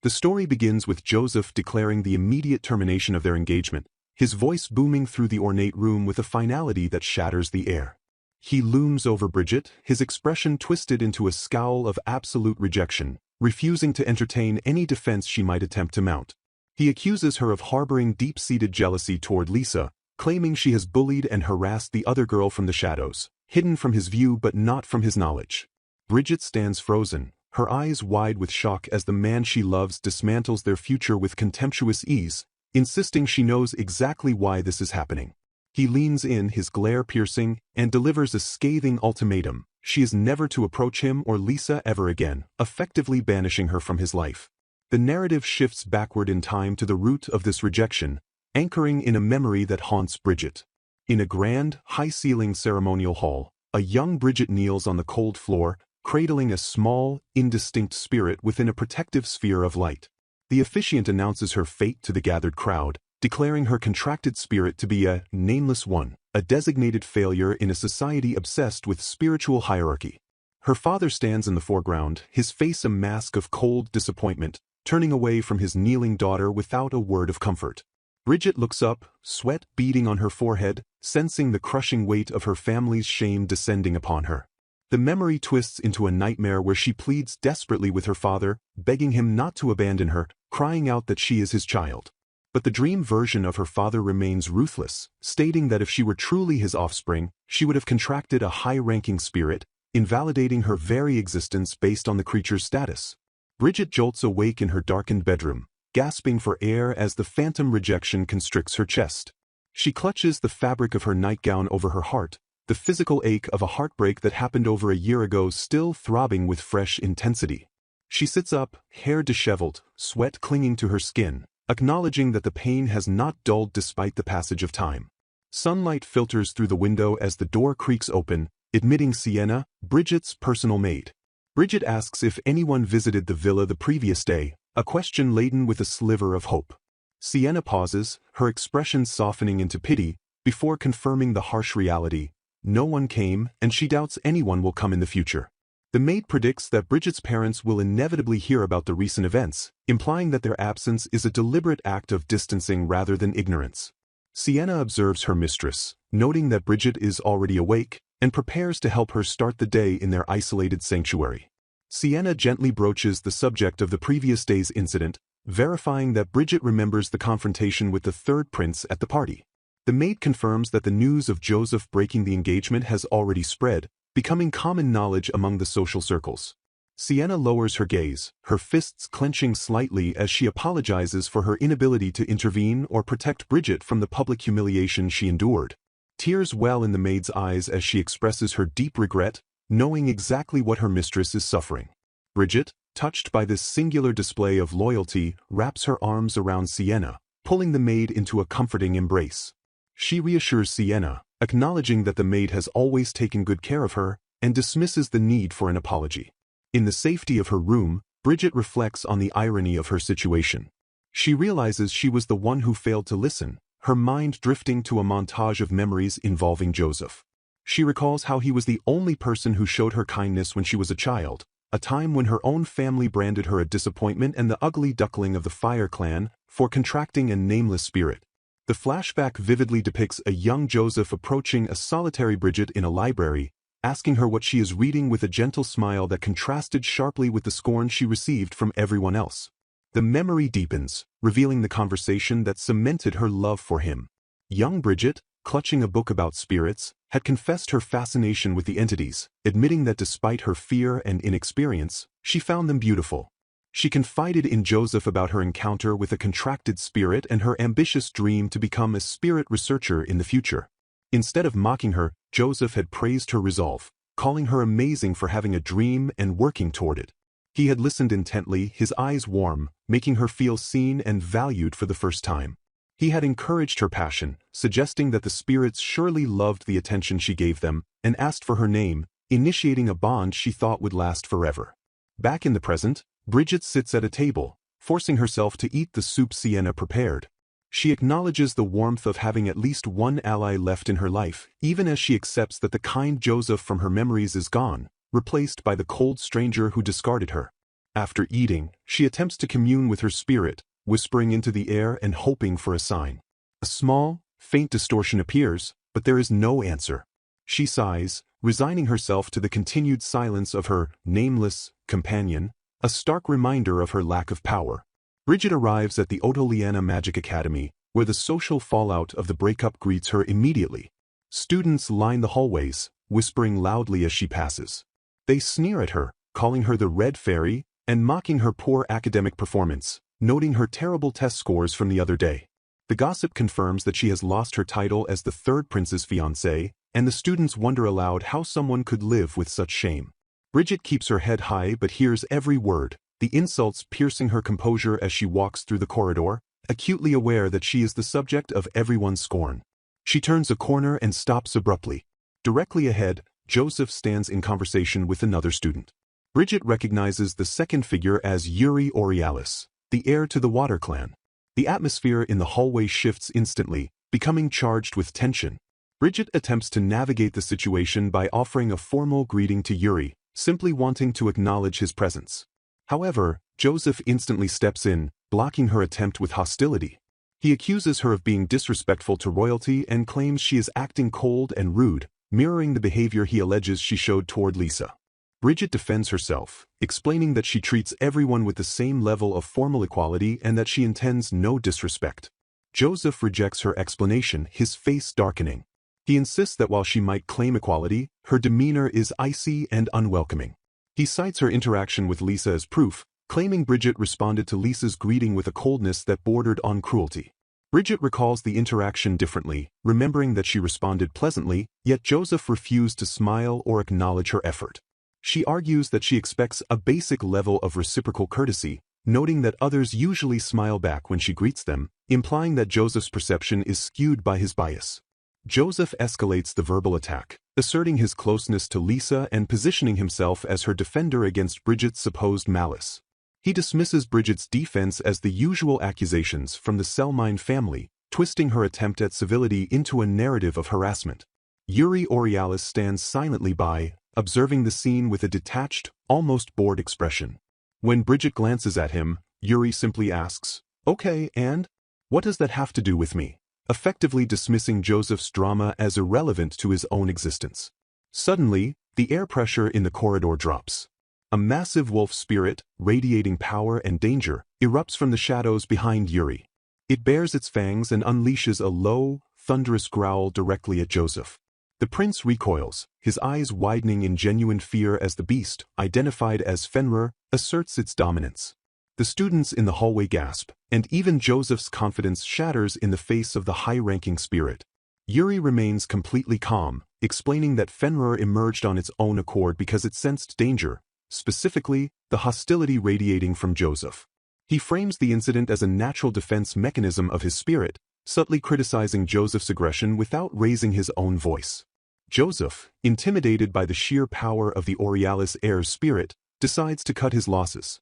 The story begins with Joseph declaring the immediate termination of their engagement, his voice booming through the ornate room with a finality that shatters the air. He looms over Bridget, his expression twisted into a scowl of absolute rejection, refusing to entertain any defense she might attempt to mount. He accuses her of harboring deep-seated jealousy toward Lisa, claiming she has bullied and harassed the other girl from the shadows, hidden from his view but not from his knowledge. Bridget stands frozen, her eyes wide with shock as the man she loves dismantles their future with contemptuous ease, insisting she knows exactly why this is happening. He leans in, his glare piercing, and delivers a scathing ultimatum. She is never to approach him or Lisa ever again, effectively banishing her from his life. The narrative shifts backward in time to the root of this rejection, anchoring in a memory that haunts Bridget. In a grand, high-ceilinged ceremonial hall, a young Bridget kneels on the cold floor, cradling a small, indistinct spirit within a protective sphere of light. The officiant announces her fate to the gathered crowd, declaring her contracted spirit to be a nameless one, a designated failure in a society obsessed with spiritual hierarchy. Her father stands in the foreground, his face a mask of cold disappointment, turning away from his kneeling daughter without a word of comfort. Bridget looks up, sweat beading on her forehead, sensing the crushing weight of her family's shame descending upon her. The memory twists into a nightmare where she pleads desperately with her father, begging him not to abandon her, crying out that she is his child. But the dream version of her father remains ruthless, stating that if she were truly his offspring, she would have contracted a high-ranking spirit, invalidating her very existence based on the creature's status. Bridget jolts awake in her darkened bedroom, gasping for air as the phantom rejection constricts her chest. She clutches the fabric of her nightgown over her heart, the physical ache of a heartbreak that happened over a year ago still throbbing with fresh intensity. She sits up, hair disheveled, sweat clinging to her skin, acknowledging that the pain has not dulled despite the passage of time. Sunlight filters through the window as the door creaks open, admitting Sienna, Bridget's personal maid. Bridget asks if anyone visited the villa the previous day, a question laden with a sliver of hope. Sienna pauses, her expression softening into pity, before confirming the harsh reality. No one came, and she doubts anyone will come in the future. The maid predicts that Bridget's parents will inevitably hear about the recent events, implying that their absence is a deliberate act of distancing rather than ignorance. Sienna observes her mistress, noting that Bridget is already awake, and prepares to help her start the day in their isolated sanctuary. Sienna gently broaches the subject of the previous day's incident, verifying that Bridget remembers the confrontation with the third prince at the party. The maid confirms that the news of Joseph breaking the engagement has already spread, becoming common knowledge among the social circles. Sienna lowers her gaze, her fists clenching slightly as she apologizes for her inability to intervene or protect Bridget from the public humiliation she endured. Tears well in the maid's eyes as she expresses her deep regret, knowing exactly what her mistress is suffering. Bridget, touched by this singular display of loyalty, wraps her arms around Sienna, pulling the maid into a comforting embrace. She reassures Sienna, acknowledging that the maid has always taken good care of her, and dismisses the need for an apology. In the safety of her room, Bridget reflects on the irony of her situation. She realizes she was the one who failed to listen, her mind drifting to a montage of memories involving Joseph. She recalls how he was the only person who showed her kindness when she was a child, a time when her own family branded her a disappointment and the ugly duckling of the Fire Clan for contracting a nameless spirit. The flashback vividly depicts a young Joseph approaching a solitary Bridget in a library, asking her what she is reading with a gentle smile that contrasted sharply with the scorn she received from everyone else. The memory deepens, revealing the conversation that cemented her love for him. Young Bridget, clutching a book about spirits, had confessed her fascination with the entities, admitting that despite her fear and inexperience, she found them beautiful. She confided in Joseph about her encounter with a contracted spirit and her ambitious dream to become a spirit researcher in the future. Instead of mocking her, Joseph had praised her resolve, calling her amazing for having a dream and working toward it. He had listened intently, his eyes warm, making her feel seen and valued for the first time. He had encouraged her passion, suggesting that the spirits surely loved the attention she gave them, and asked for her name, initiating a bond she thought would last forever. Back in the present, Bridget sits at a table, forcing herself to eat the soup Sienna prepared. She acknowledges the warmth of having at least one ally left in her life, even as she accepts that the kind Joseph from her memories is gone, replaced by the cold stranger who discarded her. After eating, she attempts to commune with her spirit, whispering into the air and hoping for a sign. A small, faint distortion appears, but there is no answer. She sighs, resigning herself to the continued silence of her nameless companion, a stark reminder of her lack of power. Bridget arrives at the Otoliana Magic Academy, where the social fallout of the breakup greets her immediately. Students line the hallways, whispering loudly as she passes. They sneer at her, calling her the Red Fairy, and mocking her poor academic performance, noting her terrible test scores from the other day. The gossip confirms that she has lost her title as the third prince's fiancée, and the students wonder aloud how someone could live with such shame. Bridget keeps her head high but hears every word, the insults piercing her composure as she walks through the corridor, acutely aware that she is the subject of everyone's scorn. She turns a corner and stops abruptly. Directly ahead, Joseph stands in conversation with another student. Bridget recognizes the second figure as Yuri Aurealis, the heir to the Water Clan. The atmosphere in the hallway shifts instantly, becoming charged with tension. Bridget attempts to navigate the situation by offering a formal greeting to Yuri, simply wanting to acknowledge his presence. However, Joseph instantly steps in, blocking her attempt with hostility. He accuses her of being disrespectful to royalty and claims she is acting cold and rude, mirroring the behavior he alleges she showed toward Lisa. Bridget defends herself, explaining that she treats everyone with the same level of formal equality and that she intends no disrespect. Joseph rejects her explanation, his face darkening. He insists that while she might claim equality, her demeanor is icy and unwelcoming. He cites her interaction with Lisa as proof, claiming Bridget responded to Lisa's greeting with a coldness that bordered on cruelty. Bridget recalls the interaction differently, remembering that she responded pleasantly, yet Joseph refused to smile or acknowledge her effort. She argues that she expects a basic level of reciprocal courtesy, noting that others usually smile back when she greets them, implying that Joseph's perception is skewed by his bias. Joseph escalates the verbal attack, asserting his closeness to Lisa and positioning himself as her defender against Bridget's supposed malice. He dismisses Bridget's defense as the usual accusations from the Selmine family, twisting her attempt at civility into a narrative of harassment. Yuri Aurealis stands silently by, observing the scene with a detached, almost bored expression. When Bridget glances at him, Yuri simply asks, "Okay, and? What does that have to do with me?" effectively dismissing Joseph's drama as irrelevant to his own existence. Suddenly, the air pressure in the corridor drops. A massive wolf spirit, radiating power and danger, erupts from the shadows behind Yuri. It bares its fangs and unleashes a low, thunderous growl directly at Joseph. The prince recoils, his eyes widening in genuine fear as the beast, identified as Fenrir, asserts its dominance. The students in the hallway gasp, and even Joseph's confidence shatters in the face of the high-ranking spirit. Yuri remains completely calm, explaining that Fenrir emerged on its own accord because it sensed danger, specifically, the hostility radiating from Joseph. He frames the incident as a natural defense mechanism of his spirit, subtly criticizing Joseph's aggression without raising his own voice. Joseph, intimidated by the sheer power of the Aurealis heir's spirit, decides to cut his losses.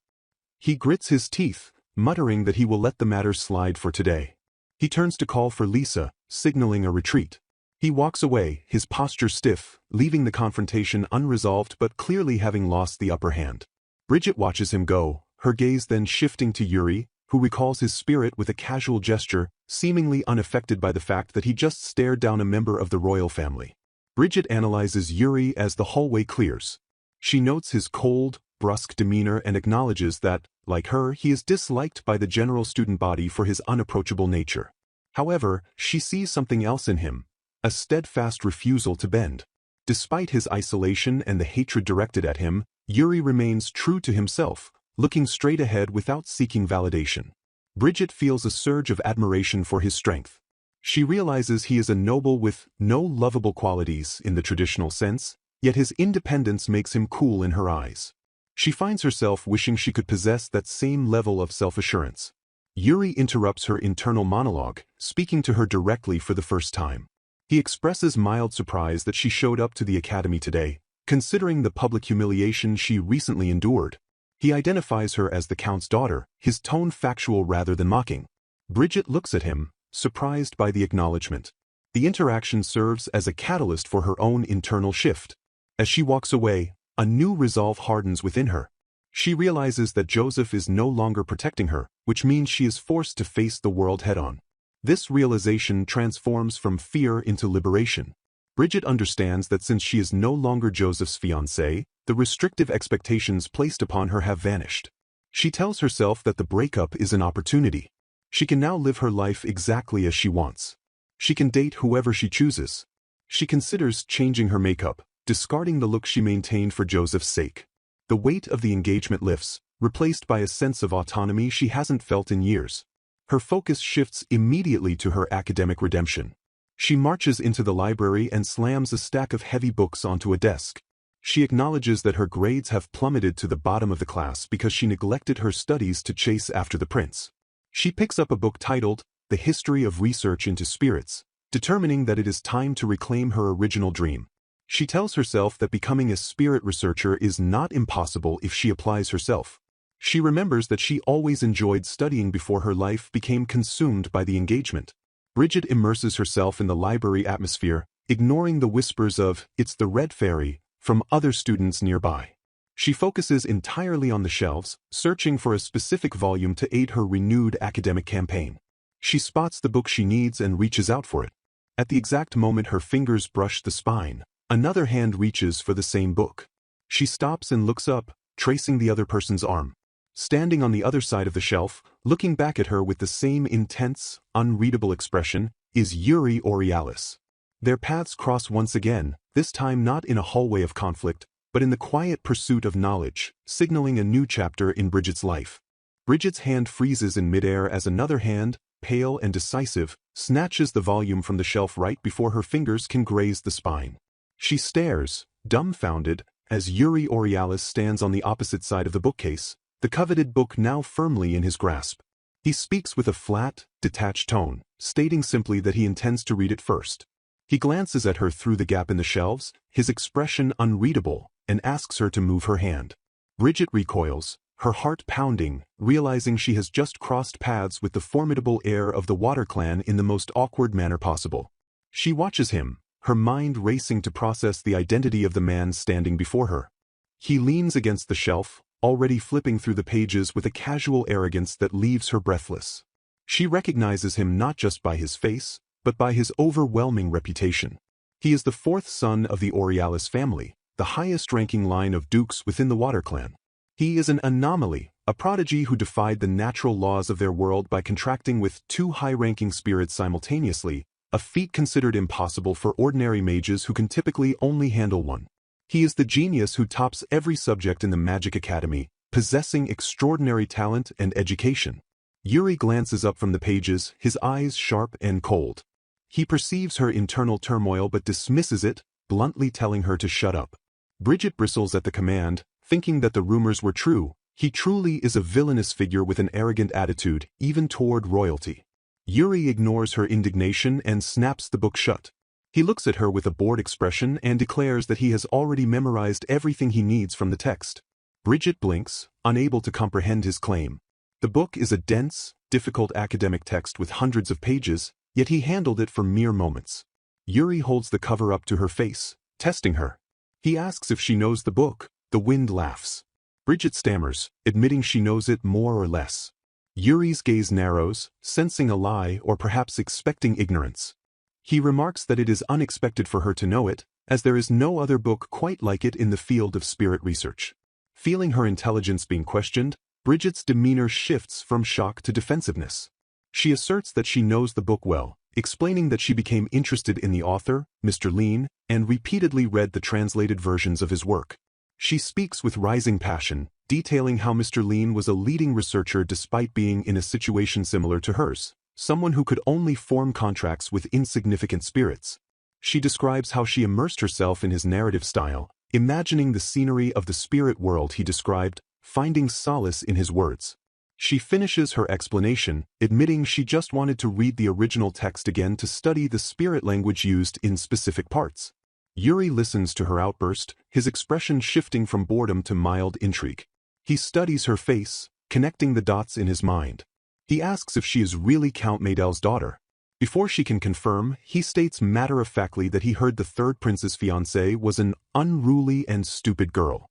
He grits his teeth, muttering that he will let the matter slide for today. He turns to call for Lisa, signaling a retreat. He walks away, his posture stiff, leaving the confrontation unresolved but clearly having lost the upper hand. Bridget watches him go, her gaze then shifting to Yuri, who recalls his spirit with a casual gesture, seemingly unaffected by the fact that he just stared down a member of the royal family. Bridget analyzes Yuri as the hallway clears. She notes his cold, brusque demeanor and acknowledges that, like her, he is disliked by the general student body for his unapproachable nature. However, she sees something else in him, a steadfast refusal to bend. Despite his isolation and the hatred directed at him, Yuri remains true to himself, looking straight ahead without seeking validation. Bridget feels a surge of admiration for his strength. She realizes he is a noble with no lovable qualities in the traditional sense, yet his independence makes him cool in her eyes. She finds herself wishing she could possess that same level of self-assurance. Yuri interrupts her internal monologue, speaking to her directly for the first time. He expresses mild surprise that she showed up to the academy today, considering the public humiliation she recently endured. He identifies her as the Count's daughter, his tone factual rather than mocking. Bridget looks at him, surprised by the acknowledgement. The interaction serves as a catalyst for her own internal shift. As she walks away, a new resolve hardens within her. She realizes that Joseph is no longer protecting her, which means she is forced to face the world head-on. This realization transforms from fear into liberation. Bridget understands that since she is no longer Joseph's fiancée, the restrictive expectations placed upon her have vanished. She tells herself that the breakup is an opportunity. She can now live her life exactly as she wants. She can date whoever she chooses. She considers changing her makeup, discarding the look she maintained for Joseph's sake. The weight of the engagement lifts, replaced by a sense of autonomy she hasn't felt in years. Her focus shifts immediately to her academic redemption. She marches into the library and slams a stack of heavy books onto a desk. She acknowledges that her grades have plummeted to the bottom of the class because she neglected her studies to chase after the prince. She picks up a book titled, The History of Research into Spirits, determining that it is time to reclaim her original dream. She tells herself that becoming a spirit researcher is not impossible if she applies herself. She remembers that she always enjoyed studying before her life became consumed by the engagement. Bridget immerses herself in the library atmosphere, ignoring the whispers of, "It's the Red Fairy," from other students nearby. She focuses entirely on the shelves, searching for a specific volume to aid her renewed academic campaign. She spots the book she needs and reaches out for it. At the exact moment her fingers brush the spine, another hand reaches for the same book. She stops and looks up, tracing the other person's arm. Standing on the other side of the shelf, looking back at her with the same intense, unreadable expression, is Yuri Aurealis. Their paths cross once again, this time not in a hallway of conflict, but in the quiet pursuit of knowledge, signaling a new chapter in Bridget's life. Bridget's hand freezes in midair as another hand, pale and decisive, snatches the volume from the shelf right before her fingers can graze the spine. She stares, dumbfounded, as Yuri Aurealis stands on the opposite side of the bookcase, the coveted book now firmly in his grasp. He speaks with a flat, detached tone, stating simply that he intends to read it first. He glances at her through the gap in the shelves, his expression unreadable, and asks her to move her hand. Bridget recoils, her heart pounding, realizing she has just crossed paths with the formidable heir of the Water Clan in the most awkward manner possible. She watches him, her mind racing to process the identity of the man standing before her. He leans against the shelf, already flipping through the pages with a casual arrogance that leaves her breathless. She recognizes him not just by his face, but by his overwhelming reputation. He is the fourth son of the Aurealis family, the highest-ranking line of dukes within the Water Clan. He is an anomaly, a prodigy who defied the natural laws of their world by contracting with two high-ranking spirits simultaneously, a feat considered impossible for ordinary mages who can typically only handle one. He is the genius who tops every subject in the Magic Academy, possessing extraordinary talent and education. Yuri glances up from the pages, his eyes sharp and cold. He perceives her internal turmoil but dismisses it, bluntly telling her to shut up. Bridget bristles at the command, thinking that the rumors were true. He truly is a villainous figure with an arrogant attitude, even toward royalty. Yuri ignores her indignation and snaps the book shut. He looks at her with a bored expression and declares that he has already memorized everything he needs from the text. Bridget blinks, unable to comprehend his claim. The book is a dense, difficult academic text with hundreds of pages, yet he handled it for mere moments. Yuri holds the cover up to her face, testing her. He asks if she knows the book. The wind laughs. Bridget stammers, admitting she knows it more or less. Yuri's gaze narrows, sensing a lie or perhaps expecting ignorance. He remarks that it is unexpected for her to know it, as there is no other book quite like it in the field of spirit research. Feeling her intelligence being questioned, Bridget's demeanor shifts from shock to defensiveness. She asserts that she knows the book well, explaining that she became interested in the author, Mr. Lean, and repeatedly read the translated versions of his work. She speaks with rising passion, detailing how Mr. Lean was a leading researcher despite being in a situation similar to hers, someone who could only form contracts with insignificant spirits. She describes how she immersed herself in his narrative style, imagining the scenery of the spirit world he described, finding solace in his words. She finishes her explanation, admitting she just wanted to read the original text again to study the spirit language used in specific parts. Yuri listens to her outburst, his expression shifting from boredom to mild intrigue. He studies her face, connecting the dots in his mind. He asks if she is really Count Maidel's daughter. Before she can confirm, he states matter-of-factly that he heard the third prince's fiancée was an unruly and stupid girl.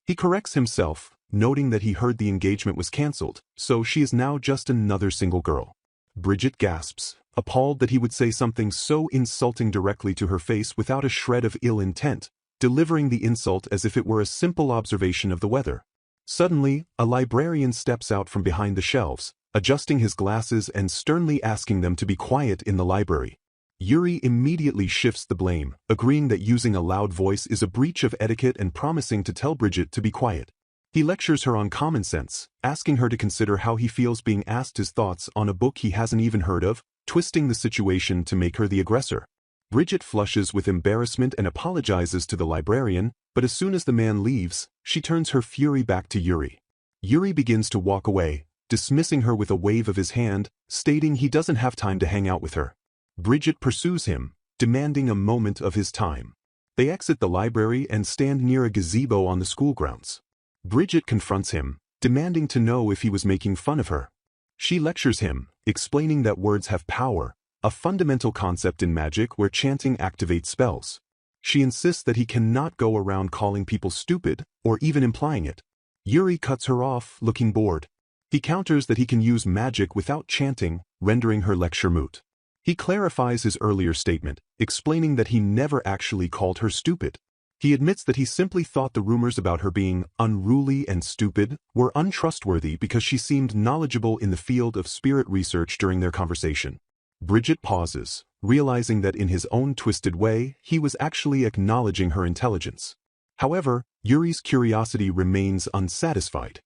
He corrects himself, noting that he heard the engagement was cancelled, so she is now just another single girl. Bridget gasps, appalled that he would say something so insulting directly to her face without a shred of ill intent, delivering the insult as if it were a simple observation of the weather. Suddenly, a librarian steps out from behind the shelves, adjusting his glasses and sternly asking them to be quiet in the library. Yuri immediately shifts the blame, agreeing that using a loud voice is a breach of etiquette and promising to tell Bridget to be quiet. He lectures her on common sense, asking her to consider how he feels being asked his thoughts on a book he hasn't even heard of, twisting the situation to make her the aggressor. Bridget flushes with embarrassment and apologizes to the librarian, but as soon as the man leaves, she turns her fury back to Yuri. Yuri begins to walk away, dismissing her with a wave of his hand, stating he doesn't have time to hang out with her. Bridget pursues him, demanding a moment of his time. They exit the library and stand near a gazebo on the school grounds. Bridget confronts him, demanding to know if he was making fun of her. She lectures him, explaining that words have power, a fundamental concept in magic where chanting activates spells. She insists that he cannot go around calling people stupid, or even implying it. Yuri cuts her off, looking bored. He counters that he can use magic without chanting, rendering her lecture moot. He clarifies his earlier statement, explaining that he never actually called her stupid. He admits that he simply thought the rumors about her being unruly and stupid were untrustworthy because she seemed knowledgeable in the field of spirit research during their conversation. Bridget pauses, realizing that in his own twisted way, he was actually acknowledging her intelligence. However, Yuri's curiosity remains unsatisfied.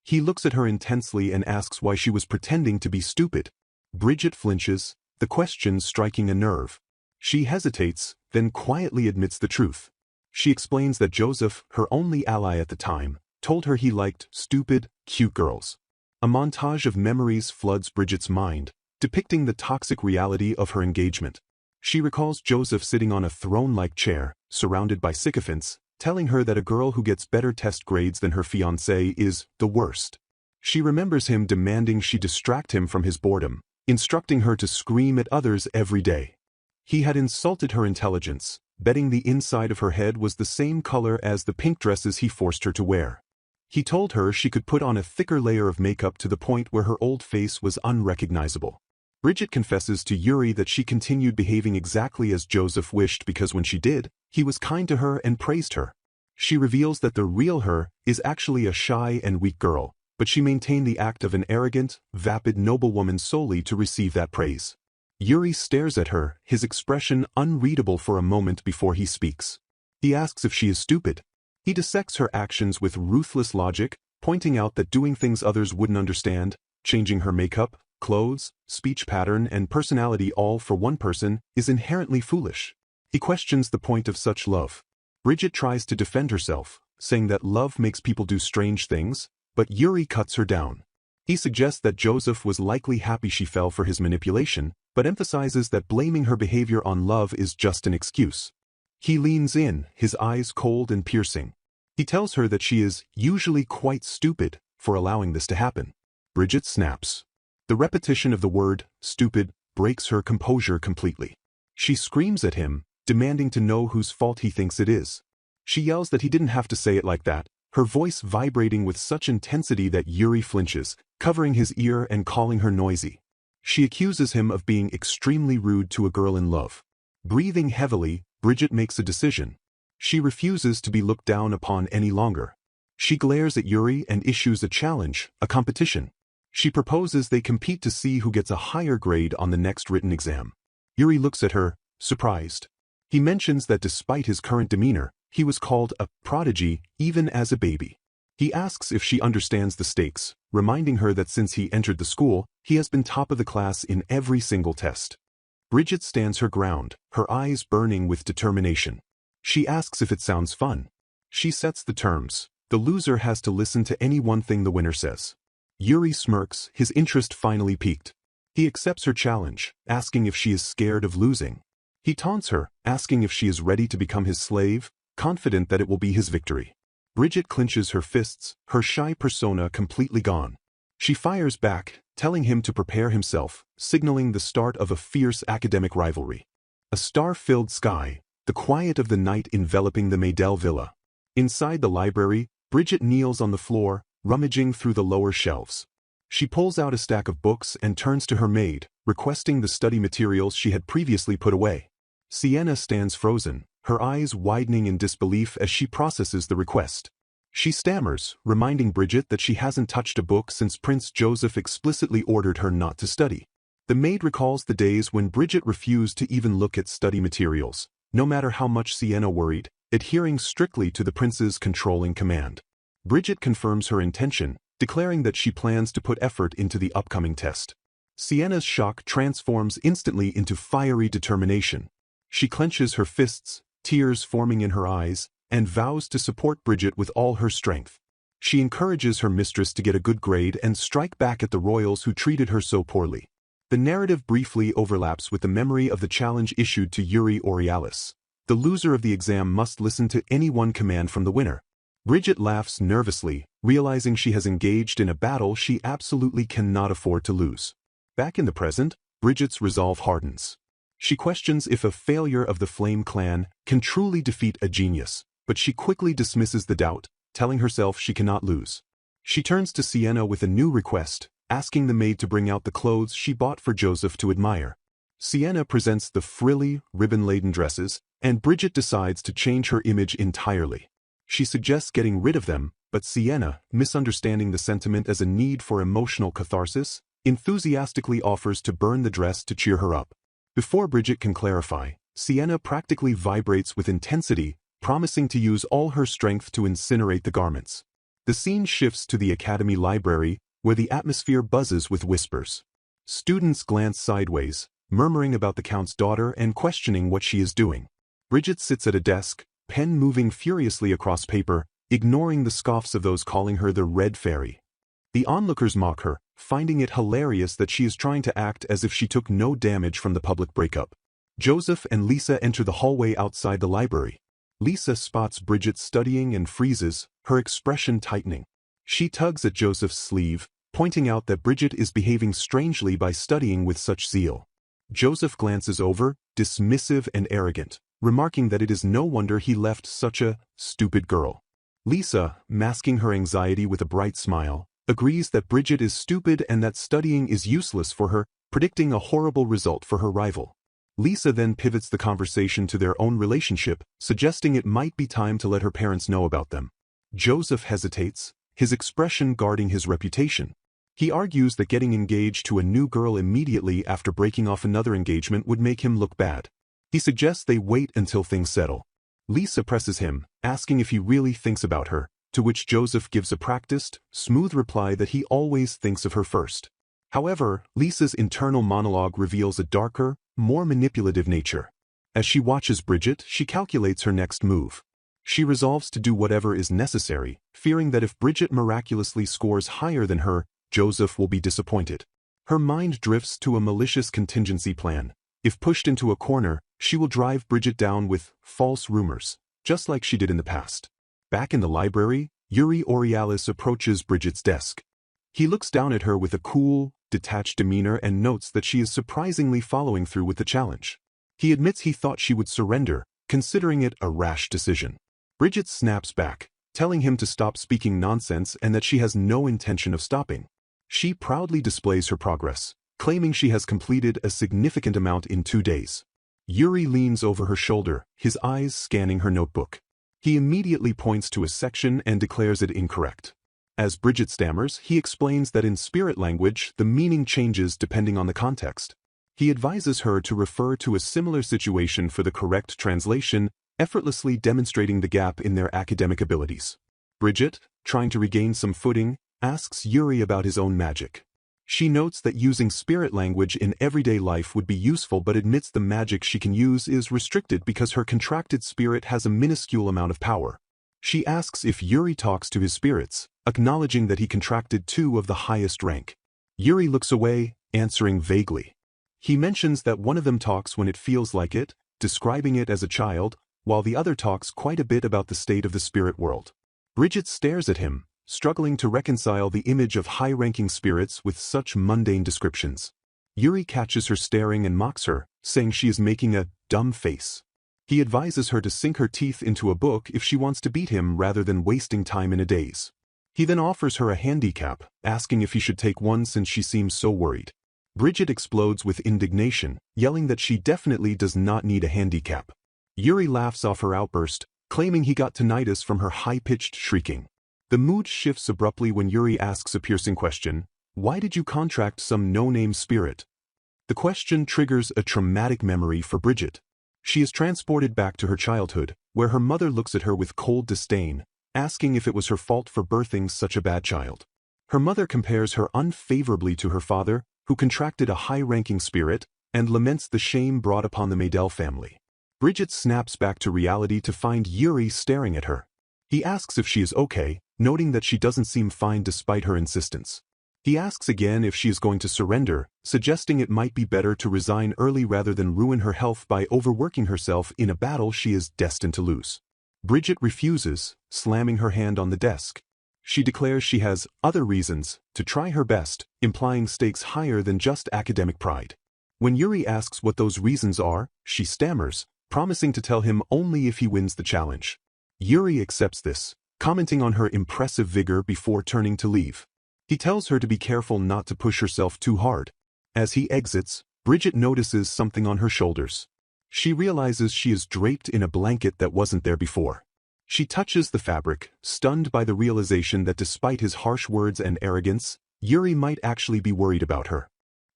He looks at her intensely and asks why she was pretending to be stupid. Bridget flinches, the question striking a nerve. She hesitates, then quietly admits the truth. She explains that Joseph, her only ally at the time, told her he liked stupid, cute girls. A montage of memories floods Bridget's mind, depicting the toxic reality of her engagement. She recalls Joseph sitting on a throne-like chair, surrounded by sycophants, telling her that a girl who gets better test grades than her fiancé is the worst. She remembers him demanding she distract him from his boredom, instructing her to scream at others every day. He had insulted her intelligence, betting the inside of her head was the same color as the pink dresses he forced her to wear. He told her she could put on a thicker layer of makeup to the point where her old face was unrecognizable. Bridget confesses to Yuri that she continued behaving exactly as Joseph wished because when she did, he was kind to her and praised her. She reveals that the real her is actually a shy and weak girl, but she maintained the act of an arrogant, vapid noblewoman solely to receive that praise. Yuri stares at her, his expression unreadable for a moment before he speaks. He asks if she is stupid. He dissects her actions with ruthless logic, pointing out that doing things others wouldn't understand, changing her makeup, clothes, speech pattern, and personality all for one person, is inherently foolish. He questions the point of such love. Bridget tries to defend herself, saying that love makes people do strange things, but Yuri cuts her down. He suggests that Joseph was likely happy she fell for his manipulation, but emphasizes that blaming her behavior on love is just an excuse. He leans in, his eyes cold and piercing. He tells her that she is usually quite stupid for allowing this to happen. Bridget snaps. The repetition of the word, stupid, breaks her composure completely. She screams at him, demanding to know whose fault he thinks it is. She yells that he didn't have to say it like that, her voice vibrating with such intensity that Yuri flinches, covering his ear and calling her noisy. She accuses him of being extremely rude to a girl in love. Breathing heavily, Bridget makes a decision. She refuses to be looked down upon any longer. She glares at Yuri and issues a challenge, a competition. She proposes they compete to see who gets a higher grade on the next written exam. Yuri looks at her, surprised. He mentions that despite his current demeanor, he was called a prodigy even as a baby. He asks if she understands the stakes, reminding her that since he entered the school, he has been top of the class in every single test. Bridget stands her ground, her eyes burning with determination. She asks if it sounds fun. She sets the terms. The loser has to listen to any one thing the winner says. Yuri smirks, his interest finally piqued. He accepts her challenge, asking if she is scared of losing. He taunts her, asking if she is ready to become his slave, confident that it will be his victory. Bridget clenches her fists, her shy persona completely gone. She fires back, telling him to prepare himself, signaling the start of a fierce academic rivalry. A star-filled sky, the quiet of the night enveloping the Maydell villa. Inside the library, Bridget kneels on the floor, rummaging through the lower shelves. She pulls out a stack of books and turns to her maid, requesting the study materials she had previously put away. Sienna stands frozen, her eyes widening in disbelief as she processes the request. She stammers, reminding Bridget that she hasn't touched a book since Prince Joseph explicitly ordered her not to study. The maid recalls the days when Bridget refused to even look at study materials, no matter how much Sienna worried, adhering strictly to the prince's controlling command. Bridget confirms her intention, declaring that she plans to put effort into the upcoming test. Sienna's shock transforms instantly into fiery determination. She clenches her fists, tears forming in her eyes, and vows to support Bridget with all her strength. She encourages her mistress to get a good grade and strike back at the royals who treated her so poorly. The narrative briefly overlaps with the memory of the challenge issued to Yuri Aurealis. The loser of the exam must listen to any one command from the winner. Bridget laughs nervously, realizing she has engaged in a battle she absolutely cannot afford to lose. Back in the present, Bridget's resolve hardens. She questions if a failure of the Flame clan can truly defeat a genius, but she quickly dismisses the doubt, telling herself she cannot lose. She turns to Sienna with a new request, asking the maid to bring out the clothes she bought for Joseph to admire. Sienna presents the frilly, ribbon-laden dresses, and Bridget decides to change her image entirely. She suggests getting rid of them, but Sienna, misunderstanding the sentiment as a need for emotional catharsis, enthusiastically offers to burn the dress to cheer her up. Before Bridget can clarify, Sienna practically vibrates with intensity, promising to use all her strength to incinerate the garments. The scene shifts to the Academy Library, where the atmosphere buzzes with whispers. Students glance sideways, murmuring about the Count's daughter and questioning what she is doing. Bridget sits at a desk, pen moving furiously across paper, ignoring the scoffs of those calling her the Red Fairy. The onlookers mock her, finding it hilarious that she is trying to act as if she took no damage from the public breakup. Joseph and Lisa enter the hallway outside the library. Lisa spots Bridget studying and freezes, her expression tightening. She tugs at Joseph's sleeve, pointing out that Bridget is behaving strangely by studying with such zeal. Joseph glances over, dismissive and arrogant, remarking that it is no wonder he left such a stupid girl. Lisa, masking her anxiety with a bright smile, agrees that Bridget is stupid and that studying is useless for her, predicting a horrible result for her rival. Lisa then pivots the conversation to their own relationship, suggesting it might be time to let her parents know about them. Joseph hesitates, his expression guarding his reputation. He argues that getting engaged to a new girl immediately after breaking off another engagement would make him look bad. He suggests they wait until things settle. Lisa presses him, asking if he really thinks about her, to which Joseph gives a practiced, smooth reply that he always thinks of her first. However, Lisa's internal monologue reveals a darker, more manipulative nature. As she watches Bridget, she calculates her next move. She resolves to do whatever is necessary, fearing that if Bridget miraculously scores higher than her, Joseph will be disappointed. Her mind drifts to a malicious contingency plan. If pushed into a corner, she will drive Bridget down with false rumors, just like she did in the past. Back in the library, Yuri Aurealis approaches Bridget's desk. He looks down at her with a cool, detached demeanor and notes that she is surprisingly following through with the challenge. He admits he thought she would surrender, considering it a rash decision. Bridget snaps back, telling him to stop speaking nonsense and that she has no intention of stopping. She proudly displays her progress, claiming she has completed a significant amount in 2 days. Yuri leans over her shoulder, his eyes scanning her notebook. He immediately points to a section and declares it incorrect. As Bridget stammers, he explains that in spirit language, the meaning changes depending on the context. He advises her to refer to a similar situation for the correct translation, effortlessly demonstrating the gap in their academic abilities. Bridget, trying to regain some footing, asks Yuri about his own magic. She notes that using spirit language in everyday life would be useful but admits the magic she can use is restricted because her contracted spirit has a minuscule amount of power. She asks if Yuri talks to his spirits, acknowledging that he contracted 2 of the highest rank. Yuri looks away, answering vaguely. He mentions that one of them talks when it feels like it, describing it as a child, while the other talks quite a bit about the state of the spirit world. Bridget stares at him, struggling to reconcile the image of high-ranking spirits with such mundane descriptions. Yuri catches her staring and mocks her, saying she is making a dumb face. He advises her to sink her teeth into a book if she wants to beat him rather than wasting time in a daze. He then offers her a handicap, asking if he should take one since she seems so worried. Bridget explodes with indignation, yelling that she definitely does not need a handicap. Yuri laughs off her outburst, claiming he got tinnitus from her high-pitched shrieking. The mood shifts abruptly when Yuri asks a piercing question, "Why did you contract some no-name spirit?" The question triggers a traumatic memory for Bridget. She is transported back to her childhood, where her mother looks at her with cold disdain, asking if it was her fault for birthing such a bad child. Her mother compares her unfavorably to her father, who contracted a high-ranking spirit, and laments the shame brought upon the Maydell family. Bridget snaps back to reality to find Yuri staring at her. He asks if she is okay, noting that she doesn't seem fine despite her insistence. He asks again if she is going to surrender, suggesting it might be better to resign early rather than ruin her health by overworking herself in a battle she is destined to lose. Bridget refuses, slamming her hand on the desk. She declares she has other reasons to try her best, implying stakes higher than just academic pride. When Yuri asks what those reasons are, she stammers, promising to tell him only if he wins the challenge. Yuri accepts this, commenting on her impressive vigor before turning to leave. He tells her to be careful not to push herself too hard. As he exits, Bridget notices something on her shoulders. She realizes she is draped in a blanket that wasn't there before. She touches the fabric, stunned by the realization that despite his harsh words and arrogance, Yuri might actually be worried about her.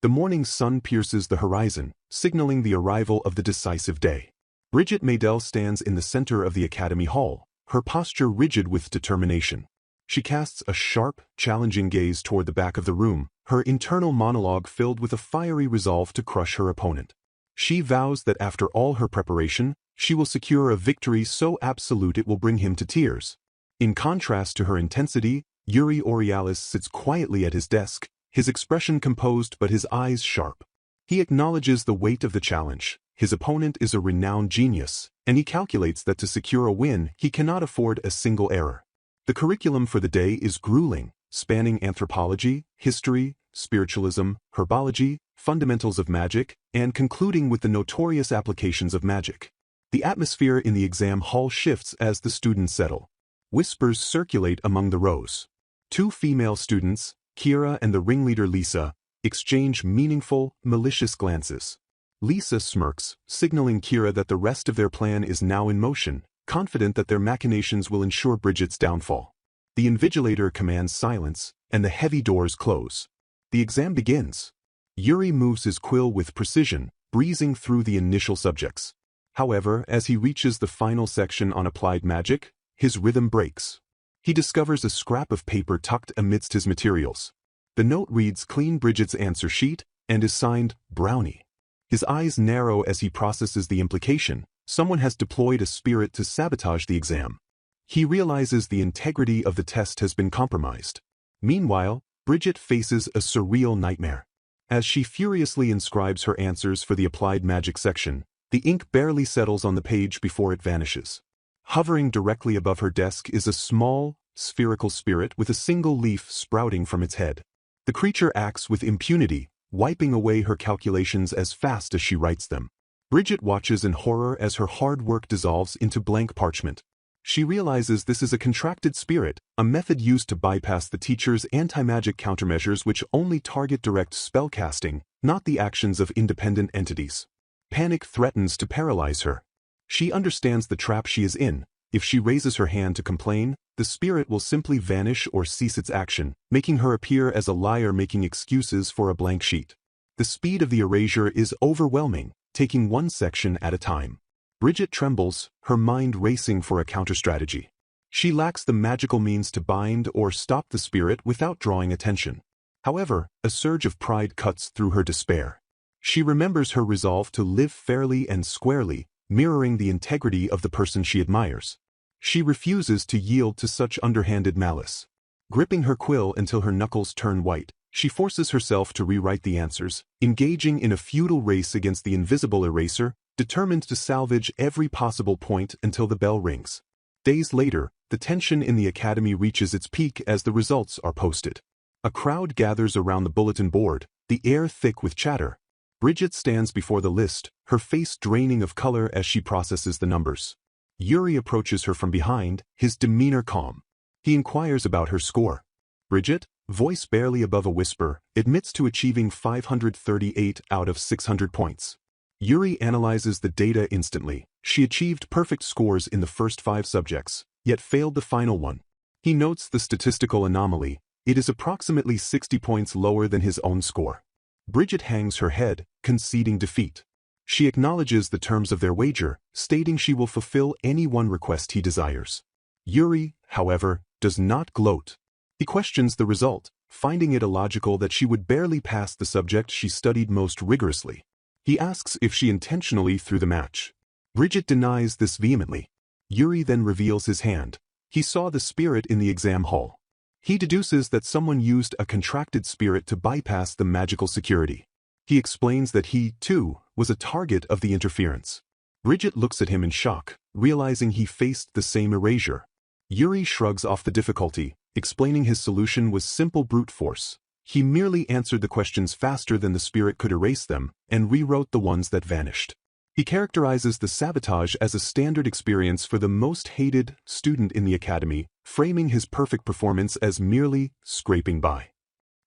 The morning sun pierces the horizon, signaling the arrival of the decisive day. Bridget Maydell stands in the center of the academy hall, her posture rigid with determination. She casts a sharp, challenging gaze toward the back of the room, her internal monologue filled with a fiery resolve to crush her opponent. She vows that after all her preparation, she will secure a victory so absolute it will bring him to tears. In contrast to her intensity, Yuri Aurealis sits quietly at his desk, his expression composed but his eyes sharp. He acknowledges the weight of the challenge. His opponent is a renowned genius, and he calculates that to secure a win, he cannot afford a single error. The curriculum for the day is grueling, spanning anthropology, history, spiritualism, herbology, fundamentals of magic, and concluding with the notorious applications of magic. The atmosphere in the exam hall shifts as the students settle. Whispers circulate among the rows. Two female students, Kira and the ringleader Lisa, exchange meaningful, malicious glances. Lisa smirks, signaling Kira that the rest of their plan is now in motion, confident that their machinations will ensure Bridget's downfall. The invigilator commands silence, and the heavy doors close. The exam begins. Yuri moves his quill with precision, breezing through the initial subjects. However, as he reaches the final section on applied magic, his rhythm breaks. He discovers a scrap of paper tucked amidst his materials. The note reads "Clean Bridget's answer sheet" and is signed Brownie. His eyes narrow as he processes the implication. Someone has deployed a spirit to sabotage the exam. He realizes the integrity of the test has been compromised. Meanwhile, Bridget faces a surreal nightmare. As she furiously inscribes her answers for the applied magic section, the ink barely settles on the page before it vanishes. Hovering directly above her desk is a small, spherical spirit with a single leaf sprouting from its head. The creature acts with impunity, wiping away her calculations as fast as she writes them. Bridget watches in horror as her hard work dissolves into blank parchment. She realizes this is a contracted spirit, a method used to bypass the teacher's anti-magic countermeasures which only target direct spellcasting, not the actions of independent entities. Panic threatens to paralyze her. She understands the trap she is in. If she raises her hand to complain, the spirit will simply vanish or cease its action, making her appear as a liar making excuses for a blank sheet. The speed of the erasure is overwhelming, taking one section at a time. Bridget trembles, her mind racing for a counter-strategy. She lacks the magical means to bind or stop the spirit without drawing attention. However, a surge of pride cuts through her despair. She remembers her resolve to live fairly and squarely, mirroring the integrity of the person she admires. She refuses to yield to such underhanded malice. Gripping her quill until her knuckles turn white, she forces herself to rewrite the answers, engaging in a futile race against the invisible eraser, determined to salvage every possible point until the bell rings. Days later, the tension in the academy reaches its peak as the results are posted. A crowd gathers around the bulletin board, the air thick with chatter. Bridget stands before the list, her face draining of color as she processes the numbers. Yuri approaches her from behind, his demeanor calm. He inquires about her score. Bridget, voice barely above a whisper, admits to achieving 538 out of 600 points. Yuri analyzes the data instantly. She achieved perfect scores in the first 5 subjects, yet failed the final one. He notes the statistical anomaly. It is approximately 60 points lower than his own score. Bridget hangs her head, conceding defeat. She acknowledges the terms of their wager, stating she will fulfill any one request he desires. Yuri, however, does not gloat. He questions the result, finding it illogical that she would barely pass the subject she studied most rigorously. He asks if she intentionally threw the match. Bridget denies this vehemently. Yuri then reveals his hand. He saw the spirit in the exam hall. He deduces that someone used a contracted spirit to bypass the magical security. He explains that he, too, was a target of the interference. Bridget looks at him in shock, realizing he faced the same erasure. Yuri shrugs off the difficulty, explaining his solution was simple brute force. He merely answered the questions faster than the spirit could erase them, and rewrote the ones that vanished. He characterizes the sabotage as a standard experience for the most hated student in the academy, framing his perfect performance as merely scraping by.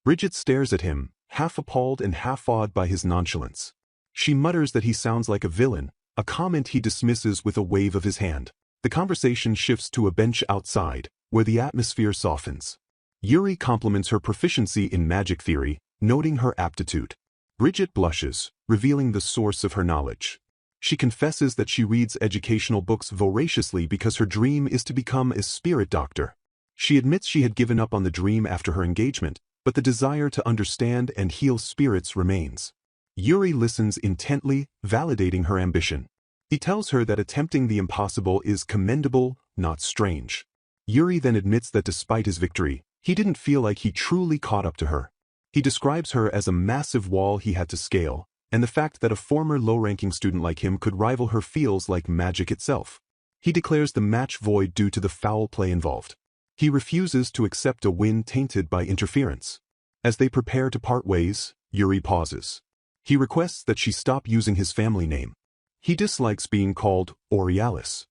Bridget stares at him, half appalled and half awed by his nonchalance. She mutters that he sounds like a villain, a comment he dismisses with a wave of his hand. The conversation shifts to a bench outside, where the atmosphere softens. Yuri compliments her proficiency in magic theory, noting her aptitude. Bridget blushes, revealing the source of her knowledge. She confesses that she reads educational books voraciously because her dream is to become a spirit doctor. She admits she had given up on the dream after her engagement, but the desire to understand and heal spirits remains. Yuri listens intently, validating her ambition. He tells her that attempting the impossible is commendable, not strange. Yuri then admits that despite his victory, he didn't feel like he truly caught up to her. He describes her as a massive wall he had to scale, and the fact that a former low-ranking student like him could rival her feels like magic itself. He declares the match void due to the foul play involved. He refuses to accept a win tainted by interference. As they prepare to part ways, Yuri pauses. He requests that she stop using his family name. He dislikes being called Aurealis.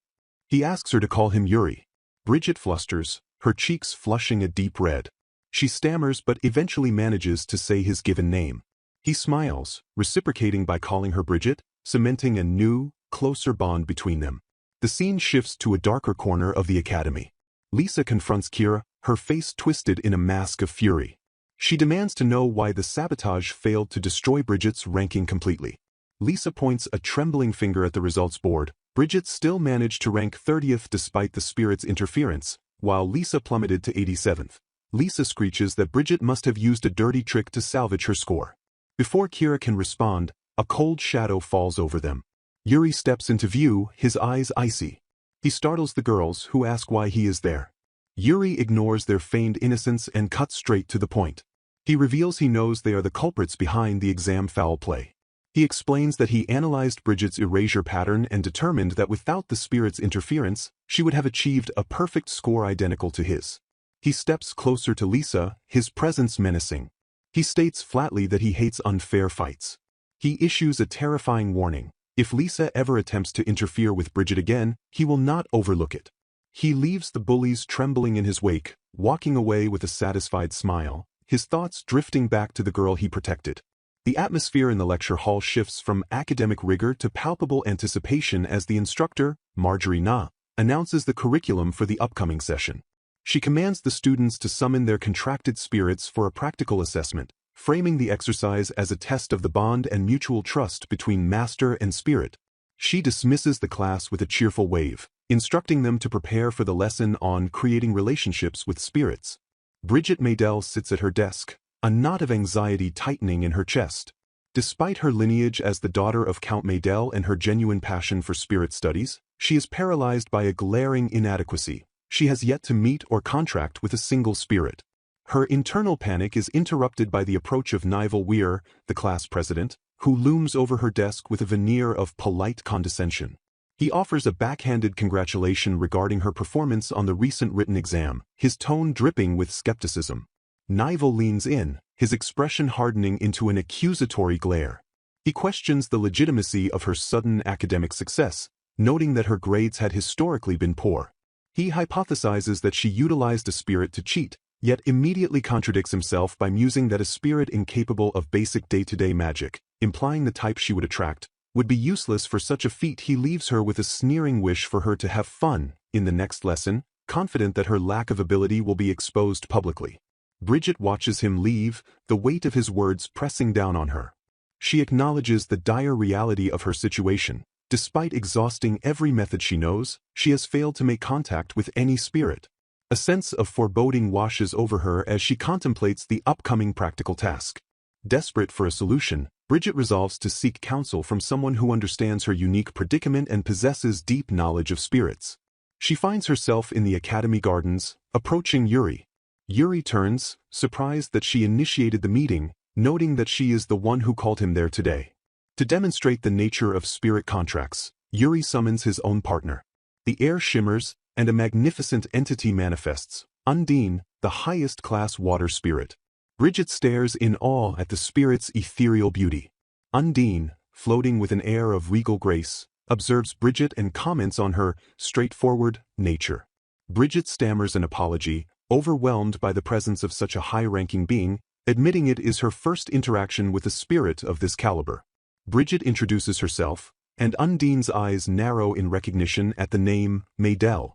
He asks her to call him Yuri. Bridget flusters, her cheeks flushing a deep red. She stammers but eventually manages to say his given name. He smiles, reciprocating by calling her Bridget, cementing a new, closer bond between them. The scene shifts to a darker corner of the academy. Lisa confronts Kira, her face twisted in a mask of fury. She demands to know why the sabotage failed to destroy Bridget's ranking completely. Lisa points a trembling finger at the results board. Bridget still managed to rank 30th despite the spirit's interference, while Lisa plummeted to 87th. Lisa screeches that Bridget must have used a dirty trick to salvage her score. Before Kira can respond, a cold shadow falls over them. Yuri steps into view, his eyes icy. He startles the girls, who ask why he is there. Yuri ignores their feigned innocence and cuts straight to the point. He reveals he knows they are the culprits behind the exam foul play. He explains that he analyzed Bridget's erasure pattern and determined that without the spirit's interference, she would have achieved a perfect score identical to his. He steps closer to Lisa, his presence menacing. He states flatly that he hates unfair fights. He issues a terrifying warning. If Lisa ever attempts to interfere with Bridget again, he will not overlook it. He leaves the bullies trembling in his wake, walking away with a satisfied smile, his thoughts drifting back to the girl he protected. The atmosphere in the lecture hall shifts from academic rigor to palpable anticipation as the instructor, Marjorie Na, announces the curriculum for the upcoming session. She commands the students to summon their contracted spirits for a practical assessment, framing the exercise as a test of the bond and mutual trust between master and spirit. She dismisses the class with a cheerful wave, instructing them to prepare for the lesson on creating relationships with spirits. Bridget Maydell sits at her desk, a knot of anxiety tightening in her chest. Despite her lineage as the daughter of Count Maydell and her genuine passion for spirit studies, she is paralyzed by a glaring inadequacy. She has yet to meet or contract with a single spirit. Her internal panic is interrupted by the approach of Nival Weir, the class president, who looms over her desk with a veneer of polite condescension. He offers a backhanded congratulation regarding her performance on the recent written exam, his tone dripping with skepticism. Nival leans in, his expression hardening into an accusatory glare. He questions the legitimacy of her sudden academic success, noting that her grades had historically been poor. He hypothesizes that she utilized a spirit to cheat, yet immediately contradicts himself by musing that a spirit incapable of basic day-to-day magic, implying the type she would attract, would be useless for such a feat. He leaves her with a sneering wish for her to have fun in the next lesson, confident that her lack of ability will be exposed publicly. Bridget watches him leave, the weight of his words pressing down on her. She acknowledges the dire reality of her situation. Despite exhausting every method she knows, she has failed to make contact with any spirit. A sense of foreboding washes over her as she contemplates the upcoming practical task. Desperate for a solution, Bridget resolves to seek counsel from someone who understands her unique predicament and possesses deep knowledge of spirits. She finds herself in the academy gardens, approaching Yuri. Yuri turns, surprised that she initiated the meeting, noting that she is the one who called him there today. To demonstrate the nature of spirit contracts, Yuri summons his own partner. The air shimmers, and a magnificent entity manifests, Undine, the highest-class water spirit. Bridget stares in awe at the spirit's ethereal beauty. Undine, floating with an air of regal grace, observes Bridget and comments on her straightforward nature. Bridget stammers an apology, overwhelmed by the presence of such a high-ranking being, admitting it is her first interaction with a spirit of this caliber. Bridget introduces herself, and Undine's eyes narrow in recognition at the name Maydell.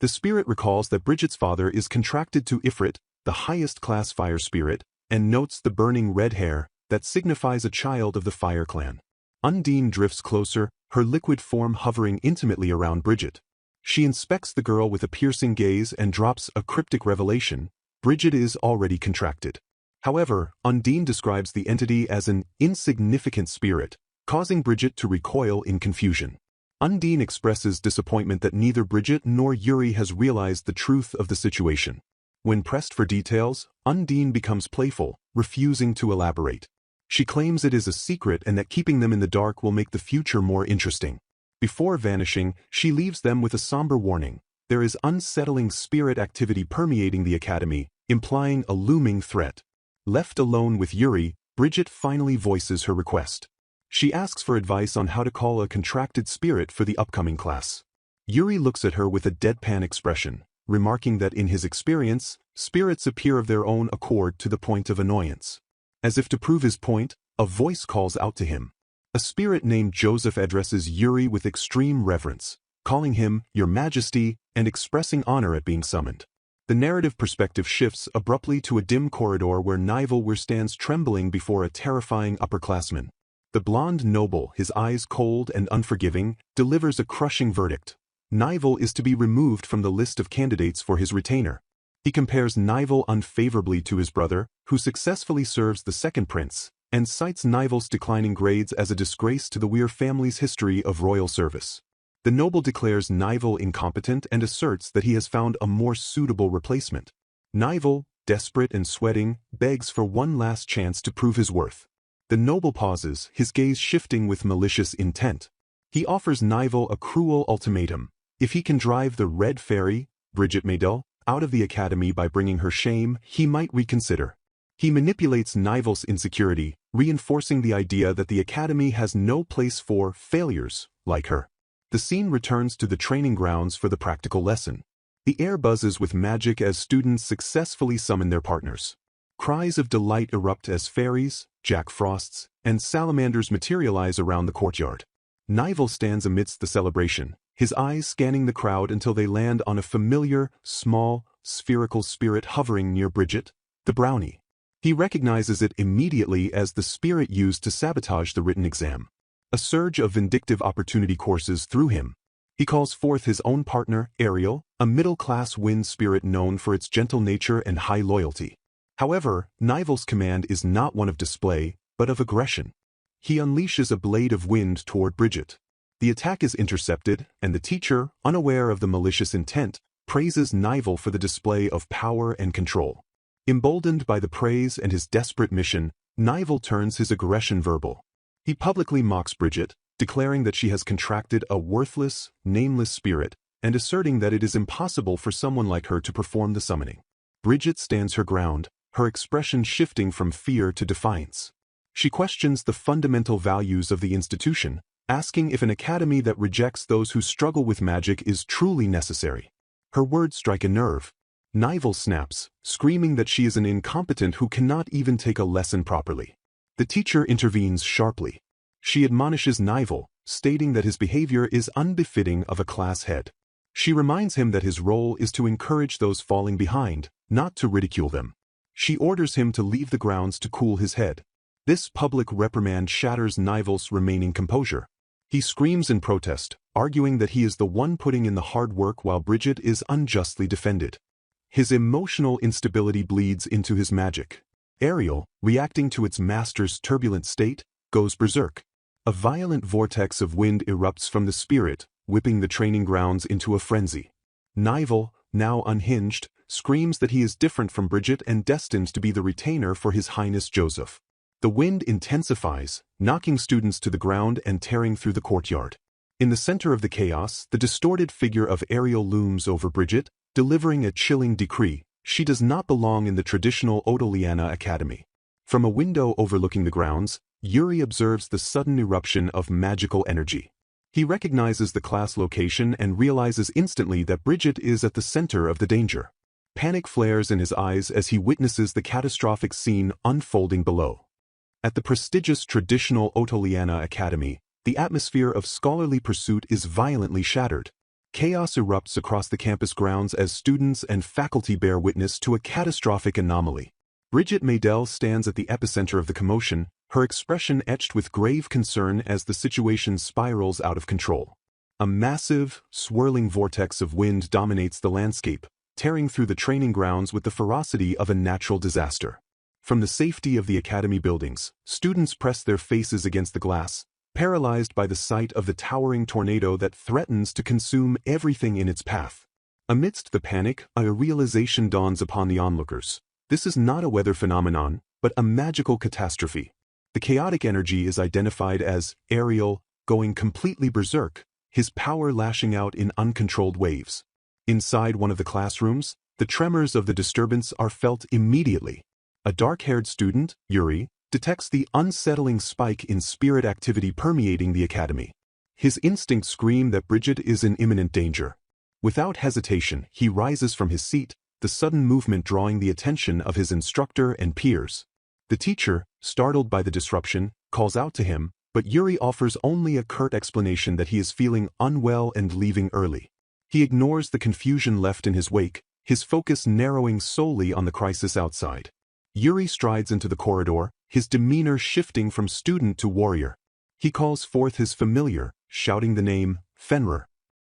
The spirit recalls that Bridget's father is contracted to Ifrit, the highest-class fire spirit, and notes the burning red hair that signifies a child of the fire clan. Undine drifts closer, her liquid form hovering intimately around Bridget. She inspects the girl with a piercing gaze and drops a cryptic revelation: Bridget is already contracted. However, Undine describes the entity as an insignificant spirit, causing Bridget to recoil in confusion. Undine expresses disappointment that neither Bridget nor Yuri has realized the truth of the situation. When pressed for details, Undine becomes playful, refusing to elaborate. She claims it is a secret and that keeping them in the dark will make the future more interesting. Before vanishing, she leaves them with a somber warning: there is unsettling spirit activity permeating the academy, implying a looming threat. Left alone with Yuri, Bridget finally voices her request. She asks for advice on how to call a contracted spirit for the upcoming class. Yuri looks at her with a deadpan expression, remarking that in his experience, spirits appear of their own accord to the point of annoyance. As if to prove his point, a voice calls out to him. A spirit named Joseph addresses Yuri with extreme reverence, calling him Your Majesty and expressing honor at being summoned. The narrative perspective shifts abruptly to a dim corridor where Nivel stands trembling before a terrifying upperclassman. The blonde noble, his eyes cold and unforgiving, delivers a crushing verdict. Nivel is to be removed from the list of candidates for his retainer. He compares Nivel unfavorably to his brother, who successfully serves the second prince, and cites Nivel's declining grades as a disgrace to the Weir family's history of royal service. The noble declares Nivel incompetent and asserts that he has found a more suitable replacement. Nivel, desperate and sweating, begs for one last chance to prove his worth. The noble pauses, his gaze shifting with malicious intent. He offers Nivel a cruel ultimatum: if he can drive the Red Fairy, Bridget Maydell, out of the academy by bringing her shame, he might reconsider. He manipulates Nivel's insecurity, reinforcing the idea that the academy has no place for failures like her. The scene returns to the training grounds for the practical lesson. The air buzzes with magic as students successfully summon their partners. Cries of delight erupt as fairies, Jack Frosts, and salamanders materialize around the courtyard. Nivel stands amidst the celebration, his eyes scanning the crowd until they land on a familiar, small, spherical spirit hovering near Bridget, the brownie. He recognizes it immediately as the spirit used to sabotage the written exam. A surge of vindictive opportunity courses through him. He calls forth his own partner, Ariel, a middle-class wind spirit known for its gentle nature and high loyalty. However, Nivel's command is not one of display, but of aggression. He unleashes a blade of wind toward Bridget. The attack is intercepted, and the teacher, unaware of the malicious intent, praises Nivel for the display of power and control. Emboldened by the praise and his desperate mission, Nivel turns his aggression verbal. He publicly mocks Bridget, declaring that she has contracted a worthless, nameless spirit, and asserting that it is impossible for someone like her to perform the summoning. Bridget stands her ground, her expression shifting from fear to defiance. She questions the fundamental values of the institution, asking if an academy that rejects those who struggle with magic is truly necessary. Her words strike a nerve. Nival snaps, screaming that she is an incompetent who cannot even take a lesson properly. The teacher intervenes sharply. She admonishes Nival, stating that his behavior is unbefitting of a class head. She reminds him that his role is to encourage those falling behind, not to ridicule them. She orders him to leave the grounds to cool his head. This public reprimand shatters Nival's remaining composure. He screams in protest, arguing that he is the one putting in the hard work while Bridget is unjustly defended. His emotional instability bleeds into his magic. Ariel, reacting to its master's turbulent state, goes berserk. A violent vortex of wind erupts from the spirit, whipping the training grounds into a frenzy. Nival, now unhinged, screams that he is different from Bridget and destined to be the retainer for His Highness Joseph. The wind intensifies, knocking students to the ground and tearing through the courtyard. In the center of the chaos, the distorted figure of Ariel looms over Bridget, delivering a chilling decree: she does not belong in the traditional Otoliana Academy. From a window overlooking the grounds, Yuri observes the sudden eruption of magical energy. He recognizes the class location and realizes instantly that Bridget is at the center of the danger. Panic flares in his eyes as he witnesses the catastrophic scene unfolding below. At the prestigious traditional Otoliana Academy, the atmosphere of scholarly pursuit is violently shattered. Chaos erupts across the campus grounds as students and faculty bear witness to a catastrophic anomaly. Bridget Maydell stands at the epicenter of the commotion, her expression etched with grave concern as the situation spirals out of control. A massive, swirling vortex of wind dominates the landscape, tearing through the training grounds with the ferocity of a natural disaster. From the safety of the academy buildings, students press their faces against the glass, paralyzed by the sight of the towering tornado that threatens to consume everything in its path. Amidst the panic, a realization dawns upon the onlookers. This is not a weather phenomenon, but a magical catastrophe. The chaotic energy is identified as Ariel going completely berserk, his power lashing out in uncontrolled waves. Inside one of the classrooms, the tremors of the disturbance are felt immediately. A dark-haired student, Yuri, detects the unsettling spike in spirit activity permeating the academy. His instincts scream that Bridget is in imminent danger. Without hesitation, he rises from his seat, the sudden movement drawing the attention of his instructor and peers. The teacher, startled by the disruption, calls out to him, but Yuri offers only a curt explanation that he is feeling unwell and leaving early. He ignores the confusion left in his wake, his focus narrowing solely on the crisis outside. Yuri strides into the corridor, his demeanor shifting from student to warrior. He calls forth his familiar, shouting the name, Fenrir.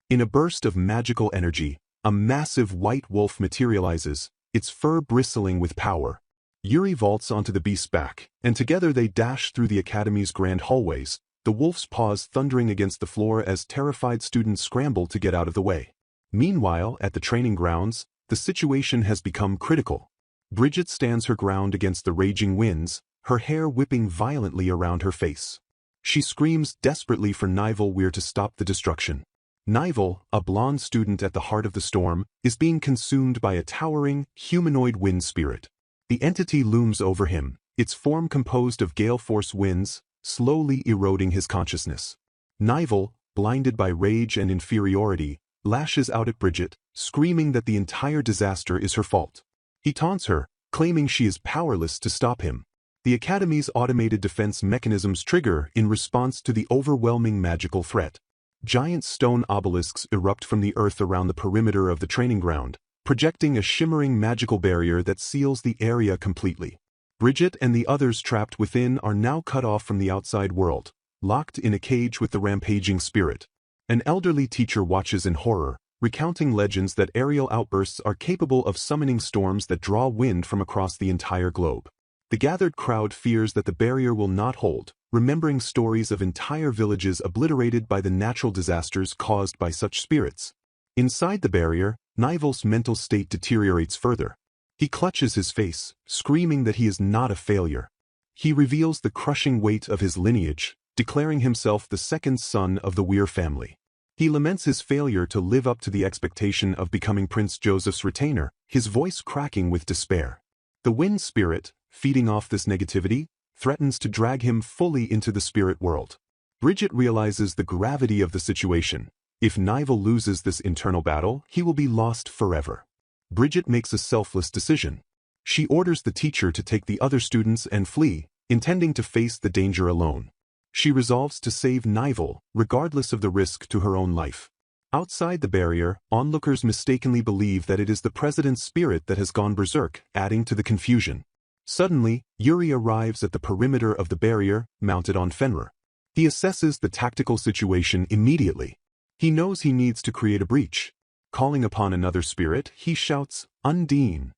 In a burst of magical energy, a massive white wolf materializes, its fur bristling with power. Yuri vaults onto the beast's back, and together they dash through the academy's grand hallways, the wolf's paws thundering against the floor as terrified students scramble to get out of the way. Meanwhile, at the training grounds, the situation has become critical. Bridget stands her ground against the raging winds, her hair whipping violently around her face. She screams desperately for Nival Weir to stop the destruction. Nival, a blonde student at the heart of the storm, is being consumed by a towering, humanoid wind spirit. The entity looms over him, its form composed of gale-force winds, slowly eroding his consciousness. Nival, blinded by rage and inferiority, lashes out at Bridget, screaming that the entire disaster is her fault. He taunts her, claiming she is powerless to stop him. The Academy's automated defense mechanisms trigger in response to the overwhelming magical threat. Giant stone obelisks erupt from the earth around the perimeter of the training ground, projecting a shimmering magical barrier that seals the area completely. Bridget and the others trapped within are now cut off from the outside world, locked in a cage with the rampaging spirit. An elderly teacher watches in horror, recounting legends that aerial outbursts are capable of summoning storms that draw wind from across the entire globe. The gathered crowd fears that the barrier will not hold, remembering stories of entire villages obliterated by the natural disasters caused by such spirits. Inside the barrier, Nival's mental state deteriorates further. He clutches his face, screaming that he is not a failure. He reveals the crushing weight of his lineage, declaring himself the second son of the Weir family. He laments his failure to live up to the expectation of becoming Prince Joseph's retainer, his voice cracking with despair. The wind spirit, feeding off this negativity, threatens to drag him fully into the spirit world. Bridget realizes the gravity of the situation. If Nival loses this internal battle, he will be lost forever. Bridget makes a selfless decision. She orders the teacher to take the other students and flee, intending to face the danger alone. She resolves to save Nival, regardless of the risk to her own life. Outside the barrier, onlookers mistakenly believe that it is the president's spirit that has gone berserk, adding to the confusion. Suddenly, Yuri arrives at the perimeter of the barrier, mounted on Fenrir. He assesses the tactical situation immediately. He knows he needs to create a breach. Calling upon another spirit, he shouts, "Undine!"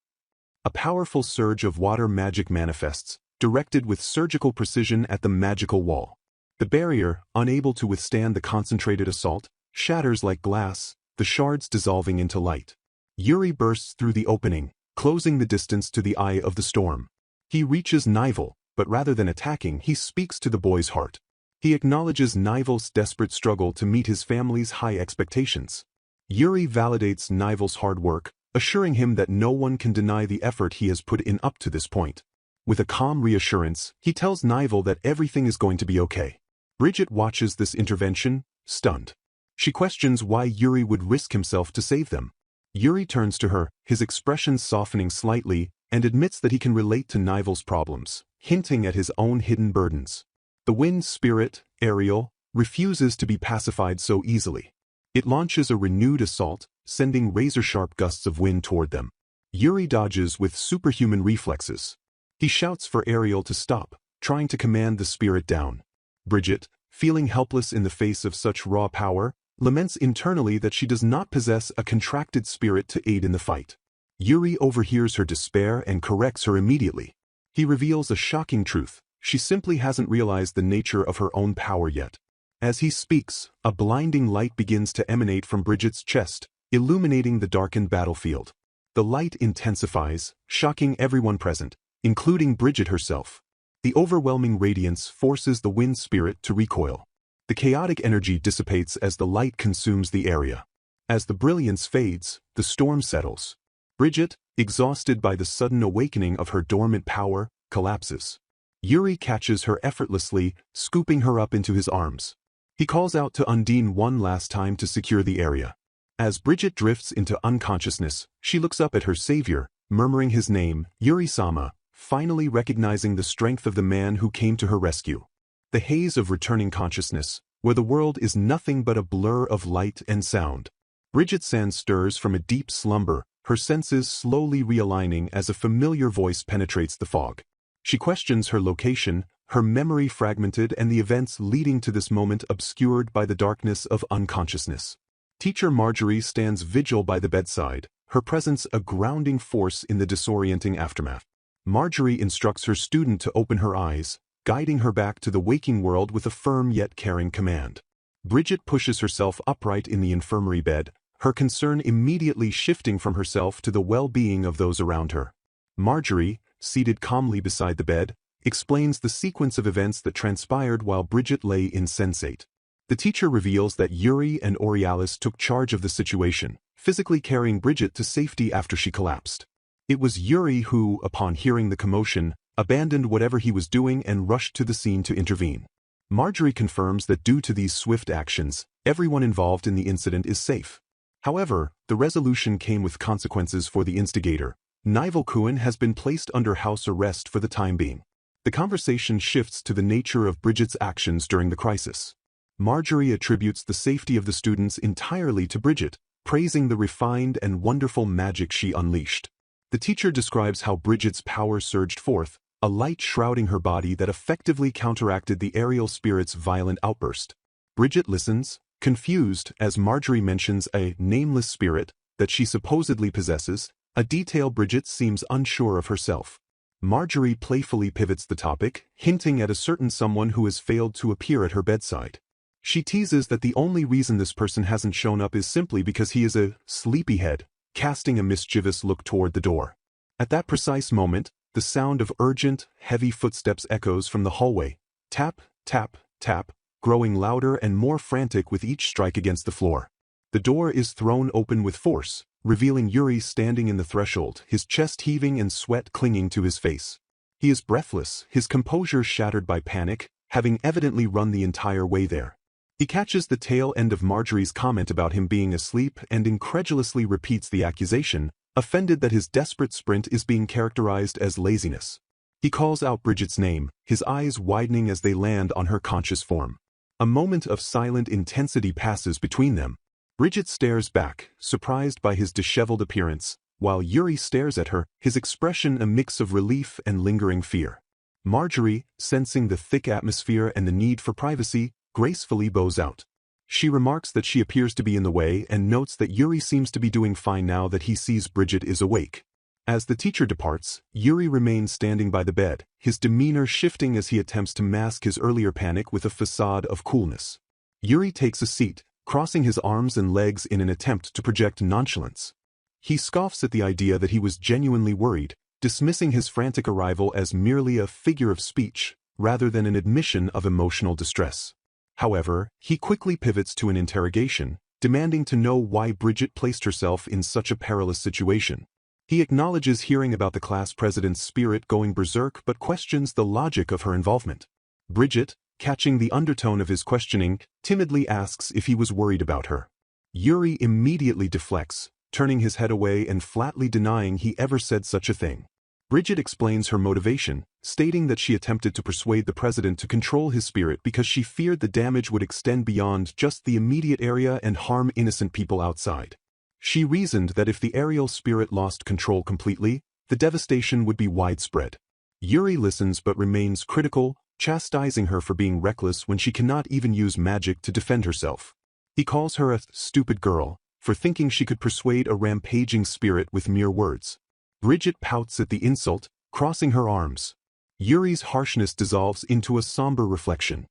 A powerful surge of water magic manifests, directed with surgical precision at the magical wall. The barrier, unable to withstand the concentrated assault, shatters like glass, the shards dissolving into light. Yuri bursts through the opening, closing the distance to the eye of the storm. He reaches Nival, but rather than attacking, he speaks to the boy's heart. He acknowledges Nival's desperate struggle to meet his family's high expectations. Yuri validates Nival's hard work, assuring him that no one can deny the effort he has put in up to this point. With a calm reassurance, he tells Nival that everything is going to be okay. Bridget watches this intervention, stunned. She questions why Yuri would risk himself to save them. Yuri turns to her, his expression softening slightly, and admits that he can relate to Nival's problems, hinting at his own hidden burdens. The wind spirit, Ariel, refuses to be pacified so easily. It launches a renewed assault, sending razor-sharp gusts of wind toward them. Yuri dodges with superhuman reflexes. He shouts for Ariel to stop, trying to command the spirit down. Bridget, feeling helpless in the face of such raw power, laments internally that she does not possess a contracted spirit to aid in the fight. Yuri overhears her despair and corrects her immediately. He reveals a shocking truth: she simply hasn't realized the nature of her own power yet. As he speaks, a blinding light begins to emanate from Bridget's chest, illuminating the darkened battlefield. The light intensifies, shocking everyone present, including Bridget herself. The overwhelming radiance forces the wind spirit to recoil. The chaotic energy dissipates as the light consumes the area. As the brilliance fades, the storm settles. Bridget, exhausted by the sudden awakening of her dormant power, collapses. Yuri catches her effortlessly, scooping her up into his arms. He calls out to Undine one last time to secure the area. As Bridget drifts into unconsciousness, she looks up at her savior, murmuring his name, Yuri-sama, finally recognizing the strength of the man who came to her rescue. The haze of returning consciousness, where the world is nothing but a blur of light and sound. Bridget Sand stirs from a deep slumber, her senses slowly realigning as a familiar voice penetrates the fog. She questions her location, her memory fragmented and the events leading to this moment obscured by the darkness of unconsciousness. Teacher Marjorie stands vigil by the bedside, her presence a grounding force in the disorienting aftermath. Marjorie instructs her student to open her eyes, guiding her back to the waking world with a firm yet caring command. Bridget pushes herself upright in the infirmary bed, her concern immediately shifting from herself to the well-being of those around her. Marjorie, seated calmly beside the bed, explains the sequence of events that transpired while Bridget lay insensate. The teacher reveals that Yuri and Aurealis took charge of the situation, physically carrying Bridget to safety after she collapsed. It was Yuri who, upon hearing the commotion, abandoned whatever he was doing and rushed to the scene to intervene. Marjorie confirms that due to these swift actions, everyone involved in the incident is safe. However, the resolution came with consequences for the instigator. Nival-kun has been placed under house arrest for the time being. The conversation shifts to the nature of Bridget's actions during the crisis. Marjorie attributes the safety of the students entirely to Bridget, praising the refined and wonderful magic she unleashed. The teacher describes how Bridget's power surged forth, a light shrouding her body that effectively counteracted the aerial spirit's violent outburst. Bridget listens, confused, as Marjorie mentions a nameless spirit that she supposedly possesses, a detail Bridget seems unsure of herself. Marjorie playfully pivots the topic, hinting at a certain someone who has failed to appear at her bedside. She teases that the only reason this person hasn't shown up is simply because he is a sleepyhead, casting a mischievous look toward the door. At that precise moment, the sound of urgent, heavy footsteps echoes from the hallway, tap, tap, tap, growing louder and more frantic with each strike against the floor. The door is thrown open with force, revealing Yuri standing in the threshold, his chest heaving and sweat clinging to his face. He is breathless, his composure shattered by panic, having evidently run the entire way there. He catches the tail end of Marjorie's comment about him being asleep and incredulously repeats the accusation, offended that his desperate sprint is being characterized as laziness. He calls out Bridget's name, his eyes widening as they land on her conscious form. A moment of silent intensity passes between them. Bridget stares back, surprised by his disheveled appearance, while Yuri stares at her, his expression a mix of relief and lingering fear. Marjorie, sensing the thick atmosphere and the need for privacy, gracefully bows out. She remarks that she appears to be in the way and notes that Yuri seems to be doing fine now that he sees Bridget is awake. As the teacher departs, Yuri remains standing by the bed, his demeanor shifting as he attempts to mask his earlier panic with a facade of coolness. Yuri takes a seat, crossing his arms and legs in an attempt to project nonchalance. He scoffs at the idea that he was genuinely worried, dismissing his frantic arrival as merely a figure of speech, rather than an admission of emotional distress. However, he quickly pivots to an interrogation, demanding to know why Bridget placed herself in such a perilous situation. He acknowledges hearing about the class president's spirit going berserk but questions the logic of her involvement. Bridget, catching the undertone of his questioning, timidly asks if he was worried about her. Yuri immediately deflects, turning his head away and flatly denying he ever said such a thing. Bridget explains her motivation, stating that she attempted to persuade the president to control his spirit because she feared the damage would extend beyond just the immediate area and harm innocent people outside. She reasoned that if the aerial spirit lost control completely, the devastation would be widespread. Yuri listens but remains critical, chastising her for being reckless when she cannot even use magic to defend herself. He calls her a stupid girl for thinking she could persuade a rampaging spirit with mere words. Bridget pouts at the insult, crossing her arms. Yuri's harshness dissolves into a somber reflection.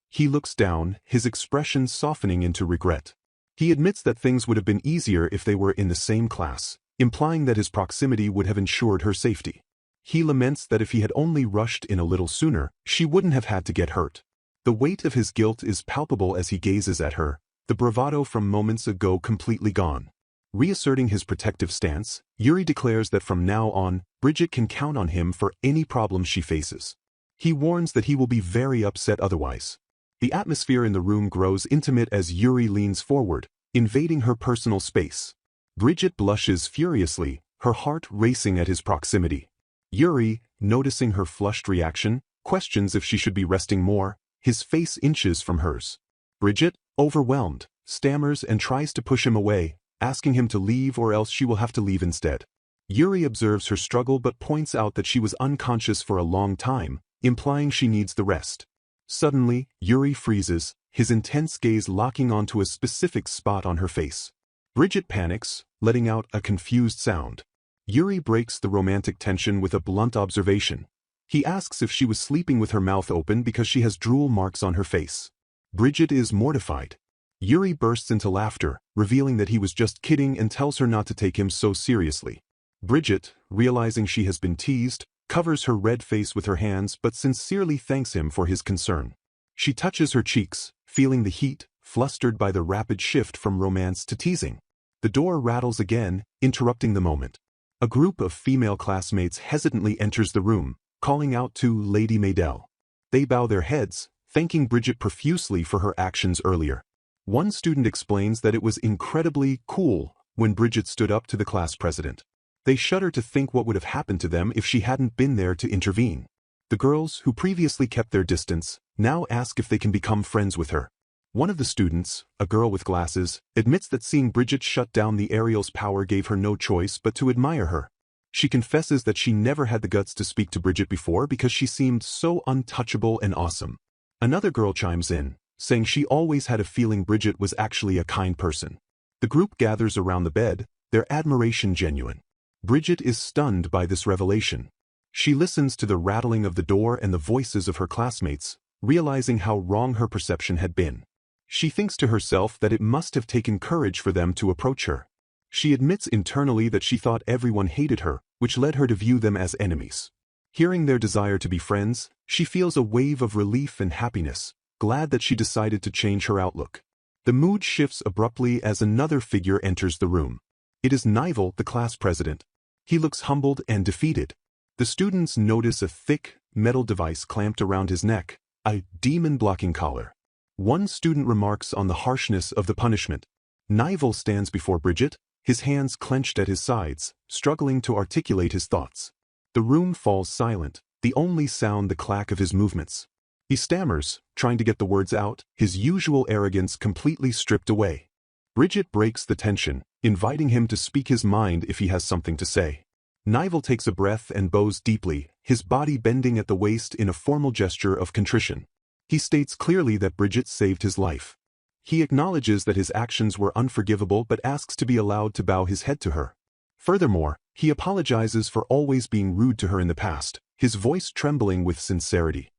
He looks down, his expression softening into regret. He admits that things would have been easier if they were in the same class, implying that his proximity would have ensured her safety. He laments that if he had only rushed in a little sooner, she wouldn't have had to get hurt. The weight of his guilt is palpable as he gazes at her, the bravado from moments ago completely gone. Reasserting his protective stance, Yuri declares that from now on, Bridget can count on him for any problems she faces. He warns that he will be very upset otherwise. The atmosphere in the room grows intimate as Yuri leans forward, invading her personal space. Bridget blushes furiously, her heart racing at his proximity. Yuri, noticing her flushed reaction, questions if she should be resting more, his face inches from hers. Bridget, overwhelmed, stammers and tries to push him away, asking him to leave or else she will have to leave instead. Yuri observes her struggle but points out that she was unconscious for a long time, implying she needs the rest. Suddenly, Yuri freezes, his intense gaze locking onto a specific spot on her face. Bridget panics, letting out a confused sound. Yuri breaks the romantic tension with a blunt observation. He asks if she was sleeping with her mouth open because she has drool marks on her face. Bridget is mortified. Yuri bursts into laughter, revealing that he was just kidding and tells her not to take him so seriously. Bridget, realizing she has been teased, covers her red face with her hands but sincerely thanks him for his concern. She touches her cheeks, feeling the heat, flustered by the rapid shift from romance to teasing. The door rattles again, interrupting the moment. A group of female classmates hesitantly enters the room, calling out to Lady Maydell. They bow their heads, thanking Bridget profusely for her actions earlier. One student explains that it was incredibly cool when Bridget stood up to the class president. They shudder to think what would have happened to them if she hadn't been there to intervene. The girls, who previously kept their distance, now ask if they can become friends with her. One of the students, a girl with glasses, admits that seeing Bridget shut down the Ariel's power gave her no choice but to admire her. She confesses that she never had the guts to speak to Bridget before because she seemed so untouchable and awesome. Another girl chimes in, saying she always had a feeling Bridget was actually a kind person. The group gathers around the bed, their admiration genuine. Bridget is stunned by this revelation. She listens to the rattling of the door and the voices of her classmates, realizing how wrong her perception had been. She thinks to herself that it must have taken courage for them to approach her. She admits internally that she thought everyone hated her, which led her to view them as enemies. Hearing their desire to be friends, she feels a wave of relief and happiness, glad that she decided to change her outlook. The mood shifts abruptly as another figure enters the room. It is Nivel, the class president. He looks humbled and defeated. The students notice a thick, metal device clamped around his neck, a demon-blocking collar. One student remarks on the harshness of the punishment. Nival stands before Bridget, his hands clenched at his sides, struggling to articulate his thoughts. The room falls silent, the only sound the clack of his movements. He stammers, trying to get the words out, his usual arrogance completely stripped away. Bridget breaks the tension, inviting him to speak his mind if he has something to say. Nival takes a breath and bows deeply, his body bending at the waist in a formal gesture of contrition. He states clearly that Bridget saved his life. He acknowledges that his actions were unforgivable but asks to be allowed to bow his head to her. Furthermore, he apologizes for always being rude to her in the past, his voice trembling with sincerity.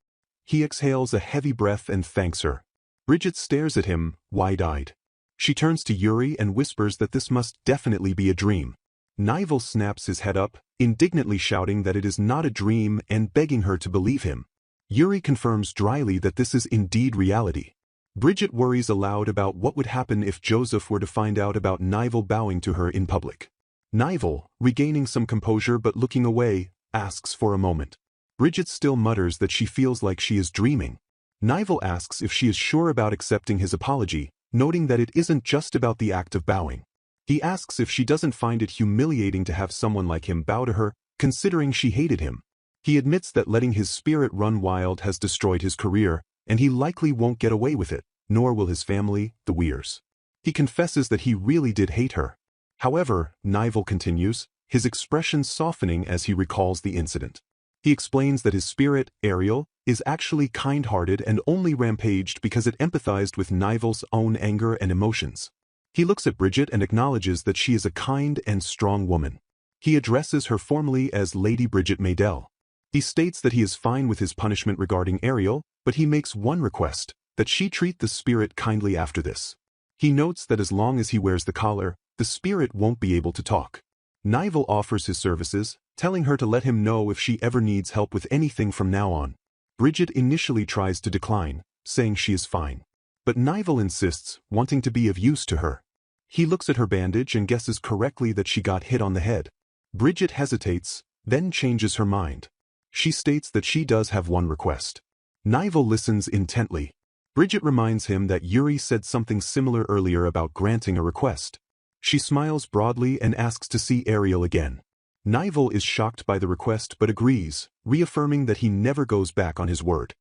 He exhales a heavy breath and thanks her. Bridget stares at him, wide-eyed. She turns to Yuri and whispers that this must definitely be a dream. Nival snaps his head up, indignantly shouting that it is not a dream and begging her to believe him. Yuri confirms dryly that this is indeed reality. Bridget worries aloud about what would happen if Joseph were to find out about Nival bowing to her in public. Nival, regaining some composure but looking away, asks for a moment. Bridget still mutters that she feels like she is dreaming. Nival asks if she is sure about accepting his apology, noting that it isn't just about the act of bowing. He asks if she doesn't find it humiliating to have someone like him bow to her, considering she hated him. He admits that letting his spirit run wild has destroyed his career, and he likely won't get away with it, nor will his family, the Weirs. He confesses that he really did hate her. However, Nival continues, his expression softening as he recalls the incident. He explains that his spirit, Ariel, is actually kind-hearted and only rampaged because it empathized with Nival's own anger and emotions. He looks at Bridget and acknowledges that she is a kind and strong woman. He addresses her formally as Lady Bridget Maydell. He states that he is fine with his punishment regarding Ariel, but he makes one request, that she treat the spirit kindly after this. He notes that as long as he wears the collar, the spirit won't be able to talk. Nival offers his services, telling her to let him know if she ever needs help with anything from now on. Bridget initially tries to decline, saying she is fine. But Nival insists, wanting to be of use to her. He looks at her bandage and guesses correctly that she got hit on the head. Bridget hesitates, then changes her mind. She states that she does have one request. Nival listens intently. Bridget reminds him that Yuri said something similar earlier about granting a request. She smiles broadly and asks to see Ariel again. Nival is shocked by the request but agrees, reaffirming that he never goes back on his word.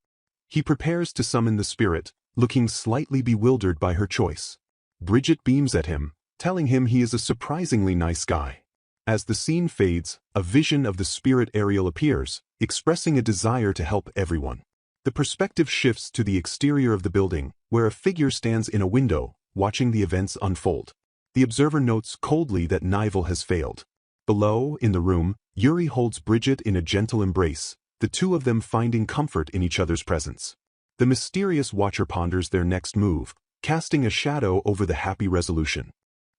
He prepares to summon the spirit, looking slightly bewildered by her choice. Bridget beams at him, telling him he is a surprisingly nice guy. As the scene fades, a vision of the spirit Ariel appears, expressing a desire to help everyone. The perspective shifts to the exterior of the building, where a figure stands in a window, watching the events unfold. The observer notes coldly that Nival has failed. Below, in the room, Yuri holds Bridget in a gentle embrace, the two of them finding comfort in each other's presence. The mysterious watcher ponders their next move, casting a shadow over the happy resolution.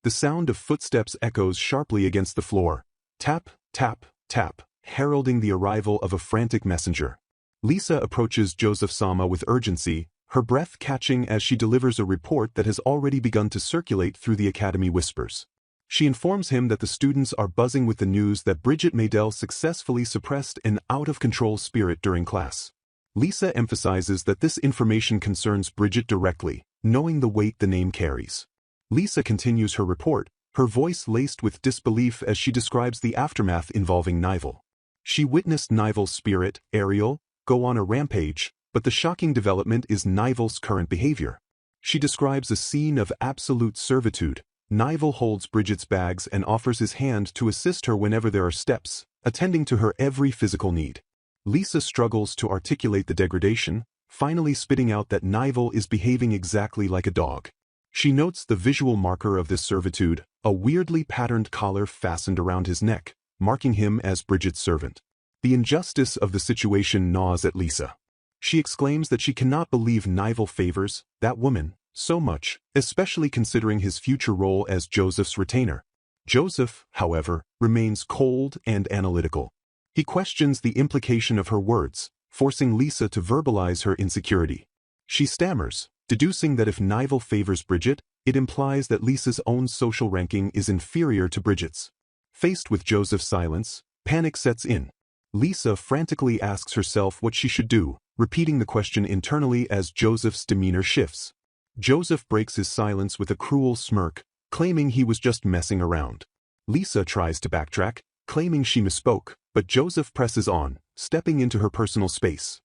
The sound of footsteps echoes sharply against the floor. Tap, tap, tap, heralding the arrival of a frantic messenger. Lisa approaches Joseph-sama with urgency, her breath catching as she delivers a report that has already begun to circulate through the academy whispers. She informs him that the students are buzzing with the news that Bridget Maydell successfully suppressed an out-of-control spirit during class. Lisa emphasizes that this information concerns Bridget directly, knowing the weight the name carries. Lisa continues her report, her voice laced with disbelief as she describes the aftermath involving Nival. She witnessed Nival's spirit, Ariel, go on a rampage, but the shocking development is Nival's current behavior. She describes a scene of absolute servitude. Nival holds Bridget's bags and offers his hand to assist her whenever there are steps, attending to her every physical need. Lisa struggles to articulate the degradation, finally spitting out that Nival is behaving exactly like a dog. She notes the visual marker of this servitude, a weirdly patterned collar fastened around his neck, marking him as Bridget's servant. The injustice of the situation gnaws at Lisa. She exclaims that she cannot believe Nival favors that woman so much, especially considering his future role as Joseph's retainer. Joseph, however, remains cold and analytical. He questions the implication of her words, forcing Lisa to verbalize her insecurity. She stammers, deducing that if Nival favors Bridget, it implies that Lisa's own social ranking is inferior to Bridget's. Faced with Joseph's silence, panic sets in. Lisa frantically asks herself what she should do, repeating the question internally as Joseph's demeanor shifts. Joseph breaks his silence with a cruel smirk, claiming he was just messing around. Lisa tries to backtrack, claiming she misspoke, but Joseph presses on, stepping into her personal space.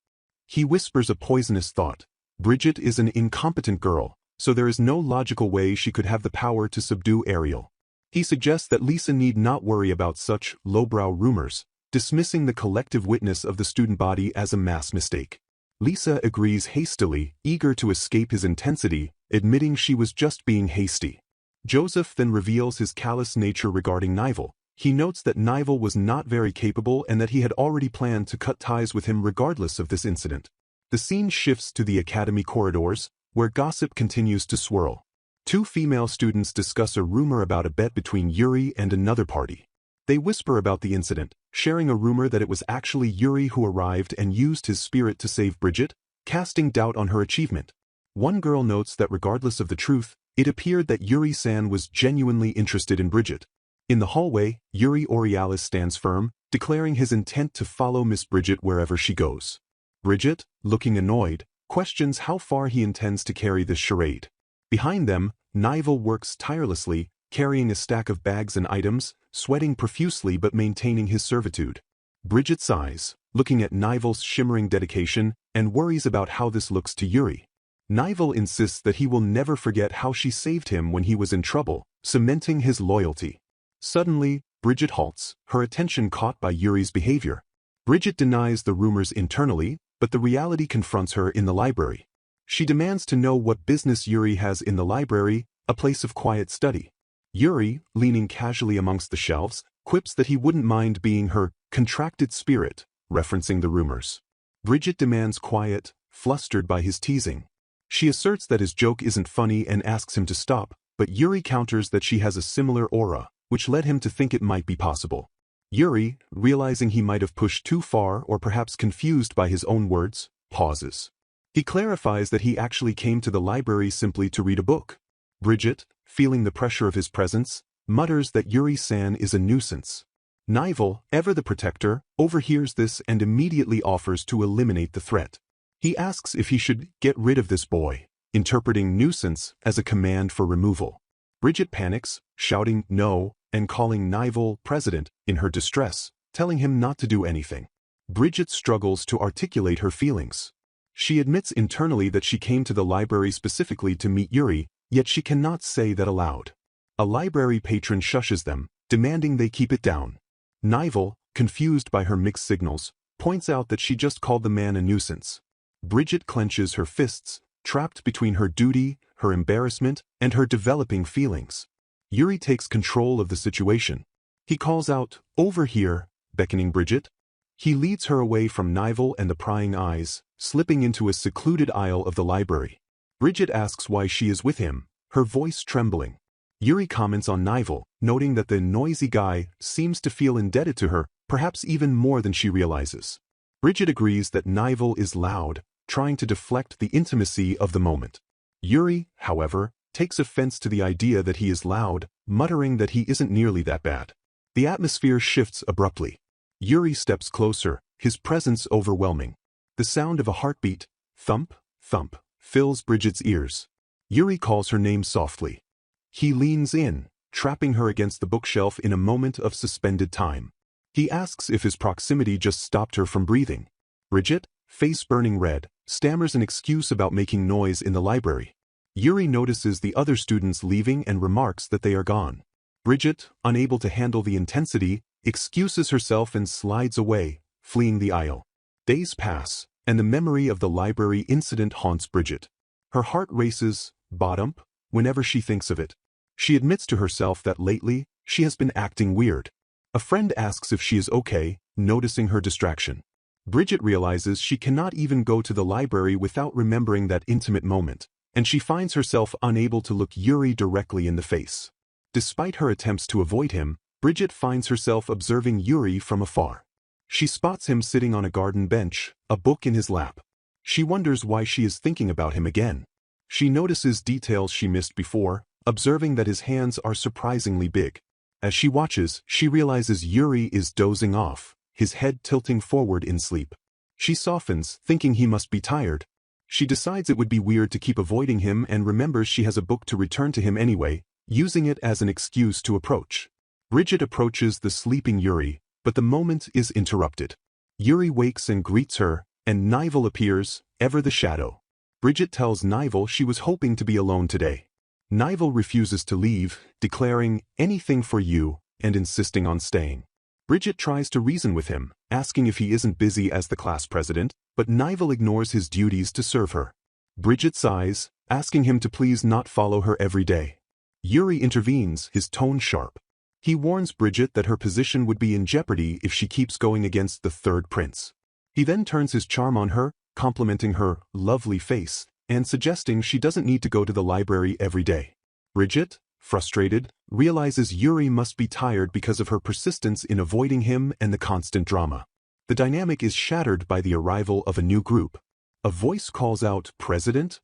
He whispers a poisonous thought. Bridget is an incompetent girl, so there is no logical way she could have the power to subdue Ariel. He suggests that Lisa need not worry about such lowbrow rumors, dismissing the collective witness of the student body as a mass mistake. Lisa agrees hastily, eager to escape his intensity, admitting she was just being hasty. Joseph then reveals his callous nature regarding Nival. He notes that Nival was not very capable and that he had already planned to cut ties with him regardless of this incident. The scene shifts to the academy corridors, where gossip continues to swirl. Two female students discuss a rumor about a bet between Yuri and another party. They whisper about the incident, sharing a rumor that it was actually Yuri who arrived and used his spirit to save Bridget, casting doubt on her achievement. One girl notes that regardless of the truth, it appeared that Yuri-san was genuinely interested in Bridget. In the hallway, Yuri Aurealis stands firm, declaring his intent to follow Miss Bridget wherever she goes. Bridget, looking annoyed, questions how far he intends to carry this charade. Behind them, Nival works tirelessly, carrying a stack of bags and items, sweating profusely but maintaining his servitude. Bridget sighs, looking at Nival's shimmering dedication, and worries about how this looks to Yuri. Nival insists that he will never forget how she saved him when he was in trouble, cementing his loyalty. Suddenly, Bridget halts, her attention caught by Yuri's behavior. Bridget denies the rumors internally, but the reality confronts her in the library. She demands to know what business Yuri has in the library, a place of quiet study. Yuri, leaning casually amongst the shelves, quips that he wouldn't mind being her contracted spirit, referencing the rumors. Bridget demands quiet, flustered by his teasing. She asserts that his joke isn't funny and asks him to stop, but Yuri counters that she has a similar aura, which led him to think it might be possible. Yuri, realizing he might have pushed too far or perhaps confused by his own words, pauses. He clarifies that he actually came to the library simply to read a book. Bridget, feeling the pressure of his presence, mutters that Yuri-san is a nuisance. Nival, ever the protector, overhears this and immediately offers to eliminate the threat. He asks if he should get rid of this boy, interpreting nuisance as a command for removal. Bridget panics, shouting no, and calling Nival president in her distress, telling him not to do anything. Bridget struggles to articulate her feelings. She admits internally that she came to the library specifically to meet Yuri, yet she cannot say that aloud. A library patron shushes them, demanding they keep it down. Nival, confused by her mixed signals, points out that she just called the man a nuisance. Bridget clenches her fists, trapped between her duty, her embarrassment, and her developing feelings. Yuri takes control of the situation. He calls out, "Over here," beckoning Bridget. He leads her away from Nival and the prying eyes, slipping into a secluded aisle of the library. Bridget asks why she is with him, her voice trembling. Yuri comments on Nival, noting that the noisy guy seems to feel indebted to her, perhaps even more than she realizes. Bridget agrees that Nival is loud, trying to deflect the intimacy of the moment. Yuri, however, takes offense to the idea that he is loud, muttering that he isn't nearly that bad. The atmosphere shifts abruptly. Yuri steps closer, his presence overwhelming. The sound of a heartbeat, thump, thump, fills Bridget's ears. Yuri calls her name softly. He leans in, trapping her against the bookshelf in a moment of suspended time. He asks if his proximity just stopped her from breathing. Bridget, face burning red, stammers an excuse about making noise in the library. Yuri notices the other students leaving and remarks that they are gone. Bridget, unable to handle the intensity, excuses herself and slides away, fleeing the aisle. Days pass, and the memory of the library incident haunts Bridget. Her heart races, bottom, whenever she thinks of it. She admits to herself that lately, she has been acting weird. A friend asks if she is okay, noticing her distraction. Bridget realizes she cannot even go to the library without remembering that intimate moment, and she finds herself unable to look Yuri directly in the face. Despite her attempts to avoid him, Bridget finds herself observing Yuri from afar. She spots him sitting on a garden bench, a book in his lap. She wonders why she is thinking about him again. She notices details she missed before, observing that his hands are surprisingly big. As she watches, she realizes Yuri is dozing off, his head tilting forward in sleep. She softens, thinking he must be tired. She decides it would be weird to keep avoiding him and remembers she has a book to return to him anyway, using it as an excuse to approach. Bridget approaches the sleeping Yuri, but the moment is interrupted. Yuri wakes and greets her, and Nival appears, ever the shadow. Bridget tells Nival she was hoping to be alone today. Nival refuses to leave, declaring, "Anything for you," and insisting on staying. Bridget tries to reason with him, asking if he isn't busy as the class president, but Nival ignores his duties to serve her. Bridget sighs, asking him to please not follow her every day. Yuri intervenes, his tone sharp. He warns Bridget that her position would be in jeopardy if she keeps going against the third prince. He then turns his charm on her, complimenting her lovely face, and suggesting she doesn't need to go to the library every day. Bridget, frustrated, realizes Yuri must be tired because of her persistence in avoiding him and the constant drama. The dynamic is shattered by the arrival of a new group. A voice calls out, "President?"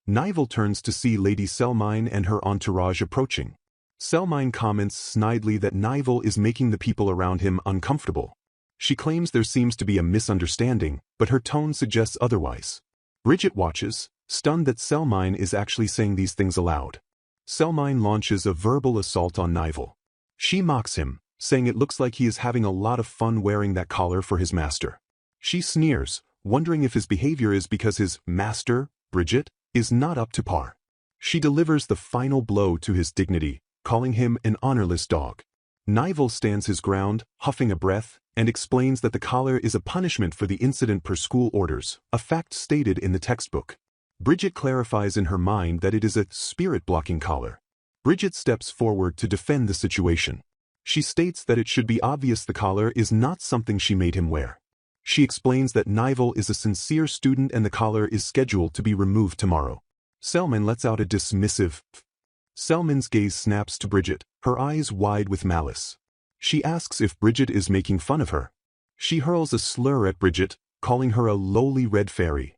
Nival turns to see Lady Selmine and her entourage approaching. Selmine comments snidely that Nival is making the people around him uncomfortable. She claims there seems to be a misunderstanding, but her tone suggests otherwise. Bridget watches, stunned that Selmine is actually saying these things aloud. Selmine launches a verbal assault on Nival. She mocks him, saying it looks like he is having a lot of fun wearing that collar for his master. She sneers, wondering if his behavior is because his master, Bridget, is not up to par. She delivers the final blow to his dignity, calling him an honorless dog. Nival stands his ground, huffing a breath, and explains that the collar is a punishment for the incident per school orders, a fact stated in the textbook. Bridget clarifies in her mind that it is a spirit-blocking collar. Bridget steps forward to defend the situation. She states that it should be obvious the collar is not something she made him wear. She explains that Nival is a sincere student and the collar is scheduled to be removed tomorrow. Selman lets out a dismissive "Pfft." Selman's gaze snaps to Bridget, her eyes wide with malice. She asks if Bridget is making fun of her. She hurls a slur at Bridget, calling her a lowly red fairy.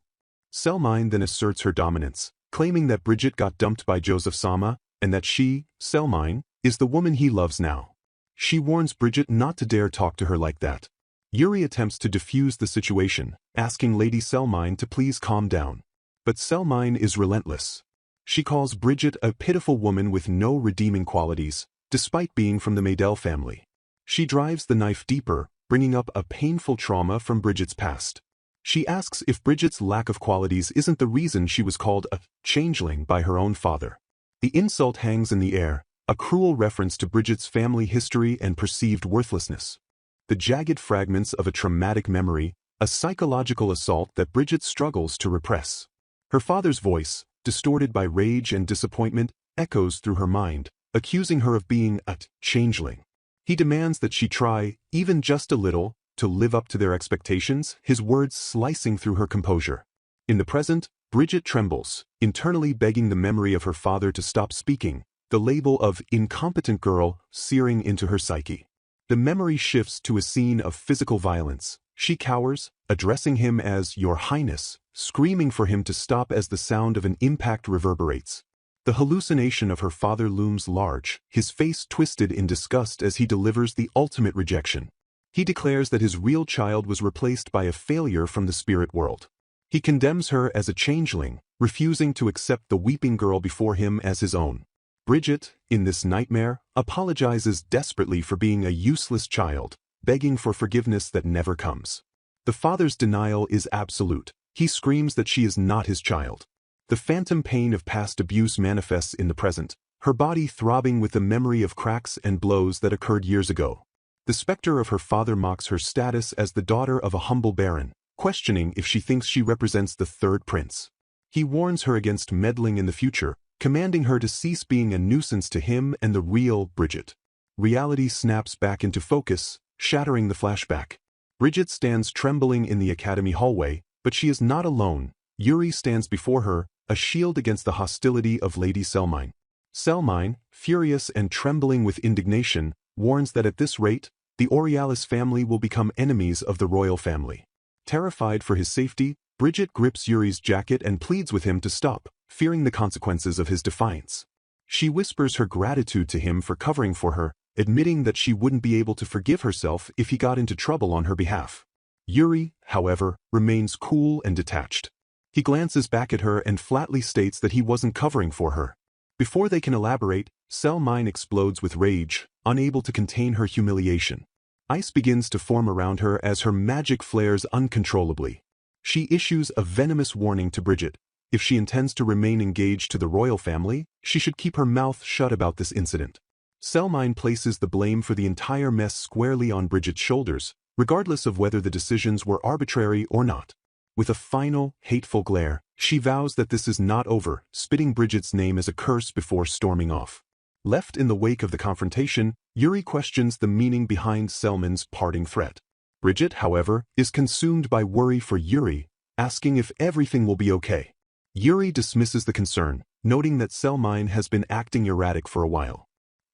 Selmine then asserts her dominance, claiming that Bridget got dumped by Joseph Sama, and that she, Selmine, is the woman he loves now. She warns Bridget not to dare talk to her like that. Yuri attempts to defuse the situation, asking Lady Selmine to please calm down. But Selmine is relentless. She calls Bridget a pitiful woman with no redeeming qualities, despite being from the Maydell family. She drives the knife deeper, bringing up a painful trauma from Bridget's past. She asks if Bridget's lack of qualities isn't the reason she was called a changeling by her own father. The insult hangs in the air, a cruel reference to Bridget's family history and perceived worthlessness. The jagged fragments of a traumatic memory, a psychological assault that Bridget struggles to repress. Her father's voice, distorted by rage and disappointment, echoes through her mind, accusing her of being a changeling. He demands that she try, even just a little, to live up to their expectations, his words slicing through her composure. In the present, Bridget trembles, internally begging the memory of her father to stop speaking, the label of incompetent girl searing into her psyche. The memory shifts to a scene of physical violence. She cowers, addressing him as Your Highness, screaming for him to stop as the sound of an impact reverberates. The hallucination of her father looms large, his face twisted in disgust as he delivers the ultimate rejection. He declares that his real child was replaced by a failure from the spirit world. He condemns her as a changeling, refusing to accept the weeping girl before him as his own. Bridget, in this nightmare, apologizes desperately for being a useless child, begging for forgiveness that never comes. The father's denial is absolute. He screams that she is not his child. The phantom pain of past abuse manifests in the present, her body throbbing with the memory of cracks and blows that occurred years ago. The specter of her father mocks her status as the daughter of a humble baron, questioning if she thinks she represents the third prince. He warns her against meddling in the future, commanding her to cease being a nuisance to him and the real Bridget. Reality snaps back into focus, shattering the flashback. Bridget stands trembling in the academy hallway, but she is not alone. Yuri stands before her, a shield against the hostility of Lady Selmine. Selmine, furious and trembling with indignation, warns that at this rate, the Aurealis family will become enemies of the royal family. Terrified for his safety, Bridget grips Yuri's jacket and pleads with him to stop, fearing the consequences of his defiance. She whispers her gratitude to him for covering for her, admitting that she wouldn't be able to forgive herself if he got into trouble on her behalf. Yuri, however, remains cool and detached. He glances back at her and flatly states that he wasn't covering for her. Before they can elaborate, Selmine explodes with rage, unable to contain her humiliation. Ice begins to form around her as her magic flares uncontrollably. She issues a venomous warning to Bridget. If she intends to remain engaged to the royal family, she should keep her mouth shut about this incident. Selmine places the blame for the entire mess squarely on Bridget's shoulders, regardless of whether the decisions were arbitrary or not. With a final, hateful glare, she vows that this is not over, spitting Bridget's name as a curse before storming off. Left in the wake of the confrontation, Yuri questions the meaning behind Selmine's parting threat. Bridget, however, is consumed by worry for Yuri, asking if everything will be okay. Yuri dismisses the concern, noting that Selmine has been acting erratic for a while.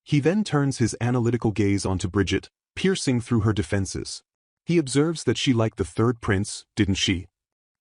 He then turns his analytical gaze onto Bridget, piercing through her defenses. He observes that she liked the third prince, didn't she?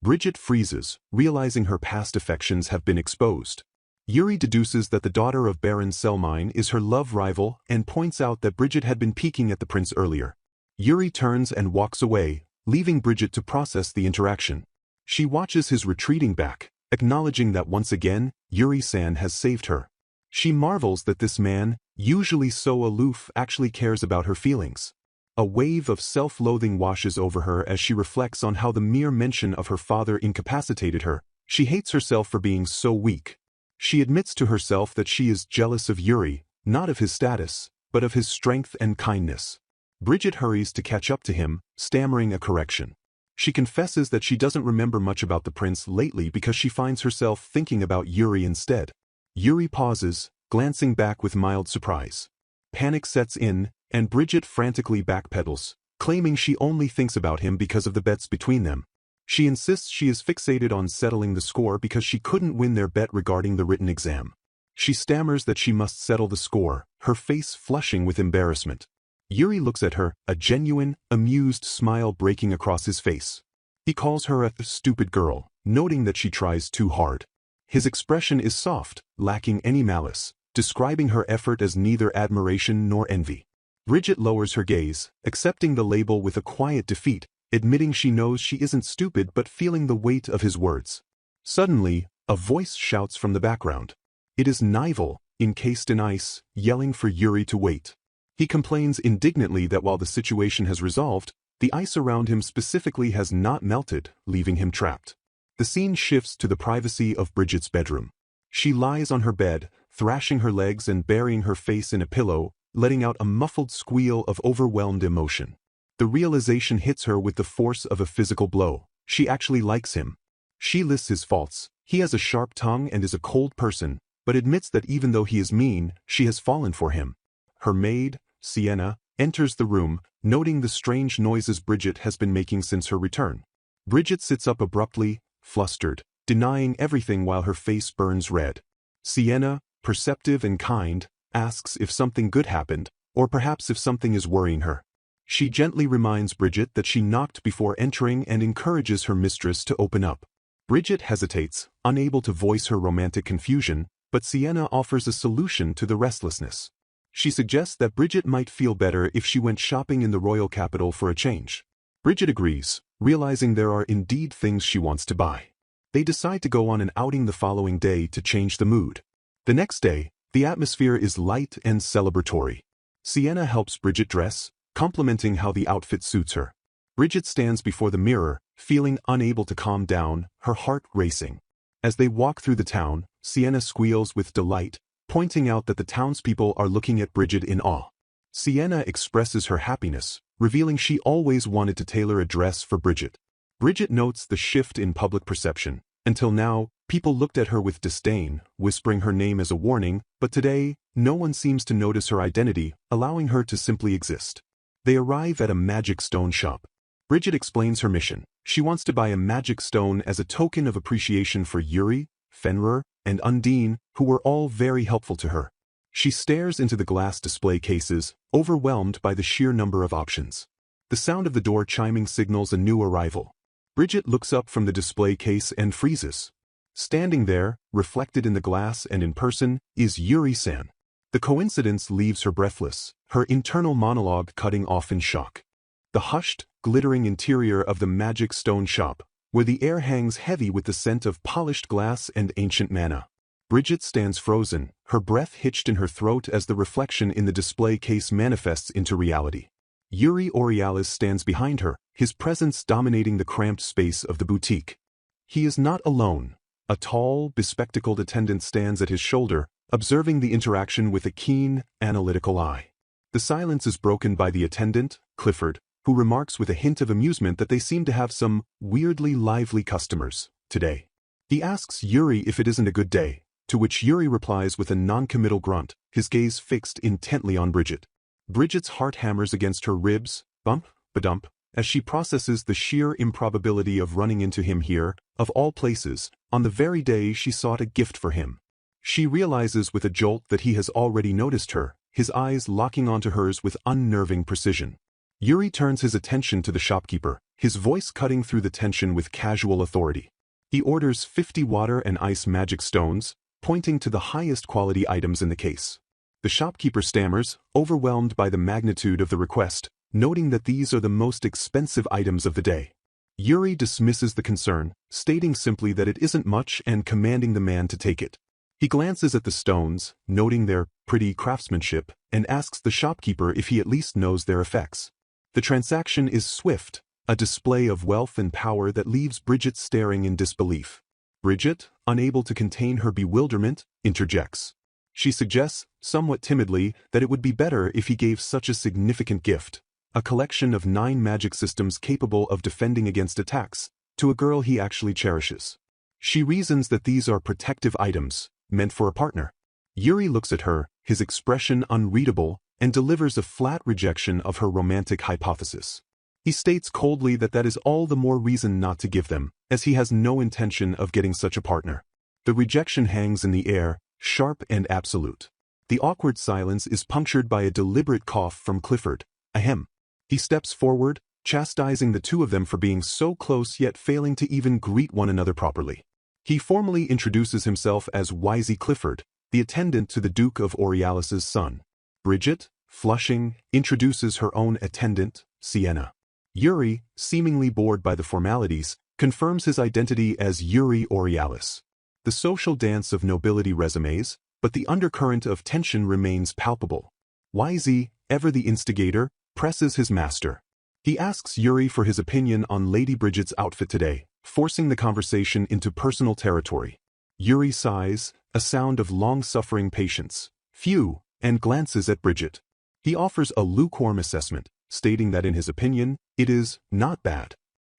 Bridget freezes, realizing her past affections have been exposed. Yuri deduces that the daughter of Baron Selmine is her love rival and points out that Bridget had been peeking at the prince earlier. Yuri turns and walks away, leaving Bridget to process the interaction. She watches his retreating back, acknowledging that once again, Yuri-san has saved her. She marvels that this man, usually so aloof, actually cares about her feelings. A wave of self-loathing washes over her as she reflects on how the mere mention of her father incapacitated her. She hates herself for being so weak. She admits to herself that she is jealous of Yuri, not of his status, but of his strength and kindness. Bridget hurries to catch up to him, stammering a correction. She confesses that she doesn't remember much about the prince lately because she finds herself thinking about Yuri instead. Yuri pauses, glancing back with mild surprise. Panic sets in, and Bridget frantically backpedals, claiming she only thinks about him because of the bets between them. She insists she is fixated on settling the score because she couldn't win their bet regarding the written exam. She stammers that she must settle the score, her face flushing with embarrassment. Yuri looks at her, a genuine, amused smile breaking across his face. He calls her a stupid girl, noting that she tries too hard. His expression is soft, lacking any malice, describing her effort as neither admiration nor envy. Bridget lowers her gaze, accepting the label with a quiet defeat, admitting she knows she isn't stupid but feeling the weight of his words. Suddenly, a voice shouts from the background. It is Nivel, encased in ice, yelling for Yuri to wait. He complains indignantly that while the situation has resolved, the ice around him specifically has not melted, leaving him trapped. The scene shifts to the privacy of Bridget's bedroom. She lies on her bed, thrashing her legs and burying her face in a pillow, letting out a muffled squeal of overwhelmed emotion. The realization hits her with the force of a physical blow. She actually likes him. She lists his faults. He has a sharp tongue and is a cold person, but admits that even though he is mean, she has fallen for him. Her maid, Sienna, enters the room, noting the strange noises Bridget has been making since her return. Bridget sits up abruptly, flustered, denying everything while her face burns red. Sienna, perceptive and kind, asks if something good happened, or perhaps if something is worrying her. She gently reminds Bridget that she knocked before entering and encourages her mistress to open up. Bridget hesitates, unable to voice her romantic confusion, but Sienna offers a solution to the restlessness. She suggests that Bridget might feel better if she went shopping in the royal capital for a change. Bridget agrees, realizing there are indeed things she wants to buy. They decide to go on an outing the following day to change the mood. The next day, the atmosphere is light and celebratory. Sienna helps Bridget dress, complimenting how the outfit suits her. Bridget stands before the mirror, feeling unable to calm down, her heart racing. As they walk through the town, Sienna squeals with delight, pointing out that the townspeople are looking at Bridget in awe. Sienna expresses her happiness, revealing she always wanted to tailor a dress for Bridget. Bridget notes the shift in public perception. Until now, people looked at her with disdain, whispering her name as a warning, but today, no one seems to notice her identity, allowing her to simply exist. They arrive at a magic stone shop. Bridget explains her mission. She wants to buy a magic stone as a token of appreciation for Yuri, Fenrir, and Undine, who were all very helpful to her. She stares into the glass display cases, overwhelmed by the sheer number of options. The sound of the door chiming signals a new arrival. Bridget looks up from the display case and freezes. Standing there, reflected in the glass and in person, is Yuri-san. The coincidence leaves her breathless, her internal monologue cutting off in shock. The hushed, glittering interior of the magic stone shop, where the air hangs heavy with the scent of polished glass and ancient mana. Bridget stands frozen, her breath hitched in her throat as the reflection in the display case manifests into reality. Yuri Aurealis stands behind her, his presence dominating the cramped space of the boutique. He is not alone. A tall, bespectacled attendant stands at his shoulder, observing the interaction with a keen, analytical eye. The silence is broken by the attendant, Clifford, who remarks with a hint of amusement that they seem to have some weirdly lively customers today. He asks Yuri if it isn't a good day, to which Yuri replies with a non-committal grunt, his gaze fixed intently on Bridget. Bridget's heart hammers against her ribs, bump, ba-dump, as she processes the sheer improbability of running into him here, of all places, on the very day she sought a gift for him. She realizes with a jolt that he has already noticed her, his eyes locking onto hers with unnerving precision. Yuri turns his attention to the shopkeeper, his voice cutting through the tension with casual authority. He orders 50 water and ice magic stones, pointing to the highest quality items in the case. The shopkeeper stammers, overwhelmed by the magnitude of the request, noting that these are the most expensive items of the day. Yuri dismisses the concern, stating simply that it isn't much and commanding the man to take it. He glances at the stones, noting their pretty craftsmanship, and asks the shopkeeper if he at least knows their effects. The transaction is swift, a display of wealth and power that leaves Bridget staring in disbelief. Bridget, unable to contain her bewilderment, interjects. She suggests, somewhat timidly, that it would be better if he gave such a significant gift, a collection of 9 magic systems capable of defending against attacks, to a girl he actually cherishes. She reasons that these are protective items, meant for a partner. Yuri looks at her, his expression unreadable, and delivers a flat rejection of her romantic hypothesis. He states coldly that is all the more reason not to give them, as he has no intention of getting such a partner. The rejection hangs in the air, sharp and absolute. The awkward silence is punctured by a deliberate cough from Clifford. Ahem. He steps forward, chastising the two of them for being so close yet failing to even greet one another properly. He formally introduces himself as Wisey Clifford, the attendant to the Duke of Aurealis's son. Bridget, flushing, introduces her own attendant, Sienna. Yuri, seemingly bored by the formalities, confirms his identity as Yuri Aurealis. The social dance of nobility resumes, but the undercurrent of tension remains palpable. Wisey, ever the instigator, presses his master. He asks Yuri for his opinion on Lady Bridget's outfit today, forcing the conversation into personal territory. Yuri sighs, a sound of long-suffering patience. Phew, and glances at Bridget. He offers a lukewarm assessment, stating that in his opinion, it is not bad.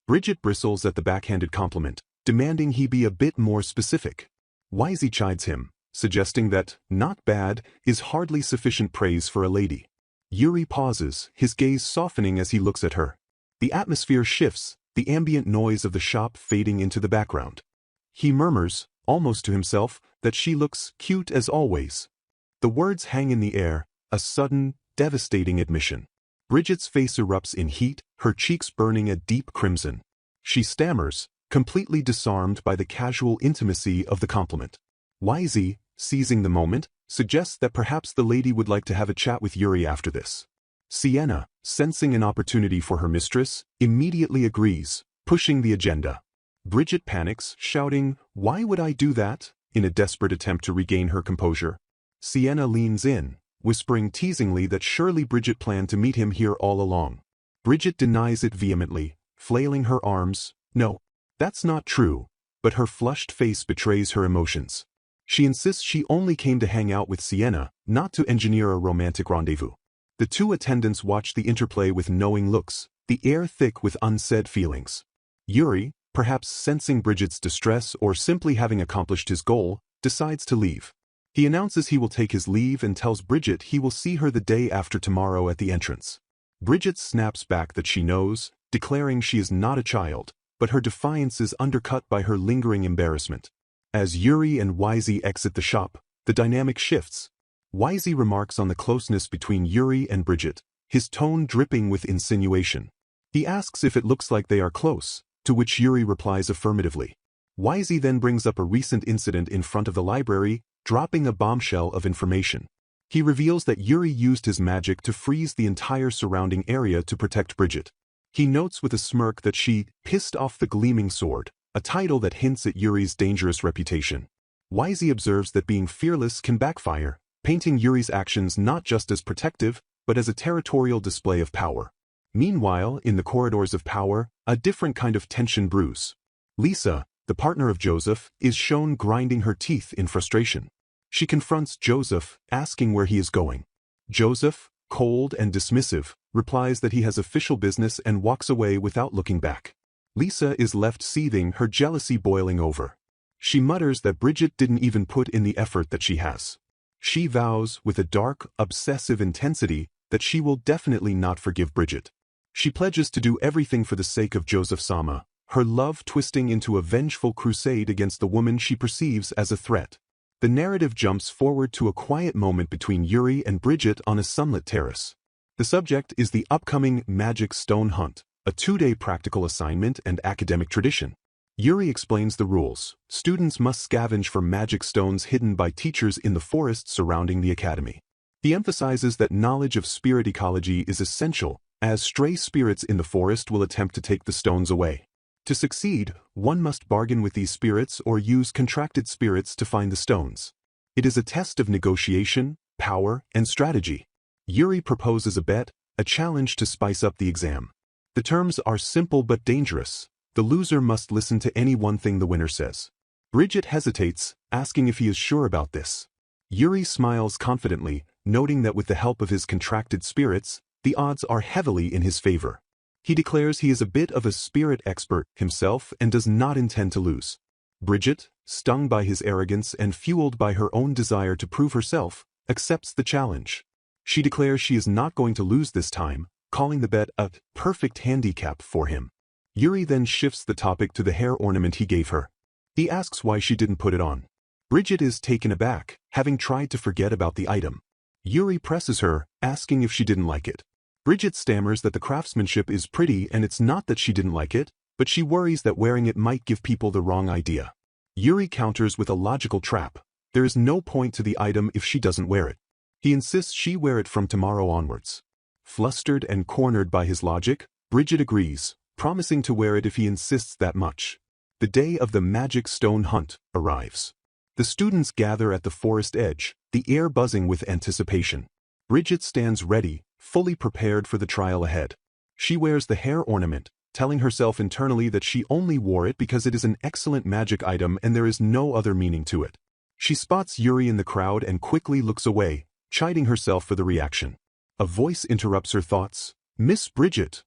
Bridget bristles at the backhanded compliment, demanding he be a bit more specific. Wisey chides him, suggesting that not bad is hardly sufficient praise for a lady. Yuri pauses, his gaze softening as he looks at her. The atmosphere shifts, the ambient noise of the shop fading into the background. He murmurs, almost to himself, that she looks cute as always. The words hang in the air, a sudden, devastating admission. Bridget's face erupts in heat, her cheeks burning a deep crimson. She stammers, completely disarmed by the casual intimacy of the compliment. Wisey, seizing the moment, suggests that perhaps the lady would like to have a chat with Yuri after this. Sienna, sensing an opportunity for her mistress, immediately agrees, pushing the agenda. Bridget panics, shouting, "Why would I do that?" in a desperate attempt to regain her composure. Sienna leans in, whispering teasingly that surely Bridget planned to meet him here all along. Bridget denies it vehemently, flailing her arms. No, that's not true, but her flushed face betrays her emotions. She insists she only came to hang out with Sienna, not to engineer a romantic rendezvous. The two attendants watch the interplay with knowing looks, the air thick with unsaid feelings. Yuri, perhaps sensing Bridget's distress or simply having accomplished his goal, decides to leave. He announces he will take his leave and tells Bridget he will see her the day after tomorrow at the entrance. Bridget snaps back that she knows, declaring she is not a child, but her defiance is undercut by her lingering embarrassment. As Yuri and Wisey exit the shop, the dynamic shifts. Wisey remarks on the closeness between Yuri and Bridget, his tone dripping with insinuation. He asks if it looks like they are close, to which Yuri replies affirmatively. Wisey then brings up a recent incident in front of the library, dropping a bombshell of information. He reveals that Yuri used his magic to freeze the entire surrounding area to protect Bridget. He notes with a smirk that she pissed off the gleaming sword, a title that hints at Yuri's dangerous reputation. Wisey observes that being fearless can backfire, painting Yuri's actions not just as protective, but as a territorial display of power. Meanwhile, in the corridors of power, a different kind of tension brews. Lisa, the partner of Joseph, is shown grinding her teeth in frustration. She confronts Joseph, asking where he is going. Joseph, cold and dismissive, replies that he has official business and walks away without looking back. Lisa is left seething, her jealousy boiling over. She mutters that Bridget didn't even put in the effort that she has. She vows, with a dark, obsessive intensity, that she will definitely not forgive Bridget. She pledges to do everything for the sake of Joseph-sama, her love twisting into a vengeful crusade against the woman she perceives as a threat. The narrative jumps forward to a quiet moment between Yuri and Bridget on a sunlit terrace. The subject is the upcoming Magic Stone Hunt, a 2-day practical assignment and academic tradition. Yuri explains the rules. Students must scavenge for magic stones hidden by teachers in the forest surrounding the academy. He emphasizes that knowledge of spirit ecology is essential, as stray spirits in the forest will attempt to take the stones away. To succeed, one must bargain with these spirits or use contracted spirits to find the stones. It is a test of negotiation, power, and strategy. Yuri proposes a bet, a challenge to spice up the exam. The terms are simple but dangerous. The loser must listen to any one thing the winner says. Bridget hesitates, asking if he is sure about this. Yuri smiles confidently, noting that with the help of his contracted spirits, the odds are heavily in his favor. He declares he is a bit of a spirit expert himself and does not intend to lose. Bridget, stung by his arrogance and fueled by her own desire to prove herself, accepts the challenge. She declares she is not going to lose this time, calling the bet a perfect handicap for him. Yuri then shifts the topic to the hair ornament he gave her. He asks why she didn't put it on. Bridget is taken aback, having tried to forget about the item. Yuri presses her, asking if she didn't like it. Bridget stammers that the craftsmanship is pretty and it's not that she didn't like it, but she worries that wearing it might give people the wrong idea. Yuri counters with a logical trap. There is no point to the item if she doesn't wear it. He insists she wear it from tomorrow onwards. Flustered and cornered by his logic, Bridget agrees, promising to wear it if he insists that much. The day of the Magic Stone Hunt arrives. The students gather at the forest edge, the air buzzing with anticipation. Bridget stands ready, fully prepared for the trial ahead. She wears the hair ornament, telling herself internally that she only wore it because it is an excellent magic item and there is no other meaning to it. She spots Yuri in the crowd and quickly looks away, chiding herself for the reaction. A voice interrupts her thoughts. "Miss Bridget."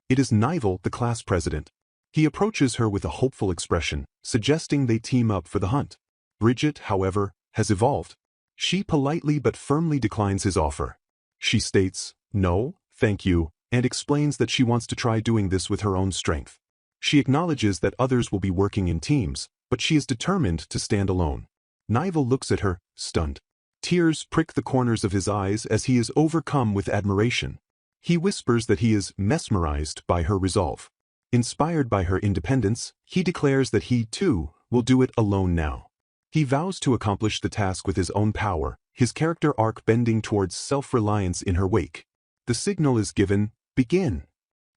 It is Nivel, the class president. He approaches her with a hopeful expression, suggesting they team up for the hunt. Bridget, however, has evolved. She politely but firmly declines his offer. She states, "No, thank you," and explains that she wants to try doing this with her own strength. She acknowledges that others will be working in teams, but she is determined to stand alone. Nivel looks at her, stunned. Tears prick the corners of his eyes as he is overcome with admiration. He whispers that he is mesmerized by her resolve. Inspired by her independence, he declares that he, too, will do it alone now. He vows to accomplish the task with his own power, his character arc bending towards self-reliance in her wake. The signal is given, "Begin!"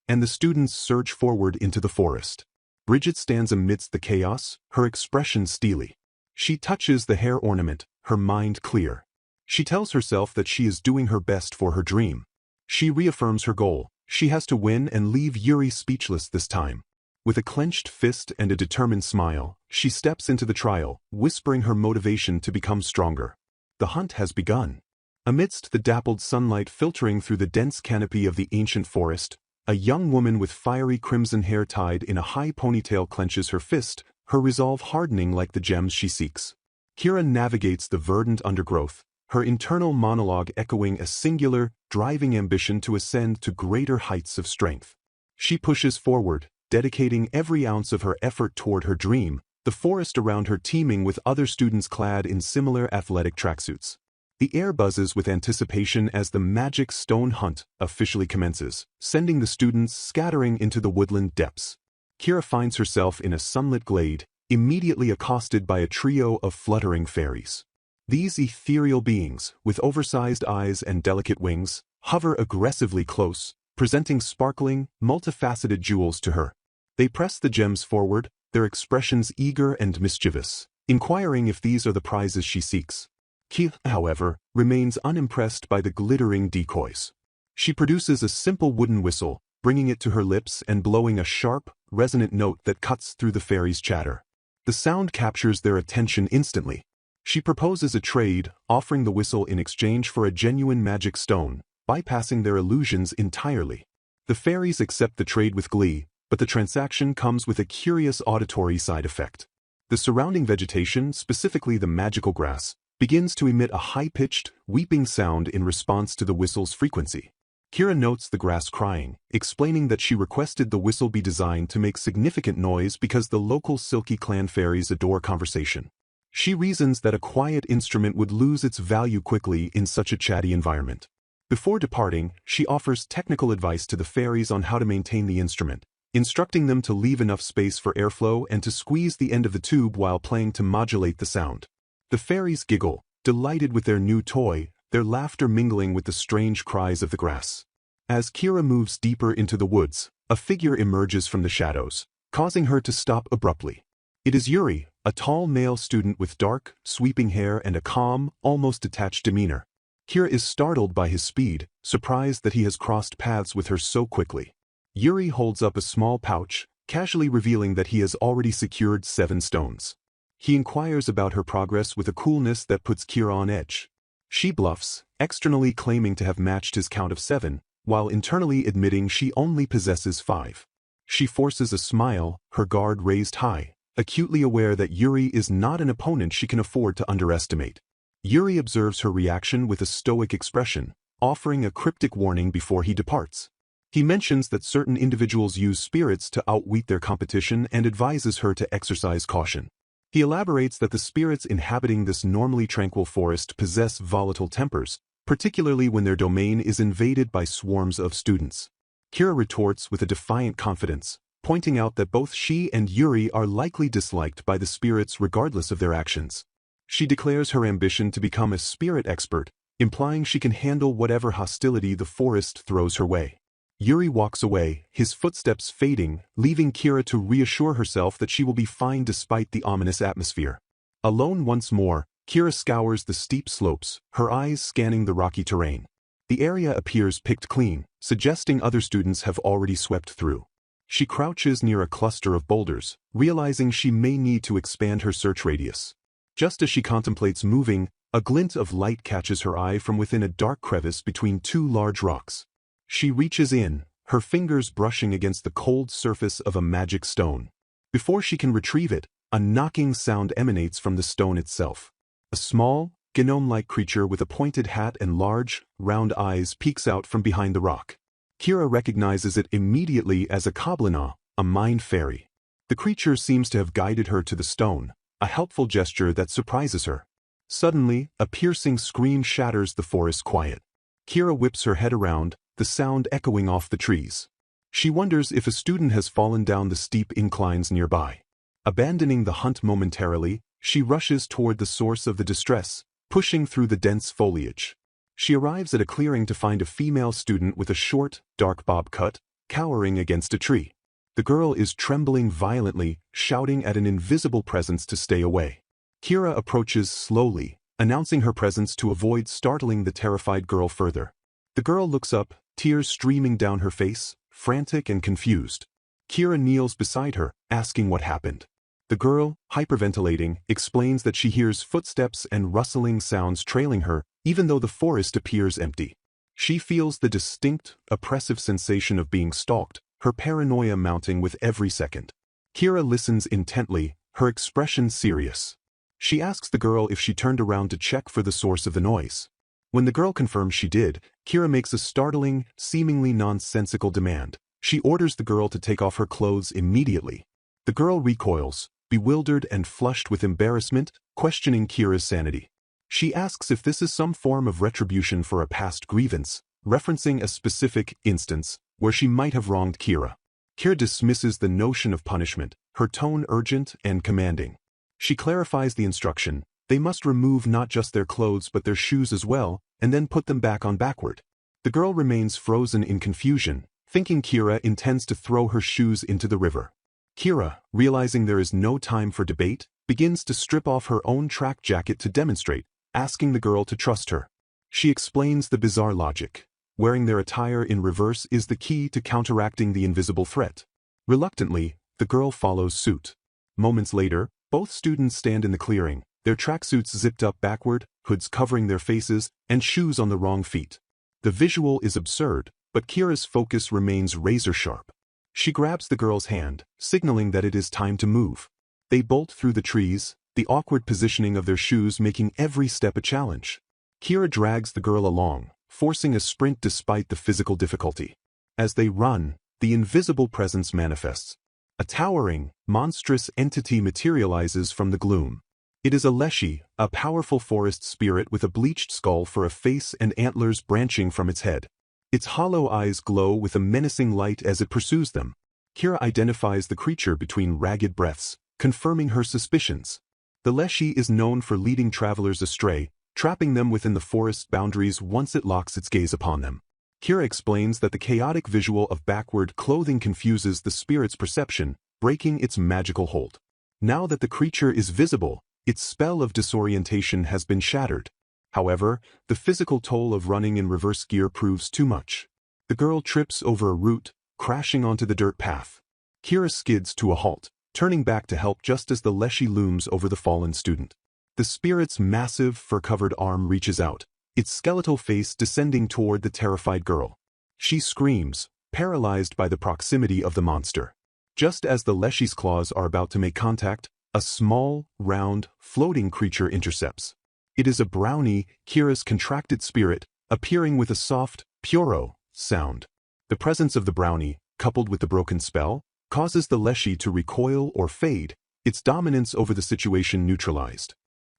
and the students surge forward into the forest. Bridget stands amidst the chaos, her expression steely. She touches the hair ornament, her mind clear. She tells herself that she is doing her best for her dream. She reaffirms her goal. She has to win and leave Yuri speechless this time. With a clenched fist and a determined smile, she steps into the trial, whispering her motivation to become stronger. The hunt has begun. Amidst the dappled sunlight filtering through the dense canopy of the ancient forest, a young woman with fiery crimson hair tied in a high ponytail clenches her fist, her resolve hardening like the gems she seeks. Kira navigates the verdant undergrowth, her internal monologue echoing a singular, driving ambition to ascend to greater heights of strength. She pushes forward, dedicating every ounce of her effort toward her dream, the forest around her teeming with other students clad in similar athletic tracksuits. The air buzzes with anticipation as the Magic Stone Hunt officially commences, sending the students scattering into the woodland depths. Kira finds herself in a sunlit glade, immediately accosted by a trio of fluttering fairies. These ethereal beings, with oversized eyes and delicate wings, hover aggressively close, presenting sparkling, multifaceted jewels to her. They press the gems forward, their expressions eager and mischievous, inquiring if these are the prizes she seeks. Kira, however, remains unimpressed by the glittering decoys. She produces a simple wooden whistle, bringing it to her lips and blowing a sharp, resonant note that cuts through the fairies' chatter. The sound captures their attention instantly. She proposes a trade, offering the whistle in exchange for a genuine magic stone, bypassing their illusions entirely. The fairies accept the trade with glee, but the transaction comes with a curious auditory side effect. The surrounding vegetation, specifically the magical grass, begins to emit a high-pitched, weeping sound in response to the whistle's frequency. Kira notes the grass crying, explaining that she requested the whistle be designed to make significant noise because the local Silky Clan fairies adore conversation. She reasons that a quiet instrument would lose its value quickly in such a chatty environment. Before departing, she offers technical advice to the fairies on how to maintain the instrument, instructing them to leave enough space for airflow and to squeeze the end of the tube while playing to modulate the sound. The fairies giggle, delighted with their new toy, their laughter mingling with the strange cries of the grass. As Kira moves deeper into the woods, a figure emerges from the shadows, causing her to stop abruptly. It is Yuri, a tall male student with dark, sweeping hair and a calm, almost detached demeanor. Kira is startled by his speed, surprised that he has crossed paths with her so quickly. Yuri holds up a small pouch, casually revealing that he has already secured 7 stones. He inquires about her progress with a coolness that puts Kira on edge. She bluffs, externally claiming to have matched his count of 7, while internally admitting she only possesses 5. She forces a smile, her guard raised high, acutely aware that Yuri is not an opponent she can afford to underestimate. Yuri observes her reaction with a stoic expression, offering a cryptic warning before he departs. He mentions that certain individuals use spirits to outwit their competition and advises her to exercise caution. He elaborates that the spirits inhabiting this normally tranquil forest possess volatile tempers, particularly when their domain is invaded by swarms of students. Kira retorts with a defiant confidence, pointing out that both she and Yuri are likely disliked by the spirits regardless of their actions. She declares her ambition to become a spirit expert, implying she can handle whatever hostility the forest throws her way. Yuri walks away, his footsteps fading, leaving Kira to reassure herself that she will be fine despite the ominous atmosphere. Alone once more, Kira scours the steep slopes, her eyes scanning the rocky terrain. The area appears picked clean, suggesting other students have already swept through. She crouches near a cluster of boulders, realizing she may need to expand her search radius. Just as she contemplates moving, a glint of light catches her eye from within a dark crevice between 2 large rocks. She reaches in, her fingers brushing against the cold surface of a magic stone. Before she can retrieve it, a knocking sound emanates from the stone itself. A small, gnome-like creature with a pointed hat and large, round eyes peeks out from behind the rock. Kira recognizes it immediately as a Koblina, a mind fairy. The creature seems to have guided her to the stone, a helpful gesture that surprises her. Suddenly, a piercing scream shatters the forest quiet. Kira whips her head around, the sound echoing off the trees. She wonders if a student has fallen down the steep inclines nearby. Abandoning the hunt momentarily, she rushes toward the source of the distress, pushing through the dense foliage. She arrives at a clearing to find a female student with a short, dark bob cut, cowering against a tree. The girl is trembling violently, shouting at an invisible presence to stay away. Kira approaches slowly, announcing her presence to avoid startling the terrified girl further. The girl looks up, tears streaming down her face, frantic and confused. Kira kneels beside her, asking what happened. The girl, hyperventilating, explains that she hears footsteps and rustling sounds trailing her, even though the forest appears empty. She feels the distinct, oppressive sensation of being stalked, her paranoia mounting with every second. Kira listens intently, her expression serious. She asks the girl if she turned around to check for the source of the noise. When the girl confirms she did, Kira makes a startling, seemingly nonsensical demand. She orders the girl to take off her clothes immediately. The girl recoils, bewildered and flushed with embarrassment, questioning Kira's sanity. She asks if this is some form of retribution for a past grievance, referencing a specific instance where she might have wronged Kira. Kira dismisses the notion of punishment, her tone urgent and commanding. She clarifies the instruction: they must remove not just their clothes but their shoes as well, and then put them back on backward. The girl remains frozen in confusion, thinking Kira intends to throw her shoes into the river. Kira, realizing there is no time for debate, begins to strip off her own track jacket to demonstrate, asking the girl to trust her. She explains the bizarre logic. Wearing their attire in reverse is the key to counteracting the invisible threat. Reluctantly, the girl follows suit. Moments later, both students stand in the clearing, their tracksuits zipped up backward, hoods covering their faces, and shoes on the wrong feet. The visual is absurd, but Kira's focus remains razor-sharp. She grabs the girl's hand, signaling that it is time to move. They bolt through the trees, the awkward positioning of their shoes making every step a challenge. Kira drags the girl along, forcing a sprint despite the physical difficulty. As they run, the invisible presence manifests. A towering, monstrous entity materializes from the gloom. It is a leshy, a powerful forest spirit with a bleached skull for a face and antlers branching from its head. Its hollow eyes glow with a menacing light as it pursues them. Kira identifies the creature between ragged breaths, confirming her suspicions. The leshy is known for leading travelers astray, trapping them within the forest's boundaries once it locks its gaze upon them. Kira explains that the chaotic visual of backward clothing confuses the spirit's perception, breaking its magical hold. Now that the creature is visible, its spell of disorientation has been shattered. However, the physical toll of running in reverse gear proves too much. The girl trips over a root, crashing onto the dirt path. Kira skids to a halt, turning back to help just as the leshy looms over the fallen student. The spirit's massive, fur-covered arm reaches out, its skeletal face descending toward the terrified girl. She screams, paralyzed by the proximity of the monster. Just as the leshy's claws are about to make contact, a small, round, floating creature intercepts. It is a brownie, Kira's contracted spirit, appearing with a soft, puro sound. The presence of the brownie, coupled with the broken spell, causes the leshy to recoil or fade, its dominance over the situation neutralized.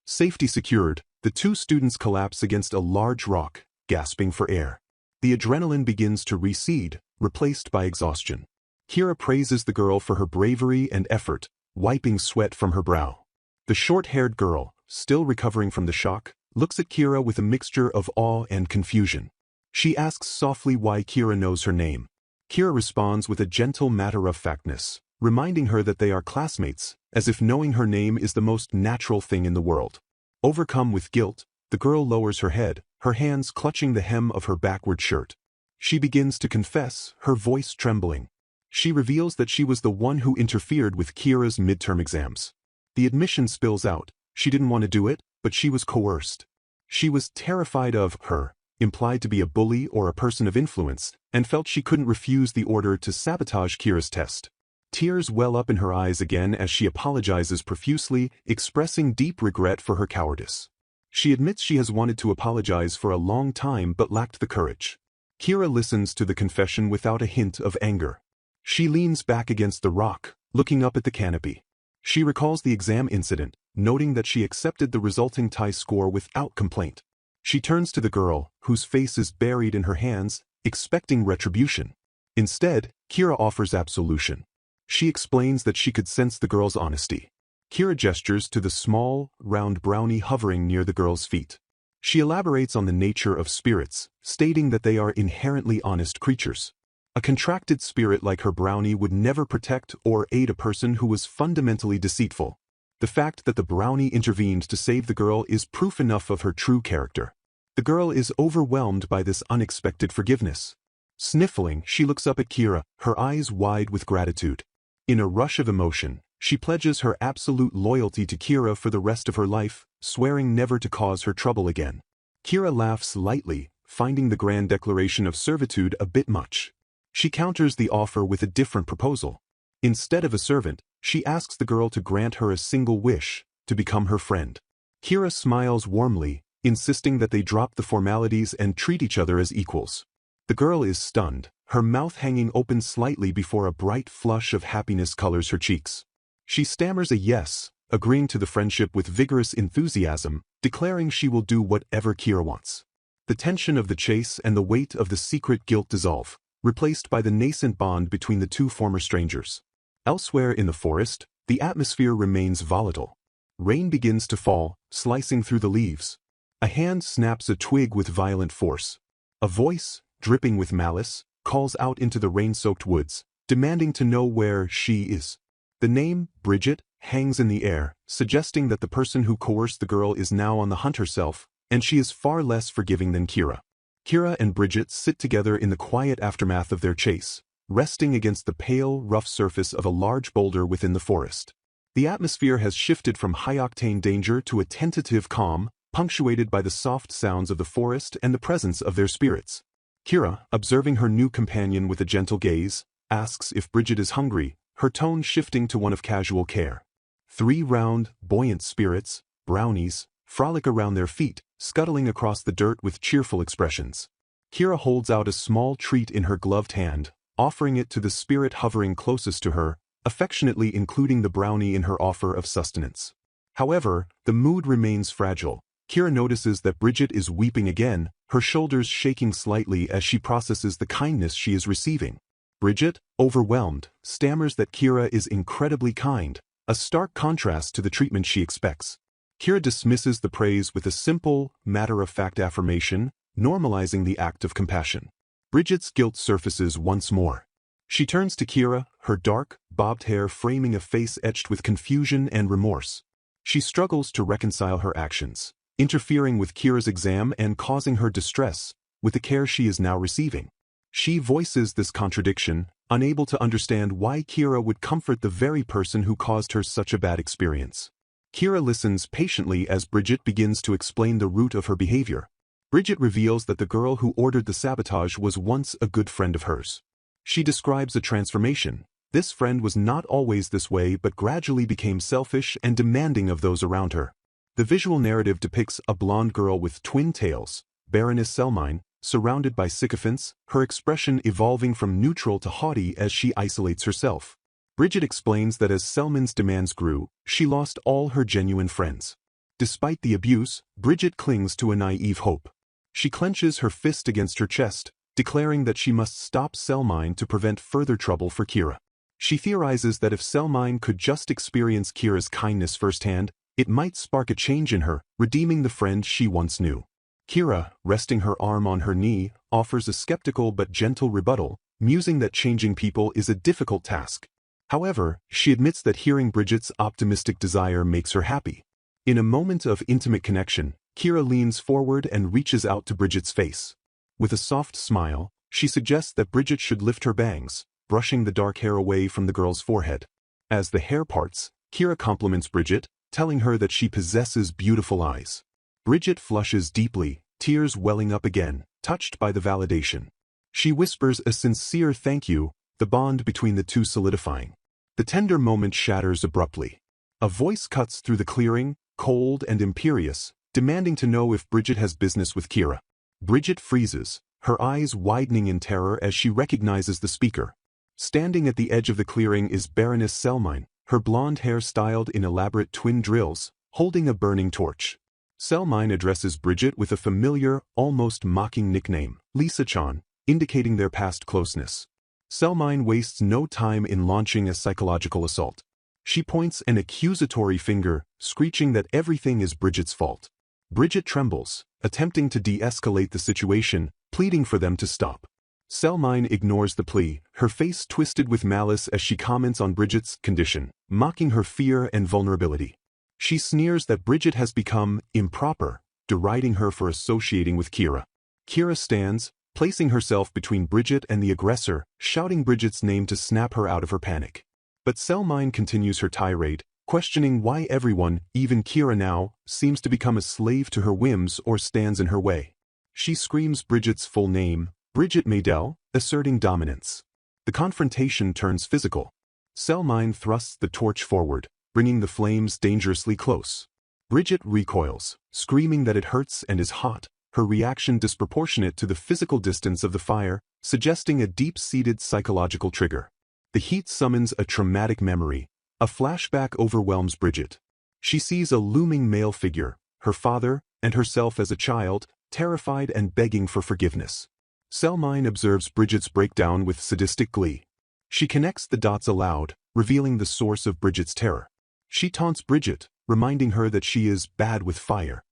Safety secured, the two students collapse against a large rock, gasping for air. The adrenaline begins to recede, replaced by exhaustion. Kira praises the girl for her bravery and effort, wiping sweat from her brow. The short-haired girl, still recovering from the shock, looks at Kira with a mixture of awe and confusion. She asks softly why Kira knows her name. Kira responds with a gentle matter-of-factness, reminding her that they are classmates, as if knowing her name is the most natural thing in the world. Overcome with guilt, the girl lowers her head, her hands clutching the hem of her backward shirt. She begins to confess, her voice trembling. She reveals that she was the one who interfered with Kira's midterm exams. The admission spills out. She didn't want to do it, but she was coerced. She was terrified of her, implied to be a bully or a person of influence, and felt she couldn't refuse the order to sabotage Kira's test. Tears well up in her eyes again as she apologizes profusely, expressing deep regret for her cowardice. She admits she has wanted to apologize for a long time but lacked the courage. Kira listens to the confession without a hint of anger. She leans back against the rock, looking up at the canopy. She recalls the exam incident, noting that she accepted the resulting tie score without complaint. She turns to the girl, whose face is buried in her hands, expecting retribution. Instead, Kira offers absolution. She explains that she could sense the girl's honesty. Kira gestures to the small, round brownie hovering near the girl's feet. She elaborates on the nature of spirits, stating that they are inherently honest creatures. A contracted spirit like her brownie would never protect or aid a person who was fundamentally deceitful. The fact that the brownie intervened to save the girl is proof enough of her true character. The girl is overwhelmed by this unexpected forgiveness. Sniffling, she looks up at Kira, her eyes wide with gratitude. In a rush of emotion, she pledges her absolute loyalty to Kira for the rest of her life, swearing never to cause her trouble again. Kira laughs lightly, finding the grand declaration of servitude a bit much. She counters the offer with a different proposal. Instead of a servant, she asks the girl to grant her a single wish, to become her friend. Kira smiles warmly, insisting that they drop the formalities and treat each other as equals. The girl is stunned, her mouth hanging open slightly before a bright flush of happiness colors her cheeks. She stammers a yes, agreeing to the friendship with vigorous enthusiasm, declaring she will do whatever Kira wants. The tension of the chase and the weight of the secret guilt dissolve, replaced by the nascent bond between the two former strangers. Elsewhere in the forest, the atmosphere remains volatile. Rain begins to fall, slicing through the leaves. A hand snaps a twig with violent force. A voice, dripping with malice, calls out into the rain-soaked woods, demanding to know where she is. The name, Bridget, hangs in the air, suggesting that the person who coerced the girl is now on the hunt herself, and she is far less forgiving than Kira. Kira and Bridget sit together in the quiet aftermath of their chase, resting against the pale, rough surface of a large boulder within the forest. The atmosphere has shifted from high-octane danger to a tentative calm, punctuated by the soft sounds of the forest and the presence of their spirits. Kira, observing her new companion with a gentle gaze, asks if Bridget is hungry, her tone shifting to one of casual care. 3 round, buoyant spirits, brownies, frolic around their feet, scuttling across the dirt with cheerful expressions. Kira holds out a small treat in her gloved hand, offering it to the spirit hovering closest to her, affectionately including the brownie in her offer of sustenance. However, the mood remains fragile. Kira notices that Bridget is weeping again, her shoulders shaking slightly as she processes the kindness she is receiving. Bridget, overwhelmed, stammers that Kira is incredibly kind, a stark contrast to the treatment she expects. Kira dismisses the praise with a simple, matter-of-fact affirmation, normalizing the act of compassion. Bridget's guilt surfaces once more. She turns to Kira, her dark, bobbed hair framing a face etched with confusion and remorse. She struggles to reconcile her actions, interfering with Kira's exam and causing her distress with the care she is now receiving. She voices this contradiction, unable to understand why Kira would comfort the very person who caused her such a bad experience. Kira listens patiently as Bridget begins to explain the root of her behavior. Bridget reveals that the girl who ordered the sabotage was once a good friend of hers. She describes a transformation. This friend was not always this way but gradually became selfish and demanding of those around her. The visual narrative depicts a blonde girl with twin tails, Baroness Selmine, surrounded by sycophants, her expression evolving from neutral to haughty as she isolates herself. Bridget explains that as Selmine's demands grew, she lost all her genuine friends. Despite the abuse, Bridget clings to a naive hope. She clenches her fist against her chest, declaring that she must stop Selmine to prevent further trouble for Kira. She theorizes that if Selmine could just experience Kira's kindness firsthand, it might spark a change in her, redeeming the friend she once knew. Kira, resting her arm on her knee, offers a skeptical but gentle rebuttal, musing that changing people is a difficult task. However, she admits that hearing Bridget's optimistic desire makes her happy. In a moment of intimate connection, Kira leans forward and reaches out to Bridget's face. With a soft smile, she suggests that Bridget should lift her bangs, brushing the dark hair away from the girl's forehead. As the hair parts, Kira compliments Bridget, telling her that she possesses beautiful eyes. Bridget flushes deeply, tears welling up again, touched by the validation. She whispers a sincere thank you, the bond between the two solidifying. The tender moment shatters abruptly. A voice cuts through the clearing, cold and imperious, demanding to know if Bridget has business with Kira. Bridget freezes, her eyes widening in terror as she recognizes the speaker. Standing at the edge of the clearing is Baroness Selmine, her blonde hair styled in elaborate twin drills, holding a burning torch. Selmine addresses Bridget with a familiar, almost mocking nickname, Lisa-chan, indicating their past closeness. Selmine wastes no time in launching a psychological assault. She points an accusatory finger, screeching that everything is Bridget's fault. Bridget trembles, attempting to de-escalate the situation, pleading for them to stop. Selmine ignores the plea, her face twisted with malice as she comments on Bridget's condition, mocking her fear and vulnerability. She sneers that Bridget has become improper, deriding her for associating with Kira. Kira stands, placing herself between Bridget and the aggressor, shouting Bridget's name to snap her out of her panic. But Selmine continues her tirade, questioning why everyone, even Kira now, seems to become a slave to her whims or stands in her way. She screams Bridget's full name, Bridget Maydell, asserting dominance. The confrontation turns physical. Selmine thrusts the torch forward, bringing the flames dangerously close. Bridget recoils, screaming that it hurts and is hot, her reaction disproportionate to the physical distance of the fire, suggesting a deep-seated psychological trigger. The heat summons a traumatic memory. A flashback overwhelms Bridget. She sees a looming male figure, her father, and herself as a child, terrified and begging for forgiveness. Selmine observes Bridget's breakdown with sadistic glee. She connects the dots aloud, revealing the source of Bridget's terror. She taunts Bridget, reminding her that she is bad with fire.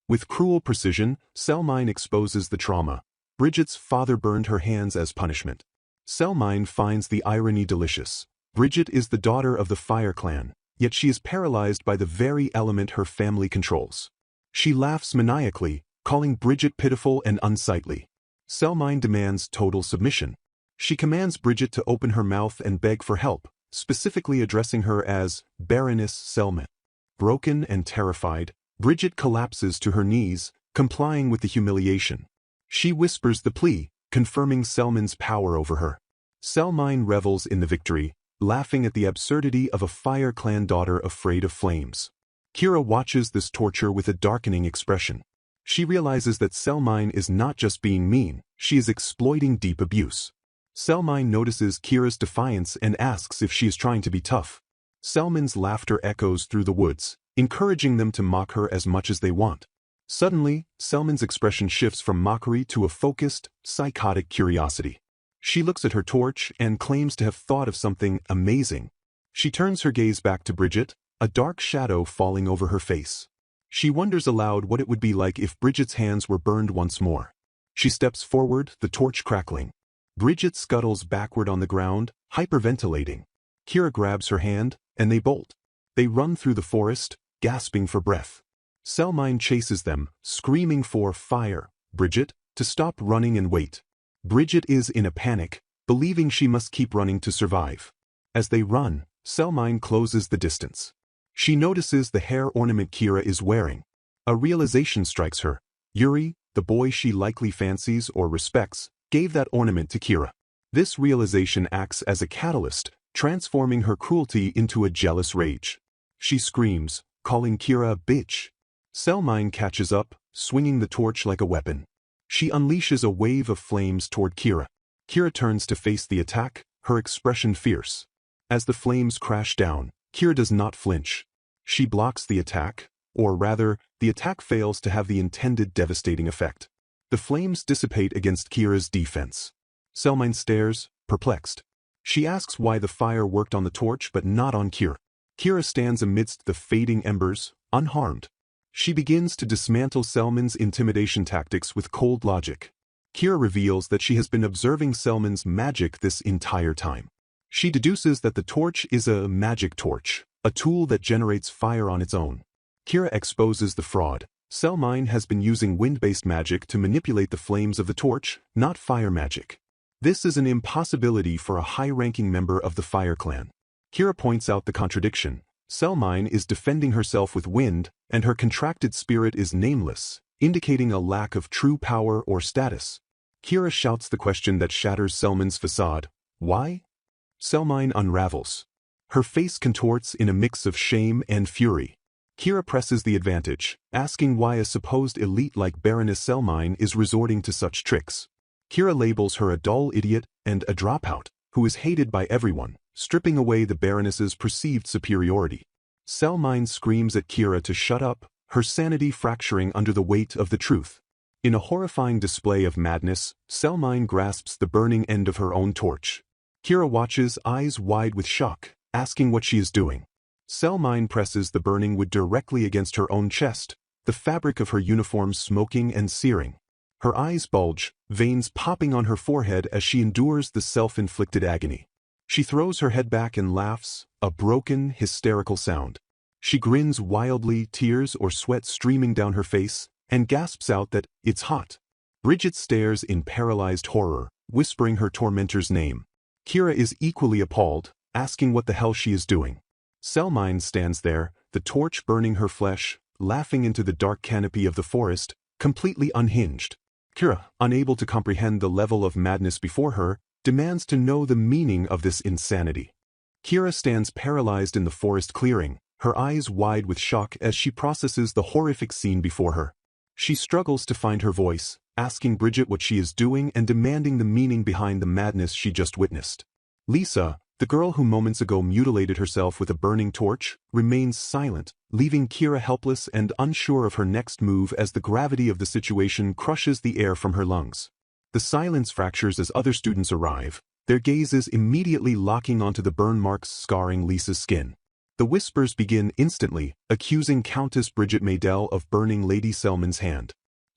With cruel precision, Selmine exposes the trauma, Bridget's father burned her hands as punishment. Selmine finds the irony delicious. Bridget is the daughter of the Fire Clan, yet she is paralyzed by the very element her family controls. She laughs maniacally, calling Bridget pitiful and unsightly. Selmine demands total submission. She commands Bridget to open her mouth and beg for help, specifically addressing her as Baroness Selmine. Broken and terrified, Bridget collapses to her knees, complying with the humiliation. She whispers the plea, confirming Selmine's power over her. Selmine revels in the victory, laughing at the absurdity of a Fire Clan daughter afraid of flames. Kira watches this torture with a darkening expression. She realizes that Selmine is not just being mean, she is exploiting deep abuse. Selmine notices Kira's defiance and asks if she is trying to be tough. Selmine's laughter echoes through the woods, encouraging them to mock her as much as they want. Suddenly, Selmine's expression shifts from mockery to a focused, psychotic curiosity. She looks at her torch and claims to have thought of something amazing. She turns her gaze back to Bridget, a dark shadow falling over her face. She wonders aloud what it would be like if Bridget's hands were burned once more. She steps forward, the torch crackling. Bridget scuttles backward on the ground, hyperventilating. Kira grabs her hand, and they bolt. They run through the forest, gasping for breath. Selmine chases them, screaming for fire, Bridget, to stop running and wait. Bridget is in a panic, believing she must keep running to survive. As they run, Selmine closes the distance. She notices the hair ornament Kira is wearing. A realization strikes her. Yuri, the boy she likely fancies or respects, gave that ornament to Kira. This realization acts as a catalyst, transforming her cruelty into a jealous rage. She screams, calling Kira a bitch. Selmine catches up, swinging the torch like a weapon. She unleashes a wave of flames toward Kira. Kira turns to face the attack, her expression fierce. As the flames crash down, Kira does not flinch. She blocks the attack, or rather, the attack fails to have the intended devastating effect. The flames dissipate against Kira's defense. Selmine stares, perplexed. She asks why the fire worked on the torch but not on Kira. Kira stands amidst the fading embers, unharmed. She begins to dismantle Selmine's intimidation tactics with cold logic. Kira reveals that she has been observing Selmine's magic this entire time. She deduces that the torch is a magic torch, a tool that generates fire on its own. Kira exposes the fraud. Selmine has been using wind-based magic to manipulate the flames of the torch, not fire magic. This is an impossibility for a high-ranking member of the Fire Clan. Kira points out the contradiction. Selmine is defending herself with wind, and her contracted spirit is nameless, indicating a lack of true power or status. Kira shouts the question that shatters Selmine's facade. Why? Selmine unravels. Her face contorts in a mix of shame and fury. Kira presses the advantage, asking why a supposed elite like Baroness Selmine is resorting to such tricks. Kira labels her a dull idiot and a dropout, who is hated by everyone, stripping away the Baroness's perceived superiority. Selmine screams at Kira to shut up, her sanity fracturing under the weight of the truth. In a horrifying display of madness, Selmine grasps the burning end of her own torch. Kira watches, eyes wide with shock, asking what she is doing. Selmine presses the burning wood directly against her own chest, the fabric of her uniform smoking and searing. Her eyes bulge, veins popping on her forehead as she endures the self-inflicted agony. She throws her head back and laughs, a broken, hysterical sound. She grins wildly, tears or sweat streaming down her face, and gasps out that it's hot. Bridget stares in paralyzed horror, whispering her tormentor's name. Kira is equally appalled, asking what the hell she is doing. Selmine stands there, the torch burning her flesh, laughing into the dark canopy of the forest, completely unhinged. Kira, unable to comprehend the level of madness before her, demands to know the meaning of this insanity. Kira stands paralyzed in the forest clearing, her eyes wide with shock as she processes the horrific scene before her. She struggles to find her voice, asking Bridget what she is doing and demanding the meaning behind the madness she just witnessed. Lisa, the girl who moments ago mutilated herself with a burning torch, remains silent, leaving Kira helpless and unsure of her next move as the gravity of the situation crushes the air from her lungs. The silence fractures as other students arrive, their gazes immediately locking onto the burn marks scarring Lisa's skin. The whispers begin instantly, accusing Countess Bridget Maydell of burning Lady Selmine's hand.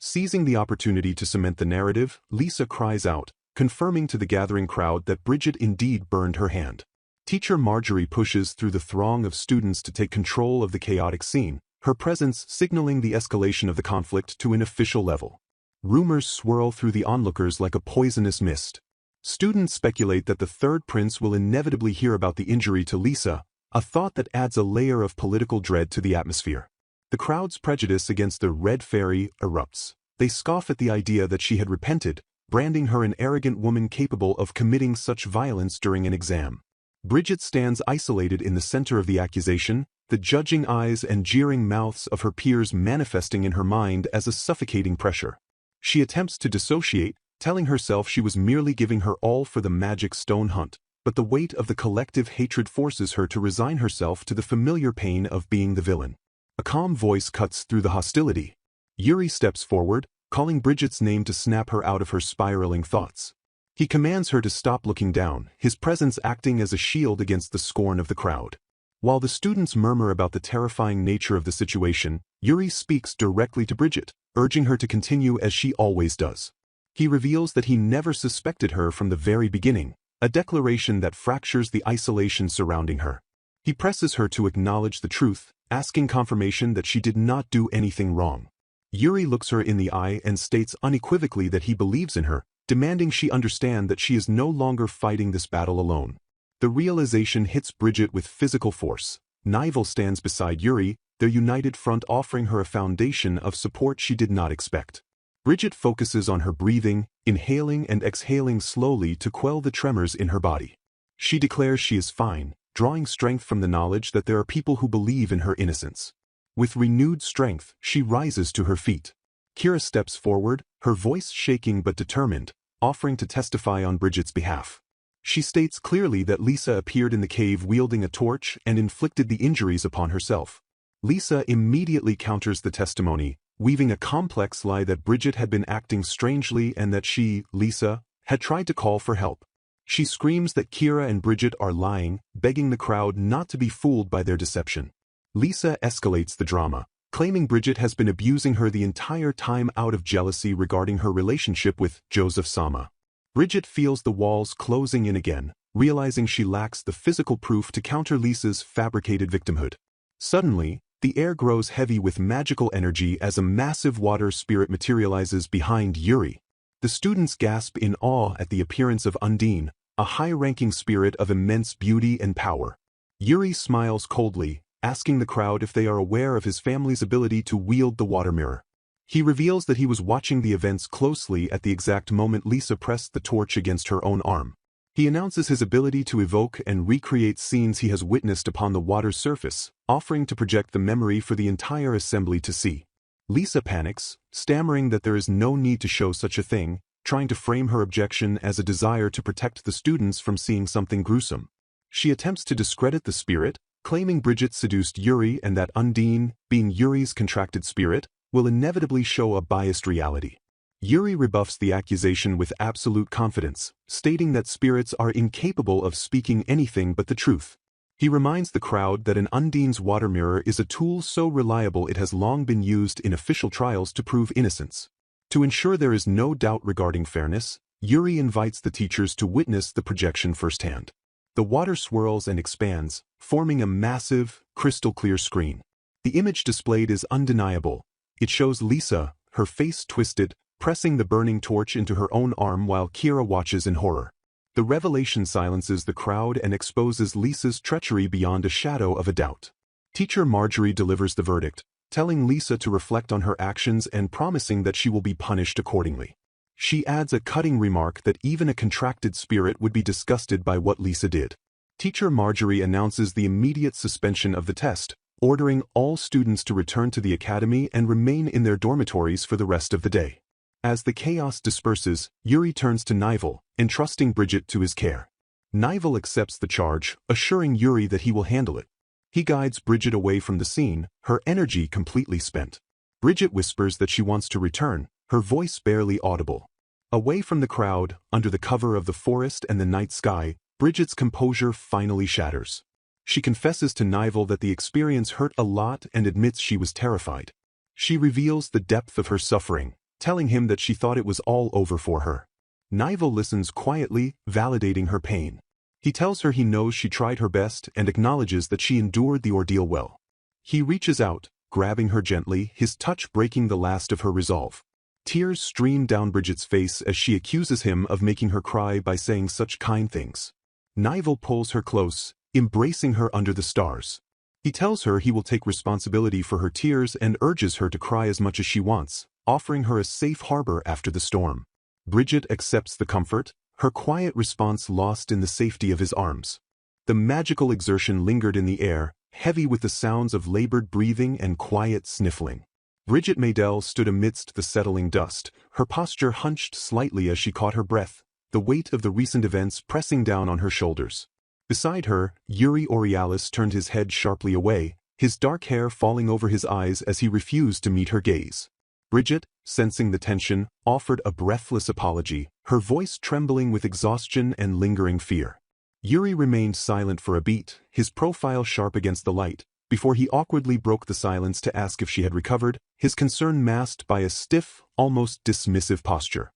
Seizing the opportunity to cement the narrative, Lisa cries out, confirming to the gathering crowd that Bridget indeed burned her hand. Teacher Marjorie pushes through the throng of students to take control of the chaotic scene, her presence signaling the escalation of the conflict to an official level. Rumors swirl through the onlookers like a poisonous mist. Students speculate that the third prince will inevitably hear about the injury to Lisa, a thought that adds a layer of political dread to the atmosphere. The crowd's prejudice against the Red Fairy erupts. They scoff at the idea that she had repented, branding her an arrogant woman capable of committing such violence during an exam. Bridget stands isolated in the center of the accusation, the judging eyes and jeering mouths of her peers manifesting in her mind as a suffocating pressure. She attempts to dissociate, telling herself she was merely giving her all for the magic stone hunt, but the weight of the collective hatred forces her to resign herself to the familiar pain of being the villain. A calm voice cuts through the hostility. Yuri steps forward, calling Bridget's name to snap her out of her spiraling thoughts. He commands her to stop looking down, his presence acting as a shield against the scorn of the crowd. While the students murmur about the terrifying nature of the situation, Yuri speaks directly to Bridget, urging her to continue as she always does. He reveals that he never suspected her from the very beginning, a declaration that fractures the isolation surrounding her. He presses her to acknowledge the truth, asking confirmation that she did not do anything wrong. Yuri looks her in the eye and states unequivocally that he believes in her, demanding she understand that she is no longer fighting this battle alone. The realization hits Bridget with physical force. Nival stands beside Yuri, their united front offering her a foundation of support she did not expect. Bridget focuses on her breathing, inhaling and exhaling slowly to quell the tremors in her body. She declares she is fine, drawing strength from the knowledge that there are people who believe in her innocence. With renewed strength, she rises to her feet. Kira steps forward, her voice shaking but determined, offering to testify on Bridget's behalf. She states clearly that Lisa appeared in the cave wielding a torch and inflicted the injuries upon herself. Lisa immediately counters the testimony, weaving a complex lie that Bridget had been acting strangely and that she, Lisa, had tried to call for help. She screams that Kira and Bridget are lying, begging the crowd not to be fooled by their deception. Lisa escalates the drama, claiming Bridget has been abusing her the entire time out of jealousy regarding her relationship with Joseph-sama. Bridget feels the walls closing in again, realizing she lacks the physical proof to counter Lisa's fabricated victimhood. Suddenly, the air grows heavy with magical energy as a massive water spirit materializes behind Yuri. The students gasp in awe at the appearance of Undine, a high-ranking spirit of immense beauty and power. Yuri smiles coldly, asking the crowd if they are aware of his family's ability to wield the water mirror. He reveals that he was watching the events closely at the exact moment Lisa pressed the torch against her own arm. He announces his ability to evoke and recreate scenes he has witnessed upon the water's surface, offering to project the memory for the entire assembly to see. Lisa panics, stammering that there is no need to show such a thing, trying to frame her objection as a desire to protect the students from seeing something gruesome. She attempts to discredit the spirit, claiming Bridget seduced Yuri and that Undine, being Yuri's contracted spirit, will inevitably show a biased reality. Yuri rebuffs the accusation with absolute confidence, stating that spirits are incapable of speaking anything but the truth. He reminds the crowd that an Undine's water mirror is a tool so reliable it has long been used in official trials to prove innocence. To ensure there is no doubt regarding fairness, Yuri invites the teachers to witness the projection firsthand. The water swirls and expands, forming a massive, crystal-clear screen. The image displayed is undeniable. It shows Lisa, her face twisted, pressing the burning torch into her own arm while Kira watches in horror. The revelation silences the crowd and exposes Lisa's treachery beyond a shadow of a doubt. Teacher Marjorie delivers the verdict, telling Lisa to reflect on her actions and promising that she will be punished accordingly. She adds a cutting remark that even a contracted spirit would be disgusted by what Lisa did. Teacher Marjorie announces the immediate suspension of the test, ordering all students to return to the academy and remain in their dormitories for the rest of the day. As the chaos disperses, Yuri turns to Nival, entrusting Bridget to his care. Nival accepts the charge, assuring Yuri that he will handle it. He guides Bridget away from the scene, her energy completely spent. Bridget whispers that she wants to return, her voice barely audible. Away from the crowd, under the cover of the forest and the night sky, Bridget's composure finally shatters. She confesses to Nival that the experience hurt a lot and admits she was terrified. She reveals the depth of her suffering, telling him that she thought it was all over for her. Nival listens quietly, validating her pain. He tells her he knows she tried her best and acknowledges that she endured the ordeal well. He reaches out, grabbing her gently, his touch breaking the last of her resolve. Tears stream down Bridget's face as she accuses him of making her cry by saying such kind things. Nival pulls her close, embracing her under the stars. He tells her he will take responsibility for her tears and urges her to cry as much as she wants, offering her a safe harbor after the storm. Bridget accepts the comfort, her quiet response lost in the safety of his arms. The magical exertion lingered in the air, heavy with the sounds of labored breathing and quiet sniffling. Bridget Maydell stood amidst the settling dust, her posture hunched slightly as she caught her breath, the weight of the recent events pressing down on her shoulders. Beside her, Yuri Aurealis turned his head sharply away, his dark hair falling over his eyes as he refused to meet her gaze. Bridget, sensing the tension, offered a breathless apology, her voice trembling with exhaustion and lingering fear. Yuri remained silent for a beat, his profile sharp against the light, before he awkwardly broke the silence to ask if she had recovered, his concern masked by a stiff, almost dismissive posture.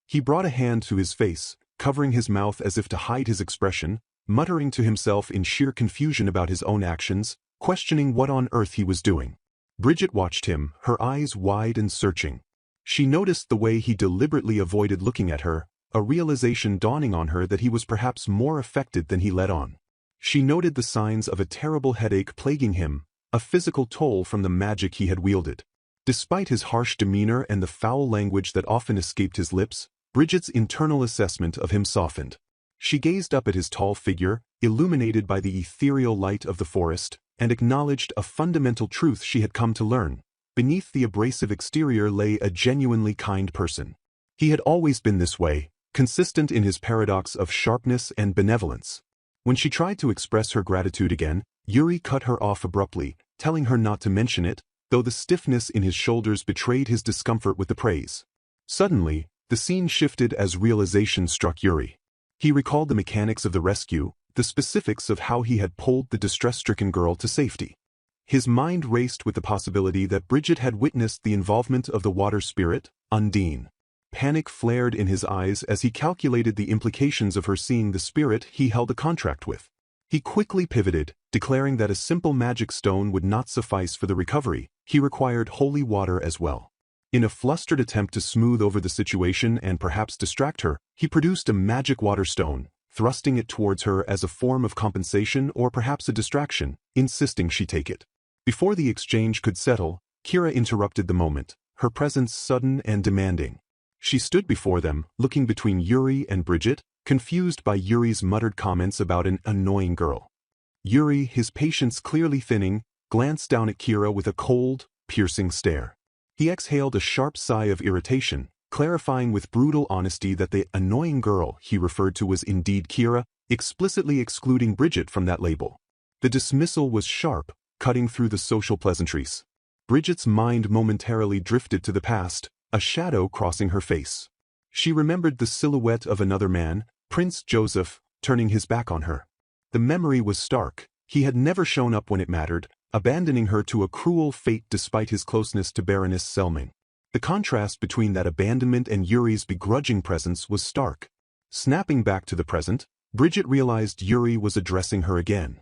He brought a hand to his face, covering his mouth as if to hide his expression, muttering to himself in sheer confusion about his own actions, questioning what on earth he was doing. Bridget watched him, her eyes wide and searching. She noticed the way he deliberately avoided looking at her, a realization dawning on her that he was perhaps more affected than he let on. She noted the signs of a terrible headache plaguing him, a physical toll from the magic he had wielded. Despite his harsh demeanor and the foul language that often escaped his lips, Bridget's internal assessment of him softened. She gazed up at his tall figure, illuminated by the ethereal light of the forest, and acknowledged a fundamental truth she had come to learn. Beneath the abrasive exterior lay a genuinely kind person. He had always been this way, consistent in his paradox of sharpness and benevolence. When she tried to express her gratitude again, Yuri cut her off abruptly, telling her not to mention it, though the stiffness in his shoulders betrayed his discomfort with the praise. Suddenly, the scene shifted as realization struck Yuri. He recalled the mechanics of the rescue, the specifics of how he had pulled the distress-stricken girl to safety. His mind raced with the possibility that Bridget had witnessed the involvement of the water spirit, Undine. Panic flared in his eyes as he calculated the implications of her seeing the spirit he held a contract with. He quickly pivoted, declaring that a simple magic stone would not suffice for the recovery, he required holy water as well. In a flustered attempt to smooth over the situation and perhaps distract her, he produced a magic water stone, thrusting it towards her as a form of compensation or perhaps a distraction, insisting she take it. Before the exchange could settle, Kira interrupted the moment, her presence sudden and demanding. She stood before them, looking between Yuri and Bridget, confused by Yuri's muttered comments about an annoying girl. Yuri, his patience clearly thinning, glanced down at Kira with a cold, piercing stare. He exhaled a sharp sigh of irritation, clarifying with brutal honesty that the annoying girl he referred to was indeed Kira, explicitly excluding Bridget from that label. The dismissal was sharp, cutting through the social pleasantries. Bridget's mind momentarily drifted to the past, a shadow crossing her face. She remembered the silhouette of another man, Prince Joseph, turning his back on her. The memory was stark. He had never shown up when it mattered, abandoning her to a cruel fate despite his closeness to Baroness Selming. The contrast between that abandonment and Yuri's begrudging presence was stark. Snapping back to the present, Bridget realized Yuri was addressing her again.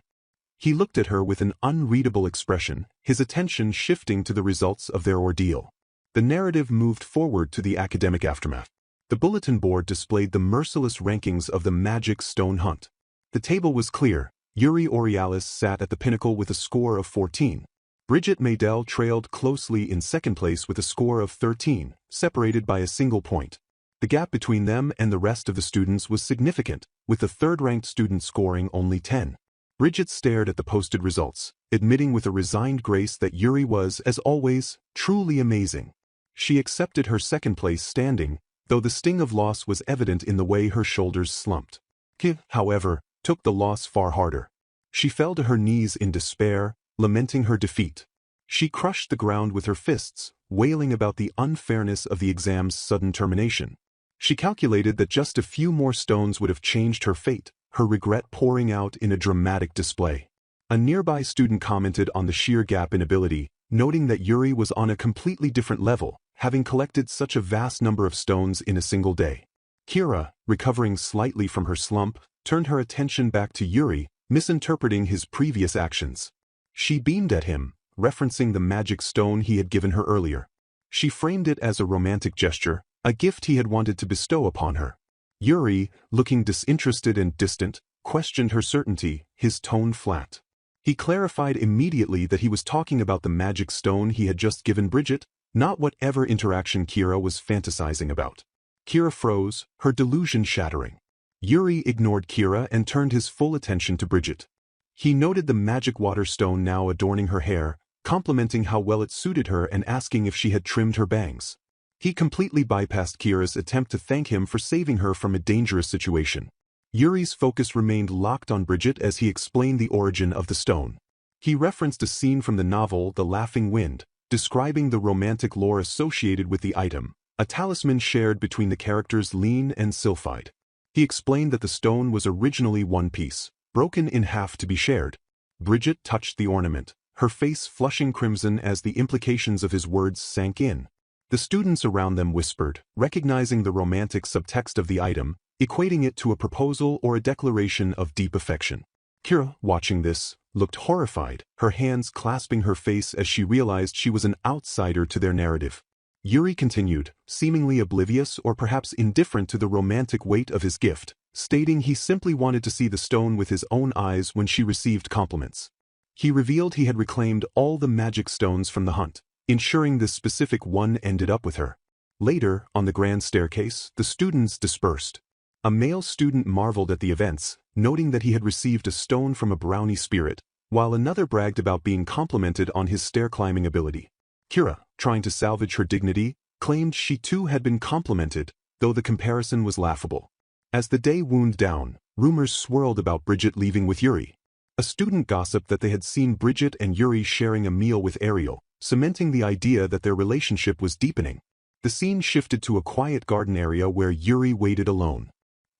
He looked at her with an unreadable expression, his attention shifting to the results of their ordeal. The narrative moved forward to the academic aftermath. The bulletin board displayed the merciless rankings of the magic stone hunt. The table was clear. Yuri Aurealis sat at the pinnacle with a score of 14. Bridget Maydell trailed closely in second place with a score of 13, separated by a single point. The gap between them and the rest of the students was significant, with the third-ranked student scoring only 10. Bridget stared at the posted results, admitting with a resigned grace that Yuri was, as always, truly amazing. She accepted her second place standing, though the sting of loss was evident in the way her shoulders slumped. Ki, however, took the loss far harder. She fell to her knees in despair, lamenting her defeat. She crushed the ground with her fists, wailing about the unfairness of the exam's sudden termination. She calculated that just a few more stones would have changed her fate, her regret pouring out in a dramatic display. A nearby student commented on the sheer gap in ability, noting that Yuri was on a completely different level, having collected such a vast number of stones in a single day. Kira, recovering slightly from her slump, turned her attention back to Yuri, misinterpreting his previous actions. She beamed at him, referencing the magic stone he had given her earlier. She framed it as a romantic gesture, a gift he had wanted to bestow upon her. Yuri, looking disinterested and distant, questioned her certainty, his tone flat. He clarified immediately that he was talking about the magic stone he had just given Bridget, not whatever interaction Kira was fantasizing about. Kira froze, her delusion shattering. Yuri ignored Kira and turned his full attention to Bridget. He noted the magic water stone now adorning her hair, complimenting how well it suited her and asking if she had trimmed her bangs. He completely bypassed Kira's attempt to thank him for saving her from a dangerous situation. Yuri's focus remained locked on Bridget as he explained the origin of the stone. He referenced a scene from the novel The Laughing Wind, describing the romantic lore associated with the item, a talisman shared between the characters Lean and Sylphide. He explained that the stone was originally one piece, broken in half to be shared. Bridget touched the ornament, her face flushing crimson as the implications of his words sank in. The students around them whispered, recognizing the romantic subtext of the item, equating it to a proposal or a declaration of deep affection. Kira, watching this, looked horrified, her hands clasping her face as she realized she was an outsider to their narrative. Yuri continued, seemingly oblivious or perhaps indifferent to the romantic weight of his gift, stating he simply wanted to see the stone with his own eyes when she received compliments. He revealed he had reclaimed all the magic stones from the hunt, ensuring this specific one ended up with her. Later, on the grand staircase, the students dispersed. A male student marveled at the events, noting that he had received a stone from a brownie spirit, while another bragged about being complimented on his stair-climbing ability. Kira, trying to salvage her dignity, claimed she too had been complimented, though the comparison was laughable. As the day wound down, rumors swirled about Bridget leaving with Yuri. A student gossiped that they had seen Bridget and Yuri sharing a meal with Ariel, cementing the idea that their relationship was deepening. The scene shifted to a quiet garden area where Yuri waited alone.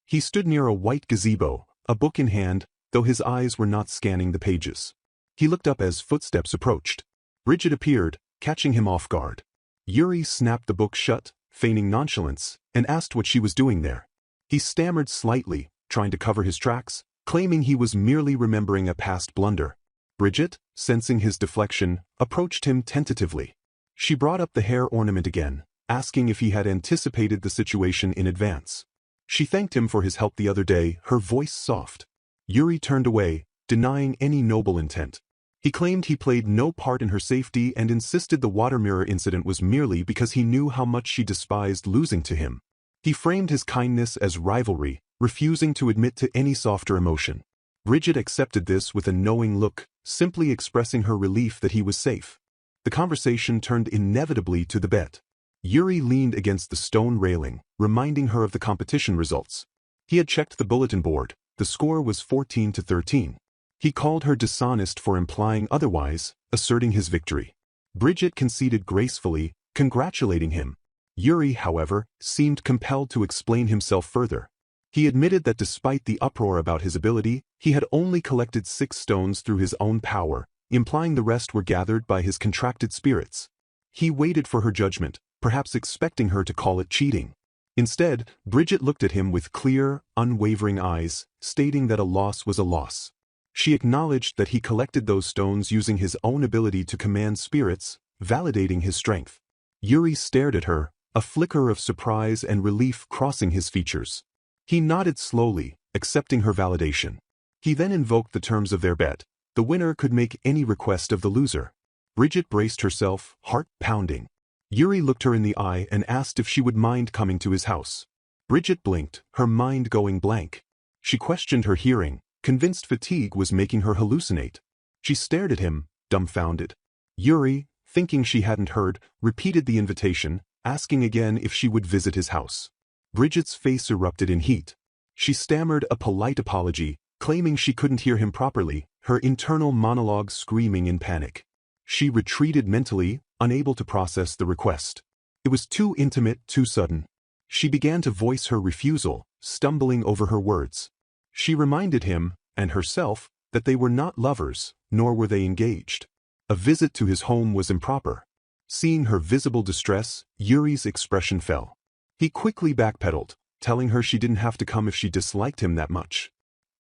He stood near a white gazebo, a book in hand, though his eyes were not scanning the pages. He looked up as footsteps approached. Bridget appeared, catching him off guard. Yuri snapped the book shut, feigning nonchalance, and asked what she was doing there. He stammered slightly, trying to cover his tracks, claiming he was merely remembering a past blunder. Bridget, sensing his deflection, approached him tentatively. She brought up the hair ornament again, asking if he had anticipated the situation in advance. She thanked him for his help the other day, her voice soft. Yuri turned away, denying any noble intent. He claimed he played no part in her safety and insisted the water mirror incident was merely because he knew how much she despised losing to him. He framed his kindness as rivalry, refusing to admit to any softer emotion. Bridget accepted this with a knowing look, simply expressing her relief that he was safe. The conversation turned inevitably to the bet. Yuri leaned against the stone railing, reminding her of the competition results. He had checked the bulletin board. The score was 14-13. He called her dishonest for implying otherwise, asserting his victory. Bridget conceded gracefully, congratulating him. Yuri, however, seemed compelled to explain himself further. He admitted that despite the uproar about his ability, he had only collected 6 stones through his own power, implying the rest were gathered by his contracted spirits. He waited for her judgment, perhaps expecting her to call it cheating. Instead, Bridget looked at him with clear, unwavering eyes, stating that a loss was a loss. She acknowledged that he collected those stones using his own ability to command spirits, validating his strength. Yuri stared at her, a flicker of surprise and relief crossing his features. He nodded slowly, accepting her validation. He then invoked the terms of their bet. The winner could make any request of the loser. Bridget braced herself, heart pounding. Yuri looked her in the eye and asked if she would mind coming to his house. Bridget blinked, her mind going blank. She questioned her hearing, convinced fatigue was making her hallucinate. She stared at him, dumbfounded. Yuri, thinking she hadn't heard, repeated the invitation, asking again if she would visit his house. Bridget's face erupted in heat. She stammered a polite apology, claiming she couldn't hear him properly, her internal monologue screaming in panic. She retreated mentally, unable to process the request. It was too intimate, too sudden. She began to voice her refusal, stumbling over her words. She reminded him, and herself, that they were not lovers, nor were they engaged. A visit to his home was improper. Seeing her visible distress, Yuri's expression fell. He quickly backpedaled, telling her she didn't have to come if she disliked him that much.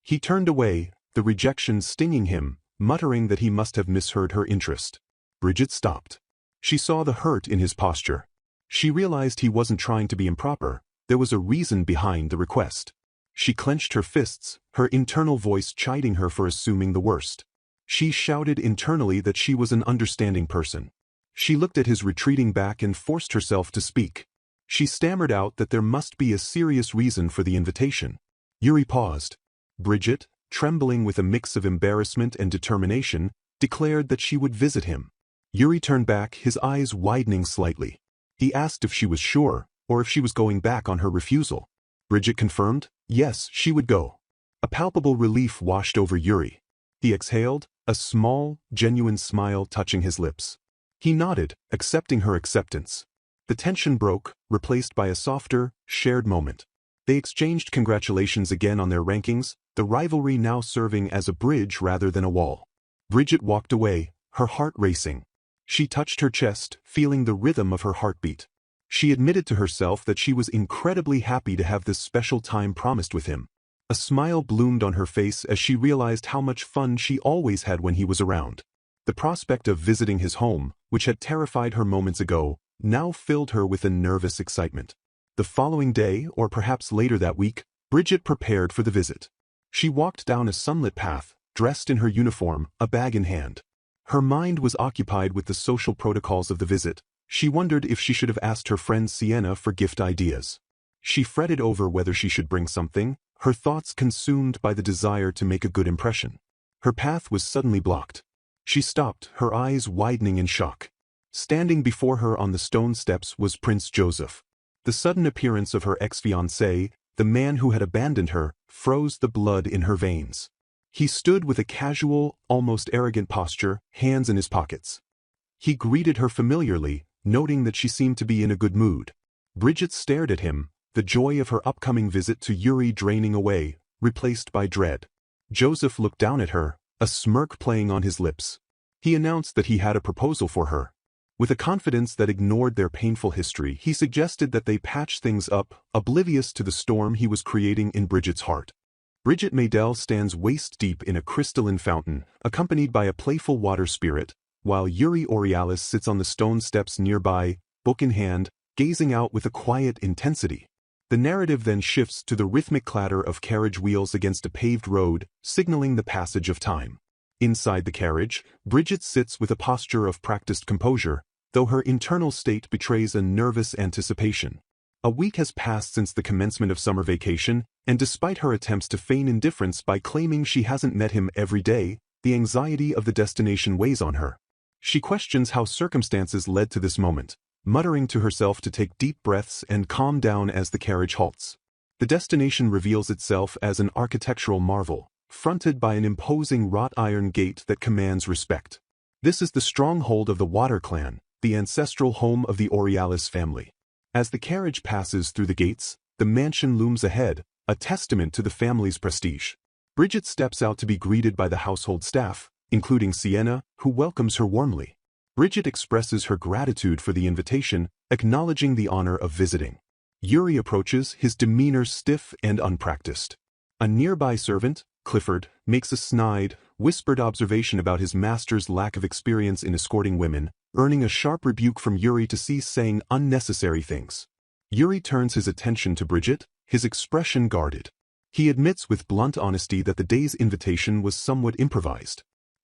He turned away, the rejection stinging him, muttering that he must have misheard her interest. Bridget stopped. She saw the hurt in his posture. She realized he wasn't trying to be improper, there was a reason behind the request. She clenched her fists, her internal voice chiding her for assuming the worst. She shouted internally that she was an understanding person. She looked at his retreating back and forced herself to speak. She stammered out that there must be a serious reason for the invitation. Yuri paused. Bridget, trembling with a mix of embarrassment and determination, declared that she would visit him. Yuri turned back, his eyes widening slightly. He asked if she was sure, or if she was going back on her refusal. Bridget confirmed, yes, she would go. A palpable relief washed over Yuri. He exhaled, a small, genuine smile touching his lips. He nodded, accepting her acceptance. The tension broke, replaced by a softer, shared moment. They exchanged congratulations again on their rankings, the rivalry now serving as a bridge rather than a wall. Bridget walked away, her heart racing. She touched her chest, feeling the rhythm of her heartbeat. She admitted to herself that she was incredibly happy to have this special time promised with him. A smile bloomed on her face as she realized how much fun she always had when he was around. The prospect of visiting his home, which had terrified her moments ago, now filled her with a nervous excitement. The following day, or perhaps later that week, Bridget prepared for the visit. She walked down a sunlit path, dressed in her uniform, a bag in hand. Her mind was occupied with the social protocols of the visit. She wondered if she should have asked her friend Sienna for gift ideas. She fretted over whether she should bring something, her thoughts consumed by the desire to make a good impression. Her path was suddenly blocked. She stopped, her eyes widening in shock. Standing before her on the stone steps was Prince Joseph. The sudden appearance of her ex-fiancé, the man who had abandoned her, froze the blood in her veins. He stood with a casual, almost arrogant posture, hands in his pockets. He greeted her familiarly, noting that she seemed to be in a good mood. Bridget stared at him, the joy of her upcoming visit to Yuri draining away, replaced by dread. Joseph looked down at her, a smirk playing on his lips. He announced that he had a proposal for her. With a confidence that ignored their painful history, he suggested that they patch things up, oblivious to the storm he was creating in Bridget's heart. Bridget Maydell stands waist-deep in a crystalline fountain, accompanied by a playful water spirit, while Yuri Aurealis sits on the stone steps nearby, book in hand, gazing out with a quiet intensity. The narrative then shifts to the rhythmic clatter of carriage wheels against a paved road, signaling the passage of time. Inside the carriage, Bridget sits with a posture of practiced composure, though her internal state betrays a nervous anticipation. A week has passed since the commencement of summer vacation, and despite her attempts to feign indifference by claiming she hasn't met him every day, the anxiety of the destination weighs on her. She questions how circumstances led to this moment, muttering to herself to take deep breaths and calm down as the carriage halts. The destination reveals itself as an architectural marvel, fronted by an imposing wrought iron gate that commands respect. This is the stronghold of the Water Clan, the ancestral home of the Aurealis family. As the carriage passes through the gates, the mansion looms ahead, a testament to the family's prestige. Bridget steps out to be greeted by the household staff, including Sienna, who welcomes her warmly. Bridget expresses her gratitude for the invitation, acknowledging the honor of visiting. Yuri approaches, his demeanor stiff and unpracticed. A nearby servant, Clifford, makes a snide, whispered observation about his master's lack of experience in escorting women, earning a sharp rebuke from Yuri to cease saying unnecessary things. Yuri turns his attention to Bridget, his expression guarded. He admits with blunt honesty that the day's invitation was somewhat improvised.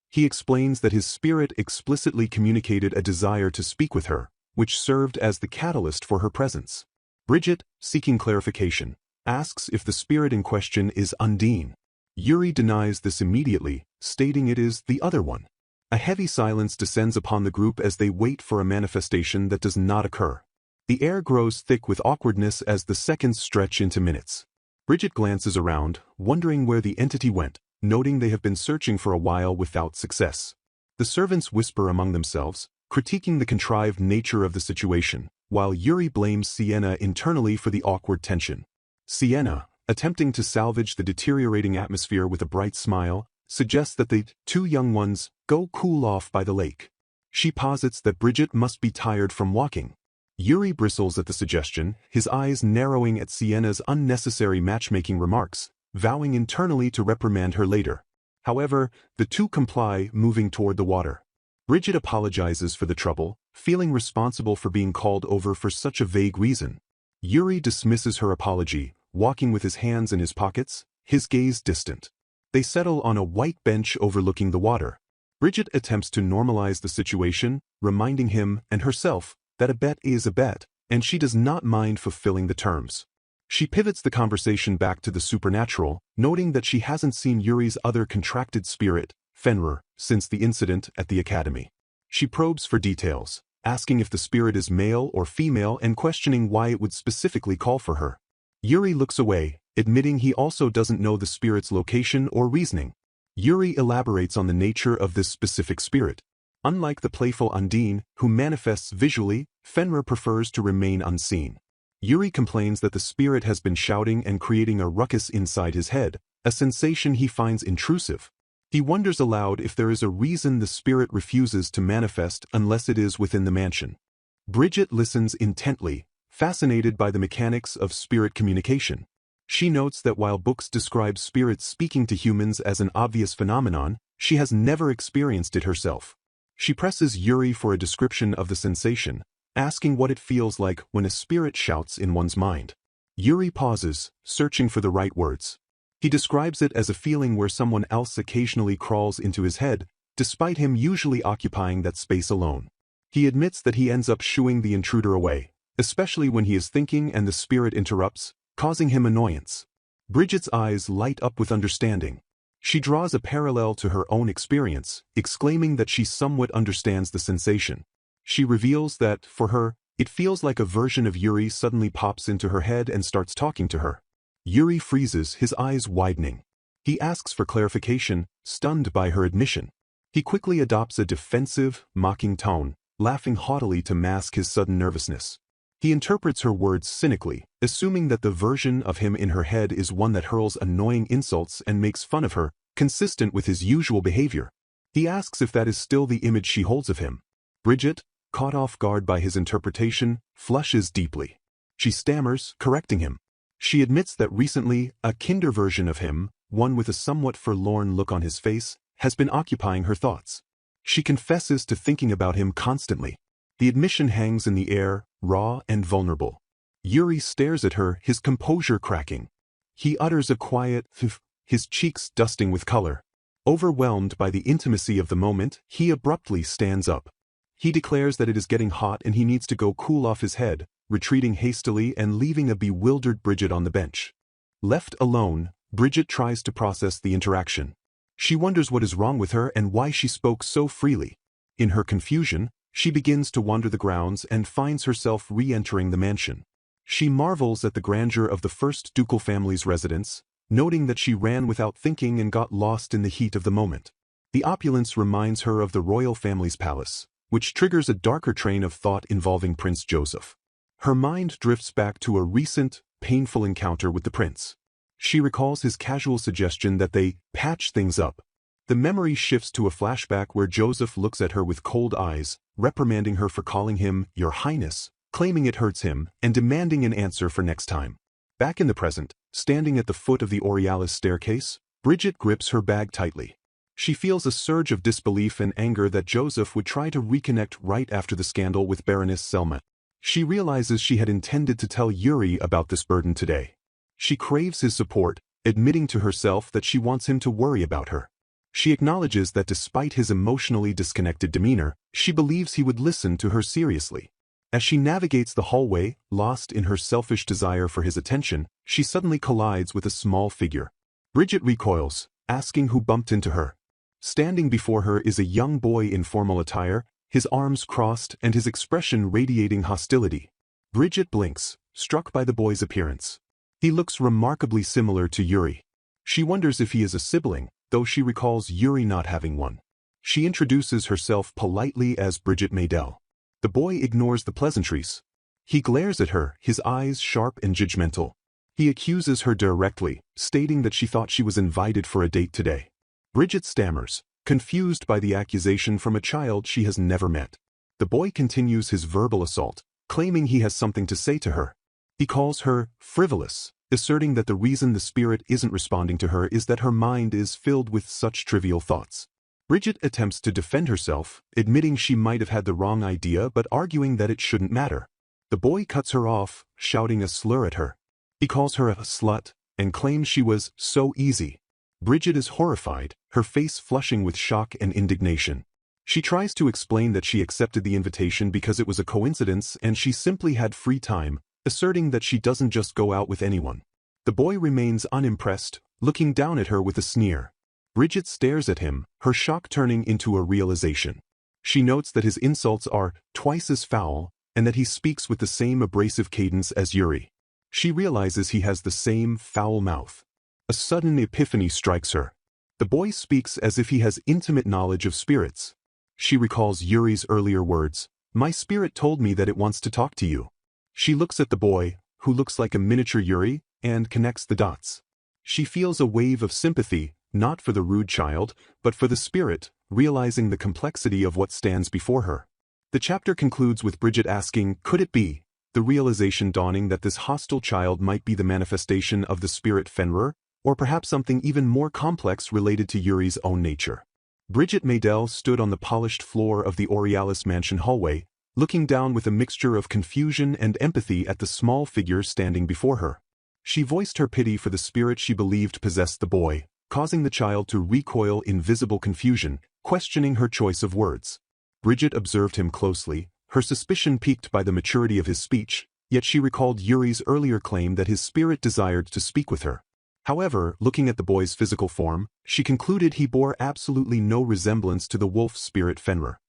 He explains that his spirit explicitly communicated a desire to speak with her, which served as the catalyst for her presence. Bridget, seeking clarification, asks if the spirit in question is Undine. Yuri denies this immediately, stating it is the other one. A heavy silence descends upon the group as they wait for a manifestation that does not occur. The air grows thick with awkwardness as the seconds stretch into minutes. Bridget glances around, wondering where the entity went, noting they have been searching for a while without success. The servants whisper among themselves, critiquing the contrived nature of the situation, while Yuri blames Sienna internally for the awkward tension. Sienna, attempting to salvage the deteriorating atmosphere with a bright smile, suggests that the two young ones go cool off by the lake. She posits that Bridget must be tired from walking. Yuri bristles at the suggestion, his eyes narrowing at Sienna's unnecessary matchmaking remarks, vowing internally to reprimand her later. However, the two comply, moving toward the water. Bridget apologizes for the trouble, feeling responsible for being called over for such a vague reason. Yuri dismisses her apology, walking with his hands in his pockets, his gaze distant. They settle on a white bench overlooking the water. Bridget attempts to normalize the situation, reminding him and herself that a bet is a bet, and she does not mind fulfilling the terms. She pivots the conversation back to the supernatural, noting that she hasn't seen Yuri's other contracted spirit, Fenrir, since the incident at the academy. She probes for details, asking if the spirit is male or female and questioning why it would specifically call for her. Yuri looks away, admitting he also doesn't know the spirit's location or reasoning. Yuri elaborates on the nature of this specific spirit. Unlike the playful Undine, who manifests visually, Fenrir prefers to remain unseen. Yuri complains that the spirit has been shouting and creating a ruckus inside his head, a sensation he finds intrusive. He wonders aloud if there is a reason the spirit refuses to manifest unless it is within the mansion. Bridget listens intently, fascinated by the mechanics of spirit communication. She notes that while books describe spirits speaking to humans as an obvious phenomenon, she has never experienced it herself. She presses Yuri for a description of the sensation, asking what it feels like when a spirit shouts in one's mind. Yuri pauses, searching for the right words. He describes it as a feeling where someone else occasionally crawls into his head, despite him usually occupying that space alone. He admits that he ends up shooing the intruder away, especially when he is thinking and the spirit interrupts, causing him annoyance. Bridget's eyes light up with understanding. She draws a parallel to her own experience, exclaiming that she somewhat understands the sensation. She reveals that, for her, it feels like a version of Yuri suddenly pops into her head and starts talking to her. Yuri freezes, his eyes widening. He asks for clarification, stunned by her admission. He quickly adopts a defensive, mocking tone, laughing haughtily to mask his sudden nervousness. He interprets her words cynically, assuming that the version of him in her head is one that hurls annoying insults and makes fun of her, consistent with his usual behavior. He asks if that is still the image she holds of him. Bridget, caught off guard by his interpretation, flushes deeply. She stammers, correcting him. She admits that recently, a kinder version of him, one with a somewhat forlorn look on his face, has been occupying her thoughts. She confesses to thinking about him constantly. The admission hangs in the air, raw and vulnerable. Yuri stares at her, his composure cracking. He utters a quiet "Pff," his cheeks dusting with color. Overwhelmed by the intimacy of the moment, he abruptly stands up. He declares that it is getting hot and he needs to go cool off his head, retreating hastily and leaving a bewildered Bridget on the bench. Left alone, Bridget tries to process the interaction. She wonders what is wrong with her and why she spoke so freely. In her confusion, she begins to wander the grounds and finds herself re-entering the mansion. She marvels at the grandeur of the first ducal family's residence, noting that she ran without thinking and got lost in the heat of the moment. The opulence reminds her of the royal family's palace, which triggers a darker train of thought involving Prince Joseph. Her mind drifts back to a recent, painful encounter with the prince. She recalls his casual suggestion that they patch things up. The memory shifts to a flashback where Joseph looks at her with cold eyes, reprimanding her for calling him Your Highness, claiming it hurts him, and demanding an answer for next time. Back in the present, standing at the foot of the Aurealis staircase, Bridget grips her bag tightly. She feels a surge of disbelief and anger that Joseph would try to reconnect right after the scandal with Baroness Selma. She realizes she had intended to tell Yuri about this burden today. She craves his support, admitting to herself that she wants him to worry about her. She acknowledges that despite his emotionally disconnected demeanor, she believes he would listen to her seriously. As she navigates the hallway, lost in her selfish desire for his attention, she suddenly collides with a small figure. Bridget recoils, asking who bumped into her. Standing before her is a young boy in formal attire, his arms crossed and his expression radiating hostility. Bridget blinks, struck by the boy's appearance. He looks remarkably similar to Yuri. She wonders if he is a sibling, though she recalls Yuri not having one. She introduces herself politely as Bridget Maydell. The boy ignores the pleasantries. He glares at her, his eyes sharp and judgmental. He accuses her directly, stating that she thought she was invited for a date today. Bridget stammers, confused by the accusation from a child she has never met. The boy continues his verbal assault, claiming he has something to say to her. He calls her frivolous, asserting that the reason the spirit isn't responding to her is that her mind is filled with such trivial thoughts. Bridget attempts to defend herself, admitting she might have had the wrong idea but arguing that it shouldn't matter. The boy cuts her off, shouting a slur at her. He calls her a slut, and claims she was so easy. Bridget is horrified, her face flushing with shock and indignation. She tries to explain that she accepted the invitation because it was a coincidence and she simply had free time, asserting that she doesn't just go out with anyone. The boy remains unimpressed, looking down at her with a sneer. Bridget stares at him, her shock turning into a realization. She notes that his insults are twice as foul, and that he speaks with the same abrasive cadence as Yuri. She realizes he has the same foul mouth. A sudden epiphany strikes her. The boy speaks as if he has intimate knowledge of spirits. She recalls Yuri's earlier words, "My spirit told me that it wants to talk to you." She looks at the boy, who looks like a miniature Yuri, and connects the dots. She feels a wave of sympathy, not for the rude child, but for the spirit, realizing the complexity of what stands before her. The chapter concludes with Bridget asking, "Could it be?" The realization dawning that this hostile child might be the manifestation of the spirit Fenrir, or perhaps something even more complex related to Yuri's own nature. Bridget Maydell stood on the polished floor of the Aurealis mansion hallway, looking down with a mixture of confusion and empathy at the small figure standing before her. She voiced her pity for the spirit she believed possessed the boy, causing the child to recoil in visible confusion, questioning her choice of words. Bridget observed him closely, her suspicion piqued by the maturity of his speech, yet she recalled Yuri's earlier claim that his spirit desired to speak with her. However, looking at the boy's physical form, she concluded he bore absolutely no resemblance to the wolf spirit Fenrir.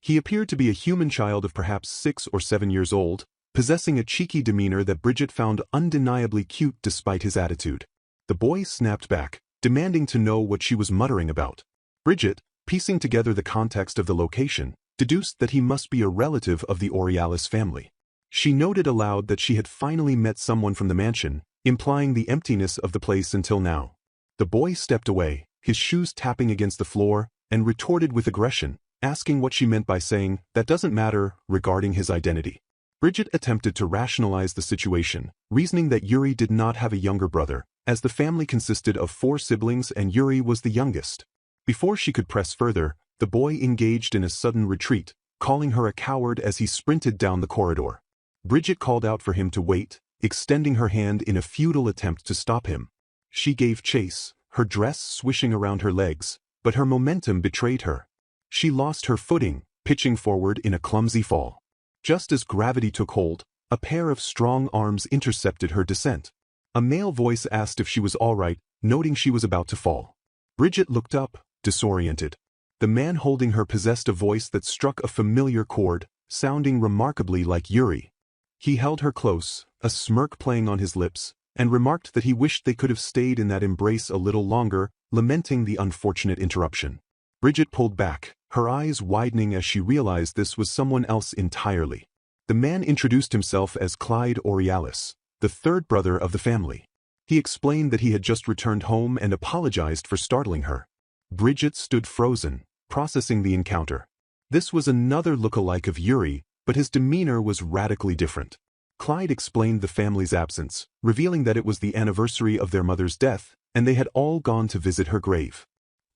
He appeared to be a human child of perhaps 6 or 7 years old, possessing a cheeky demeanor that Bridget found undeniably cute despite his attitude. The boy snapped back, demanding to know what she was muttering about. Bridget, piecing together the context of the location, deduced that he must be a relative of the Aurealis family. She noted aloud that she had finally met someone from the mansion, implying the emptiness of the place until now. The boy stepped away, his shoes tapping against the floor, and retorted with aggression, asking what she meant by saying, "That doesn't matter," regarding his identity. Bridget attempted to rationalize the situation, reasoning that Yuri did not have a younger brother, as the family consisted of 4 siblings and Yuri was the youngest. Before she could press further, the boy engaged in a sudden retreat, calling her a coward as he sprinted down the corridor. Bridget called out for him to wait, extending her hand in a futile attempt to stop him. She gave chase, her dress swishing around her legs, but her momentum betrayed her. She lost her footing, pitching forward in a clumsy fall. Just as gravity took hold, a pair of strong arms intercepted her descent. A male voice asked if she was all right, noting she was about to fall. Bridget looked up, disoriented. The man holding her possessed a voice that struck a familiar chord, sounding remarkably like Yuri. He held her close, a smirk playing on his lips, and remarked that he wished they could have stayed in that embrace a little longer, lamenting the unfortunate interruption. Bridget pulled back, her eyes widening as she realized this was someone else entirely. The man introduced himself as Clyde Aurealis, the 3rd brother of the family. He explained that he had just returned home and apologized for startling her. Bridget stood frozen, processing the encounter. This was another look-alike of Yuri, but his demeanor was radically different. Clyde explained the family's absence, revealing that it was the anniversary of their mother's death, and they had all gone to visit her grave.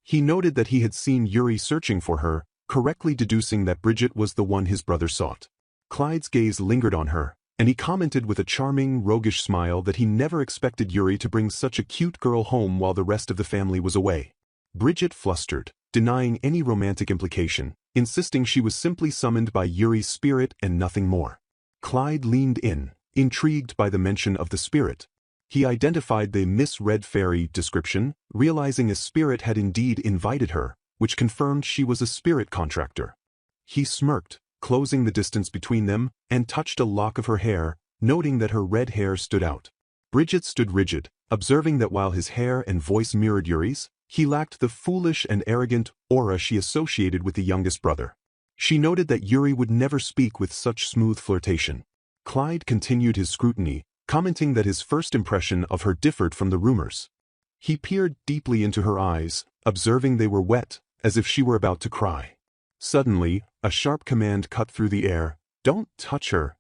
He noted that he had seen Yuri searching for her, correctly deducing that Bridget was the one his brother sought. Clyde's gaze lingered on her, and he commented with a charming, roguish smile that he never expected Yuri to bring such a cute girl home while the rest of the family was away. Bridget flustered, denying any romantic implication, insisting she was simply summoned by Yuri's spirit and nothing more. Clyde leaned in, intrigued by the mention of the spirit. He identified the misread fairy description, realizing a spirit had indeed invited her, which confirmed she was a spirit contractor. He smirked, closing the distance between them, and touched a lock of her hair, noting that her red hair stood out. Bridget stood rigid, observing that while his hair and voice mirrored Yuri's, he lacked the foolish and arrogant aura she associated with the youngest brother. She noted that Yuri would never speak with such smooth flirtation. Clyde continued his scrutiny, commenting that his first impression of her differed from the rumors. He peered deeply into her eyes, observing they were wet, as if she were about to cry. Suddenly, a sharp command cut through the air. "Don't touch her."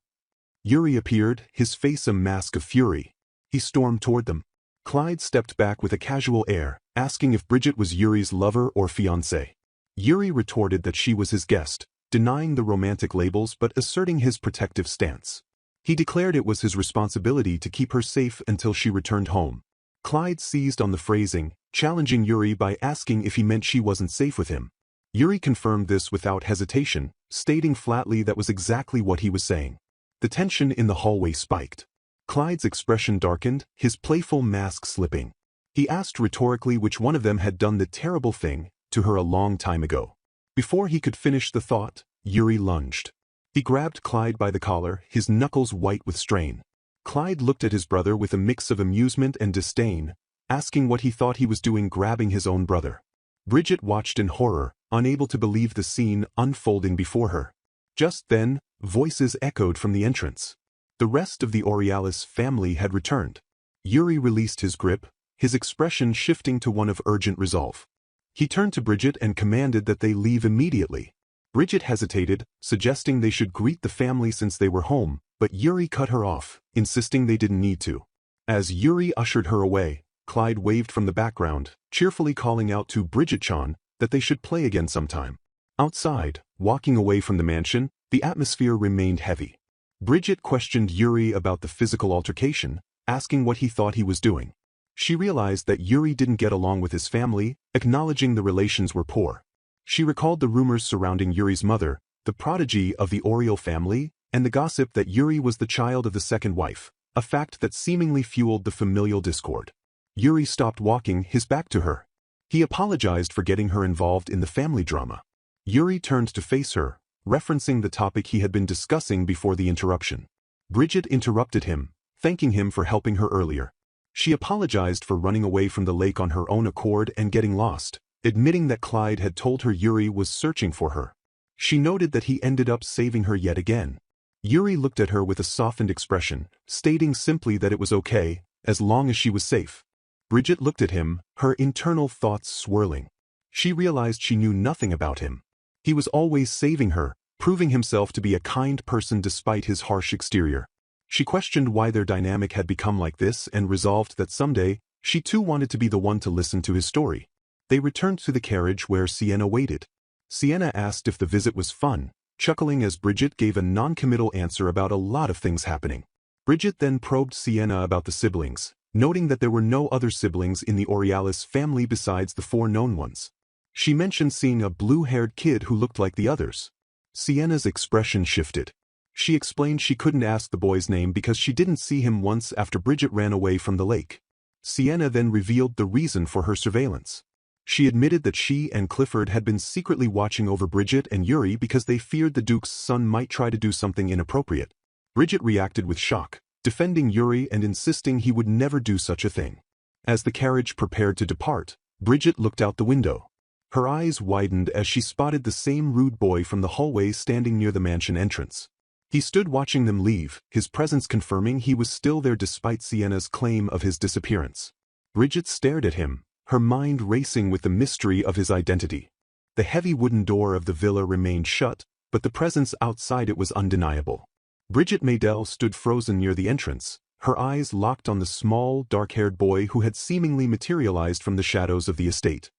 Yuri appeared, his face a mask of fury. He stormed toward them. Clyde stepped back with a casual air, asking if Bridget was Yuri's lover or fiancé. Yuri retorted that she was his guest, denying the romantic labels but asserting his protective stance. He declared it was his responsibility to keep her safe until she returned home. Clyde seized on the phrasing, challenging Yuri by asking if he meant she wasn't safe with him. Yuri confirmed this without hesitation, stating flatly that was exactly what he was saying. The tension in the hallway spiked. Clyde's expression darkened, his playful mask slipping. He asked rhetorically which one of them had done the terrible thing to her a long time ago. Before he could finish the thought, Yuri lunged. He grabbed Clyde by the collar, his knuckles white with strain. Clyde looked at his brother with a mix of amusement and disdain, asking what he thought he was doing grabbing his own brother. Bridget watched in horror, unable to believe the scene unfolding before her. Just then, voices echoed from the entrance. The rest of the Aurealis family had returned. Yuri released his grip, his expression shifting to one of urgent resolve. He turned to Bridget and commanded that they leave immediately. Bridget hesitated, suggesting they should greet the family since they were home, but Yuri cut her off, insisting they didn't need to. As Yuri ushered her away, Clyde waved from the background, cheerfully calling out to Bridget-chan that they should play again sometime. Outside, walking away from the mansion, the atmosphere remained heavy. Bridget questioned Yuri about the physical altercation, asking what he thought he was doing. She realized that Yuri didn't get along with his family, acknowledging the relations were poor. She recalled the rumors surrounding Yuri's mother, the prodigy of the Oriole family, and the gossip that Yuri was the child of the second wife, a fact that seemingly fueled the familial discord. Yuri stopped walking, his back to her. He apologized for getting her involved in the family drama. Yuri turned to face her, referencing the topic he had been discussing before the interruption. Bridget interrupted him, thanking him for helping her earlier. She apologized for running away from the lake on her own accord and getting lost, admitting that Clyde had told her Yuri was searching for her. She noted that he ended up saving her yet again. Yuri looked at her with a softened expression, stating simply that it was okay, as long as she was safe. Bridget looked at him, her internal thoughts swirling. She realized she knew nothing about him. He was always saving her, proving himself to be a kind person despite his harsh exterior. She questioned why their dynamic had become like this and resolved that someday, she too wanted to be the one to listen to his story. They returned to the carriage where Sienna waited. Sienna asked if the visit was fun, chuckling as Bridget gave a non-committal answer about a lot of things happening. Bridget then probed Sienna about the siblings, noting that there were no other siblings in the Aurealis family besides the 4 known ones. She mentioned seeing a blue-haired kid who looked like the others. Sienna's expression shifted. She explained she couldn't ask the boy's name because she didn't see him once after Bridget ran away from the lake. Sienna then revealed the reason for her surveillance. She admitted that she and Clifford had been secretly watching over Bridget and Yuri because they feared the Duke's son might try to do something inappropriate. Bridget reacted with shock, defending Yuri and insisting he would never do such a thing. As the carriage prepared to depart, Bridget looked out the window. Her eyes widened as she spotted the same rude boy from the hallway standing near the mansion entrance. He stood watching them leave, his presence confirming he was still there despite Sienna's claim of his disappearance. Bridget stared at him, her mind racing with the mystery of his identity. The heavy wooden door of the villa remained shut, but the presence outside it was undeniable. Bridget Maydell stood frozen near the entrance, her eyes locked on the small, dark-haired boy who had seemingly materialized from the shadows of the estate.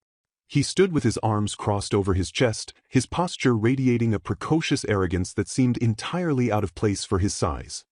He stood with his arms crossed over his chest, his posture radiating a precocious arrogance that seemed entirely out of place for his size.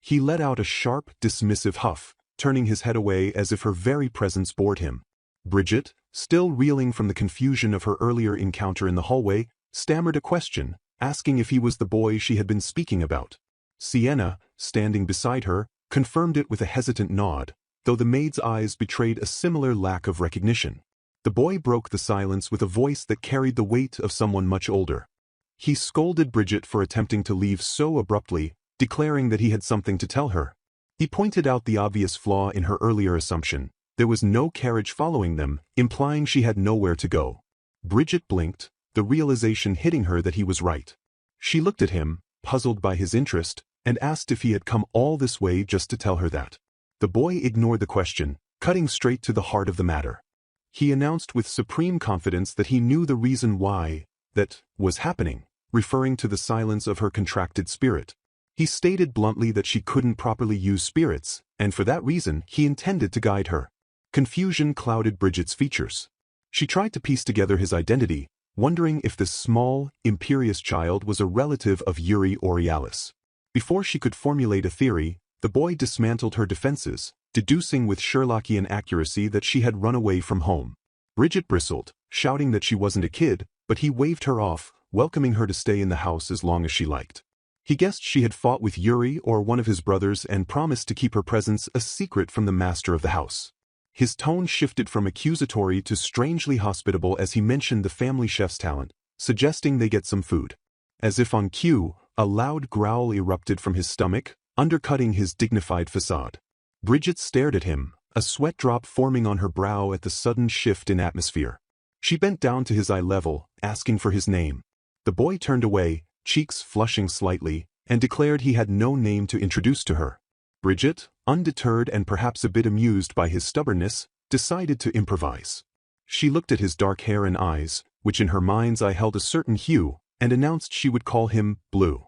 He let out a sharp, dismissive huff, turning his head away as if her very presence bored him. Bridget, still reeling from the confusion of her earlier encounter in the hallway, stammered a question, asking if he was the boy she had been speaking about. Sienna, standing beside her, confirmed it with a hesitant nod, though the maid's eyes betrayed a similar lack of recognition. The boy broke the silence with a voice that carried the weight of someone much older. He scolded Bridget for attempting to leave so abruptly, declaring that he had something to tell her. He pointed out the obvious flaw in her earlier assumption. There was no carriage following them, implying she had nowhere to go. Bridget blinked, the realization hitting her that he was right. She looked at him, puzzled by his interest, and asked if he had come all this way just to tell her that. The boy ignored the question, cutting straight to the heart of the matter. He announced with supreme confidence that he knew the reason why that was happening, referring to the silence of her contracted spirit. He stated bluntly that she couldn't properly use spirits, and for that reason he intended to guide her. Confusion clouded Bridget's features. She tried to piece together his identity, wondering if this small, imperious child was a relative of Yuri Aurealis. Before she could formulate a theory, the boy dismantled her defenses, deducing with Sherlockian accuracy that she had run away from home. Bridget bristled, shouting that she wasn't a kid, but he waved her off, welcoming her to stay in the house as long as she liked. He guessed she had fought with Yuri or one of his brothers and promised to keep her presence a secret from the master of the house. His tone shifted from accusatory to strangely hospitable as he mentioned the family chef's talent, suggesting they get some food. As if on cue, a loud growl erupted from his stomach, undercutting his dignified facade. Bridget stared at him, a sweat drop forming on her brow at the sudden shift in atmosphere. She bent down to his eye level, asking for his name. The boy turned away, cheeks flushing slightly, and declared he had no name to introduce to her. Bridget, undeterred and perhaps a bit amused by his stubbornness, decided to improvise. She looked at his dark hair and eyes, which in her mind's eye held a certain hue, and announced she would call him Blue.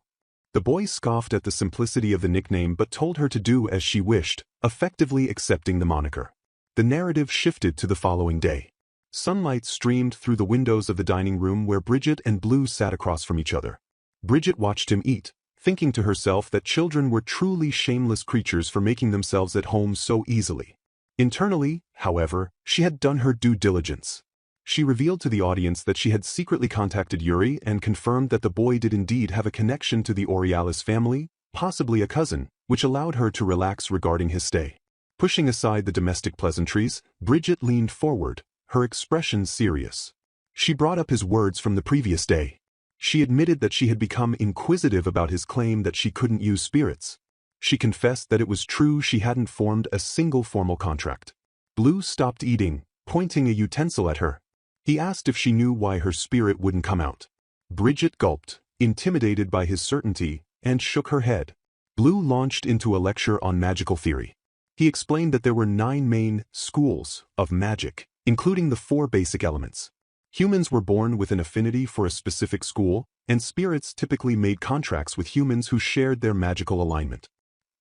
The boy scoffed at the simplicity of the nickname but told her to do as she wished, effectively accepting the moniker. The narrative shifted to the following day. Sunlight streamed through the windows of the dining room where Bridget and Blue sat across from each other. Bridget watched him eat, thinking to herself that children were truly shameless creatures for making themselves at home so easily. Internally, however, she had done her due diligence. She revealed to the audience that she had secretly contacted Yuri and confirmed that the boy did indeed have a connection to the Aurealis family, possibly a cousin, which allowed her to relax regarding his stay. Pushing aside the domestic pleasantries, Bridget leaned forward, her expression serious. She brought up his words from the previous day. She admitted that she had become inquisitive about his claim that she couldn't use spirits. She confessed that it was true she hadn't formed a single formal contract. Blue stopped eating, pointing a utensil at her. He asked if she knew why her spirit wouldn't come out. Bridget gulped, intimidated by his certainty, and shook her head. Blue launched into a lecture on magical theory. He explained that there were 9 main schools of magic, including the 4 basic elements. Humans were born with an affinity for a specific school, and spirits typically made contracts with humans who shared their magical alignment.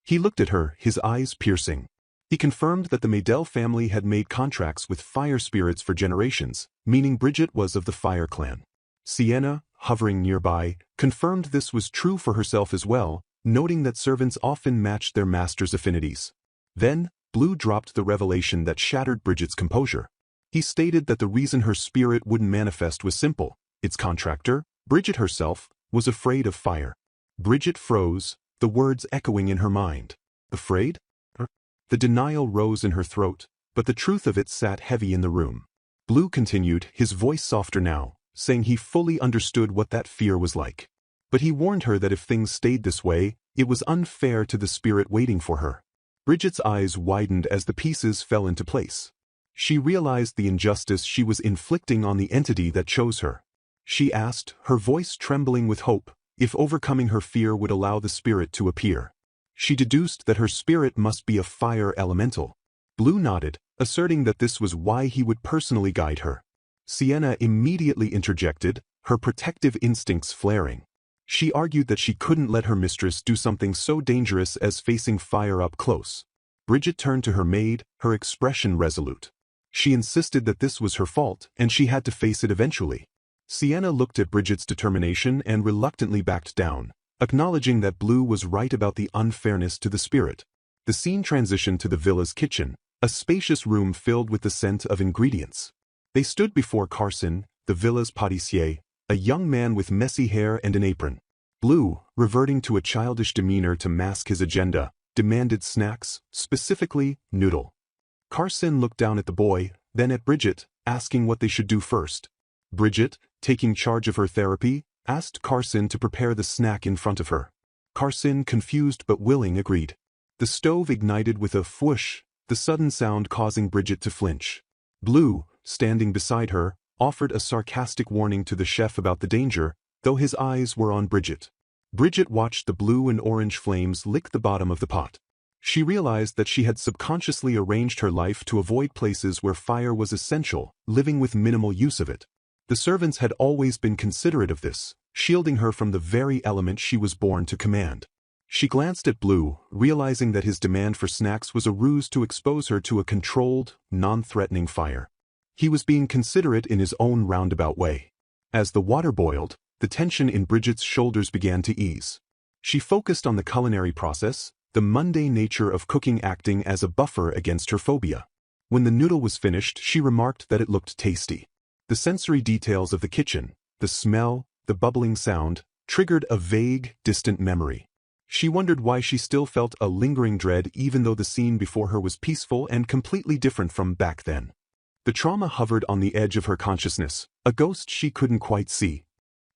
He looked at her, his eyes piercing. He confirmed that the Maydell family had made contracts with fire spirits for generations, meaning Bridget was of the Fire Clan. Sienna, hovering nearby, confirmed this was true for herself as well, noting that servants often matched their master's affinities. Then, Blue dropped the revelation that shattered Bridget's composure. He stated that the reason her spirit wouldn't manifest was simple. Its contractor, Bridget herself, was afraid of fire. Bridget froze, the words echoing in her mind. Afraid? The denial rose in her throat, but the truth of it sat heavy in the room. Blue continued, his voice softer now, saying he fully understood what that fear was like. But he warned her that if things stayed this way, it was unfair to the spirit waiting for her. Bridget's eyes widened as the pieces fell into place. She realized the injustice she was inflicting on the entity that chose her. She asked, her voice trembling with hope, if overcoming her fear would allow the spirit to appear. She deduced that her spirit must be a fire elemental. Blue nodded, asserting that this was why he would personally guide her. Sienna immediately interjected, her protective instincts flaring. She argued that she couldn't let her mistress do something so dangerous as facing fire up close. Bridget turned to her maid, her expression resolute. She insisted that this was her fault and she had to face it eventually. Sienna looked at Bridget's determination and reluctantly backed down, acknowledging that Blue was right about the unfairness to the spirit. The scene transitioned to the villa's kitchen, a spacious room filled with the scent of ingredients. They stood before Carson, the villa's pâtissier, a young man with messy hair and an apron. Blue, reverting to a childish demeanor to mask his agenda, demanded snacks, specifically noodle. Carson looked down at the boy, then at Bridget, asking what they should do first. Bridget, taking charge of her therapy, asked Carson to prepare the snack in front of her. Carson, confused but willing, agreed. The stove ignited with a whoosh, the sudden sound causing Bridget to flinch. Blue, standing beside her, offered a sarcastic warning to the chef about the danger, though his eyes were on Bridget. Bridget watched the blue and orange flames lick the bottom of the pot. She realized that she had subconsciously arranged her life to avoid places where fire was essential, living with minimal use of it. The servants had always been considerate of this, shielding her from the very element she was born to command. She glanced at Blue, realizing that his demand for snacks was a ruse to expose her to a controlled, non-threatening fire. He was being considerate in his own roundabout way. As the water boiled, the tension in Bridget's shoulders began to ease. She focused on the culinary process, the mundane nature of cooking acting as a buffer against her phobia. When the noodle was finished, she remarked that it looked tasty. The sensory details of the kitchen, the smell, the bubbling sound, triggered a vague, distant memory. She wondered why she still felt a lingering dread even though the scene before her was peaceful and completely different from back then. The trauma hovered on the edge of her consciousness, a ghost she couldn't quite see.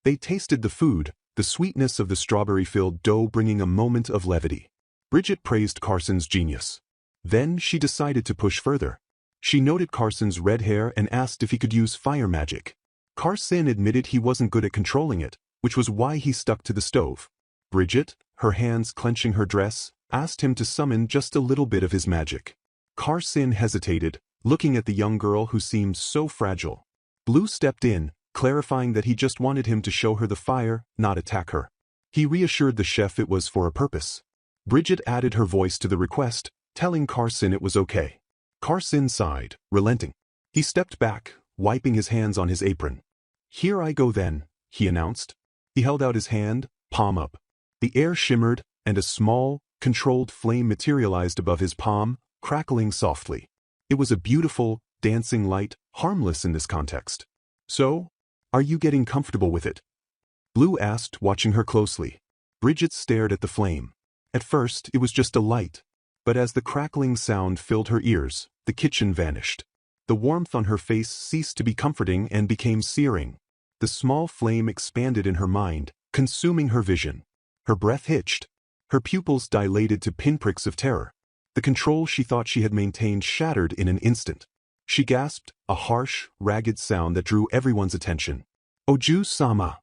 They tasted the food, the sweetness of the strawberry-filled dough bringing a moment of levity. Bridget praised Carson's genius. Then she decided to push further. She noted Carson's red hair and asked if he could use fire magic. Carson admitted he wasn't good at controlling it, which was why he stuck to the stove. Bridget, her hands clenching her dress, asked him to summon just a little bit of his magic. Carson hesitated, looking at the young girl who seemed so fragile. Blue stepped in, clarifying that he just wanted him to show her the fire, not attack her. He reassured the chef it was for a purpose. Bridget added her voice to the request, telling Carson it was okay. Carson sighed, relenting. He stepped back, wiping his hands on his apron. "Here I go then," he announced. He held out his hand, palm up. The air shimmered, and a small, controlled flame materialized above his palm, crackling softly. It was a beautiful, dancing light, harmless in this context. "So, are you getting comfortable with it?" Blue asked, watching her closely. Bridget stared at the flame. At first, it was just a light. But as the crackling sound filled her ears, the kitchen vanished. The warmth on her face ceased to be comforting and became searing. The small flame expanded in her mind, consuming her vision. Her breath hitched. Her pupils dilated to pinpricks of terror. The control she thought she had maintained shattered in an instant. She gasped, a harsh, ragged sound that drew everyone's attention. "Oju-sama!"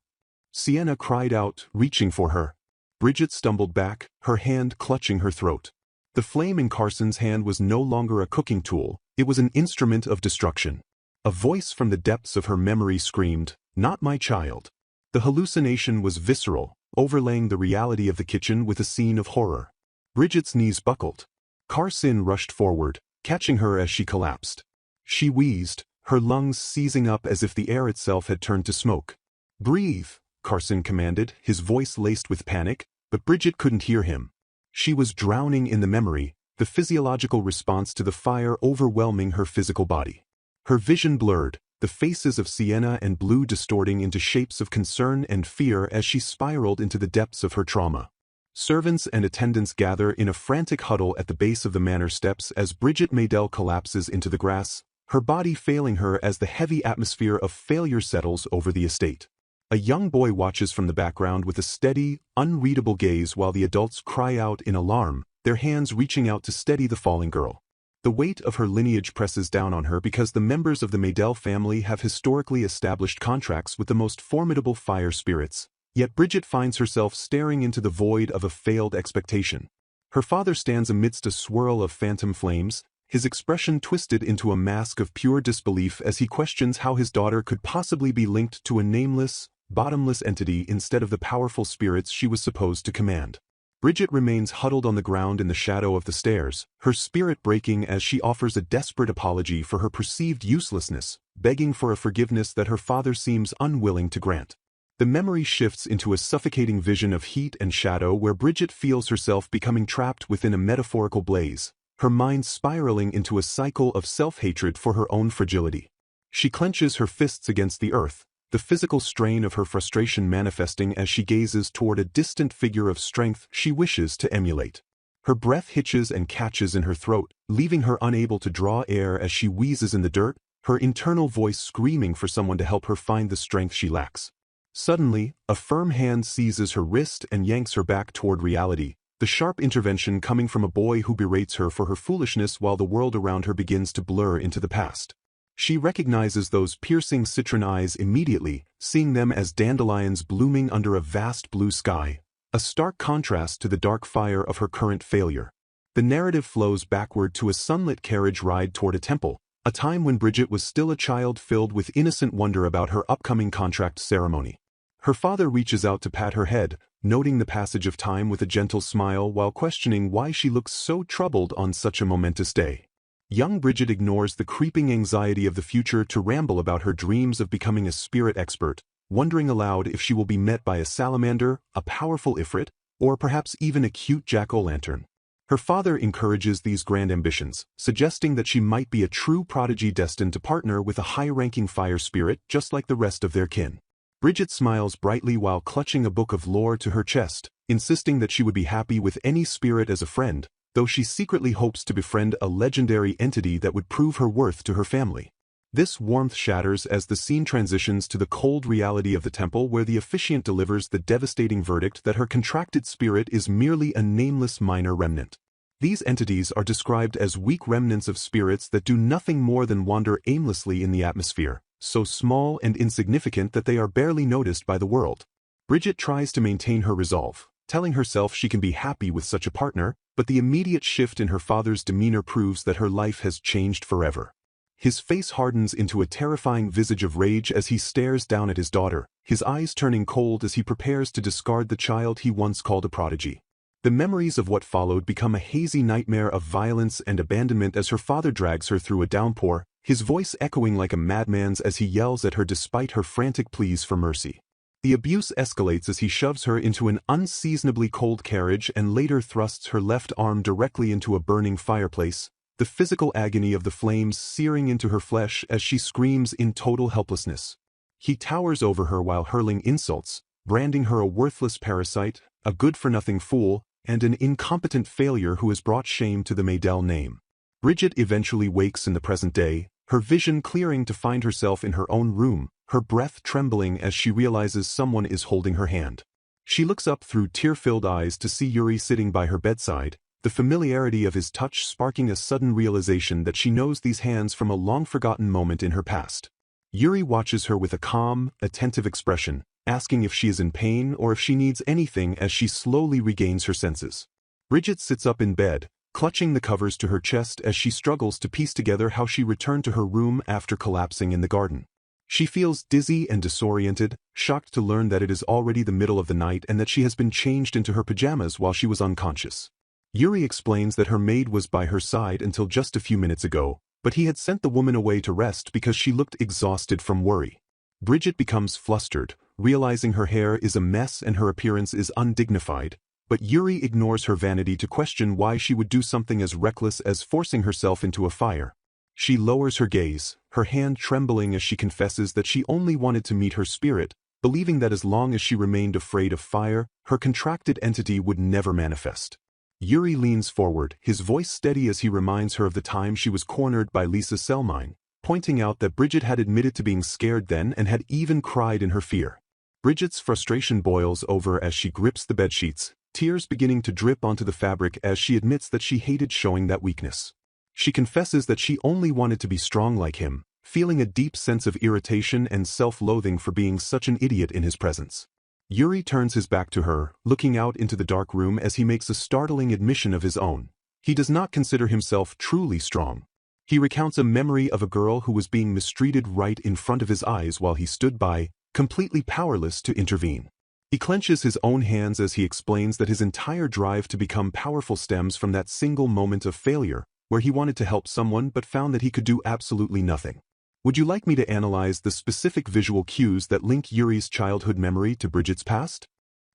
Sienna cried out, reaching for her. Bridget stumbled back, her hand clutching her throat. The flame in Carson's hand was no longer a cooking tool, it was an instrument of destruction. A voice from the depths of her memory screamed, "Not my child." The hallucination was visceral, overlaying the reality of the kitchen with a scene of horror. Bridget's knees buckled. Carson rushed forward, catching her as she collapsed. She wheezed, her lungs seizing up as if the air itself had turned to smoke. "Breathe," Carson commanded, his voice laced with panic, but Bridget couldn't hear him. She was drowning in the memory, the physiological response to the fire overwhelming her physical body. Her vision blurred, the faces of Sienna and Blue distorting into shapes of concern and fear as she spiraled into the depths of her trauma. Servants and attendants gather in a frantic huddle at the base of the manor steps as Bridget Maydell collapses into the grass, her body failing her as the heavy atmosphere of failure settles over the estate. A young boy watches from the background with a steady, unreadable gaze while the adults cry out in alarm, their hands reaching out to steady the falling girl. The weight of her lineage presses down on her because the members of the Maydell family have historically established contracts with the most formidable fire spirits, yet Bridget finds herself staring into the void of a failed expectation. Her father stands amidst a swirl of phantom flames, his expression twisted into a mask of pure disbelief as he questions how his daughter could possibly be linked to a nameless, bottomless entity instead of the powerful spirits she was supposed to command. Bridget remains huddled on the ground in the shadow of the stairs, her spirit breaking as she offers a desperate apology for her perceived uselessness, begging for a forgiveness that her father seems unwilling to grant. The memory shifts into a suffocating vision of heat and shadow where Bridget feels herself becoming trapped within a metaphorical blaze, her mind spiraling into a cycle of self-hatred for her own fragility. She clenches her fists against the earth, the physical strain of her frustration manifesting as she gazes toward a distant figure of strength she wishes to emulate. Her breath hitches and catches in her throat, leaving her unable to draw air as she wheezes in the dirt, her internal voice screaming for someone to help her find the strength she lacks. Suddenly, a firm hand seizes her wrist and yanks her back toward reality, the sharp intervention coming from a boy who berates her for her foolishness while the world around her begins to blur into the past. She recognizes those piercing citron eyes immediately, seeing them as dandelions blooming under a vast blue sky, a stark contrast to the dark fire of her current failure. The narrative flows backward to a sunlit carriage ride toward a temple, a time when Bridget was still a child filled with innocent wonder about her upcoming contract ceremony. Her father reaches out to pat her head, noting the passage of time with a gentle smile while questioning why she looks so troubled on such a momentous day. Young Bridget ignores the creeping anxiety of the future to ramble about her dreams of becoming a spirit expert, wondering aloud if she will be met by a salamander, a powerful ifrit, or perhaps even a cute jack-o'-lantern. Her father encourages these grand ambitions, suggesting that she might be a true prodigy destined to partner with a high-ranking fire spirit just like the rest of their kin. Bridget smiles brightly while clutching a book of lore to her chest, insisting that she would be happy with any spirit as a friend, though she secretly hopes to befriend a legendary entity that would prove her worth to her family. This warmth shatters as the scene transitions to the cold reality of the temple where the officiant delivers the devastating verdict that her contracted spirit is merely a nameless minor remnant. These entities are described as weak remnants of spirits that do nothing more than wander aimlessly in the atmosphere, so small and insignificant that they are barely noticed by the world. Bridget tries to maintain her resolve, telling herself she can be happy with such a partner, but the immediate shift in her father's demeanor proves that her life has changed forever. His face hardens into a terrifying visage of rage as he stares down at his daughter, his eyes turning cold as he prepares to discard the child he once called a prodigy. The memories of what followed become a hazy nightmare of violence and abandonment as her father drags her through a downpour, his voice echoing like a madman's as he yells at her despite her frantic pleas for mercy. The abuse escalates as he shoves her into an unseasonably cold carriage and later thrusts her left arm directly into a burning fireplace, the physical agony of the flames searing into her flesh as she screams in total helplessness. He towers over her while hurling insults, branding her a worthless parasite, a good-for-nothing fool, and an incompetent failure who has brought shame to the Maydell name. Bridget eventually wakes in the present day, her vision clearing to find herself in her own room, her breath trembling as she realizes someone is holding her hand. She looks up through tear-filled eyes to see Yuri sitting by her bedside, the familiarity of his touch sparking a sudden realization that she knows these hands from a long-forgotten moment in her past. Yuri watches her with a calm, attentive expression, asking if she is in pain or if she needs anything as she slowly regains her senses. Bridget sits up in bed, clutching the covers to her chest as she struggles to piece together how she returned to her room after collapsing in the garden. She feels dizzy and disoriented, shocked to learn that it is already the middle of the night and that she has been changed into her pajamas while she was unconscious. Yuri explains that her maid was by her side until just a few minutes ago, but he had sent the woman away to rest because she looked exhausted from worry. Bridget becomes flustered, realizing her hair is a mess and her appearance is undignified, but Yuri ignores her vanity to question why she would do something as reckless as forcing herself into a fire. She lowers her gaze, her hand trembling as she confesses that she only wanted to meet her spirit, believing that as long as she remained afraid of fire, her contracted entity would never manifest. Yuri leans forward, his voice steady as he reminds her of the time she was cornered by Lisa Selmine, pointing out that Bridget had admitted to being scared then and had even cried in her fear. Bridget's frustration boils over as she grips the bedsheets, tears beginning to drip onto the fabric as she admits that she hated showing that weakness. She confesses that she only wanted to be strong like him, feeling a deep sense of irritation and self-loathing for being such an idiot in his presence. Yuri turns his back to her, looking out into the dark room as he makes a startling admission of his own. He does not consider himself truly strong. He recounts a memory of a girl who was being mistreated right in front of his eyes while he stood by, completely powerless to intervene. He clenches his own hands as he explains that his entire drive to become powerful stems from that single moment of failure, where he wanted to help someone but found that he could do absolutely nothing. Would you like me to analyze the specific visual cues that link Yuri's childhood memory to Bridget's past?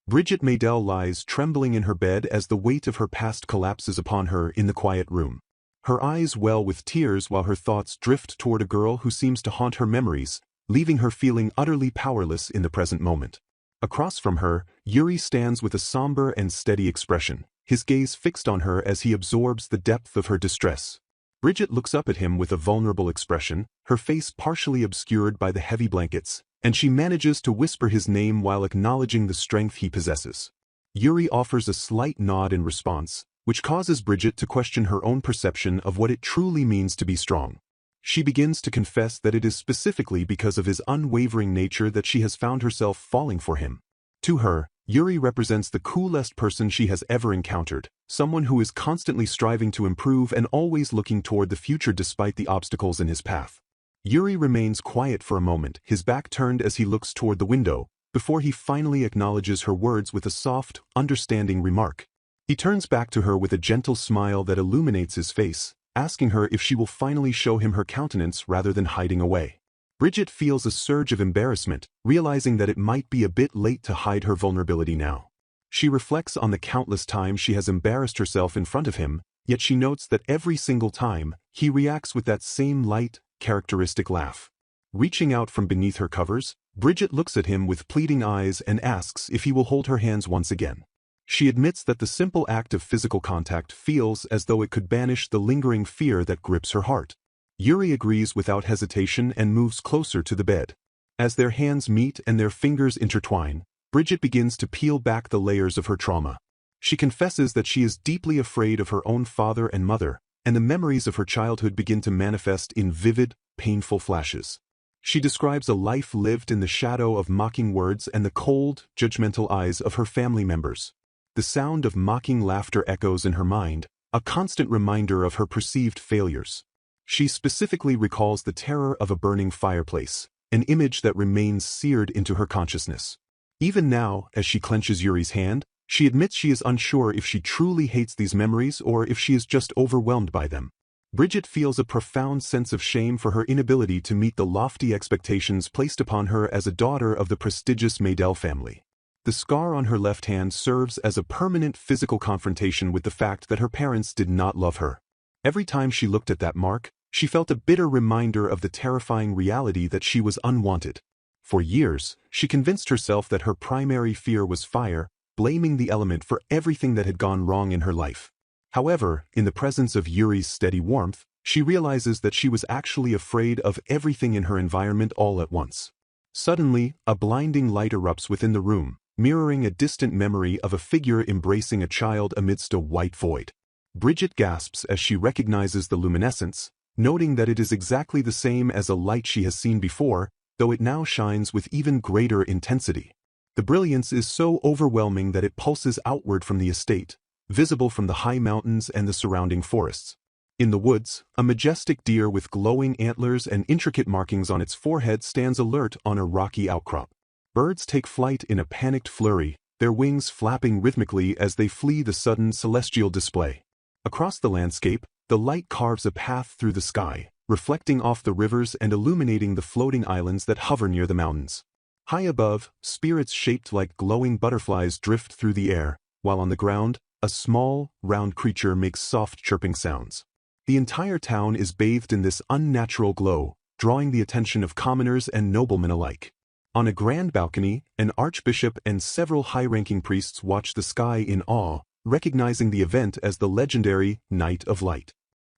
Bridget Maydell lies trembling in her bed as the weight of her past collapses upon her in the quiet room. Her eyes well with tears while her thoughts drift toward a girl who seems to haunt her memories, leaving her feeling utterly powerless in the present moment. Across from her, Yuri stands with a somber and steady expression, his gaze fixed on her as he absorbs the depth of her distress. Bridget looks up at him with a vulnerable expression, her face partially obscured by the heavy blankets, and she manages to whisper his name while acknowledging the strength he possesses. Yuri offers a slight nod in response, which causes Bridget to question her own perception of what it truly means to be strong. She begins to confess that it is specifically because of his unwavering nature that she has found herself falling for him. To her, Yuri represents the coolest person she has ever encountered, someone who is constantly striving to improve and always looking toward the future despite the obstacles in his path. Yuri remains quiet for a moment, his back turned as he looks toward the window, before he finally acknowledges her words with a soft, understanding remark. He turns back to her with a gentle smile that illuminates his face, asking her if she will finally show him her countenance rather than hiding away. Bridget feels a surge of embarrassment, realizing that it might be a bit late to hide her vulnerability now. She reflects on the countless times she has embarrassed herself in front of him, yet she notes that every single time, he reacts with that same light, characteristic laugh. Reaching out from beneath her covers, Bridget looks at him with pleading eyes and asks if he will hold her hands once again. She admits that the simple act of physical contact feels as though it could banish the lingering fear that grips her heart. Yuri agrees without hesitation and moves closer to the bed. As their hands meet and their fingers intertwine, Bridget begins to peel back the layers of her trauma. She confesses that she is deeply afraid of her own father and mother, and the memories of her childhood begin to manifest in vivid, painful flashes. She describes a life lived in the shadow of mocking words and the cold, judgmental eyes of her family members. The sound of mocking laughter echoes in her mind, a constant reminder of her perceived failures. She specifically recalls the terror of a burning fireplace, an image that remains seared into her consciousness. Even now, as she clenches Yuri's hand, she admits she is unsure if she truly hates these memories or if she is just overwhelmed by them. Bridget feels a profound sense of shame for her inability to meet the lofty expectations placed upon her as a daughter of the prestigious Maydell family. The scar on her left hand serves as a permanent physical confrontation with the fact that her parents did not love her. Every time she looked at that mark, she felt a bitter reminder of the terrifying reality that she was unwanted. For years, she convinced herself that her primary fear was fire, blaming the element for everything that had gone wrong in her life. However, in the presence of Yuri's steady warmth, she realizes that she was actually afraid of everything in her environment all at once. Suddenly, a blinding light erupts within the room, mirroring a distant memory of a figure embracing a child amidst a white void. Bridget gasps as she recognizes the luminescence, noting that it is exactly the same as a light she has seen before, though it now shines with even greater intensity. The brilliance is so overwhelming that it pulses outward from the estate, visible from the high mountains and the surrounding forests. In the woods, a majestic deer with glowing antlers and intricate markings on its forehead stands alert on a rocky outcrop. Birds take flight in a panicked flurry, their wings flapping rhythmically as they flee the sudden celestial display. Across the landscape, the light carves a path through the sky, reflecting off the rivers and illuminating the floating islands that hover near the mountains. High above, spirits shaped like glowing butterflies drift through the air, while on the ground, a small, round creature makes soft chirping sounds. The entire town is bathed in this unnatural glow, drawing the attention of commoners and noblemen alike. On a grand balcony, an archbishop and several high-ranking priests watch the sky in awe, recognizing the event as the legendary Night of Light.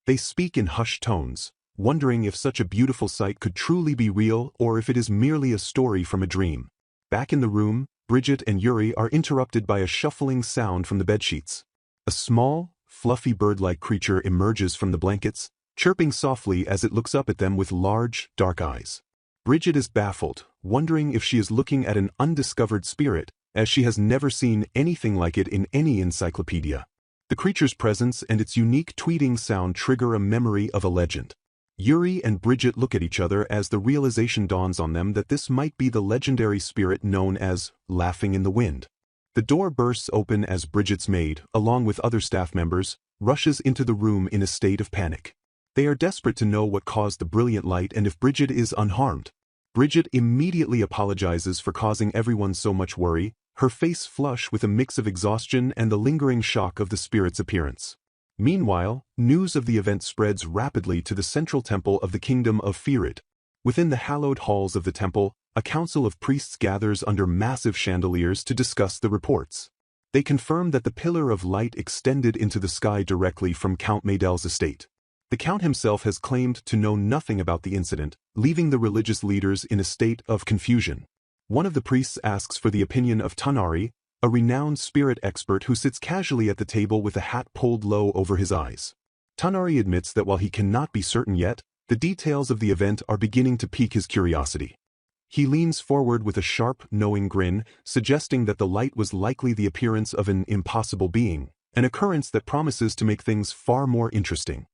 They speak in hushed tones, wondering if such a beautiful sight could truly be real or if it is merely a story from a dream. Back in the room, Bridget and Yuri are interrupted by a shuffling sound from the bedsheets. A small, fluffy bird-like creature emerges from the blankets, chirping softly as it looks up at them with large, dark eyes. Bridget is baffled, wondering if she is looking at an undiscovered spirit, as she has never seen anything like it in any encyclopedia. The creature's presence and its unique tweeting sound trigger a memory of a legend. Yuri and Bridget look at each other as the realization dawns on them that this might be the legendary spirit known as Laughing in the Wind. The door bursts open as Bridget's maid, along with other staff members, rushes into the room in a state of panic. They are desperate to know what caused the brilliant light and if Bridget is unharmed. Bridget immediately apologizes for causing everyone so much worry, her face flush with a mix of exhaustion and the lingering shock of the spirit's appearance. Meanwhile, news of the event spreads rapidly to the central temple of the kingdom of Firid. Within the hallowed halls of the temple, a council of priests gathers under massive chandeliers to discuss the reports. They confirm that the pillar of light extended into the sky directly from Count Maydell's estate. The Count himself has claimed to know nothing about the incident, leaving the religious leaders in a state of confusion. One of the priests asks for the opinion of Tanari, a renowned spirit expert who sits casually at the table with a hat pulled low over his eyes. Tanari admits that while he cannot be certain yet, the details of the event are beginning to pique his curiosity. He leans forward with a sharp, knowing grin, suggesting that the light was likely the appearance of an impossible being, an occurrence that promises to make things far more interesting.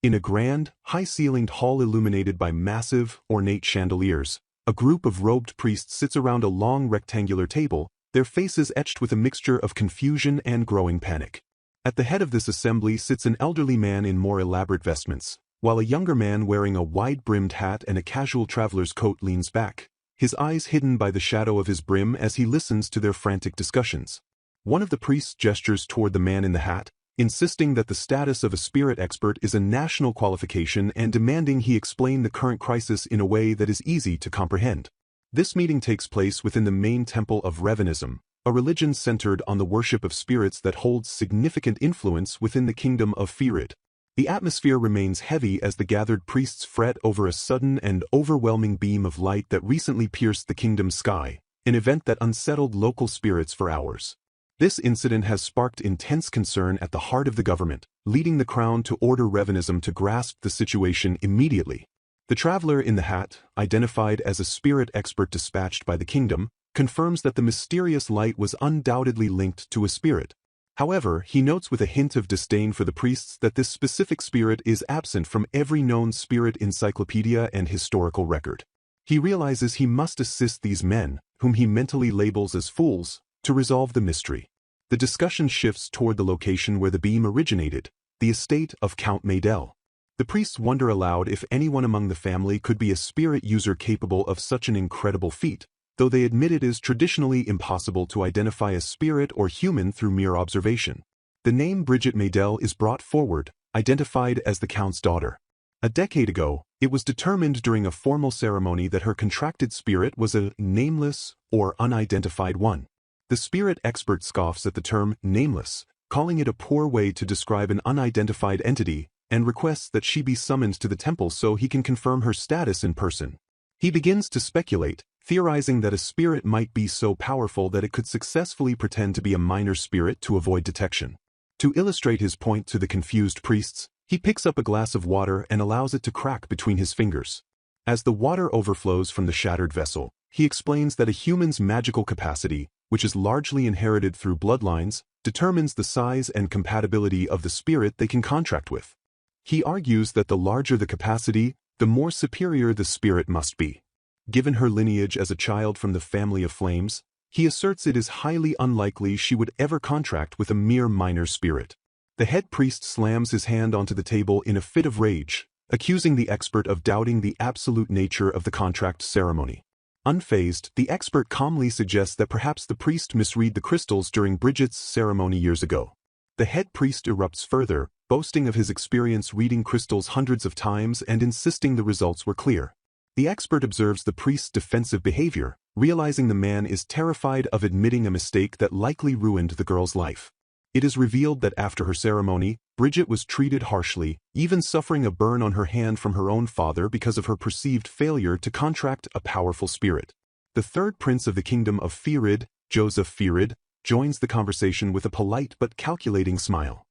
In a grand, high-ceilinged hall illuminated by massive, ornate chandeliers, a group of robed priests sits around a long rectangular table, their faces etched with a mixture of confusion and growing panic. At the head of this assembly sits an elderly man in more elaborate vestments, while a younger man wearing a wide-brimmed hat and a casual traveler's coat leans back, his eyes hidden by the shadow of his brim as he listens to their frantic discussions. One of the priests gestures toward the man in the hat, insisting that the status of a spirit expert is a national qualification and demanding he explain the current crisis in a way that is easy to comprehend. This meeting takes place within the main temple of Revenism, a religion centered on the worship of spirits that holds significant influence within the kingdom of Firid. The atmosphere remains heavy as the gathered priests fret over a sudden and overwhelming beam of light that recently pierced the kingdom's sky, an event that unsettled local spirits for hours. This incident has sparked intense concern at the heart of the government, leading the crown to order Revenism to grasp the situation immediately. The traveler in the hat, identified as a spirit expert dispatched by the kingdom, confirms that the mysterious light was undoubtedly linked to a spirit. However, he notes with a hint of disdain for the priests that this specific spirit is absent from every known spirit encyclopedia and historical record. He realizes he must assist these men, whom he mentally labels as fools, to resolve the mystery. The discussion shifts toward the location where the beam originated, the estate of Count Maydell. The priests wonder aloud if anyone among the family could be a spirit user capable of such an incredible feat, though they admit it is traditionally impossible to identify a spirit or human through mere observation. The name Bridget Maydell is brought forward, identified as the Count's daughter. A decade ago, it was determined during a formal ceremony that her contracted spirit was a nameless or unidentified one. The spirit expert scoffs at the term nameless, calling it a poor way to describe an unidentified entity, and requests that she be summoned to the temple so he can confirm her status in person. He begins to speculate, theorizing that a spirit might be so powerful that it could successfully pretend to be a minor spirit to avoid detection. To illustrate his point to the confused priests, he picks up a glass of water and allows it to crack between his fingers. As the water overflows from the shattered vessel, he explains that a human's magical capacity, which is largely inherited through bloodlines, determines the size and compatibility of the spirit they can contract with. He argues that the larger the capacity, the more superior the spirit must be. Given her lineage as a child from the family of flames, he asserts it is highly unlikely she would ever contract with a mere minor spirit. The head priest slams his hand onto the table in a fit of rage, accusing the expert of doubting the absolute nature of the contract ceremony. Unfazed, the expert calmly suggests that perhaps the priest misread the crystals during Bridget's ceremony years ago. The head priest erupts further, boasting of his experience reading crystals hundreds of times and insisting the results were clear. The expert observes the priest's defensive behavior, realizing the man is terrified of admitting a mistake that likely ruined the girl's life. It is revealed that after her ceremony, Bridget was treated harshly, even suffering a burn on her hand from her own father because of her perceived failure to contract a powerful spirit. The third prince of the kingdom of Firid, Joseph Firid, joins the conversation with a polite but calculating smile.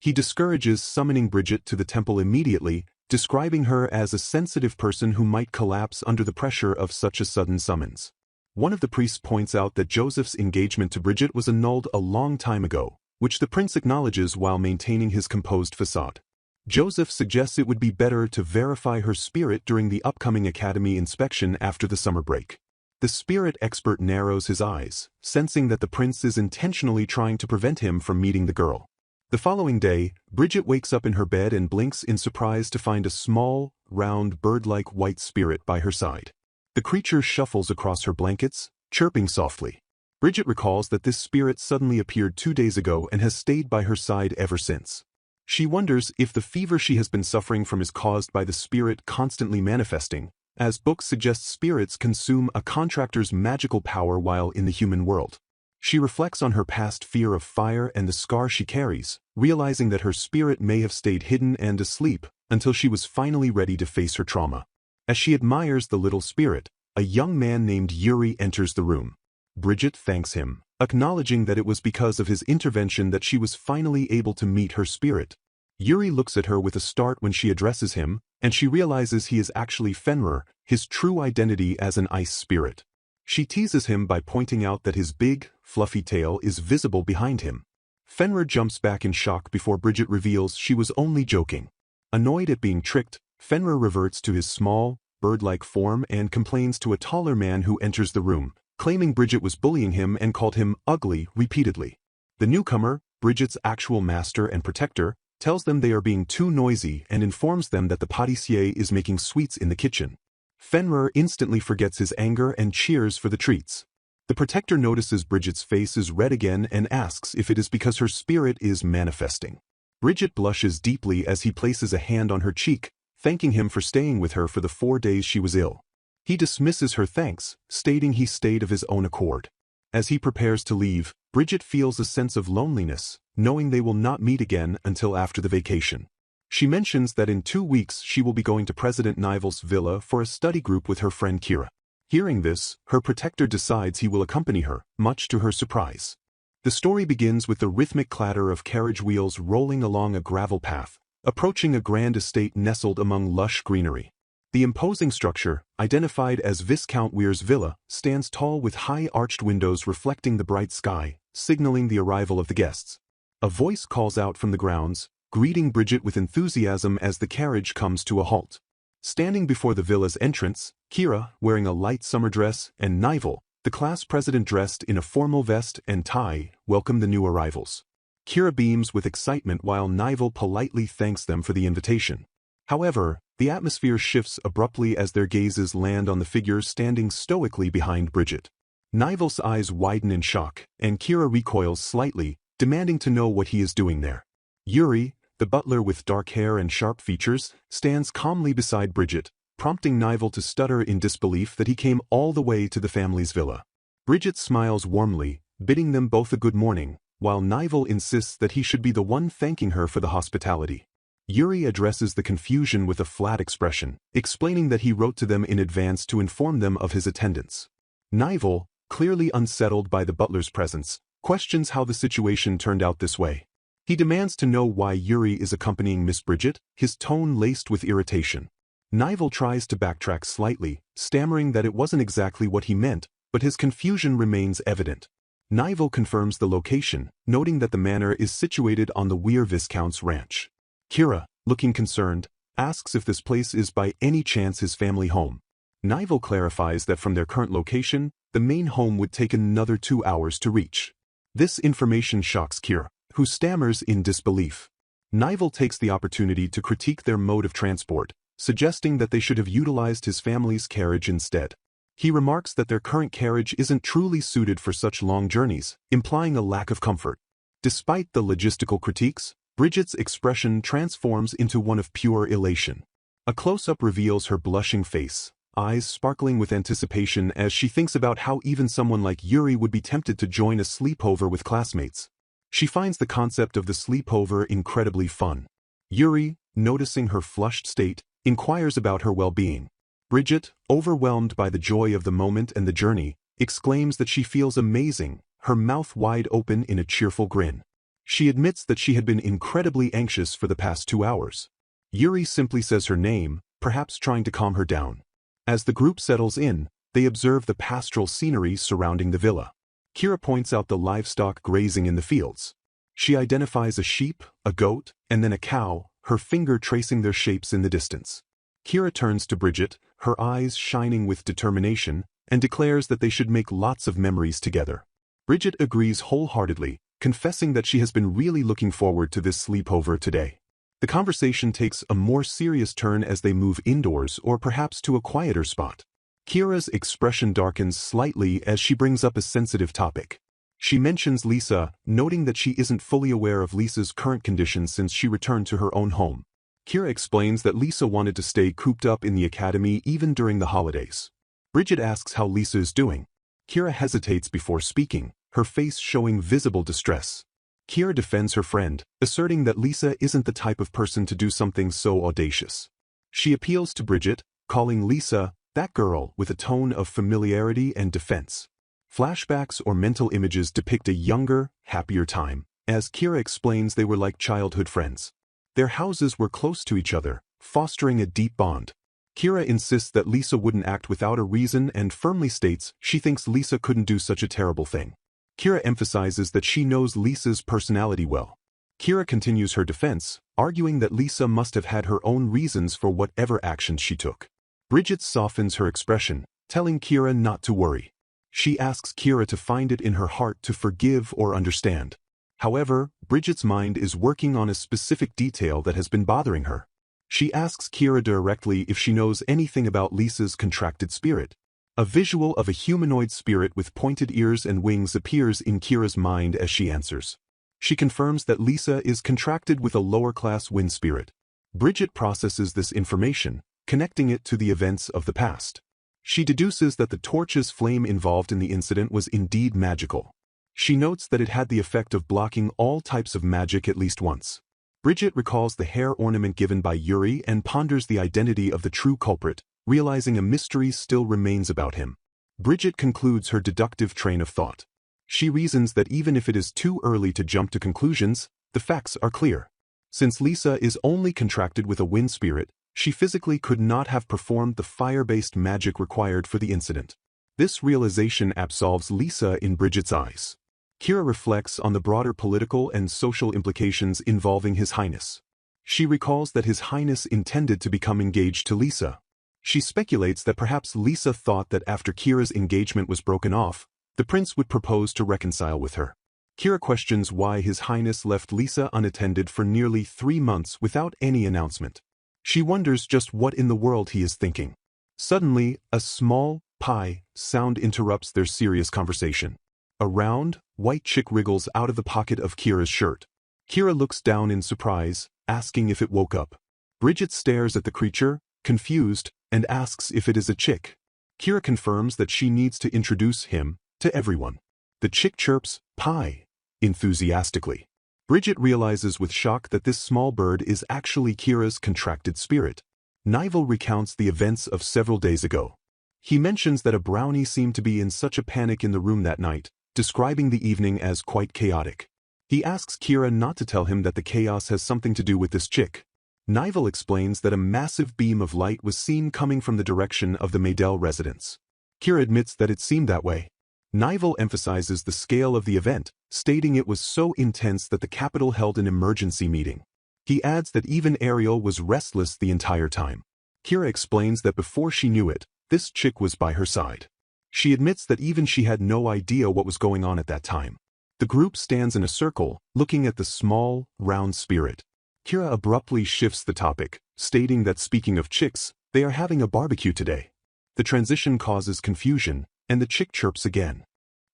He discourages summoning Bridget to the temple immediately, describing her as a sensitive person who might collapse under the pressure of such a sudden summons. One of the priests points out that Joseph's engagement to Bridget was annulled a long time ago, which the prince acknowledges while maintaining his composed facade. Joseph suggests it would be better to verify her spirit during the upcoming academy inspection after the summer break. The spirit expert narrows his eyes, sensing that the prince is intentionally trying to prevent him from meeting the girl. The following day, Bridget wakes up in her bed and blinks in surprise to find a small, round, bird-like white spirit by her side. The creature shuffles across her blankets, chirping softly. Bridget recalls that this spirit suddenly appeared 2 days ago and has stayed by her side ever since. She wonders if the fever she has been suffering from is caused by the spirit constantly manifesting, as books suggest spirits consume a contractor's magical power while in the human world. She reflects on her past fear of fire and the scar she carries, realizing that her spirit may have stayed hidden and asleep until she was finally ready to face her trauma. As she admires the little spirit, a young man named Yuri enters the room. Bridget thanks him, acknowledging that it was because of his intervention that she was finally able to meet her spirit. Yuri looks at her with a start when she addresses him, and she realizes he is actually Fenrir, his true identity as an ice spirit. She teases him by pointing out that his big, fluffy tail is visible behind him. Fenrir jumps back in shock before Bridget reveals she was only joking. Annoyed at being tricked, Fenrir reverts to his small, bird-like form and complains to a taller man who enters the room, claiming Bridget was bullying him and called him ugly repeatedly. The newcomer, Bridget's actual master and protector, tells them they are being too noisy and informs them that the pâtissier is making sweets in the kitchen. Fenrir instantly forgets his anger and cheers for the treats. The protector notices Bridget's face is red again and asks if it is because her spirit is manifesting. Bridget blushes deeply as he places a hand on her cheek, thanking him for staying with her for the 4 days she was ill. He dismisses her thanks, stating he stayed of his own accord. As he prepares to leave, Bridget feels a sense of loneliness, knowing they will not meet again until after the vacation. She mentions that in 2 weeks she will be going to President Nivel's villa for a study group with her friend Kira. Hearing this, her protector decides he will accompany her, much to her surprise. The story begins with the rhythmic clatter of carriage wheels rolling along a gravel path, approaching a grand estate nestled among lush greenery. The imposing structure, identified as Viscount Weir's villa, stands tall with high arched windows reflecting the bright sky, signaling the arrival of the guests. A voice calls out from the grounds, greeting Bridget with enthusiasm as the carriage comes to a halt. Standing before the villa's entrance, Kira, wearing a light summer dress, and Nivel, the class president dressed in a formal vest and tie, welcome the new arrivals. Kira beams with excitement while Nivel politely thanks them for the invitation. However, the atmosphere shifts abruptly as their gazes land on the figures standing stoically behind Bridget. Nivel's eyes widen in shock, and Kira recoils slightly, demanding to know what he is doing there. Yuri, the butler with dark hair and sharp features, stands calmly beside Bridget, prompting Nivel to stutter in disbelief that he came all the way to the family's villa. Bridget smiles warmly, bidding them both a good morning, while Nivel insists that he should be the one thanking her for the hospitality. Yuri addresses the confusion with a flat expression, explaining that he wrote to them in advance to inform them of his attendance. Nivel, clearly unsettled by the butler's presence, questions how the situation turned out this way. He demands to know why Yuri is accompanying Miss Bridget, his tone laced with irritation. Nivel tries to backtrack slightly, stammering that it wasn't exactly what he meant, but his confusion remains evident. Nivel confirms the location, noting that the manor is situated on the Weir Viscount's ranch. Kira, looking concerned, asks if this place is by any chance his family home. Nivel clarifies that from their current location, the main home would take another 2 hours to reach. This information shocks Kira, who stammers in disbelief. Nivel takes the opportunity to critique their mode of transport, suggesting that they should have utilized his family's carriage instead. He remarks that their current carriage isn't truly suited for such long journeys, implying a lack of comfort. Despite the logistical critiques, Bridget's expression transforms into one of pure elation. A close-up reveals her blushing face, eyes sparkling with anticipation as she thinks about how even someone like Yuri would be tempted to join a sleepover with classmates. She finds the concept of the sleepover incredibly fun. Yuri, noticing her flushed state, inquires about her well-being. Bridget, overwhelmed by the joy of the moment and the journey, exclaims that she feels amazing, her mouth wide open in a cheerful grin. She admits that she had been incredibly anxious for the past 2 hours. Yuri simply says her name, perhaps trying to calm her down. As the group settles in, they observe the pastoral scenery surrounding the villa. Kira points out the livestock grazing in the fields. She identifies a sheep, a goat, and then a cow, her finger tracing their shapes in the distance. Kira turns to Bridget, her eyes shining with determination, and declares that they should make lots of memories together. Bridget agrees wholeheartedly, confessing that she has been really looking forward to this sleepover today. The conversation takes a more serious turn as they move indoors or perhaps to a quieter spot. Kira's expression darkens slightly as she brings up a sensitive topic. She mentions Lisa, noting that she isn't fully aware of Lisa's current condition since she returned to her own home. Kira explains that Lisa wanted to stay cooped up in the academy even during the holidays. Bridget asks how Lisa is doing. Kira hesitates before speaking, her face showing visible distress. Kira defends her friend, asserting that Lisa isn't the type of person to do something so audacious. She appeals to Bridget, calling Lisa, that girl, with a tone of familiarity and defense. Flashbacks or mental images depict a younger, happier time, as Kira explains they were like childhood friends. Their houses were close to each other, fostering a deep bond. Kira insists that Lisa wouldn't act without a reason and firmly states she thinks Lisa couldn't do such a terrible thing. Kira emphasizes that she knows Lisa's personality well. Kira continues her defense, arguing that Lisa must have had her own reasons for whatever actions she took. Bridget softens her expression, telling Kira not to worry. She asks Kira to find it in her heart to forgive or understand. However, Bridget's mind is working on a specific detail that has been bothering her. She asks Kira directly if she knows anything about Lisa's contracted spirit. A visual of a humanoid spirit with pointed ears and wings appears in Kira's mind as she answers. She confirms that Lisa is contracted with a lower-class wind spirit. Bridget processes this information, connecting it to the events of the past. She deduces that the torch's flame involved in the incident was indeed magical. She notes that it had the effect of blocking all types of magic at least once. Bridget recalls the hair ornament given by Yuri and ponders the identity of the true culprit, realizing a mystery still remains about him. Bridget concludes her deductive train of thought. She reasons that even if it is too early to jump to conclusions, the facts are clear. Since Lisa is only contracted with a wind spirit, she physically could not have performed the fire-based magic required for the incident. This realization absolves Lisa in Bridget's eyes. Kira reflects on the broader political and social implications involving His Highness. She recalls that His Highness intended to become engaged to Lisa. She speculates that perhaps Lisa thought that after Kira's engagement was broken off, the prince would propose to reconcile with her. Kira questions why His Highness left Lisa unattended for nearly 3 months without any announcement. She wonders just what in the world he is thinking. Suddenly, a small pie sound interrupts their serious conversation. A round, white chick wriggles out of the pocket of Kira's shirt. Kira looks down in surprise, asking if it woke up. Bridget stares at the creature, confused, and asks if it is a chick. Kira confirms that she needs to introduce him to everyone. The chick chirps, "Pie," enthusiastically. Bridget realizes with shock that this small bird is actually Kira's contracted spirit. Nivel recounts the events of several days ago. He mentions that a brownie seemed to be in such a panic in the room that night, describing the evening as quite chaotic. He asks Kira not to tell him that the chaos has something to do with this chick. Nivel explains that a massive beam of light was seen coming from the direction of the Maydell residence. Kira admits that it seemed that way. Nivel emphasizes the scale of the event, stating it was so intense that the capital held an emergency meeting. He adds that even Ariel was restless the entire time. Kira explains that before she knew it, this chick was by her side. She admits that even she had no idea what was going on at that time. The group stands in a circle, looking at the small, round spirit. Kira abruptly shifts the topic, stating that speaking of chicks, they are having a barbecue today. The transition causes confusion, and the chick chirps again.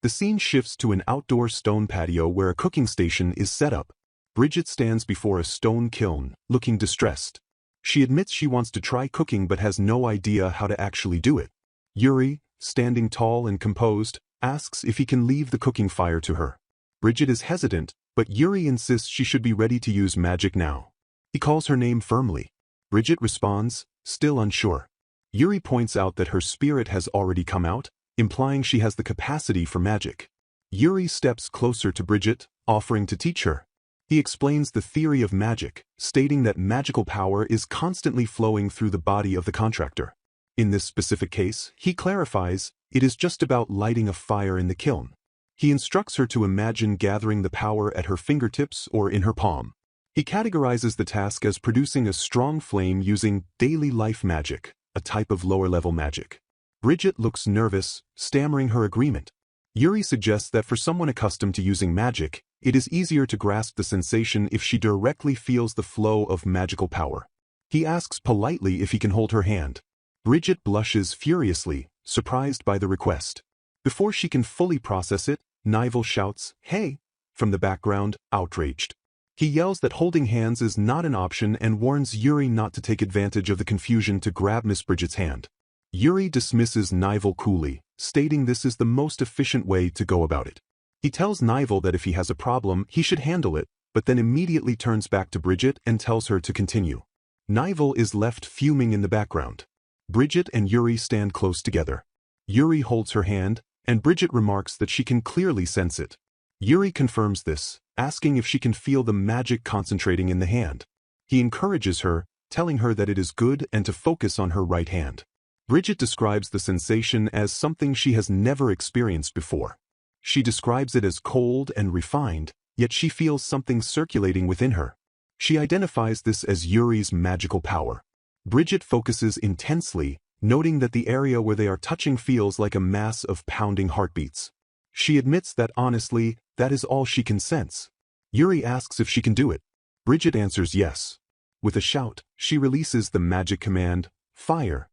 The scene shifts to an outdoor stone patio where a cooking station is set up. Bridget stands before a stone kiln, looking distressed. She admits she wants to try cooking but has no idea how to actually do it. Yuri, standing tall and composed, asks if he can leave the cooking fire to her. Bridget is hesitant, but Yuri insists she should be ready to use magic now. He calls her name firmly. Bridget responds, still unsure. Yuri points out that her spirit has already come out, implying she has the capacity for magic. Yuri steps closer to Bridget, offering to teach her. He explains the theory of magic, stating that magical power is constantly flowing through the body of the contractor. In this specific case, he clarifies, it is just about lighting a fire in the kiln. He instructs her to imagine gathering the power at her fingertips or in her palm. He categorizes the task as producing a strong flame using daily life magic, a type of lower-level magic. Bridget looks nervous, stammering her agreement. Yuri suggests that for someone accustomed to using magic, it is easier to grasp the sensation if she directly feels the flow of magical power. He asks politely if he can hold her hand. Bridget blushes furiously, surprised by the request. Before she can fully process it, Nivel shouts, "Hey!" from the background, outraged. He yells that holding hands is not an option and warns Yuri not to take advantage of the confusion to grab Miss Bridget's hand. Yuri dismisses Nivel coolly, stating this is the most efficient way to go about it. He tells Nivel that if he has a problem, he should handle it, but then immediately turns back to Bridget and tells her to continue. Nivel is left fuming in the background. Bridget and Yuri stand close together. Yuri holds her hand, and Bridget remarks that she can clearly sense it. Yuri confirms this, asking if she can feel the magic concentrating in the hand. He encourages her, telling her that it is good and to focus on her right hand. Bridget describes the sensation as something she has never experienced before. She describes it as cold and refined, yet she feels something circulating within her. She identifies this as Yuri's magical power. Bridget focuses intensely, noting that the area where they are touching feels like a mass of pounding heartbeats. She admits that honestly, that is all she can sense. Yuri asks if she can do it. Bridget answers yes. With a shout, she releases the magic command, fire.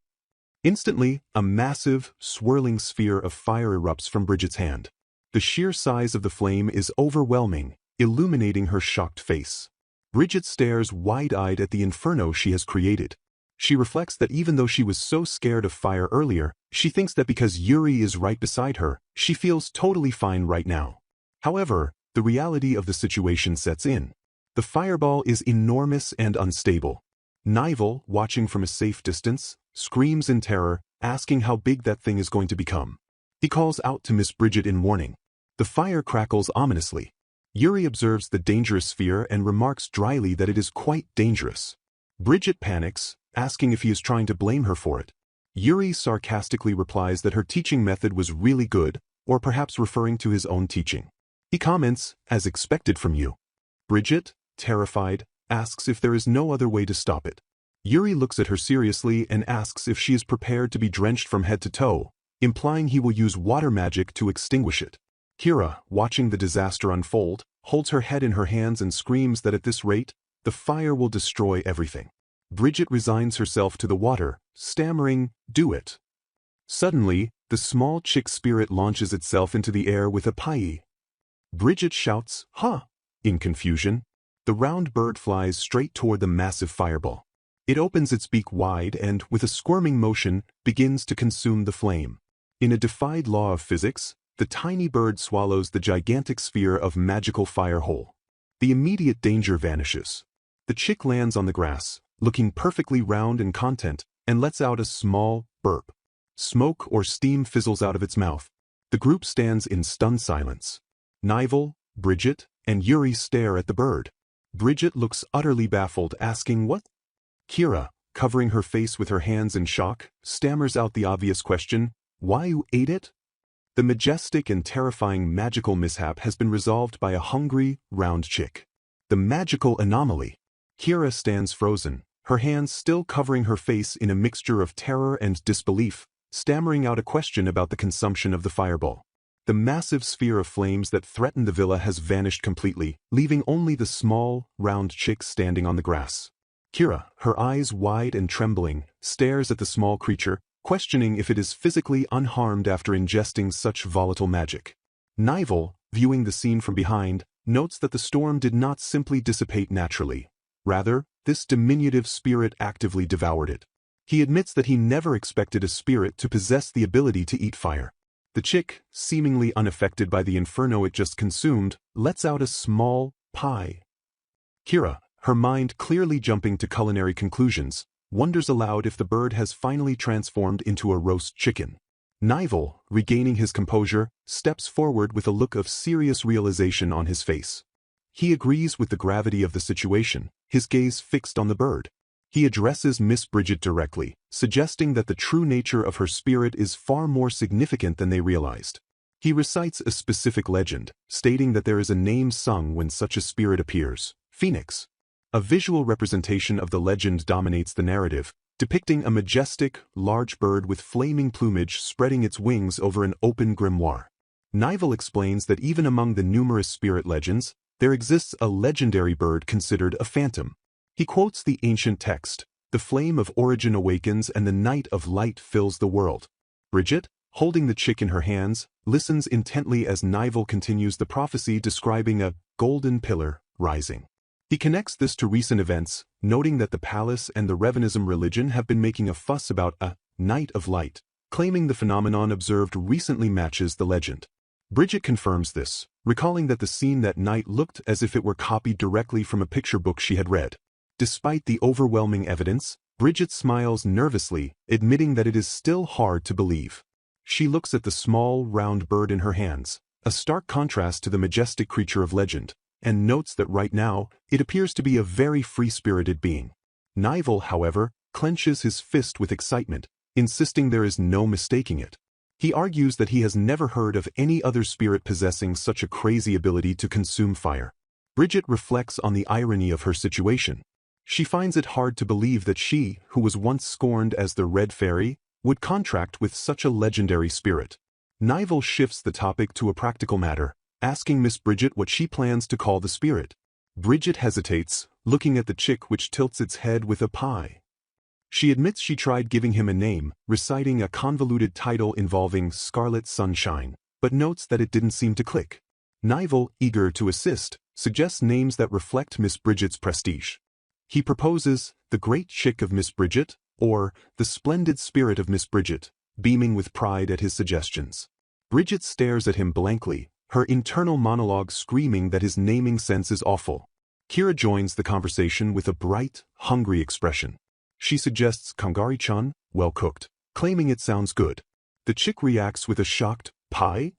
Instantly, a massive, swirling sphere of fire erupts from Bridget's hand. The sheer size of the flame is overwhelming, illuminating her shocked face. Bridget stares wide-eyed at the inferno she has created. She reflects that even though she was so scared of fire earlier, she thinks that because Yuri is right beside her, she feels totally fine right now. However, the reality of the situation sets in. The fireball is enormous and unstable. Nivel, watching from a safe distance, screams in terror, asking how big that thing is going to become. He calls out to Miss Bridget in warning. The fire crackles ominously. Yuri observes the dangerous sphere and remarks dryly that it is quite dangerous. Bridget panics, asking if he is trying to blame her for it. Yuri sarcastically replies that her teaching method was really good, or perhaps referring to his own teaching. He comments, as expected from you. Bridget, terrified, asks if there is no other way to stop it. Yuri looks at her seriously and asks if she is prepared to be drenched from head to toe, implying he will use water magic to extinguish it. Kira, watching the disaster unfold, holds her head in her hands and screams that at this rate, the fire will destroy everything. Bridget resigns herself to the water, stammering, "Do it." Suddenly, the small chick spirit launches itself into the air with a pai. Bridget shouts, "Huh!" in confusion. The round bird flies straight toward the massive fireball. It opens its beak wide and, with a squirming motion, begins to consume the flame. In a defied law of physics, the tiny bird swallows the gigantic sphere of magical fire whole. The immediate danger vanishes. The chick lands on the grass, looking perfectly round and content, and lets out a small burp. Smoke or steam fizzles out of its mouth. The group stands in stunned silence. Nivel, Bridget, and Yuri stare at the bird. Bridget looks utterly baffled, asking what? Kira, covering her face with her hands in shock, stammers out the obvious question, "Why you ate it?" The majestic and terrifying magical mishap has been resolved by a hungry, round chick. The magical anomaly. Kira stands frozen, her hands still covering her face in a mixture of terror and disbelief, stammering out a question about the consumption of the fireball. The massive sphere of flames that threatened the villa has vanished completely, leaving only the small, round chick standing on the grass. Kira, her eyes wide and trembling, stares at the small creature, questioning if it is physically unharmed after ingesting such volatile magic. Nivel, viewing the scene from behind, notes that the storm did not simply dissipate naturally. Rather, this diminutive spirit actively devoured it. He admits that he never expected a spirit to possess the ability to eat fire. The chick, seemingly unaffected by the inferno it just consumed, lets out a small pie. Kira, her mind clearly jumping to culinary conclusions, wonders aloud if the bird has finally transformed into a roast chicken. Nivel, regaining his composure, steps forward with a look of serious realization on his face. He agrees with the gravity of the situation, his gaze fixed on the bird. He addresses Miss Bridget directly, suggesting that the true nature of her spirit is far more significant than they realized. He recites a specific legend, stating that there is a name sung when such a spirit appears, Phoenix. A visual representation of the legend dominates the narrative, depicting a majestic, large bird with flaming plumage spreading its wings over an open grimoire. Nivel explains that even among the numerous spirit legends, there exists a legendary bird considered a phantom. He quotes the ancient text, "The flame of origin awakens and the night of light fills the world." Bridget, holding the chick in her hands, listens intently as Nivel continues the prophecy describing a golden pillar rising. He connects this to recent events, noting that the palace and the Revanism religion have been making a fuss about a night of light, claiming the phenomenon observed recently matches the legend. Bridget confirms this, recalling that the scene that night looked as if it were copied directly from a picture book she had read. Despite the overwhelming evidence, Bridget smiles nervously, admitting that it is still hard to believe. She looks at the small, round bird in her hands, a stark contrast to the majestic creature of legend, and notes that right now, it appears to be a very free-spirited being. Nival, however, clenches his fist with excitement, insisting there is no mistaking it. He argues that he has never heard of any other spirit possessing such a crazy ability to consume fire. Bridget reflects on the irony of her situation. She finds it hard to believe that she, who was once scorned as the Red Fairy, would contract with such a legendary spirit. Nival shifts the topic to a practical matter, asking Miss Bridget what she plans to call the spirit. Bridget hesitates, looking at the chick which tilts its head with a pie. She admits she tried giving him a name, reciting a convoluted title involving Scarlet Sunshine, but notes that it didn't seem to click. Nival, eager to assist, suggests names that reflect Miss Bridget's prestige. He proposes the Great Chick of Miss Bridget, or the Splendid Spirit of Miss Bridget, beaming with pride at his suggestions. Bridget stares at him blankly, her internal monologue screaming that his naming sense is awful. Kira joins the conversation with a bright, hungry expression. She suggests kangari-chan, well cooked, claiming it sounds good. The chick reacts with a shocked, pie?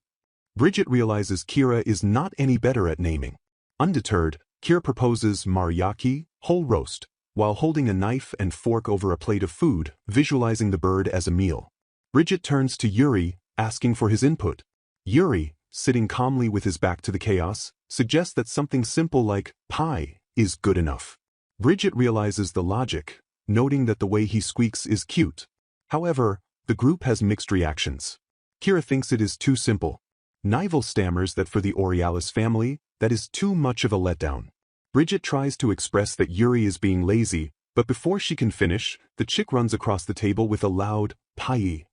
Bridget realizes Kira is not any better at naming. Undeterred, Kira proposes mariaki, whole roast, while holding a knife and fork over a plate of food, visualizing the bird as a meal. Bridget turns to Yuri, asking for his input. Yuri, sitting calmly with his back to the chaos, suggests that something simple like pie is good enough. Bridget realizes the logic, noting that the way he squeaks is cute. However, the group has mixed reactions. Kira thinks it is too simple. Nival stammers that for the Aurealis family, that is too much of a letdown. Bridget tries to express that Yuri is being lazy, but before she can finish, the chick runs across the table with a loud, pie.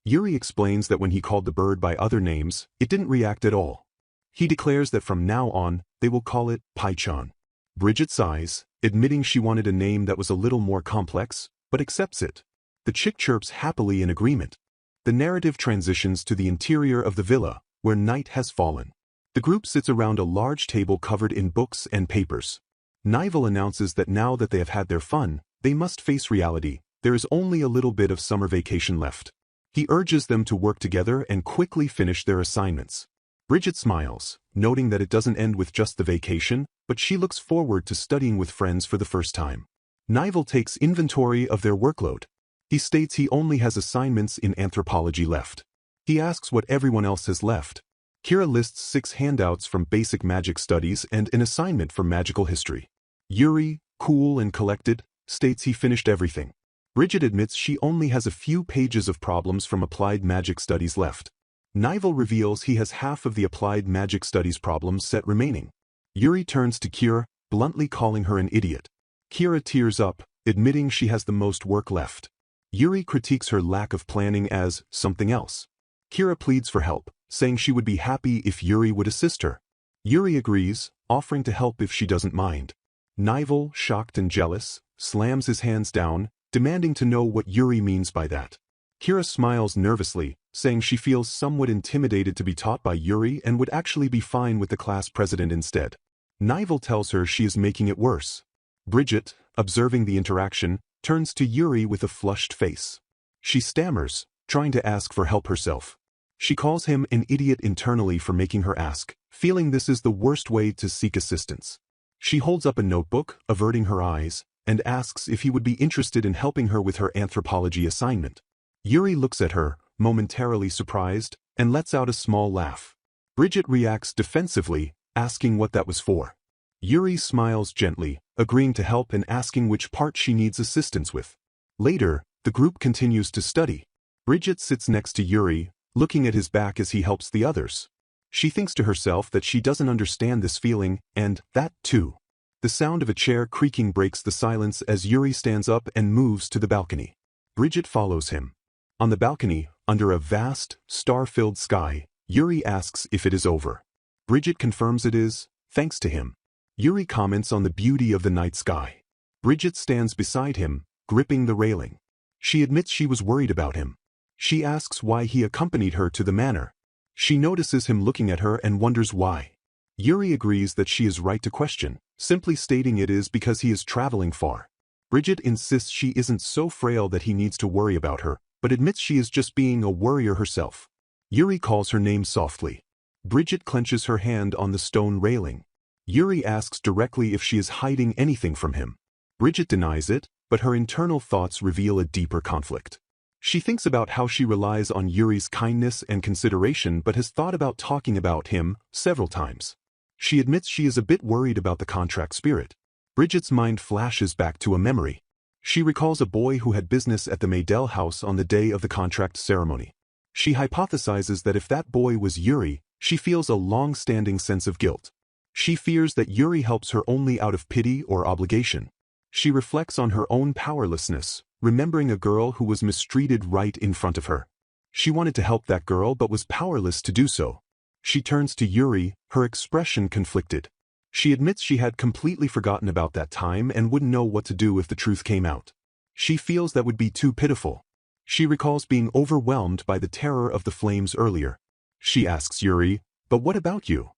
Yuri explains that when he called the bird by other names, it didn't react at all. He declares that from now on, they will call it Pai-chan. Bridget sighs, admitting she wanted a name that was a little more complex, but accepts it. The chick chirps happily in agreement. The narrative transitions to the interior of the villa, where night has fallen. The group sits around a large table covered in books and papers. Nival announces that now that they have had their fun, they must face reality. There is only a little bit of summer vacation left. He urges them to work together and quickly finish their assignments. Bridget smiles, noting that it doesn't end with just the vacation, but she looks forward to studying with friends for the first time. Nival takes inventory of their workload. He states he only has assignments in anthropology left. He asks what everyone else has left. Kira lists 6 handouts from basic magic studies and an assignment from magical history. Yuri, cool and collected, states he finished everything. Bridget admits she only has a few pages of problems from applied magic studies left. Nival reveals he has half of the applied magic studies problem set remaining. Yuri turns to Kira, bluntly calling her an idiot. Kira tears up, admitting she has the most work left. Yuri critiques her lack of planning as something else. Kira pleads for help, saying she would be happy if Yuri would assist her. Yuri agrees, offering to help if she doesn't mind. Nival, shocked and jealous, slams his hands down, demanding to know what Yuri means by that. Kira smiles nervously, saying she feels somewhat intimidated to be taught by Yuri and would actually be fine with the class president instead. Nival tells her she is making it worse. Bridget, observing the interaction, turns to Yuri with a flushed face. She stammers, trying to ask for help herself. She calls him an idiot internally for making her ask, feeling this is the worst way to seek assistance. She holds up a notebook, averting her eyes, and asks if he would be interested in helping her with her anthropology assignment. Yuri looks at her, momentarily surprised, and lets out a small laugh. Bridget reacts defensively, asking what that was for. Yuri smiles gently, agreeing to help and asking which part she needs assistance with. Later, the group continues to study. Bridget sits next to Yuri, looking at his back as he helps the others. She thinks to herself that she doesn't understand this feeling, and that too. The sound of a chair creaking breaks the silence as Yuri stands up and moves to the balcony. Bridget follows him. On the balcony, under a vast, star-filled sky, Yuri asks if it is over. Bridget confirms it is, thanks to him. Yuri comments on the beauty of the night sky. Bridget stands beside him, gripping the railing. She admits she was worried about him. She asks why he accompanied her to the manor. She notices him looking at her and wonders why. Yuri agrees that she is right to question, simply stating it is because he is traveling far. Bridget insists she isn't so frail that he needs to worry about her, but admits she is just being a worrier herself. Yuri calls her name softly. Bridget clenches her hand on the stone railing. Yuri asks directly if she is hiding anything from him. Bridget denies it, but her internal thoughts reveal a deeper conflict. She thinks about how she relies on Yuri's kindness and consideration but has thought about talking about him several times. She admits she is a bit worried about the contract spirit. Bridget's mind flashes back to a memory. She recalls a boy who had business at the Maydell house on the day of the contract ceremony. She hypothesizes that if that boy was Yuri, she feels a long-standing sense of guilt. She fears that Yuri helps her only out of pity or obligation. She reflects on her own powerlessness, remembering a girl who was mistreated right in front of her. She wanted to help that girl but was powerless to do so. She turns to Yuri, her expression conflicted. She admits she had completely forgotten about that time and wouldn't know what to do if the truth came out. She feels that would be too pitiful. She recalls being overwhelmed by the terror of the flames earlier. She asks Yuri, "But what about you?"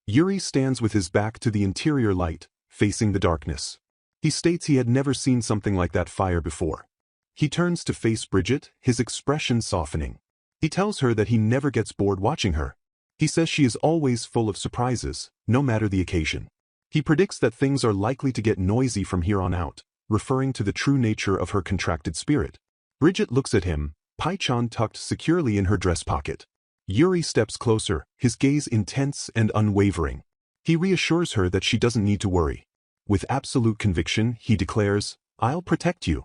Yuri stands with his back to the interior light, facing the darkness. He states he had never seen something like that fire before. He turns to face Bridget, his expression softening. He tells her that he never gets bored watching her. He says she is always full of surprises, no matter the occasion. He predicts that things are likely to get noisy from here on out, referring to the true nature of her contracted spirit. Bridget looks at him, Pai-chan tucked securely in her dress pocket. Yuri steps closer, his gaze intense and unwavering. He reassures her that she doesn't need to worry. With absolute conviction, he declares, "I'll protect you."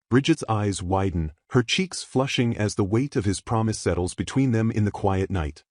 Bridget's eyes widen, her cheeks flushing as the weight of his promise settles between them in the quiet night.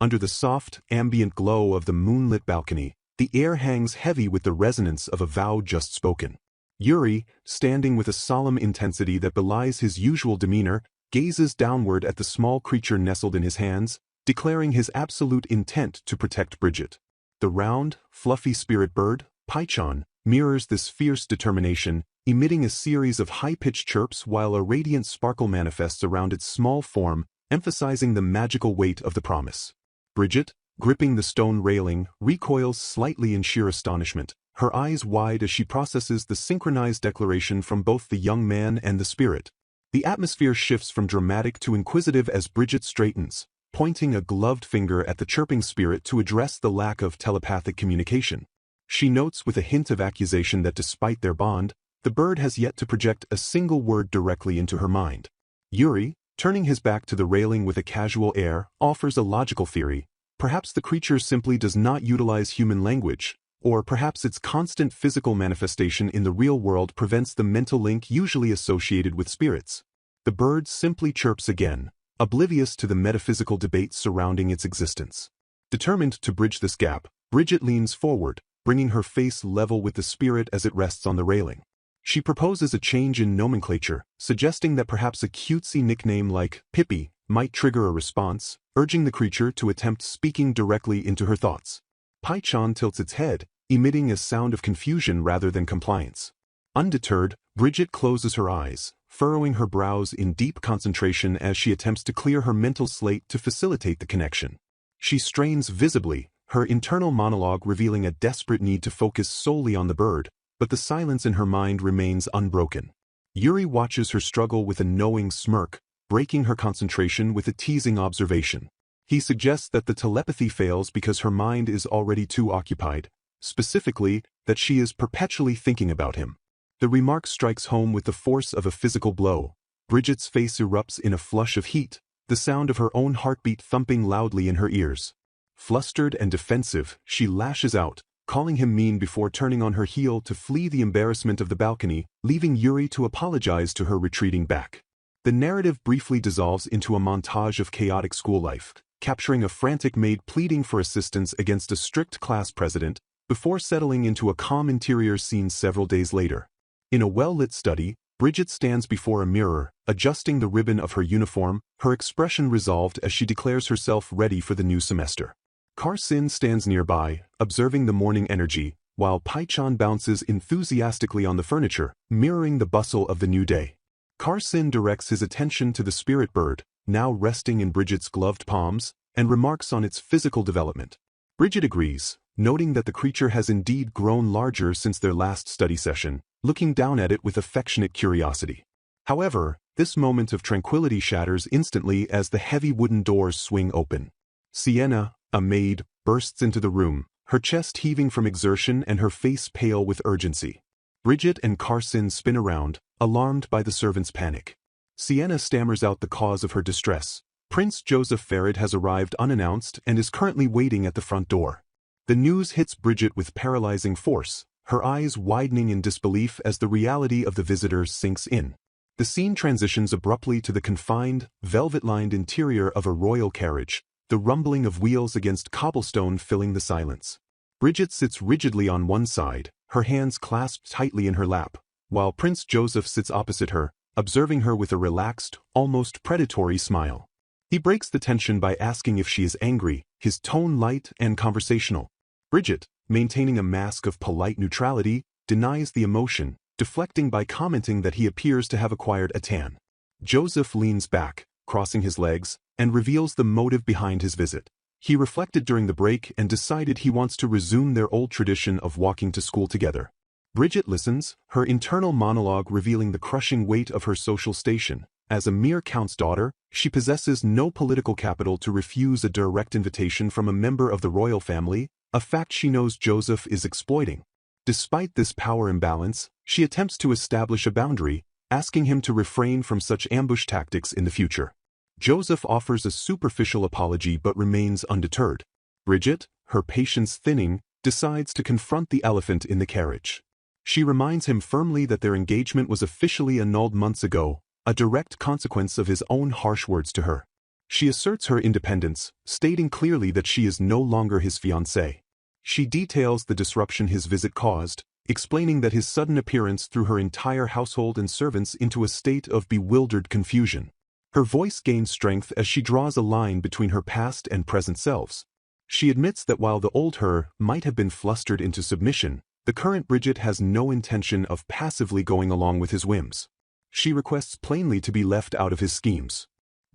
Under the soft, ambient glow of the moonlit balcony, the air hangs heavy with the resonance of a vow just spoken. Yuri, standing with a solemn intensity that belies his usual demeanor, gazes downward at the small creature nestled in his hands, declaring his absolute intent to protect Bridget. The round, fluffy spirit bird, Pai-chan, mirrors this fierce determination, emitting a series of high-pitched chirps while a radiant sparkle manifests around its small form, emphasizing the magical weight of the promise. Bridget, gripping the stone railing, recoils slightly in sheer astonishment, her eyes wide as she processes the synchronized declaration from both the young man and the spirit. The atmosphere shifts from dramatic to inquisitive as Bridget straightens, pointing a gloved finger at the chirping spirit to address the lack of telepathic communication. She notes with a hint of accusation that despite their bond, the bird has yet to project a single word directly into her mind. Yuri, turning his back to the railing with a casual air, offers a logical theory. Perhaps the creature simply does not utilize human language, or perhaps its constant physical manifestation in the real world prevents the mental link usually associated with spirits. The bird simply chirps again, oblivious to the metaphysical debates surrounding its existence. Determined to bridge this gap, Bridget leans forward, bringing her face level with the spirit as it rests on the railing. She proposes a change in nomenclature, suggesting that perhaps a cutesy nickname like Pippi might trigger a response, urging the creature to attempt speaking directly into her thoughts. Pai-chan tilts its head, emitting a sound of confusion rather than compliance. Undeterred, Bridget closes her eyes, furrowing her brows in deep concentration as she attempts to clear her mental slate to facilitate the connection. She strains visibly, her internal monologue revealing a desperate need to focus solely on the bird, but the silence in her mind remains unbroken. Yuri watches her struggle with a knowing smirk, breaking her concentration with a teasing observation. He suggests that the telepathy fails because her mind is already too occupied, specifically, that she is perpetually thinking about him. The remark strikes home with the force of a physical blow. Bridget's face erupts in a flush of heat, the sound of her own heartbeat thumping loudly in her ears. Flustered and defensive, she lashes out, calling him mean before turning on her heel to flee the embarrassment of the balcony, leaving Yuri to apologize to her retreating back. The narrative briefly dissolves into a montage of chaotic school life, capturing a frantic maid pleading for assistance against a strict class president, before settling into a calm interior scene several days later. In a well-lit study, Bridget stands before a mirror, adjusting the ribbon of her uniform, her expression resolved as she declares herself ready for the new semester. Kar-sin stands nearby, observing the morning energy, while Pai-chan bounces enthusiastically on the furniture, mirroring the bustle of the new day. Kar-sin directs his attention to the spirit bird, now resting in Bridget's gloved palms, and remarks on its physical development. Bridget agrees, noting that the creature has indeed grown larger since their last study session, looking down at it with affectionate curiosity. However, this moment of tranquility shatters instantly as the heavy wooden doors swing open. Sienna, a maid, bursts into the room, her chest heaving from exertion and her face pale with urgency. Bridget and Carson spin around, alarmed by the servant's panic. Sienna stammers out the cause of her distress. Prince Joseph Farid has arrived unannounced and is currently waiting at the front door. The news hits Bridget with paralyzing force, her eyes widening in disbelief as the reality of the visitor sinks in. The scene transitions abruptly to the confined, velvet-lined interior of a royal carriage, the rumbling of wheels against cobblestone filling the silence. Bridget sits rigidly on one side, her hands clasped tightly in her lap, while Prince Joseph sits opposite her, observing her with a relaxed, almost predatory smile. He breaks the tension by asking if she is angry, his tone light and conversational. Bridget, maintaining a mask of polite neutrality, denies the emotion, deflecting by commenting that he appears to have acquired a tan. Joseph leans back, crossing his legs, and reveals the motive behind his visit. He reflected during the break and decided he wants to resume their old tradition of walking to school together. Bridget listens, her internal monologue revealing the crushing weight of her social station. As a mere count's daughter, she possesses no political capital to refuse a direct invitation from a member of the royal family, a fact she knows Joseph is exploiting. Despite this power imbalance, she attempts to establish a boundary, asking him to refrain from such ambush tactics in the future. Joseph offers a superficial apology but remains undeterred. Bridget, her patience thinning, decides to confront the elephant in the carriage. She reminds him firmly that their engagement was officially annulled months ago, a direct consequence of his own harsh words to her. She asserts her independence, stating clearly that she is no longer his fiancée. She details the disruption his visit caused, explaining that his sudden appearance threw her entire household and servants into a state of bewildered confusion. Her voice gains strength as she draws a line between her past and present selves. She admits that while the old her might have been flustered into submission, the current Bridget has no intention of passively going along with his whims. She requests plainly to be left out of his schemes.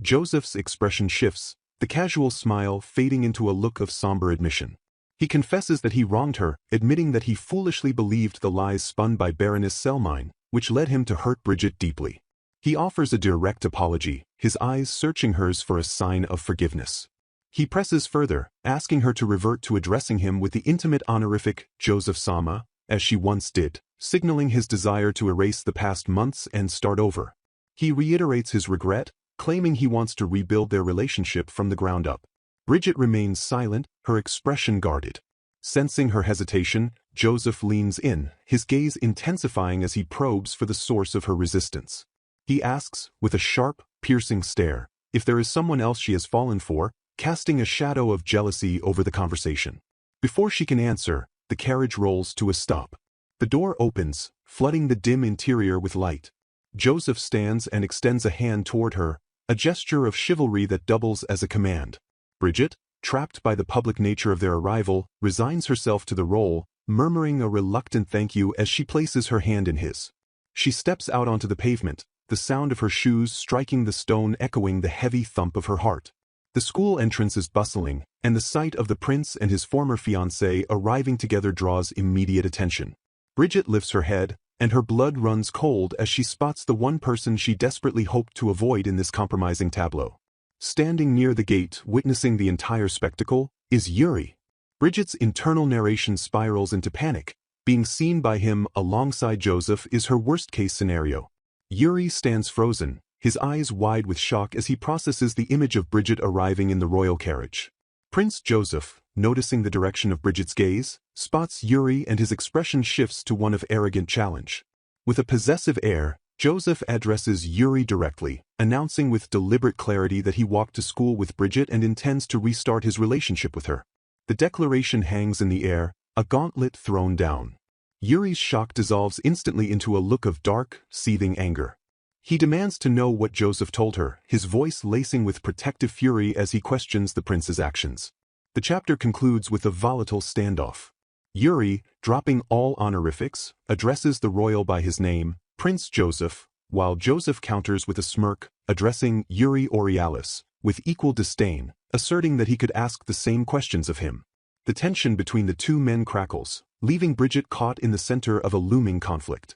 Joseph's expression shifts, the casual smile fading into a look of somber admission. He confesses that he wronged her, admitting that he foolishly believed the lies spun by Baroness Selmine, which led him to hurt Bridget deeply. He offers a direct apology, his eyes searching hers for a sign of forgiveness. He presses further, asking her to revert to addressing him with the intimate honorific Joseph Sama, as she once did, signaling his desire to erase the past months and start over. He reiterates his regret, claiming he wants to rebuild their relationship from the ground up. Bridget remains silent, her expression guarded. Sensing her hesitation, Joseph leans in, his gaze intensifying as he probes for the source of her resistance. He asks, with a sharp, piercing stare, if there is someone else she has fallen for, casting a shadow of jealousy over the conversation. Before she can answer, the carriage rolls to a stop. The door opens, flooding the dim interior with light. Joseph stands and extends a hand toward her, a gesture of chivalry that doubles as a command. Bridget, trapped by the public nature of their arrival, resigns herself to the role, murmuring a reluctant thank you as she places her hand in his. She steps out onto the pavement, the sound of her shoes striking the stone echoing the heavy thump of her heart. The school entrance is bustling, and the sight of the prince and his former fiancée arriving together draws immediate attention. Bridget lifts her head, and her blood runs cold as she spots the one person she desperately hoped to avoid in this compromising tableau. Standing near the gate, witnessing the entire spectacle, is Yuri. Bridget's internal narration spirals into panic. Being seen by him alongside Joseph is her worst-case scenario. Yuri stands frozen, his eyes wide with shock as he processes the image of Bridget arriving in the royal carriage. Prince Joseph, noticing the direction of Bridget's gaze, spots Yuri and his expression shifts to one of arrogant challenge. With a possessive air, Joseph addresses Yuri directly, announcing with deliberate clarity that he walked to school with Bridget and intends to restart his relationship with her. The declaration hangs in the air, a gauntlet thrown down. Yuri's shock dissolves instantly into a look of dark, seething anger. He demands to know what Joseph told her, his voice lacing with protective fury as he questions the prince's actions. The chapter concludes with a volatile standoff. Yuri, dropping all honorifics, addresses the royal by his name, Prince Joseph, while Joseph counters with a smirk, addressing Yuri Aurealis, with equal disdain, asserting that he could ask the same questions of him. The tension between the two men crackles, leaving Bridget caught in the center of a looming conflict.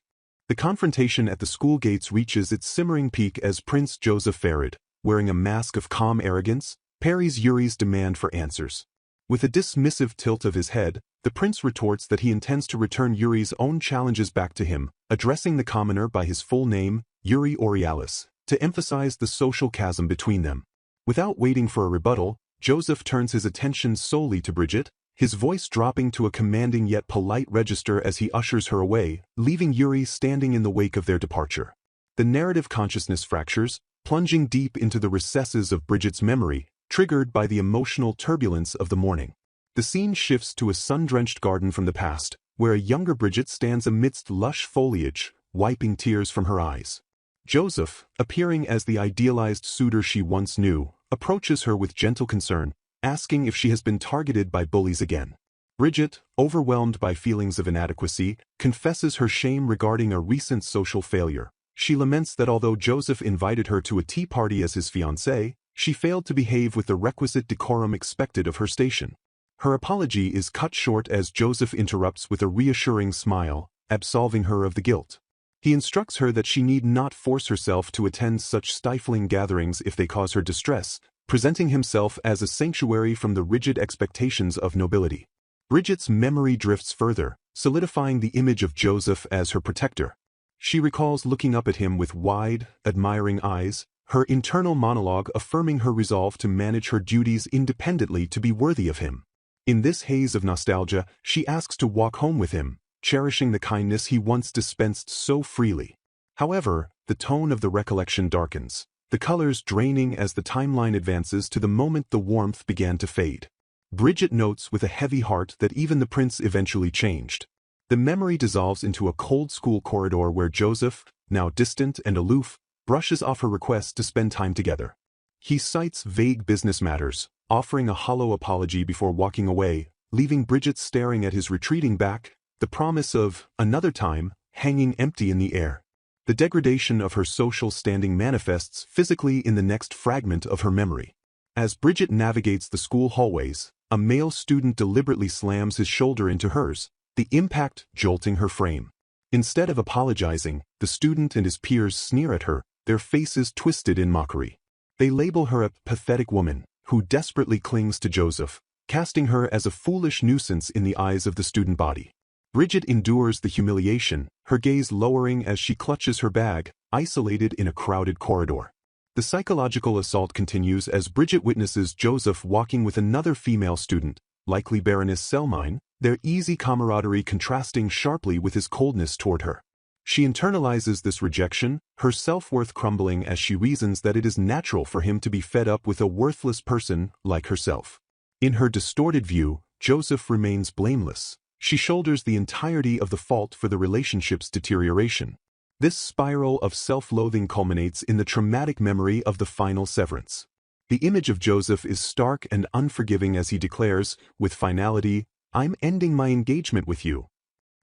The confrontation at the school gates reaches its simmering peak as Prince Joseph Farid, wearing a mask of calm arrogance, parries Yuri's demand for answers. With a dismissive tilt of his head, The prince retorts that he intends to return Yuri's own challenges back to him, addressing the commoner by his full name, Yuri Aurealis, to emphasize the social chasm between them. Without waiting for a rebuttal, Joseph turns his attention solely to Bridget, his voice dropping to a commanding yet polite register as he ushers her away, leaving Yuri standing in the wake of their departure. The narrative consciousness fractures, plunging deep into the recesses of Bridget's memory, triggered by the emotional turbulence of the morning. The scene shifts to a sun-drenched garden from the past, where a younger Bridget stands amidst lush foliage, wiping tears from her eyes. Joseph, appearing as the idealized suitor she once knew, approaches her with gentle concern, asking if she has been targeted by bullies again. Bridget, overwhelmed by feelings of inadequacy, confesses her shame regarding a recent social failure. She laments that although Joseph invited her to a tea party as his fiancée, she failed to behave with the requisite decorum expected of her station. Her apology is cut short as Joseph interrupts with a reassuring smile, absolving her of the guilt. He instructs her that she need not force herself to attend such stifling gatherings if they cause her distress, presenting himself as a sanctuary from the rigid expectations of nobility. Bridget's memory drifts further, solidifying the image of Joseph as her protector. She recalls looking up at him with wide, admiring eyes, her internal monologue affirming her resolve to manage her duties independently to be worthy of him. In this haze of nostalgia, she asks to walk home with him, cherishing the kindness he once dispensed so freely. However, the tone of the recollection darkens, the colors draining as the timeline advances to the moment the warmth began to fade. Bridget notes with a heavy heart that even the prince eventually changed. The memory dissolves into a cold school corridor where Joseph, now distant and aloof, brushes off her request to spend time together. He cites vague business matters, offering a hollow apology before walking away, leaving Bridget staring at his retreating back, the promise of another time hanging empty in the air. The degradation of her social standing manifests physically in the next fragment of her memory. As Bridget navigates the school hallways, a male student deliberately slams his shoulder into hers, the impact jolting her frame. Instead of apologizing, the student and his peers sneer at her, their faces twisted in mockery. They label her a pathetic woman, who desperately clings to Joseph, casting her as a foolish nuisance in the eyes of the student body. Bridget endures the humiliation, her gaze lowering as she clutches her bag, isolated in a crowded corridor. The psychological assault continues as Bridget witnesses Joseph walking with another female student, likely Baroness Selmine, their easy camaraderie contrasting sharply with his coldness toward her. She internalizes this rejection, her self-worth crumbling as she reasons that it is natural for him to be fed up with a worthless person like herself. In her distorted view, Joseph remains blameless. She shoulders the entirety of the fault for the relationship's deterioration. This spiral of self-loathing culminates in the traumatic memory of the final severance. The image of Joseph is stark and unforgiving as he declares, with finality, "I'm ending my engagement with you."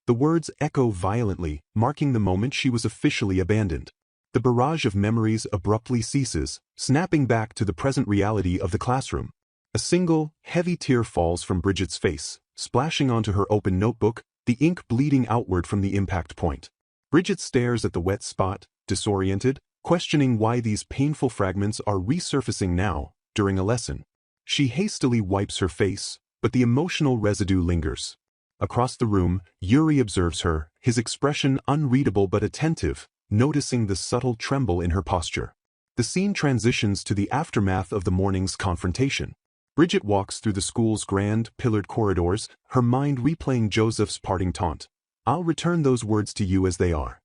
The words echo violently, marking the moment she was officially abandoned. The barrage of memories abruptly ceases, snapping back to the present reality of the classroom. A single, heavy tear falls from Bridget's face, splashing onto her open notebook, the ink bleeding outward from the impact point. Bridget stares at the wet spot, disoriented, questioning why these painful fragments are resurfacing now, during a lesson. She hastily wipes her face, but the emotional residue lingers. Across the room, Yuri observes her, his expression unreadable but attentive, noticing the subtle tremble in her posture. The scene transitions to the aftermath of the morning's confrontation. Bridget walks through the school's grand, pillared corridors, her mind replaying Joseph's parting taunt. "I'll return those words to you as they are."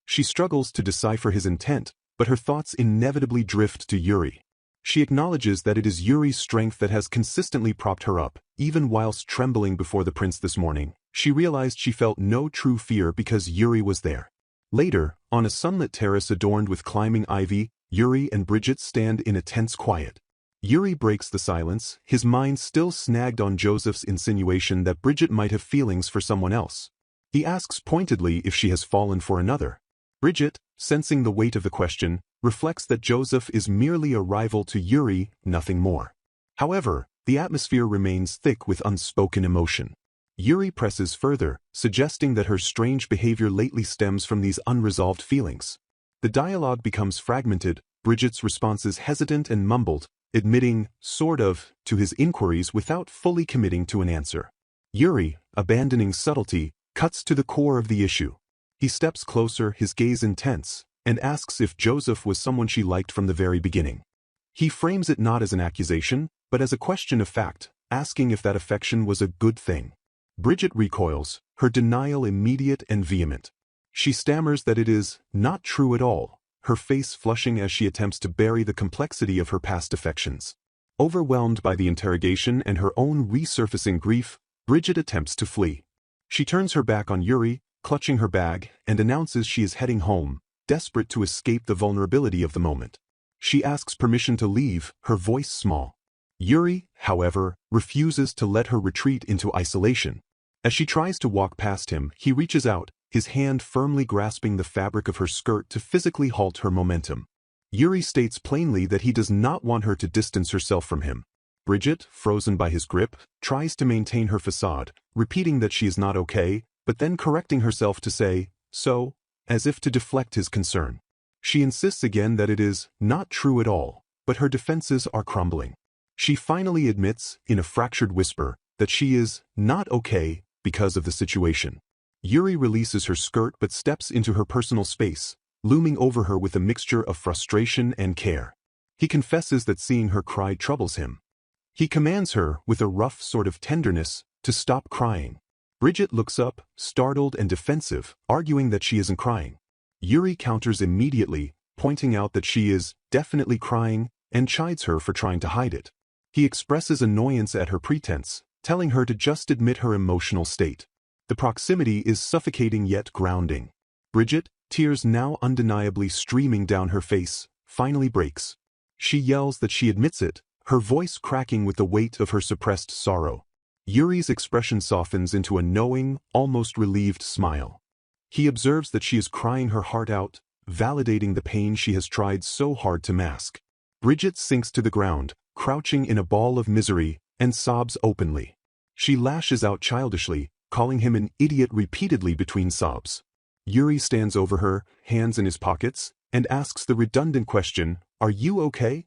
She struggles to decipher his intent, but her thoughts inevitably drift to Yuri. She acknowledges that it is Yuri's strength that has consistently propped her up, even whilst trembling before the prince this morning. She realized she felt no true fear because Yuri was there. Later, on a sunlit terrace adorned with climbing ivy, Yuri and Bridget stand in a tense quiet. Yuri breaks the silence, his mind still snagged on Joseph's insinuation that Bridget might have feelings for someone else. He asks pointedly if she has fallen for another. Bridget, sensing the weight of the question, reflects that Joseph is merely a rival to Yuri, nothing more. However, the atmosphere remains thick with unspoken emotion. Yuri presses further, suggesting that her strange behavior lately stems from these unresolved feelings. The dialogue becomes fragmented, Bridget's responses hesitant and mumbled, admitting, sort of, to his inquiries without fully committing to an answer. Yuri, abandoning subtlety, cuts to the core of the issue. He steps closer, his gaze intense, and asks if Joseph was someone she liked from the very beginning. He frames it not as an accusation, but as a question of fact, asking if that affection was a good thing. Bridget recoils, her denial immediate and vehement. She stammers that it is not true at all, her face flushing as she attempts to bury the complexity of her past affections. Overwhelmed by the interrogation and her own resurfacing grief, Bridget attempts to flee. She turns her back on Yuri, clutching her bag, and announces she is heading home, desperate to escape the vulnerability of the moment. She asks permission to leave, her voice small. Yuri, however, refuses to let her retreat into isolation. As she tries to walk past him, he reaches out, his hand firmly grasping the fabric of her skirt to physically halt her momentum. Yuri states plainly that he does not want her to distance herself from him. Bridget, frozen by his grip, tries to maintain her facade, repeating that she is not okay, but then correcting herself to say, so, as if to deflect his concern. She insists again that it is not true at all, but her defenses are crumbling. She finally admits, in a fractured whisper, that she is not okay because of the situation. Yuri releases her skirt but steps into her personal space, looming over her with a mixture of frustration and care. He confesses that seeing her cry troubles him. He commands her, with a rough sort of tenderness, to stop crying. Bridget looks up, startled and defensive, arguing that she isn't crying. Yuri counters immediately, pointing out that she is definitely crying, and chides her for trying to hide it. He expresses annoyance at her pretense, telling her to just admit her emotional state. The proximity is suffocating yet grounding. Bridget, tears now undeniably streaming down her face, finally breaks. She yells that she admits it, her voice cracking with the weight of her suppressed sorrow. Yuri's expression softens into a knowing, almost relieved smile. He observes that she is crying her heart out, validating the pain she has tried so hard to mask. Bridget sinks to the ground, crouching in a ball of misery, and sobs openly. She lashes out childishly, calling him an idiot repeatedly between sobs. Yuri stands over her, hands in his pockets, and asks the redundant question, "Are you okay?"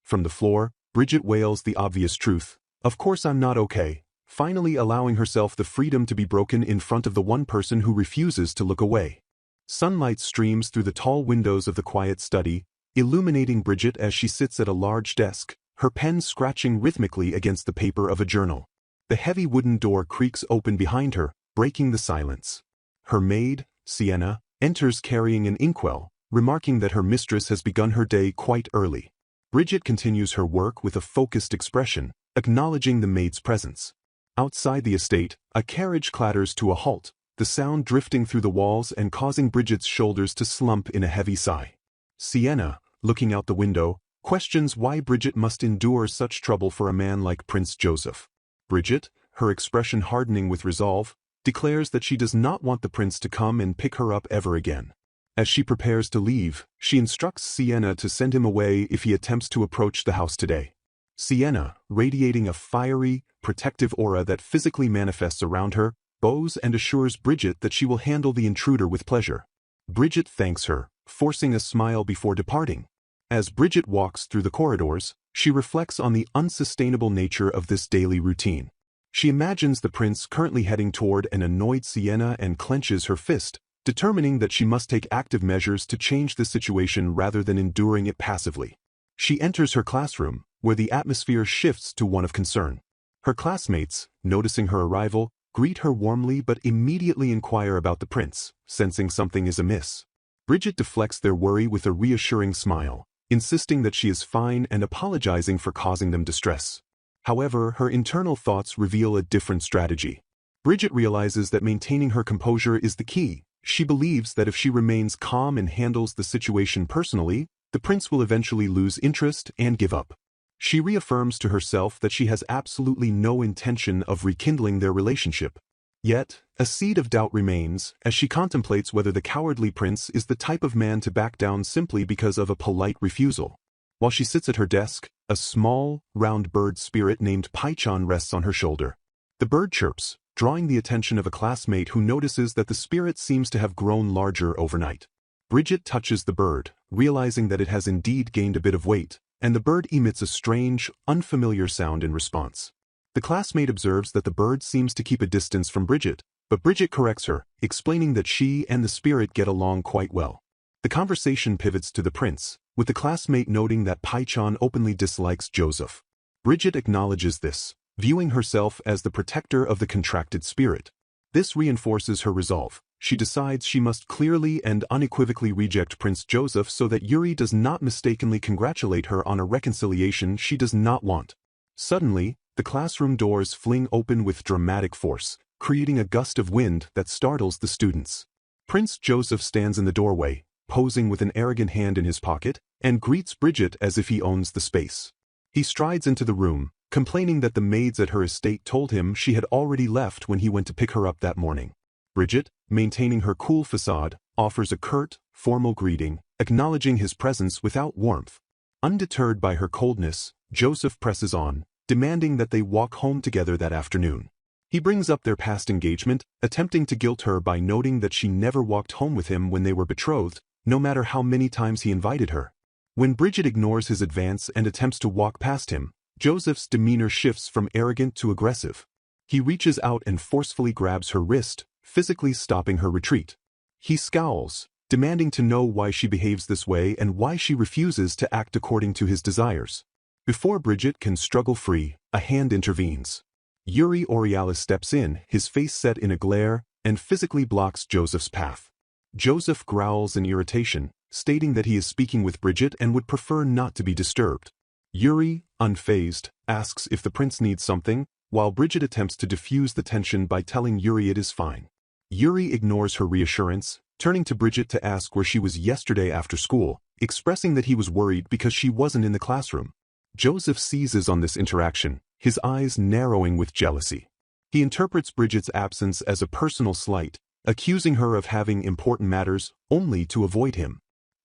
From the floor, Bridget wails the obvious truth, "Of course I'm not okay," finally allowing herself the freedom to be broken in front of the one person who refuses to look away. Sunlight streams through the tall windows of the quiet study, illuminating Bridget as she sits at a large desk, her pen scratching rhythmically against the paper of a journal. The heavy wooden door creaks open behind her, breaking the silence. Her maid, Sienna, enters carrying an inkwell, remarking that her mistress has begun her day quite early. Bridget continues her work with a focused expression, acknowledging the maid's presence. Outside the estate, a carriage clatters to a halt, the sound drifting through the walls and causing Bridget's shoulders to slump in a heavy sigh. Sienna, looking out the window, questions why Bridget must endure such trouble for a man like Prince Joseph. Bridget, her expression hardening with resolve, declares that she does not want the prince to come and pick her up ever again. As she prepares to leave, she instructs Sienna to send him away if he attempts to approach the house today. Sienna, radiating a fiery, protective aura that physically manifests around her, bows and assures Bridget that she will handle the intruder with pleasure. Bridget thanks her, forcing a smile before departing. As Bridget walks through the corridors, she reflects on the unsustainable nature of this daily routine. She imagines the prince currently heading toward an annoyed Sienna and clenches her fist, determining that she must take active measures to change the situation rather than enduring it passively. She enters her classroom, where the atmosphere shifts to one of concern. Her classmates, noticing her arrival, greet her warmly but immediately inquire about the prince, sensing something is amiss. Bridget deflects their worry with a reassuring smile, insisting that she is fine and apologizing for causing them distress. However, her internal thoughts reveal a different strategy. Bridget realizes that maintaining her composure is the key. She believes that if she remains calm and handles the situation personally, the prince will eventually lose interest and give up. She reaffirms to herself that she has absolutely no intention of rekindling their relationship. Yet, a seed of doubt remains as she contemplates whether the cowardly prince is the type of man to back down simply because of a polite refusal. While she sits at her desk, a small, round bird spirit named Pychon rests on her shoulder. The bird chirps, drawing the attention of a classmate who notices that the spirit seems to have grown larger overnight. Bridget touches the bird, realizing that it has indeed gained a bit of weight, and the bird emits a strange, unfamiliar sound in response. The classmate observes that the bird seems to keep a distance from Bridget, but Bridget corrects her, explaining that she and the spirit get along quite well. The conversation pivots to the prince, with the classmate noting that Pai-chan openly dislikes Joseph. Bridget acknowledges this, viewing herself as the protector of the contracted spirit. This reinforces her resolve. She decides she must clearly and unequivocally reject Prince Joseph so that Yuri does not mistakenly congratulate her on a reconciliation she does not want. Suddenly, the classroom doors fling open with dramatic force, creating a gust of wind that startles the students. Prince Joseph stands in the doorway, posing with an arrogant hand in his pocket, and greets Bridget as if he owns the space. He strides into the room, complaining that the maids at her estate told him she had already left when he went to pick her up that morning. Bridget, maintaining her cool facade, offers a curt, formal greeting, acknowledging his presence without warmth. Undeterred by her coldness, Joseph presses on, demanding that they walk home together that afternoon. He brings up their past engagement, attempting to guilt her by noting that she never walked home with him when they were betrothed, no matter how many times he invited her. When Bridget ignores his advance and attempts to walk past him, Joseph's demeanor shifts from arrogant to aggressive. He reaches out and forcefully grabs her wrist, physically stopping her retreat. He scowls, demanding to know why she behaves this way and why she refuses to act according to his desires. Before Bridget can struggle free, a hand intervenes. Yuri Aurealis steps in, his face set in a glare, and physically blocks Joseph's path. Joseph growls in irritation, stating that he is speaking with Bridget and would prefer not to be disturbed. Yuri, unfazed, asks if the prince needs something, while Bridget attempts to diffuse the tension by telling Yuri it is fine. Yuri ignores her reassurance, turning to Bridget to ask where she was yesterday after school, expressing that he was worried because she wasn't in the classroom. Joseph seizes on this interaction, his eyes narrowing with jealousy. He interprets Bridget's absence as a personal slight, accusing her of having important matters only to avoid him.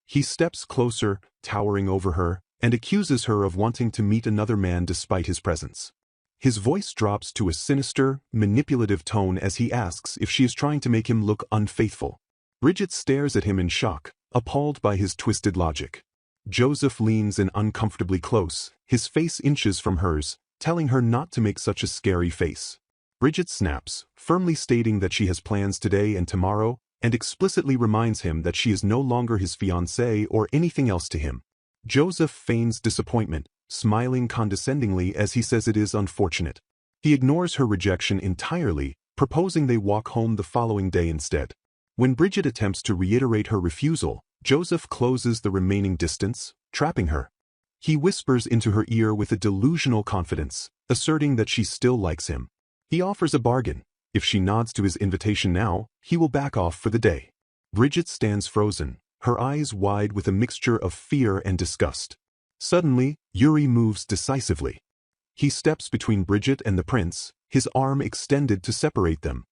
He steps closer, towering over her, and accuses her of wanting to meet another man despite his presence. His voice drops to a sinister, manipulative tone as he asks if she is trying to make him look unfaithful. Bridget stares at him in shock, appalled by his twisted logic. Joseph leans in uncomfortably close, his face inches from hers, telling her not to make such a scary face. Bridget snaps, firmly stating that she has plans today and tomorrow, and explicitly reminds him that she is no longer his fiancée or anything else to him. Joseph feigns disappointment, smiling condescendingly as he says it is unfortunate. He ignores her rejection entirely, proposing they walk home the following day instead. When Bridget attempts to reiterate her refusal, Joseph closes the remaining distance, trapping her. He whispers into her ear with a delusional confidence, asserting that she still likes him. He offers a bargain. If she nods to his invitation now, he will back off for the day. Bridget stands frozen, her eyes wide with a mixture of fear and disgust. Suddenly, Yuri moves decisively. He steps between Bridget and the prince, his arm extended to separate them.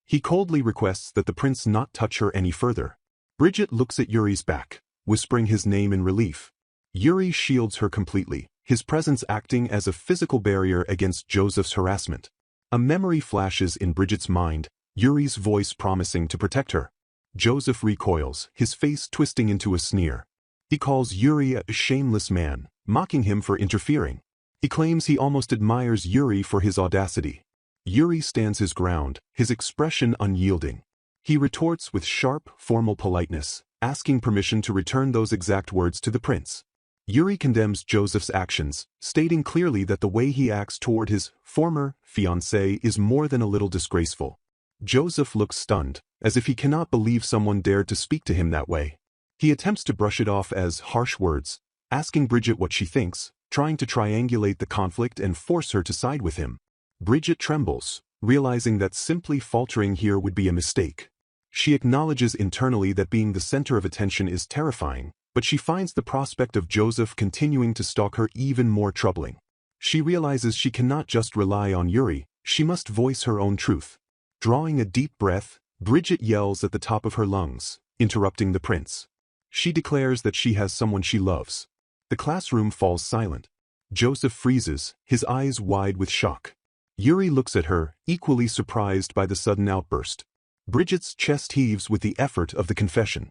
He coldly requests that the prince not touch her any further. Bridget looks at Yuri's back, whispering his name in relief. Yuri shields her completely, his presence acting as a physical barrier against Joseph's harassment. A memory flashes in Bridget's mind, Yuri's voice promising to protect her. Joseph recoils, his face twisting into a sneer. He calls Yuri a shameless man, mocking him for interfering. He claims he almost admires Yuri for his audacity. Yuri stands his ground, his expression unyielding. He retorts with sharp, formal politeness, asking permission to return those exact words to the prince. Yuri condemns Joseph's actions, stating clearly that the way he acts toward his former fiancée is more than a little disgraceful. Joseph looks stunned, as if he cannot believe someone dared to speak to him that way. He attempts to brush it off as harsh words, asking Bridget what she thinks, trying to triangulate the conflict and force her to side with him. Bridget trembles, realizing that simply faltering here would be a mistake. She acknowledges internally that being the center of attention is terrifying, but she finds the prospect of Joseph continuing to stalk her even more troubling. She realizes she cannot just rely on Yuri, she must voice her own truth. Drawing a deep breath, Bridget yells at the top of her lungs, interrupting the prince. She declares that she has someone she loves. The classroom falls silent. Joseph freezes, his eyes wide with shock. Yuri looks at her, equally surprised by the sudden outburst. Bridget's chest heaves with the effort of the confession.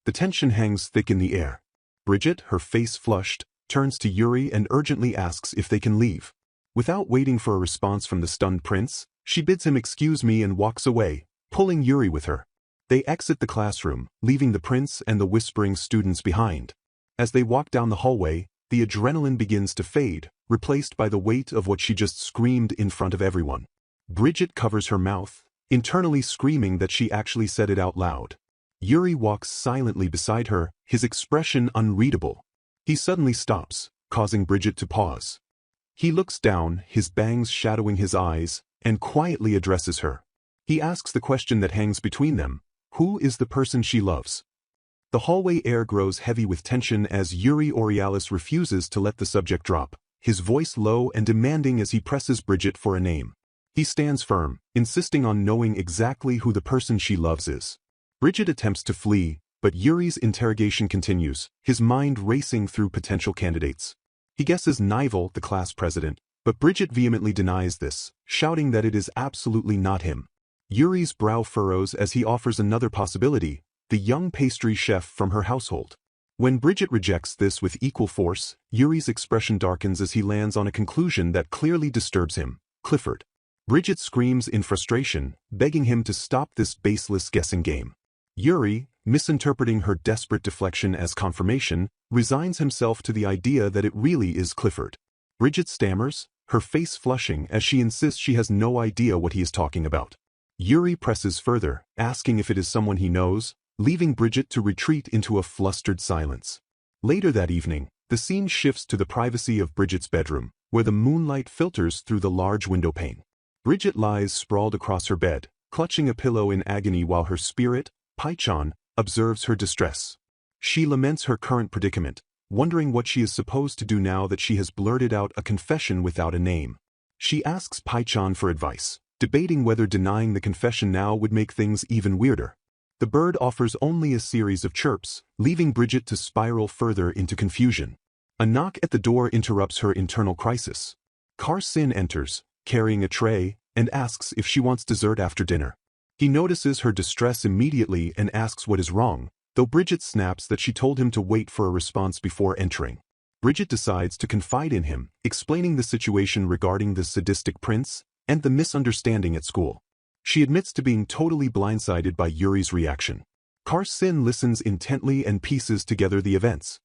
The tension hangs thick in the air. Bridget, her face flushed, turns to Yuri and urgently asks if they can leave. Without waiting for a response from the stunned prince, she bids him excuse me and walks away, pulling Yuri with her. They exit the classroom, leaving the prince and the whispering students behind. As they walk down the hallway, the adrenaline begins to fade, replaced by the weight of what she just screamed in front of everyone. Bridget covers her mouth, internally screaming that she actually said it out loud. Yuri walks silently beside her, his expression unreadable. He suddenly stops, causing Bridget to pause. He looks down, his bangs shadowing his eyes, and quietly addresses her. He asks the question that hangs between them: who is the person she loves? The hallway air grows heavy with tension as Yuri Aurealis refuses to let the subject drop, his voice low and demanding as he presses Bridget for a name. He stands firm, insisting on knowing exactly who the person she loves is. Bridget attempts to flee, but Yuri's interrogation continues, his mind racing through potential candidates. He guesses Nivel, the class president, but Bridget vehemently denies this, shouting that it is absolutely not him. Yuri's brow furrows as he offers another possibility, the young pastry chef from her household. When Bridget rejects this with equal force, Yuri's expression darkens as he lands on a conclusion that clearly disturbs him: Clifford. Bridget screams in frustration, begging him to stop this baseless guessing game. Yuri, misinterpreting her desperate deflection as confirmation, resigns himself to the idea that it really is Clifford. Bridget stammers, her face flushing as she insists she has no idea what he is talking about. Yuri presses further, asking if it is someone he knows, leaving Bridget to retreat into a flustered silence. Later that evening, the scene shifts to the privacy of Bridget's bedroom, where the moonlight filters through the large window pane. Bridget lies sprawled across her bed, clutching a pillow in agony while her spirit, Paichan, observes her distress. She laments her current predicament, wondering what she is supposed to do now that she has blurted out a confession without a name. She asks Paichan for advice, debating whether denying the confession now would make things even weirder. The bird offers only a series of chirps, leaving Bridget to spiral further into confusion. A knock at the door interrupts her internal crisis. Carson enters, carrying a tray, and asks if she wants dessert after dinner. He notices her distress immediately and asks what is wrong, though Bridget snaps that she told him to wait for a response before entering. Bridget decides to confide in him, explaining the situation regarding the sadistic prince and the misunderstanding at school. She admits to being totally blindsided by Yuri's reaction. Carson listens intently and pieces together the events.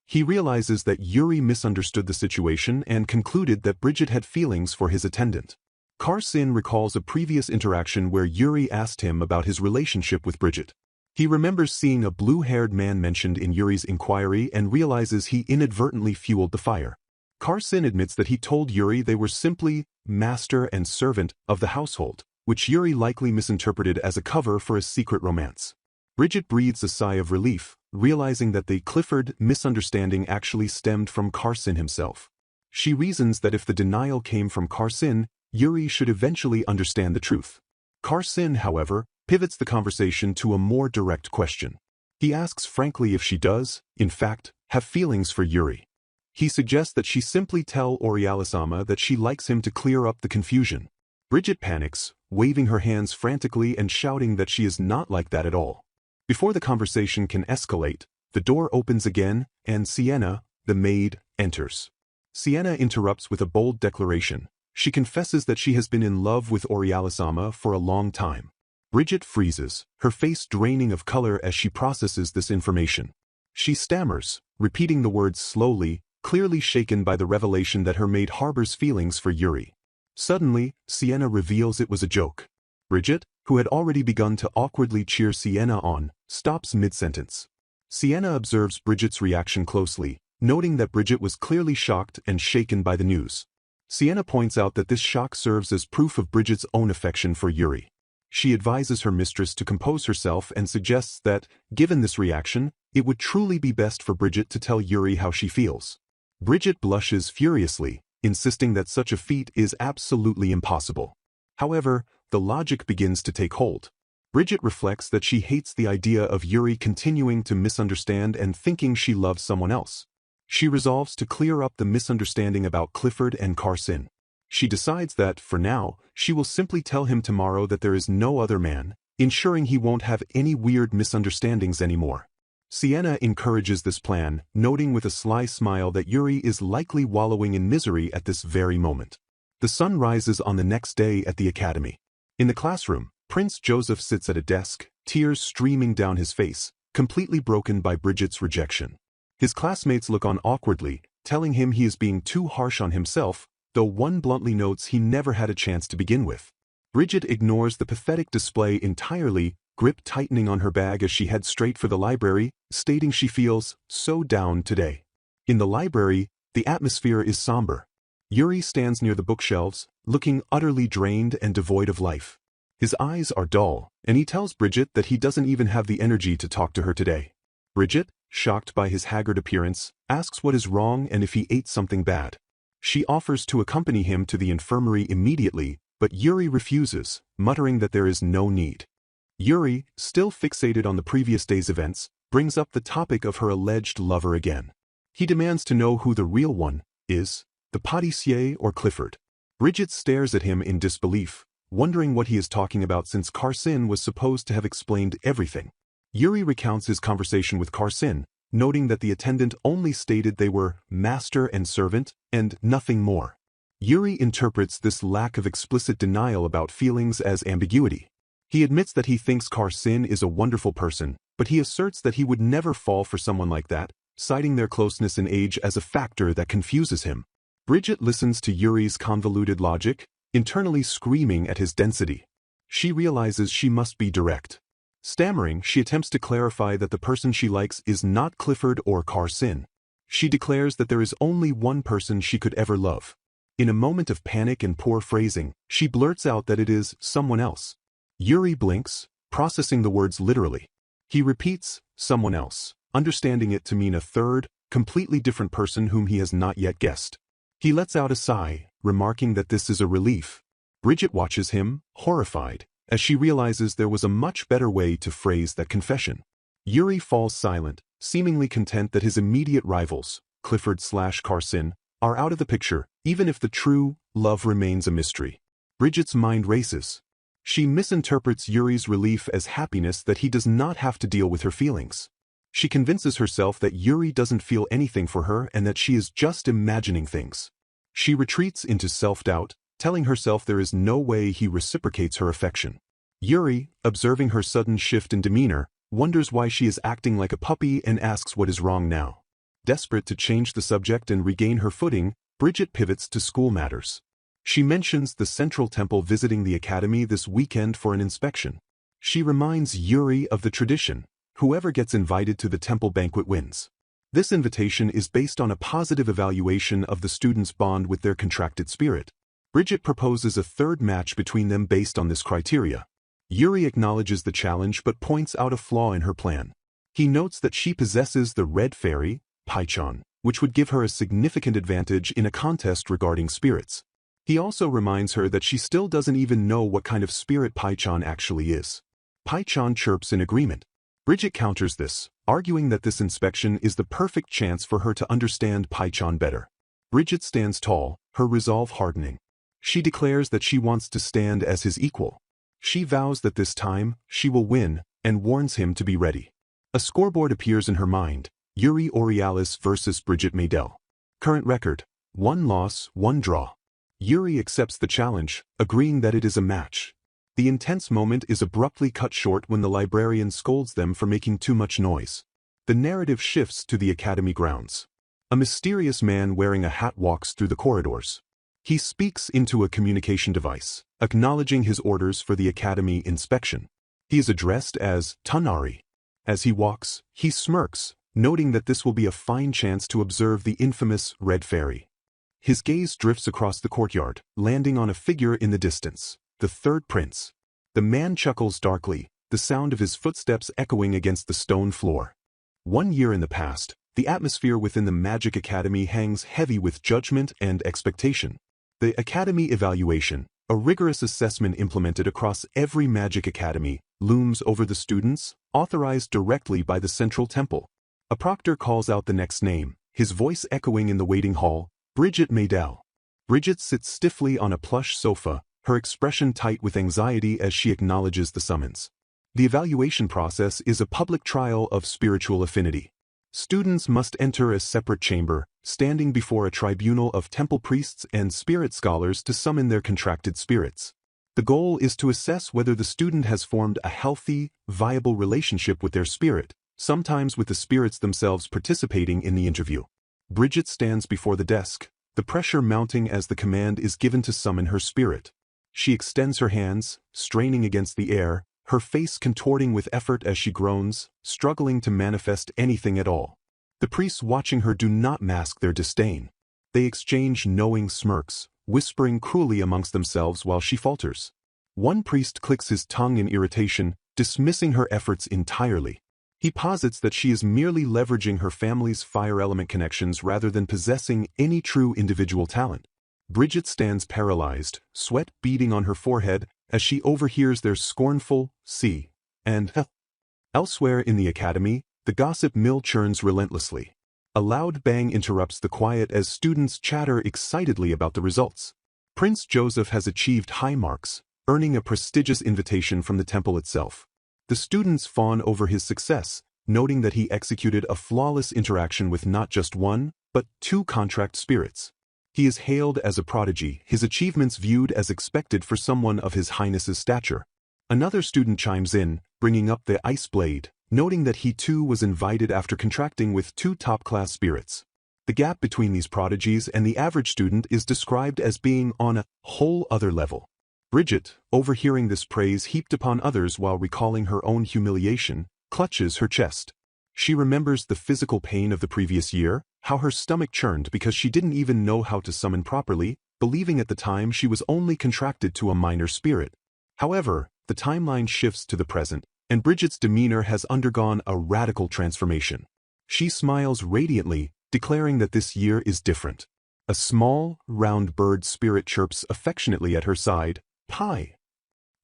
He realizes that Yuri misunderstood the situation and concluded that Bridget had feelings for his attendant. Carson recalls a previous interaction where Yuri asked him about his relationship with Bridget. He remembers seeing a blue-haired man mentioned in Yuri's inquiry and realizes he inadvertently fueled the fire. Carson admits that he told Yuri they were simply master and servant of the household, which Yuri likely misinterpreted as a cover for a secret romance. Bridget breathes a sigh of relief, realizing that the Clifford misunderstanding actually stemmed from Carson himself. She reasons that if the denial came from Carson, Yuri should eventually understand the truth. Carson, however, pivots the conversation to a more direct question. He asks frankly if she does, in fact, have feelings for Yuri. He suggests that she simply tell Aurealis-sama that she likes him to clear up the confusion. Bridget panics, waving her hands frantically and shouting that she is not like that at all. Before the conversation can escalate, the door opens again, and Sienna, the maid, enters. Sienna interrupts with a bold declaration. She confesses that she has been in love with Aurealis-sama for a long time. Bridget freezes, her face draining of color as she processes this information. She stammers, repeating the words slowly, clearly shaken by the revelation that her maid harbors feelings for Yuri. Suddenly, Sienna reveals it was a joke. Bridget, who had already begun to awkwardly cheer Sienna on, stops mid-sentence. Sienna observes Bridget's reaction closely, noting that Bridget was clearly shocked and shaken by the news. Sienna points out that this shock serves as proof of Bridget's own affection for Yuri. She advises her mistress to compose herself and suggests that, given this reaction, it would truly be best for Bridget to tell Yuri how she feels. Bridget blushes furiously, insisting that such a feat is absolutely impossible. However, the logic begins to take hold. Bridget reflects that she hates the idea of Yuri continuing to misunderstand and thinking she loves someone else. She resolves to clear up the misunderstanding about Clifford and Carson. She decides that, for now, she will simply tell him tomorrow that there is no other man, ensuring he won't have any weird misunderstandings anymore. Sienna encourages this plan, noting with a sly smile that Yuri is likely wallowing in misery at this very moment. The sun rises on the next day at the academy. In the classroom, Prince Joseph sits at a desk, tears streaming down his face, completely broken by Bridget's rejection. His classmates look on awkwardly, telling him he is being too harsh on himself, though one bluntly notes he never had a chance to begin with. Bridget ignores the pathetic display entirely, grip tightening on her bag as she heads straight for the library, stating she feels so down today. In the library, the atmosphere is somber. Yuri stands near the bookshelves, looking utterly drained and devoid of life. His eyes are dull, and he tells Bridget that he doesn't even have the energy to talk to her today. Bridget, shocked by his haggard appearance, asks what is wrong and if he ate something bad. She offers to accompany him to the infirmary immediately, but Yuri refuses, muttering that there is no need. Yuri, still fixated on the previous day's events, brings up the topic of her alleged lover again. He demands to know who the real one is, the pâtissier or Clifford. Bridget stares at him in disbelief, wondering what he is talking about since Carson was supposed to have explained everything. Yuri recounts his conversation with Carson, noting that the attendant only stated they were master and servant, and nothing more. Yuri interprets this lack of explicit denial about feelings as ambiguity. He admits that he thinks Carson is a wonderful person, but he asserts that he would never fall for someone like that, citing their closeness in age as a factor that confuses him. Bridget listens to Yuri's convoluted logic, internally screaming at his density. She realizes she must be direct. Stammering, she attempts to clarify that the person she likes is not Clifford or Carson. She declares that there is only one person she could ever love. In a moment of panic and poor phrasing, she blurts out that it is someone else. Yuri blinks, processing the words literally. He repeats, someone else, understanding it to mean a third, completely different person whom he has not yet guessed. He lets out a sigh, remarking that this is a relief. Bridget watches him, horrified, as she realizes there was a much better way to phrase that confession. Yuri falls silent, seemingly content that his immediate rivals, Clifford/Carson, are out of the picture, even if the true love remains a mystery. Bridget's mind races. She misinterprets Yuri's relief as happiness that he does not have to deal with her feelings. She convinces herself that Yuri doesn't feel anything for her and that she is just imagining things. She retreats into self-doubt, telling herself there is no way he reciprocates her affection. Yuri, observing her sudden shift in demeanor, wonders why she is acting like a puppy and asks what is wrong now. Desperate to change the subject and regain her footing, Bridget pivots to school matters. She mentions the Central Temple visiting the academy this weekend for an inspection. She reminds Yuri of the tradition: whoever gets invited to the temple banquet wins. This invitation is based on a positive evaluation of the students' bond with their contracted spirit. Bridget proposes a third match between them based on this criteria. Yuri acknowledges the challenge but points out a flaw in her plan. He notes that she possesses the red fairy, Paichon, which would give her a significant advantage in a contest regarding spirits. He also reminds her that she still doesn't even know what kind of spirit Paichon actually is. Paichon chirps in agreement. Bridget counters this, arguing that this inspection is the perfect chance for her to understand Paichon better. Bridget stands tall, her resolve hardening. She declares that she wants to stand as his equal. She vows that this time, she will win, and warns him to be ready. A scoreboard appears in her mind: Yuri Aurealis versus Bridget Maydell. Current record: 1 loss, 1 draw. Yuri accepts the challenge, agreeing that it is a match. The intense moment is abruptly cut short when the librarian scolds them for making too much noise. The narrative shifts to the academy grounds. A mysterious man wearing a hat walks through the corridors. He speaks into a communication device, acknowledging his orders for the academy inspection. He is addressed as Tanari. As he walks, he smirks, noting that this will be a fine chance to observe the infamous Red Fairy. His gaze drifts across the courtyard, landing on a figure in the distance, the third prince. The man chuckles darkly, the sound of his footsteps echoing against the stone floor. 1 year in the past, the atmosphere within the Magic Academy hangs heavy with judgment and expectation. The Academy evaluation, a rigorous assessment implemented across every Magic Academy, looms over the students, authorized directly by the Central Temple. A proctor calls out the next name, his voice echoing in the waiting hall: Bridget Maydell. Bridget sits stiffly on a plush sofa, her expression tight with anxiety as she acknowledges the summons. The evaluation process is a public trial of spiritual affinity. Students must enter a separate chamber, standing before a tribunal of temple priests and spirit scholars to summon their contracted spirits. The goal is to assess whether the student has formed a healthy, viable relationship with their spirit, sometimes with the spirits themselves participating in the interview. Bridget stands before the desk, the pressure mounting as the command is given to summon her spirit. She extends her hands, straining against the air, her face contorting with effort as she groans, struggling to manifest anything at all. The priests watching her do not mask their disdain. They exchange knowing smirks, whispering cruelly amongst themselves while she falters. One priest clicks his tongue in irritation, dismissing her efforts entirely. He posits that she is merely leveraging her family's fire element connections rather than possessing any true individual talent. Bridget stands paralyzed, sweat beading on her forehead, as she overhears their scornful "see" and "huh." Elsewhere in the academy, the gossip mill churns relentlessly. A loud bang interrupts the quiet as students chatter excitedly about the results. Prince Joseph has achieved high marks, earning a prestigious invitation from the temple itself. The students fawn over his success, noting that he executed a flawless interaction with not just one, but 2 contract spirits. He is hailed as a prodigy, his achievements viewed as expected for someone of his highness's stature. Another student chimes in, bringing up the ice blade, noting that he too was invited after contracting with 2 top-class spirits. The gap between these prodigies and the average student is described as being on a whole other level. Bridget, overhearing this praise heaped upon others while recalling her own humiliation, clutches her chest. She remembers the physical pain of the previous year, how her stomach churned because she didn't even know how to summon properly, believing at the time she was only contracted to a minor spirit. However, the timeline shifts to the present, and Bridget's demeanor has undergone a radical transformation. She smiles radiantly, declaring that this year is different. A small, round bird spirit chirps affectionately at her side, "Pai."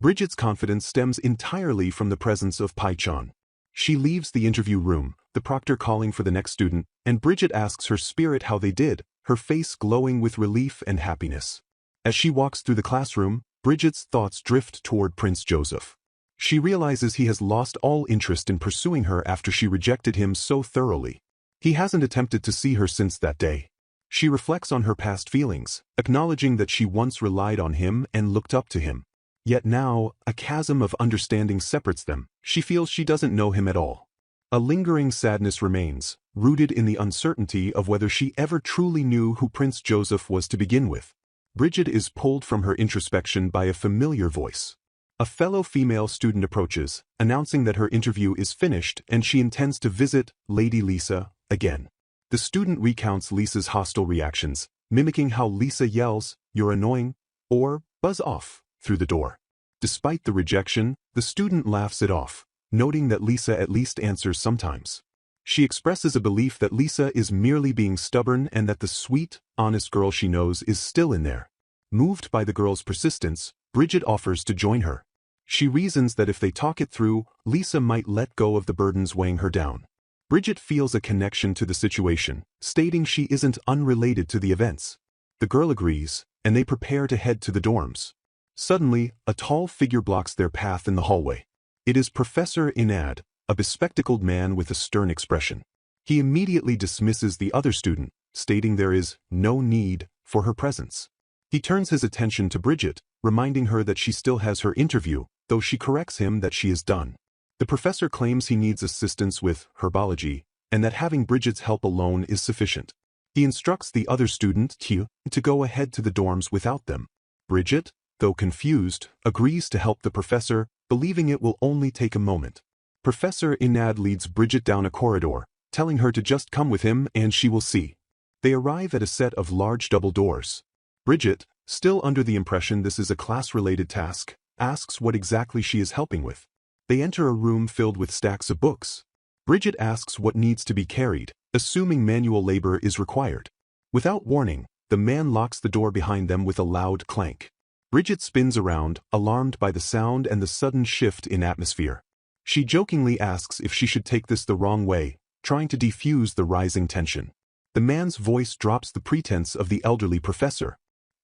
Bridget's confidence stems entirely from the presence of Pai-chan. She leaves the interview room, the proctor calling for the next student, and Bridget asks her spirit how they did, her face glowing with relief and happiness. As she walks through the classroom, Bridget's thoughts drift toward Prince Joseph. She realizes he has lost all interest in pursuing her after she rejected him so thoroughly. He hasn't attempted to see her since that day. She reflects on her past feelings, acknowledging that she once relied on him and looked up to him. Yet now, a chasm of understanding separates them. She feels she doesn't know him at all. A lingering sadness remains, rooted in the uncertainty of whether she ever truly knew who Prince Joseph was to begin with. Bridget is pulled from her introspection by a familiar voice. A fellow female student approaches, announcing that her interview is finished and she intends to visit Lady Lisa again. The student recounts Lisa's hostile reactions, mimicking how Lisa yells, "You're annoying," or "Buzz off," through the door. Despite the rejection, the student laughs it off, noting that Lisa at least answers sometimes. She expresses a belief that Lisa is merely being stubborn and that the sweet, honest girl she knows is still in there. Moved by the girl's persistence, Bridget offers to join her. She reasons that if they talk it through, Lisa might let go of the burdens weighing her down. Bridget feels a connection to the situation, stating she isn't unrelated to the events. The girl agrees, and they prepare to head to the dorms. Suddenly, a tall figure blocks their path in the hallway. It is Professor Inad, a bespectacled man with a stern expression. He immediately dismisses the other student, stating there is no need for her presence. He turns his attention to Bridget, reminding her that she still has her interview, though she corrects him that she is done. The professor claims he needs assistance with herbology, and that having Bridget's help alone is sufficient. He instructs the other student, Q, to go ahead to the dorms without them. Bridget, though confused, agrees to help the professor, believing it will only take a moment. Professor Inad leads Bridget down a corridor, telling her to just come with him and she will see. They arrive at a set of large double doors. Bridget, still under the impression this is a class-related task, asks what exactly she is helping with. They enter a room filled with stacks of books. Bridget asks what needs to be carried, assuming manual labor is required. Without warning, the man locks the door behind them with a loud clank. Bridget spins around, alarmed by the sound and the sudden shift in atmosphere. She jokingly asks if she should take this the wrong way, trying to defuse the rising tension. The man's voice drops the pretense of the elderly professor.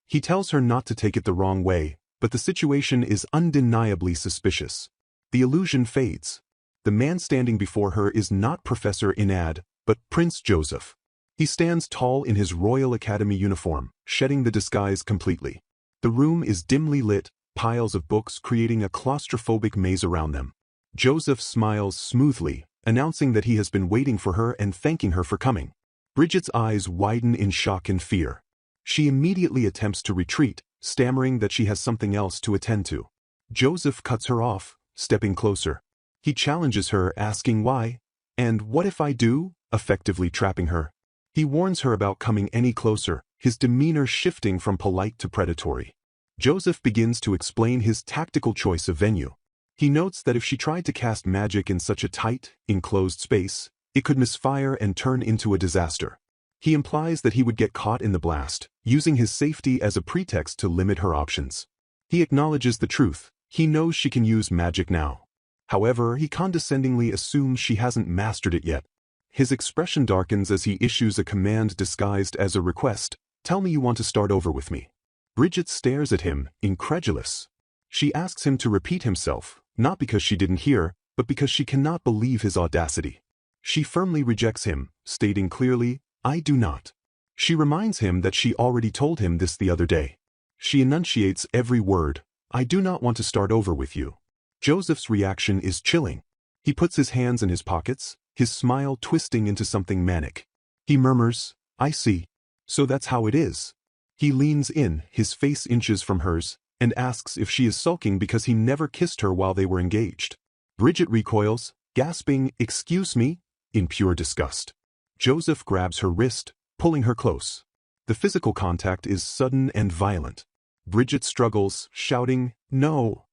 He tells her not to take it the wrong way, but the situation is undeniably suspicious. The illusion fades. The man standing before her is not Professor Inad, but Prince Joseph. He stands tall in his Royal Academy uniform, shedding the disguise completely. The room is dimly lit, piles of books creating a claustrophobic maze around them. Joseph smiles smoothly, announcing that he has been waiting for her and thanking her for coming. Bridget's eyes widen in shock and fear. She immediately attempts to retreat, stammering that she has something else to attend to. Joseph cuts her off, stepping closer. He challenges her, asking why, and what if I do, effectively trapping her. He warns her about coming any closer, his demeanor shifting from polite to predatory. Joseph begins to explain his tactical choice of venue. He notes that if she tried to cast magic in such a tight, enclosed space, it could misfire and turn into a disaster. He implies that he would get caught in the blast, using his safety as a pretext to limit her options. He acknowledges the truth. He knows she can use magic now. However, he condescendingly assumes she hasn't mastered it yet. His expression darkens as he issues a command disguised as a request. Tell me you want to start over with me. Bridget stares at him, incredulous. She asks him to repeat himself, not because she didn't hear, but because she cannot believe his audacity. She firmly rejects him, stating clearly, I do not. She reminds him that she already told him this the other day. She enunciates every word, I do not want to start over with you. Joseph's reaction is chilling. He puts his hands in his pockets, his smile twisting into something manic. He murmurs, I see. So that's how it is. He leans in, his face inches from hers, and asks if she is sulking because he never kissed her while they were engaged. Bridget recoils, gasping, excuse me, in pure disgust. Joseph grabs her wrist, pulling her close. The physical contact is sudden and violent. Bridget struggles, shouting, no.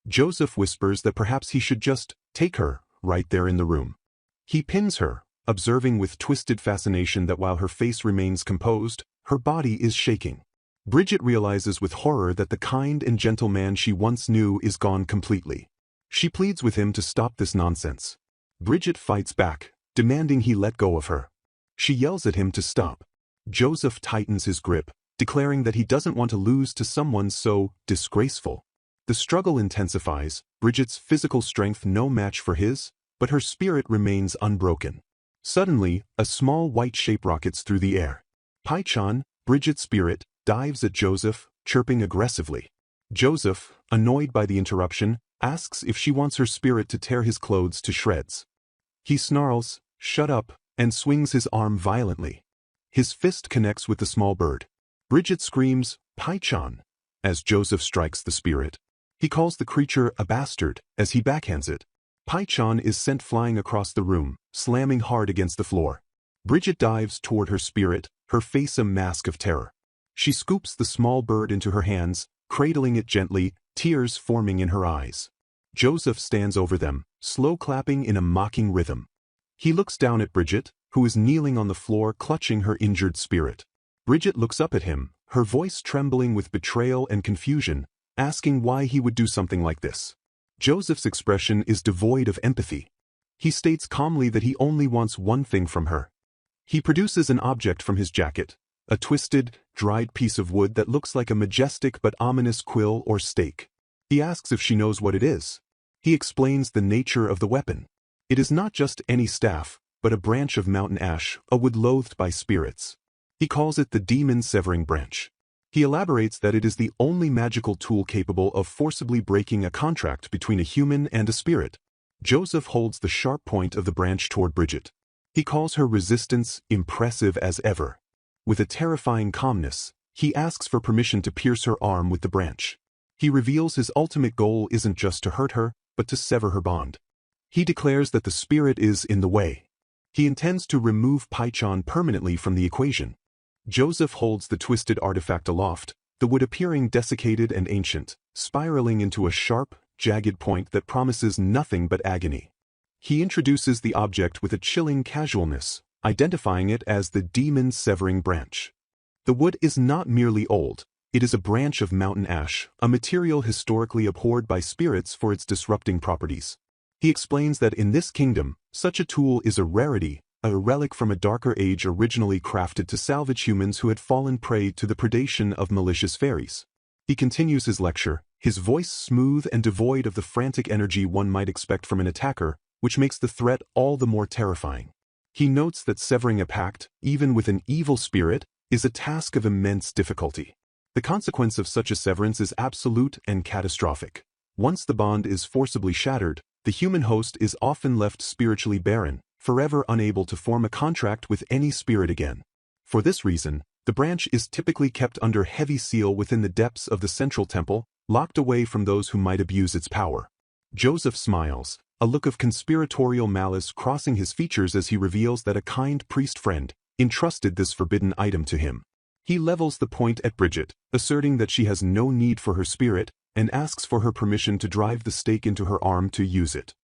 Joseph whispers that perhaps he should just take her, right there in the room. He pins her, observing with twisted fascination that while her face remains composed, her body is shaking. Bridget realizes with horror that the kind and gentle man she once knew is gone completely. She pleads with him to stop this nonsense. Bridget fights back, demanding he let go of her. She yells at him to stop. Joseph tightens his grip, declaring that he doesn't want to lose to someone so disgraceful. The struggle intensifies, Bridget's physical strength no match for his, but her spirit remains unbroken. Suddenly, a small white shape rockets through the air. Pai-chan, Bridget's spirit, dives at Joseph, chirping aggressively. Joseph, annoyed by the interruption, asks if she wants her spirit to tear his clothes to shreds. He snarls, shut up, and swings his arm violently. His fist connects with the small bird. Bridget screams, Pai-chan, as Joseph strikes the spirit. He calls the creature a bastard as he backhands it. Pai-chan is sent flying across the room, slamming hard against the floor. Bridget dives toward her spirit, her face a mask of terror. She scoops the small bird into her hands, cradling it gently, tears forming in her eyes. Joseph stands over them, slow clapping in a mocking rhythm. He looks down at Bridget, who is kneeling on the floor clutching her injured spirit. Bridget looks up at him, her voice trembling with betrayal and confusion, asking why he would do something like this. Joseph's expression is devoid of empathy. He states calmly that he only wants one thing from her. He produces an object from his jacket, a twisted, dried piece of wood that looks like a majestic but ominous quill or stake. He asks if she knows what it is. He explains the nature of the weapon. It is not just any staff, but a branch of mountain ash, a wood loathed by spirits. He calls it the demon-severing branch. He elaborates that it is the only magical tool capable of forcibly breaking a contract between a human and a spirit. Joseph holds the sharp point of the branch toward Bridget. He calls her resistance impressive as ever. With a terrifying calmness, he asks for permission to pierce her arm with the branch. He reveals his ultimate goal isn't just to hurt her, but to sever her bond. He declares that the spirit is in the way. He intends to remove Pai-chan permanently from the equation. Joseph holds the twisted artifact aloft, the wood appearing desiccated and ancient, spiraling into a sharp, jagged point that promises nothing but agony. He introduces the object with a chilling casualness, identifying it as the demon-severing branch. The wood is not merely old, it is a branch of mountain ash, a material historically abhorred by spirits for its disrupting properties. He explains that in this kingdom, such a tool is a rarity, a relic from a darker age originally crafted to salvage humans who had fallen prey to the predation of malicious fairies. He continues his lecture, his voice smooth and devoid of the frantic energy one might expect from an attacker, which makes the threat all the more terrifying. He notes that severing a pact, even with an evil spirit, is a task of immense difficulty. The consequence of such a severance is absolute and catastrophic. Once the bond is forcibly shattered, the human host is often left spiritually barren, forever unable to form a contract with any spirit again. For this reason, the branch is typically kept under heavy seal within the depths of the central temple, locked away from those who might abuse its power. Joseph smiles, a look of conspiratorial malice crossing his features as he reveals that a kind priest friend entrusted this forbidden item to him. He levels the point at Bridget, asserting that she has no need for her spirit, and asks for her permission to drive the stake into her arm to use it.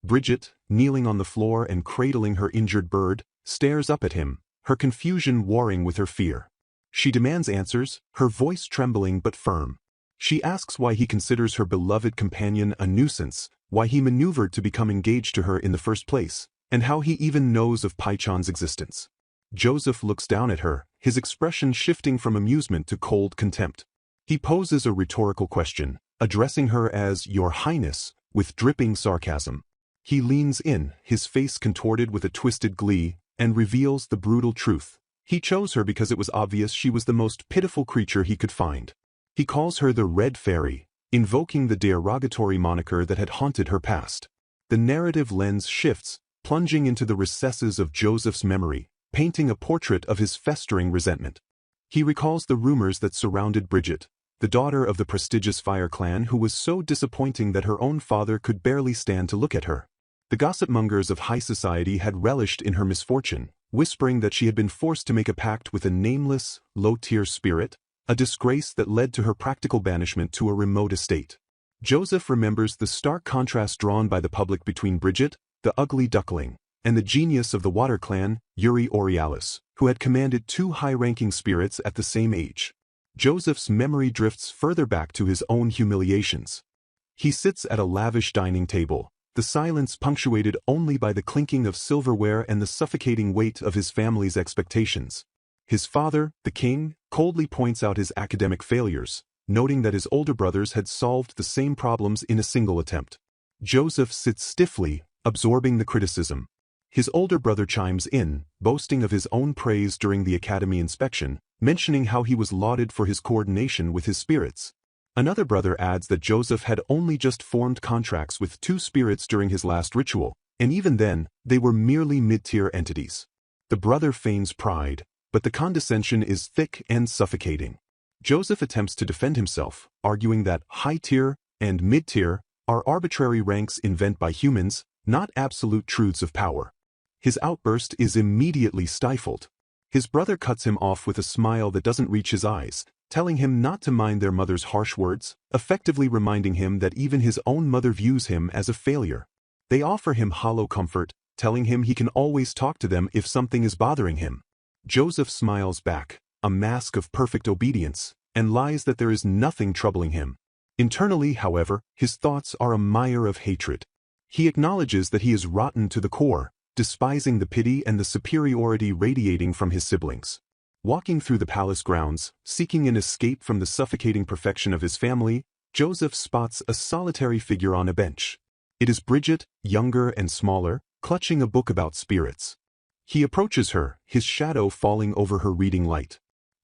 Bridget, kneeling on the floor and cradling her injured bird, stares up at him, her confusion warring with her fear. She demands answers, her voice trembling but firm. She asks why he considers her beloved companion a nuisance, why he maneuvered to become engaged to her in the first place, and how he even knows of Paichan's existence. Joseph looks down at her, his expression shifting from amusement to cold contempt. He poses a rhetorical question, addressing her as Your Highness, with dripping sarcasm. He leans in, his face contorted with a twisted glee, and reveals the brutal truth. He chose her because it was obvious she was the most pitiful creature he could find. He calls her the Red Fairy, invoking the derogatory moniker that had haunted her past. The narrative lens shifts, plunging into the recesses of Joseph's memory, painting a portrait of his festering resentment. He recalls the rumors that surrounded Bridget, the daughter of the prestigious Fire clan who was so disappointing that her own father could barely stand to look at her. The gossipmongers of high society had relished in her misfortune, whispering that she had been forced to make a pact with a nameless, low-tier spirit, a disgrace that led to her practical banishment to a remote estate. Joseph remembers the stark contrast drawn by the public between Bridget, the ugly duckling, and the genius of the Water clan, Yuri Aurealis, who had commanded two high-ranking spirits at the same age. Joseph's memory drifts further back to his own humiliations. He sits at a lavish dining table, the silence punctuated only by the clinking of silverware and the suffocating weight of his family's expectations. His father, the king, coldly points out his academic failures, noting that his older brothers had solved the same problems in a single attempt. Joseph sits stiffly, absorbing the criticism. His older brother chimes in, boasting of his own praise during the academy inspection, mentioning how he was lauded for his coordination with his spirits. Another brother adds that Joseph had only just formed contracts with two spirits during his last ritual, and even then, they were merely mid-tier entities. The brother feigns pride, but the condescension is thick and suffocating. Joseph attempts to defend himself, arguing that high-tier and mid-tier are arbitrary ranks invented by humans, not absolute truths of power. His outburst is immediately stifled. His brother cuts him off with a smile that doesn't reach his eyes, telling him not to mind their mother's harsh words, effectively reminding him that even his own mother views him as a failure. They offer him hollow comfort, telling him he can always talk to them if something is bothering him. Joseph smiles back, a mask of perfect obedience, and lies that there is nothing troubling him. Internally, however, his thoughts are a mire of hatred. He acknowledges that he is rotten to the core, despising the pity and the superiority radiating from his siblings. Walking through the palace grounds, seeking an escape from the suffocating perfection of his family, Joseph spots a solitary figure on a bench. It is Bridget, younger and smaller, clutching a book about spirits. He approaches her, his shadow falling over her reading light.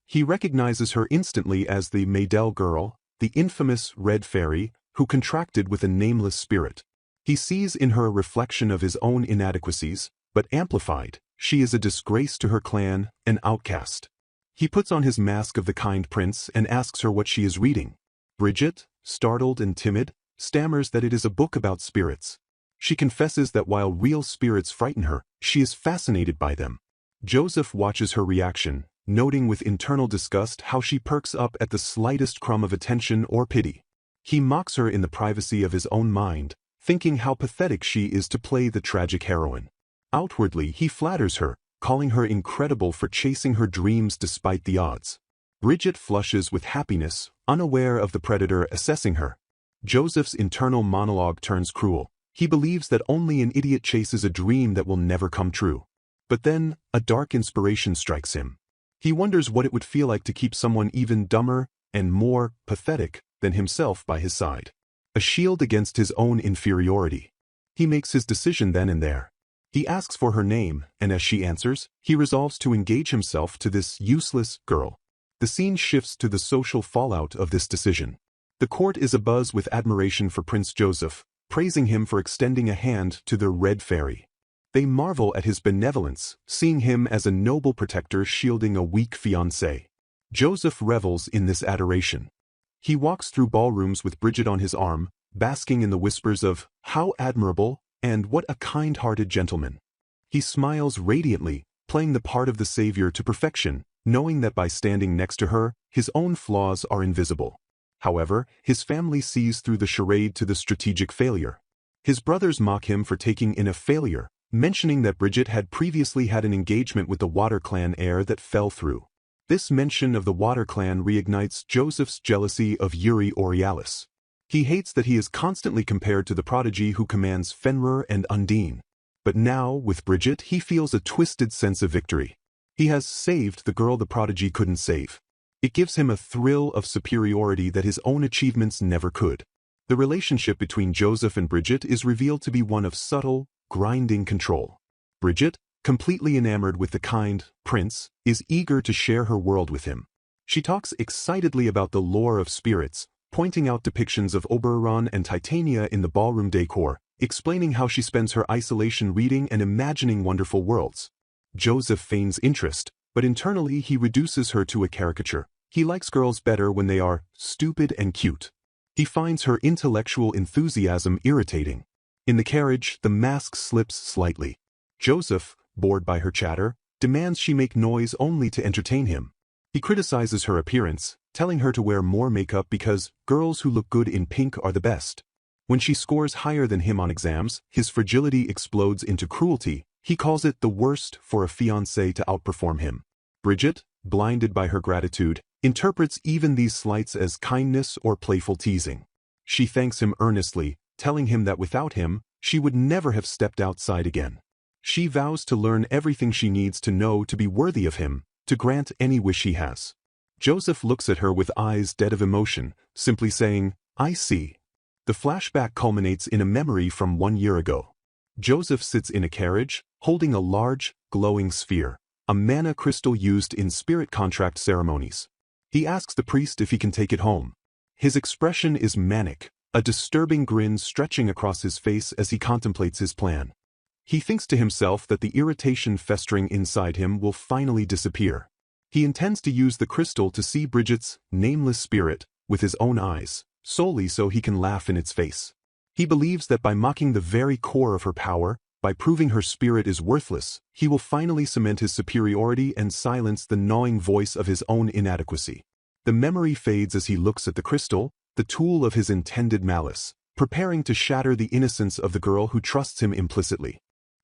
He recognizes her instantly as the Maydell girl, the infamous Red Fairy, who contracted with a nameless spirit. He sees in her a reflection of his own inadequacies, but amplified. She is a disgrace to her clan, an outcast. He puts on his mask of the kind prince and asks her what she is reading. Bridget, startled and timid, stammers that it is a book about spirits. She confesses that while real spirits frighten her, she is fascinated by them. Joseph watches her reaction, noting with internal disgust how she perks up at the slightest crumb of attention or pity. He mocks her in the privacy of his own mind, thinking how pathetic she is to play the tragic heroine. Outwardly, he flatters her, calling her incredible for chasing her dreams despite the odds. Bridget flushes with happiness, unaware of the predator assessing her. Joseph's internal monologue turns cruel. He believes that only an idiot chases a dream that will never come true. But then, a dark inspiration strikes him. He wonders what it would feel like to keep someone even dumber and more pathetic than himself by his side. A shield against his own inferiority. He makes his decision then and there. He asks for her name, and as she answers, he resolves to engage himself to this useless girl. The scene shifts to the social fallout of this decision. The court is abuzz with admiration for Prince Joseph, praising him for extending a hand to the Red Fairy. They marvel at his benevolence, seeing him as a noble protector shielding a weak fiancée. Joseph revels in this adoration. He walks through ballrooms with Bridget on his arm, basking in the whispers of, "How admirable," and "What a kind-hearted gentleman." He smiles radiantly, playing the part of the savior to perfection, knowing that by standing next to her, his own flaws are invisible. However, his family sees through the charade to the strategic failure. His brothers mock him for taking in a failure, mentioning that Bridget had previously had an engagement with the Water Clan heir that fell through. This mention of the Water Clan reignites Joseph's jealousy of Yuri Aurealis. He hates that he is constantly compared to the prodigy who commands Fenrir and Undine. But now, with Bridget, he feels a twisted sense of victory. He has saved the girl the prodigy couldn't save. It gives him a thrill of superiority that his own achievements never could. The relationship between Joseph and Bridget is revealed to be one of subtle, grinding control. Bridget, completely enamored with the kind prince, is eager to share her world with him. She talks excitedly about the lore of spirits, pointing out depictions of Oberon and Titania in the ballroom decor, explaining how she spends her isolation reading and imagining wonderful worlds. Joseph feigns interest, but internally he reduces her to a caricature. He likes girls better when they are stupid and cute. He finds her intellectual enthusiasm irritating. In the carriage, the mask slips slightly. Joseph, bored by her chatter, demands she make noise only to entertain him. He criticizes her appearance, telling her to wear more makeup because girls who look good in pink are the best. When she scores higher than him on exams, his fragility explodes into cruelty. He calls it the worst for a fiancé to outperform him. Bridget, blinded by her gratitude, interprets even these slights as kindness or playful teasing. She thanks him earnestly, telling him that without him, she would never have stepped outside again. She vows to learn everything she needs to know to be worthy of him, to grant any wish he has. Joseph looks at her with eyes dead of emotion, simply saying, "I see." The flashback culminates in a memory from 1 year ago. Joseph sits in a carriage, holding a large, glowing sphere, a mana crystal used in spirit contract ceremonies. He asks the priest if he can take it home. His expression is manic, a disturbing grin stretching across his face as he contemplates his plan. He thinks to himself that the irritation festering inside him will finally disappear. He intends to use the crystal to see Bridget's nameless spirit with his own eyes, solely so he can laugh in its face. He believes that by mocking the very core of her power, by proving her spirit is worthless, he will finally cement his superiority and silence the gnawing voice of his own inadequacy. The memory fades as he looks at the crystal, the tool of his intended malice, preparing to shatter the innocence of the girl who trusts him implicitly.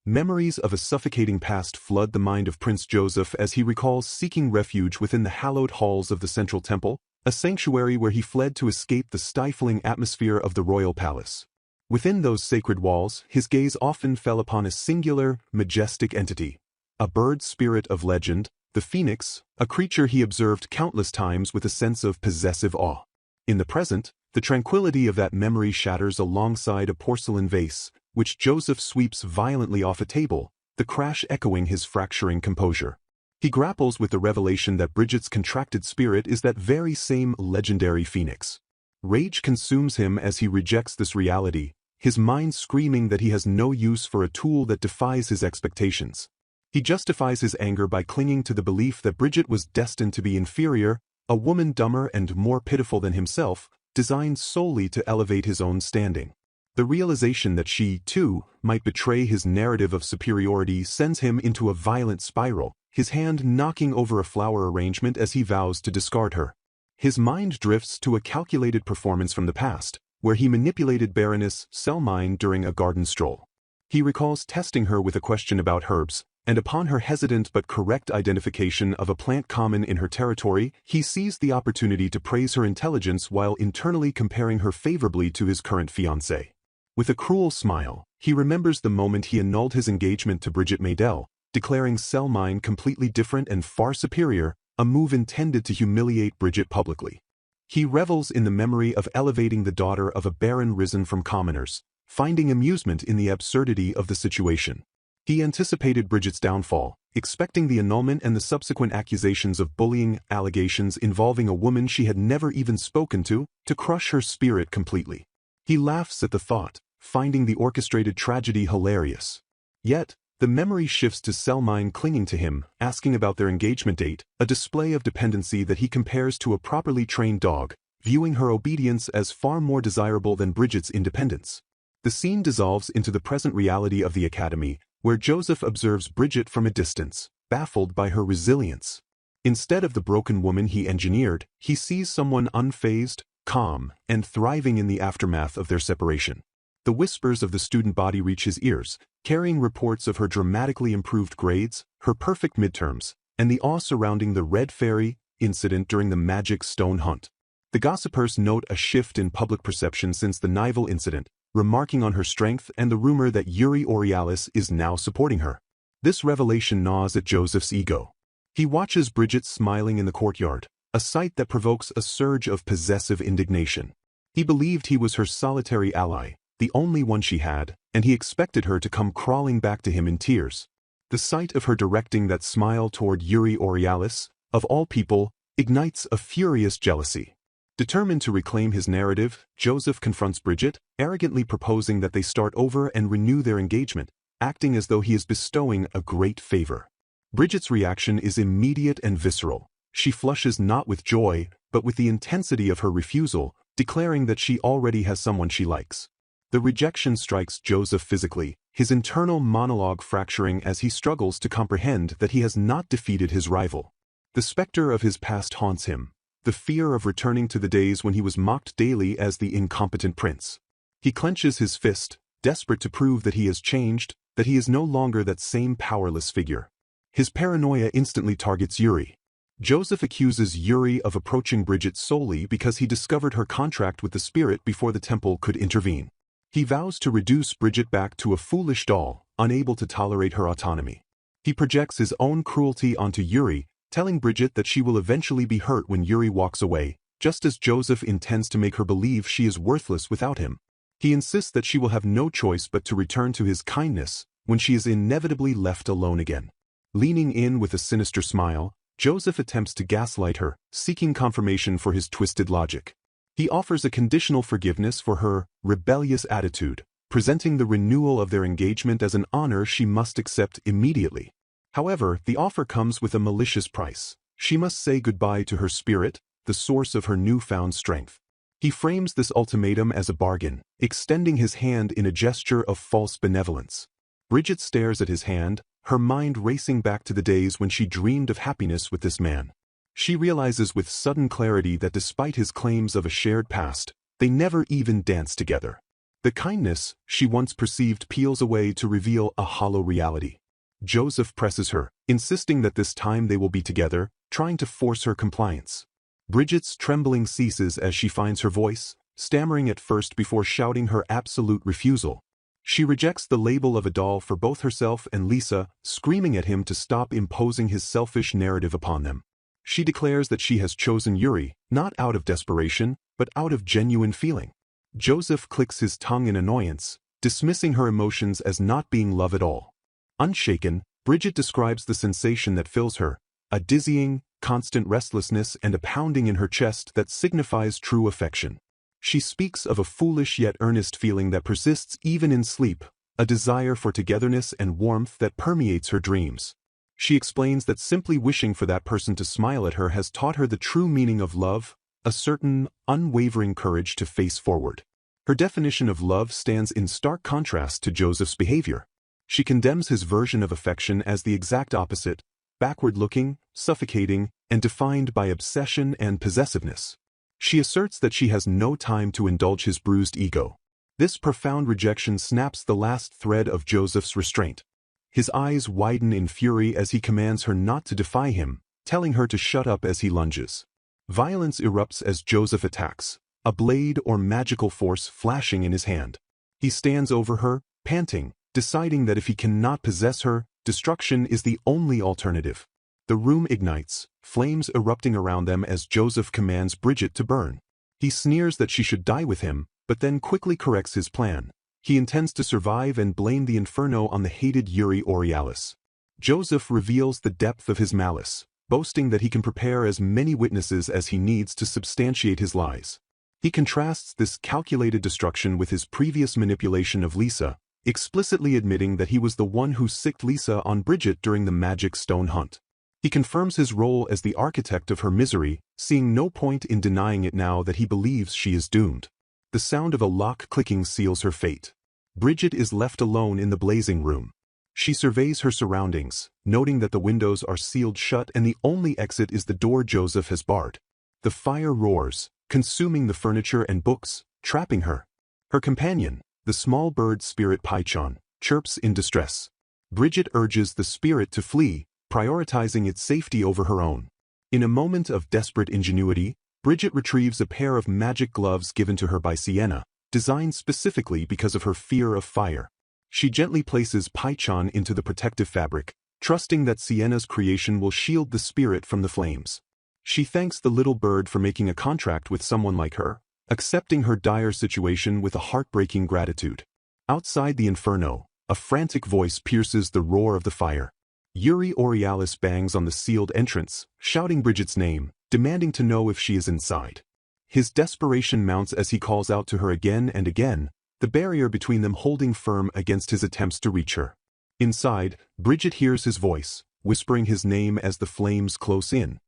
Memories of a suffocating past flood the mind of Prince Joseph as he recalls seeking refuge within the hallowed halls of the Central Temple, a sanctuary where he fled to escape the stifling atmosphere of the royal palace. Within those sacred walls, his gaze often fell upon a singular, majestic entity, a bird spirit of legend, the phoenix, a creature he observed countless times with a sense of possessive awe. In the present, the tranquility of that memory shatters alongside a porcelain vase, which Joseph sweeps violently off a table, the crash echoing his fracturing composure. He grapples with the revelation that Bridget's contracted spirit is that very same legendary phoenix. Rage consumes him as he rejects this reality, his mind screaming that he has no use for a tool that defies his expectations. He justifies his anger by clinging to the belief that Bridget was destined to be inferior, a woman dumber and more pitiful than himself, designed solely to elevate his own standing. The realization that she, too, might betray his narrative of superiority sends him into a violent spiral, his hand knocking over a flower arrangement as he vows to discard her. His mind drifts to a calculated performance from the past, where he manipulated Baroness Selmine during a garden stroll. He recalls testing her with a question about herbs, and upon her hesitant but correct identification of a plant common in her territory, he seized the opportunity to praise her intelligence while internally comparing her favorably to his current fiancée. With a cruel smile, he remembers the moment he annulled his engagement to Bridget Maydell, declaring Selmine completely different and far superior, a move intended to humiliate Bridget publicly. He revels in the memory of elevating the daughter of a baron risen from commoners, finding amusement in the absurdity of the situation. He anticipated Bridget's downfall, expecting the annulment and the subsequent accusations of bullying allegations involving a woman she had never even spoken to crush her spirit completely. He laughs at the thought, finding the orchestrated tragedy hilarious. Yet, the memory shifts to Selmine clinging to him, asking about their engagement date, a display of dependency that he compares to a properly trained dog, viewing her obedience as far more desirable than Bridget's independence. The scene dissolves into the present reality of the academy, where Joseph observes Bridget from a distance, baffled by her resilience. Instead of the broken woman he engineered, he sees someone unfazed, calm, and thriving in the aftermath of their separation. The whispers of the student body reach his ears, carrying reports of her dramatically improved grades, her perfect midterms, and the awe surrounding the Red Fairy incident during the magic stone hunt. The gossipers note a shift in public perception since the Nival incident, remarking on her strength and the rumor that Yuri Aurealis is now supporting her. This revelation gnaws at Joseph's ego. He watches Bridget smiling in the courtyard, a sight that provokes a surge of possessive indignation. He believed he was her solitary ally, the only one she had, and he expected her to come crawling back to him in tears. The sight of her directing that smile toward Yuri Aurealis, of all people, ignites a furious jealousy. Determined to reclaim his narrative, Joseph confronts Bridget, arrogantly proposing that they start over and renew their engagement, acting as though he is bestowing a great favor. Bridget's reaction is immediate and visceral. She flushes not with joy, but with the intensity of her refusal, declaring that she already has someone she likes. The rejection strikes Joseph physically, his internal monologue fracturing as he struggles to comprehend that he has not defeated his rival. The specter of his past haunts him, the fear of returning to the days when he was mocked daily as the incompetent prince. He clenches his fist, desperate to prove that he has changed, that he is no longer that same powerless figure. His paranoia instantly targets Yuri. Joseph accuses Yuri of approaching Bridget solely because he discovered her contract with the spirit before the temple could intervene. He vows to reduce Bridget back to a foolish doll, unable to tolerate her autonomy. He projects his own cruelty onto Yuri, telling Bridget that she will eventually be hurt when Yuri walks away, just as Joseph intends to make her believe she is worthless without him. He insists that she will have no choice but to return to his kindness when she is inevitably left alone again. Leaning in with a sinister smile, Joseph attempts to gaslight her, seeking confirmation for his twisted logic. He offers a conditional forgiveness for her rebellious attitude, presenting the renewal of their engagement as an honor she must accept immediately. However, the offer comes with a malicious price. She must say goodbye to her spirit, the source of her newfound strength. He frames this ultimatum as a bargain, extending his hand in a gesture of false benevolence. Bridget stares at his hand, her mind racing back to the days when she dreamed of happiness with this man. She realizes with sudden clarity that despite his claims of a shared past, they never even danced together. The kindness she once perceived peels away to reveal a hollow reality. Joseph presses her, insisting that this time they will be together, trying to force her compliance. Bridget's trembling ceases as she finds her voice, stammering at first before shouting her absolute refusal. She rejects the label of a doll for both herself and Lisa, screaming at him to stop imposing his selfish narrative upon them. She declares that she has chosen Yuri, not out of desperation, but out of genuine feeling. Joseph clicks his tongue in annoyance, dismissing her emotions as not being love at all. Unshaken, Bridget describes the sensation that fills her, a dizzying, constant restlessness and a pounding in her chest that signifies true affection. She speaks of a foolish yet earnest feeling that persists even in sleep, a desire for togetherness and warmth that permeates her dreams. She explains that simply wishing for that person to smile at her has taught her the true meaning of love, a certain, unwavering courage to face forward. Her definition of love stands in stark contrast to Joseph's behavior. She condemns his version of affection as the exact opposite, backward-looking, suffocating, and defined by obsession and possessiveness. She asserts that she has no time to indulge his bruised ego. This profound rejection snaps the last thread of Joseph's restraint. His eyes widen in fury as he commands her not to defy him, telling her to shut up as he lunges. Violence erupts as Joseph attacks, a blade or magical force flashing in his hand. He stands over her, panting, deciding that if he cannot possess her, destruction is the only alternative. The room ignites, flames erupting around them as Joseph commands Bridget to burn. He sneers that she should die with him, but then quickly corrects his plan. He intends to survive and blame the inferno on the hated Yuri Aurealis. Joseph reveals the depth of his malice, boasting that he can prepare as many witnesses as he needs to substantiate his lies. He contrasts this calculated destruction with his previous manipulation of Lisa, explicitly admitting that he was the one who sicked Lisa on Bridget during the magic stone hunt. He confirms his role as the architect of her misery, seeing no point in denying it now that he believes she is doomed. The sound of a lock clicking seals her fate. Bridget is left alone in the blazing room. She surveys her surroundings, noting that the windows are sealed shut and the only exit is the door Joseph has barred. The fire roars, consuming the furniture and books, trapping her. Her companion, the small bird spirit Pychon, chirps in distress. Bridget urges the spirit to flee, prioritizing its safety over her own. In a moment of desperate ingenuity, Bridget retrieves a pair of magic gloves given to her by Sienna, designed specifically because of her fear of fire. She gently places Pychon into the protective fabric, trusting that Sienna's creation will shield the spirit from the flames. She thanks the little bird for making a contract with someone like her, accepting her dire situation with a heartbreaking gratitude. Outside the inferno, a frantic voice pierces the roar of the fire. Yuri Aurealis bangs on the sealed entrance, shouting Bridget's name, demanding to know if she is inside. His desperation mounts as he calls out to her again and again, the barrier between them holding firm against his attempts to reach her. Inside, Bridget hears his voice, whispering his name as the flames close in.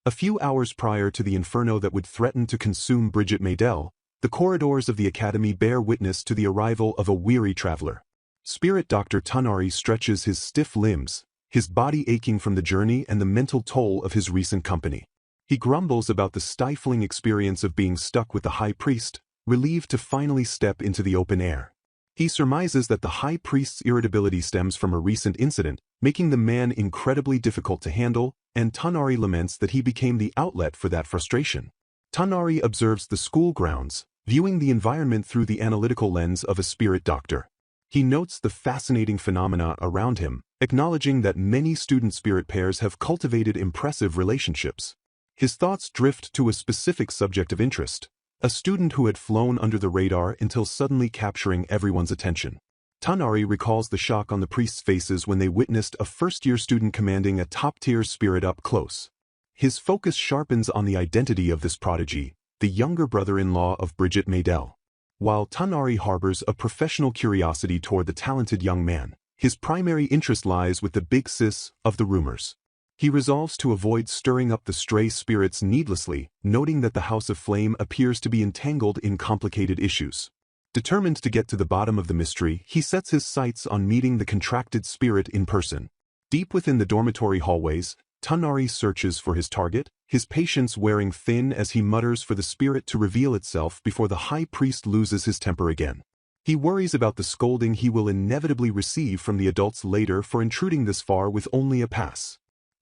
A few hours prior to the inferno that would threaten to consume Bridget Maydell, the corridors of the academy bear witness to the arrival of a weary traveler. Spirit Dr. Tanari stretches his stiff limbs, his body aching from the journey and the mental toll of his recent company. He grumbles about the stifling experience of being stuck with the high priest, relieved to finally step into the open air. He surmises that the high priest's irritability stems from a recent incident, making the man incredibly difficult to handle, and Tanari laments that he became the outlet for that frustration. Tanari observes the school grounds, viewing the environment through the analytical lens of a spirit doctor. He notes the fascinating phenomena around him, acknowledging that many student-spirit pairs have cultivated impressive relationships. His thoughts drift to a specific subject of interest, a student who had flown under the radar until suddenly capturing everyone's attention. Tanari recalls the shock on the priests' faces when they witnessed a first-year student commanding a top-tier spirit up close. His focus sharpens on the identity of this prodigy, the younger brother-in-law of Bridget Maydell. While Tanari harbors a professional curiosity toward the talented young man, his primary interest lies with the big sis of the rumors. He resolves to avoid stirring up the stray spirits needlessly, noting that the House of Flame appears to be entangled in complicated issues. Determined to get to the bottom of the mystery, he sets his sights on meeting the contracted spirit in person. Deep within the dormitory hallways, Tanari searches for his target, his patience wearing thin as he mutters for the spirit to reveal itself before the high priest loses his temper again. He worries about the scolding he will inevitably receive from the adults later for intruding this far with only a pass.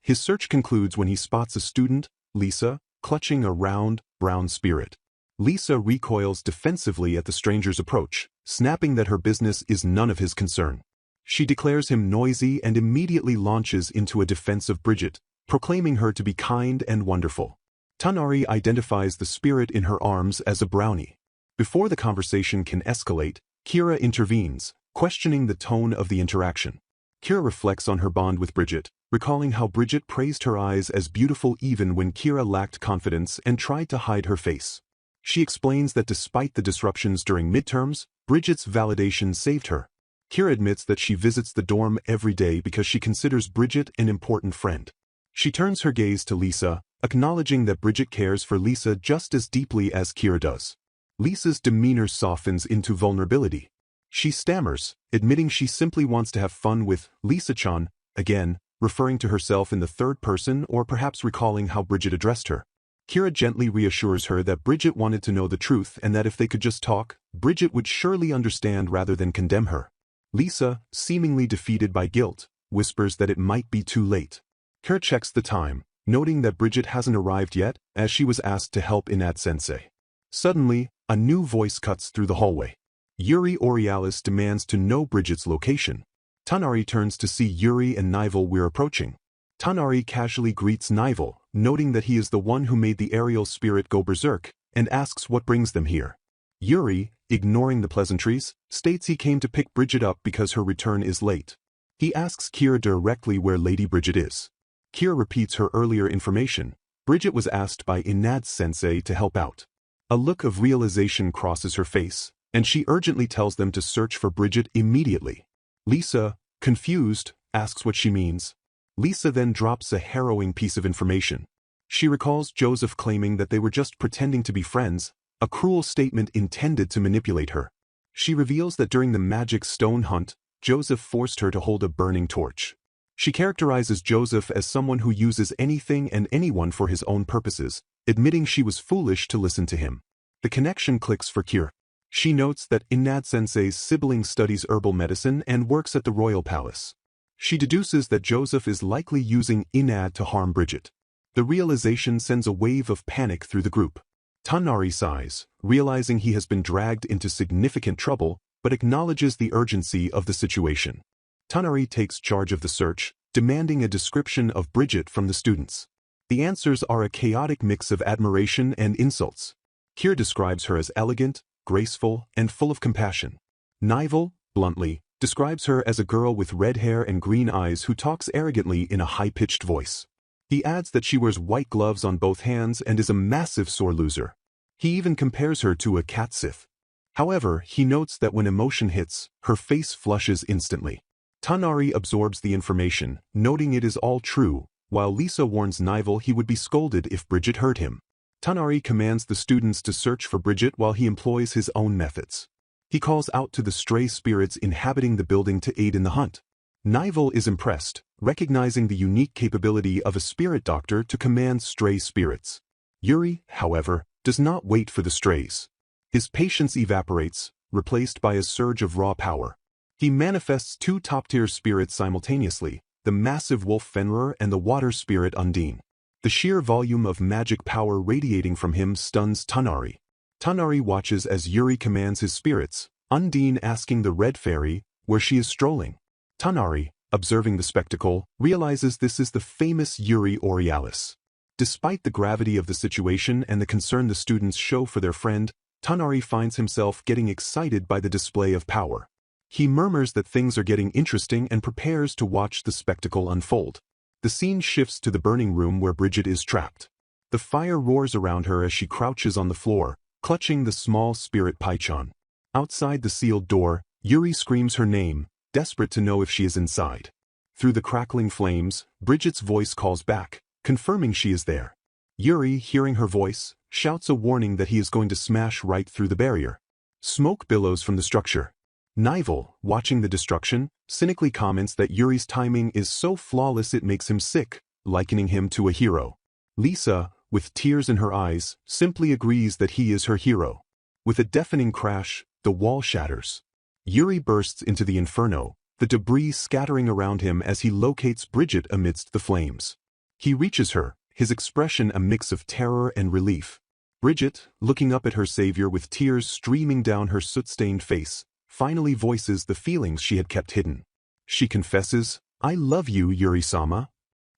His search concludes when he spots a student, Lisa, clutching a round, brown spirit. Lisa recoils defensively at the stranger's approach, snapping that her business is none of his concern. She declares him noisy and immediately launches into a defense of Bridget, proclaiming her to be kind and wonderful. Tanari identifies the spirit in her arms as a brownie. Before the conversation can escalate, Kira intervenes, questioning the tone of the interaction. Kira reflects on her bond with Bridget, recalling how Bridget praised her eyes as beautiful even when Kira lacked confidence and tried to hide her face. She explains that despite the disruptions during midterms, Bridget's validation saved her. Kira admits that she visits the dorm every day because she considers Bridget an important friend. She turns her gaze to Lisa, acknowledging that Bridget cares for Lisa just as deeply as Kira does. Lisa's demeanor softens into vulnerability. She stammers, admitting she simply wants to have fun with Lisa-chan, again, referring to herself in the third person or perhaps recalling how Bridget addressed her. Kira gently reassures her that Bridget wanted to know the truth and that if they could just talk, Bridget would surely understand rather than condemn her. Lisa, seemingly defeated by guilt, whispers that it might be too late. Kira checks the time, noting that Bridget hasn't arrived yet, as she was asked to help Inat-sensei. Suddenly, a new voice cuts through the hallway. Yuri Aurealis demands to know Bridget's location. Tanari turns to see Yuri and Nival we're approaching. Tanari casually greets Nival, noting that he is the one who made the aerial spirit go berserk, and asks what brings them here. Yuri, ignoring the pleasantries, states he came to pick Bridget up because her return is late. He asks Kira directly where Lady Bridget is. Kira repeats her earlier information. Bridget was asked by Inad-sensei to help out. A look of realization crosses her face, and she urgently tells them to search for Bridget immediately. Lisa, confused, asks what she means. Lisa then drops a harrowing piece of information. She recalls Joseph claiming that they were just pretending to be friends, a cruel statement intended to manipulate her. She reveals that during the magic stone hunt, Joseph forced her to hold a burning torch. She characterizes Joseph as someone who uses anything and anyone for his own purposes, admitting she was foolish to listen to him. The connection clicks for Kira. She notes that Inad-sensei's sibling studies herbal medicine and works at the royal palace. She deduces that Joseph is likely using Inad to harm Bridget. The realization sends a wave of panic through the group. Tanari sighs, realizing he has been dragged into significant trouble, but acknowledges the urgency of the situation. Tanari takes charge of the search, demanding a description of Bridget from the students. The answers are a chaotic mix of admiration and insults. Kira describes her as elegant, graceful, and full of compassion. Nival, bluntly, describes her as a girl with red hair and green eyes who talks arrogantly in a high-pitched voice. He adds that she wears white gloves on both hands and is a massive sore loser. He even compares her to a cat sith. However, he notes that when emotion hits, her face flushes instantly. Tanari absorbs the information, noting it is all true, while Lisa warns Nival he would be scolded if Bridget heard him. Tanari commands the students to search for Bridget while he employs his own methods. He calls out to the stray spirits inhabiting the building to aid in the hunt. Nival is impressed, recognizing the unique capability of a spirit doctor to command stray spirits. Yuri, however, does not wait for the strays. His patience evaporates, replaced by a surge of raw power. He manifests two top-tier spirits simultaneously, the massive wolf Fenrir and the water spirit Undine. The sheer volume of magic power radiating from him stuns Tanari. Tanari watches as Yuri commands his spirits, Undine asking the red fairy where she is strolling. Tanari, observing the spectacle, realizes this is the famous Yuri Aurealis. Despite the gravity of the situation and the concern the students show for their friend, Tanari finds himself getting excited by the display of power. He murmurs that things are getting interesting and prepares to watch the spectacle unfold. The scene shifts to the burning room where Bridget is trapped. The fire roars around her as she crouches on the floor, clutching the small spirit Pychon. Outside the sealed door, Yuri screams her name, desperate to know if she is inside. Through the crackling flames, Bridget's voice calls back, confirming she is there. Yuri, hearing her voice, shouts a warning that he is going to smash right through the barrier. Smoke billows from the structure. Nival, watching the destruction, cynically comments that Yuri's timing is so flawless it makes him sick, likening him to a hero. Lisa, with tears in her eyes, simply agrees that he is her hero. With a deafening crash, the wall shatters. Yuri bursts into the inferno, the debris scattering around him as he locates Bridget amidst the flames. He reaches her, his expression a mix of terror and relief. Bridget, looking up at her savior with tears streaming down her soot-stained face, finally voices the feelings she had kept hidden. She confesses, "I love you, Yuri-sama."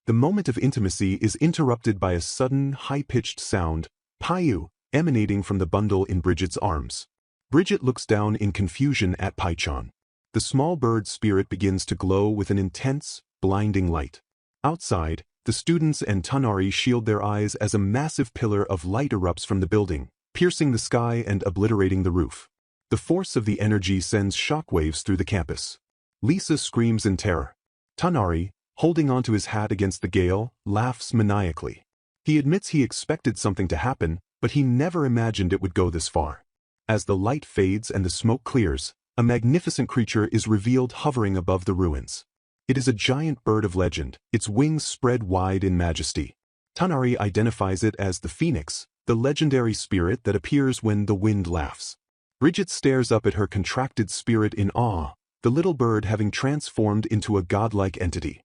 The moment of intimacy is interrupted by a sudden, high-pitched sound, Payu, emanating from the bundle in Bridget's arms. Bridget looks down in confusion at Pychon. The small bird spirit begins to glow with an intense, blinding light. Outside, the students and Tanari shield their eyes as a massive pillar of light erupts from the building, piercing the sky and obliterating the roof. The force of the energy sends shockwaves through the campus. Lisa screams in terror. Tanari, holding onto his hat against the gale, laughs maniacally. He admits he expected something to happen, but he never imagined it would go this far. As the light fades and the smoke clears, a magnificent creature is revealed hovering above the ruins. It is a giant bird of legend, its wings spread wide in majesty. Tanari identifies it as the Phoenix, the legendary spirit that appears when the wind laughs. Bridget stares up at her contracted spirit in awe, the little bird having transformed into a godlike entity.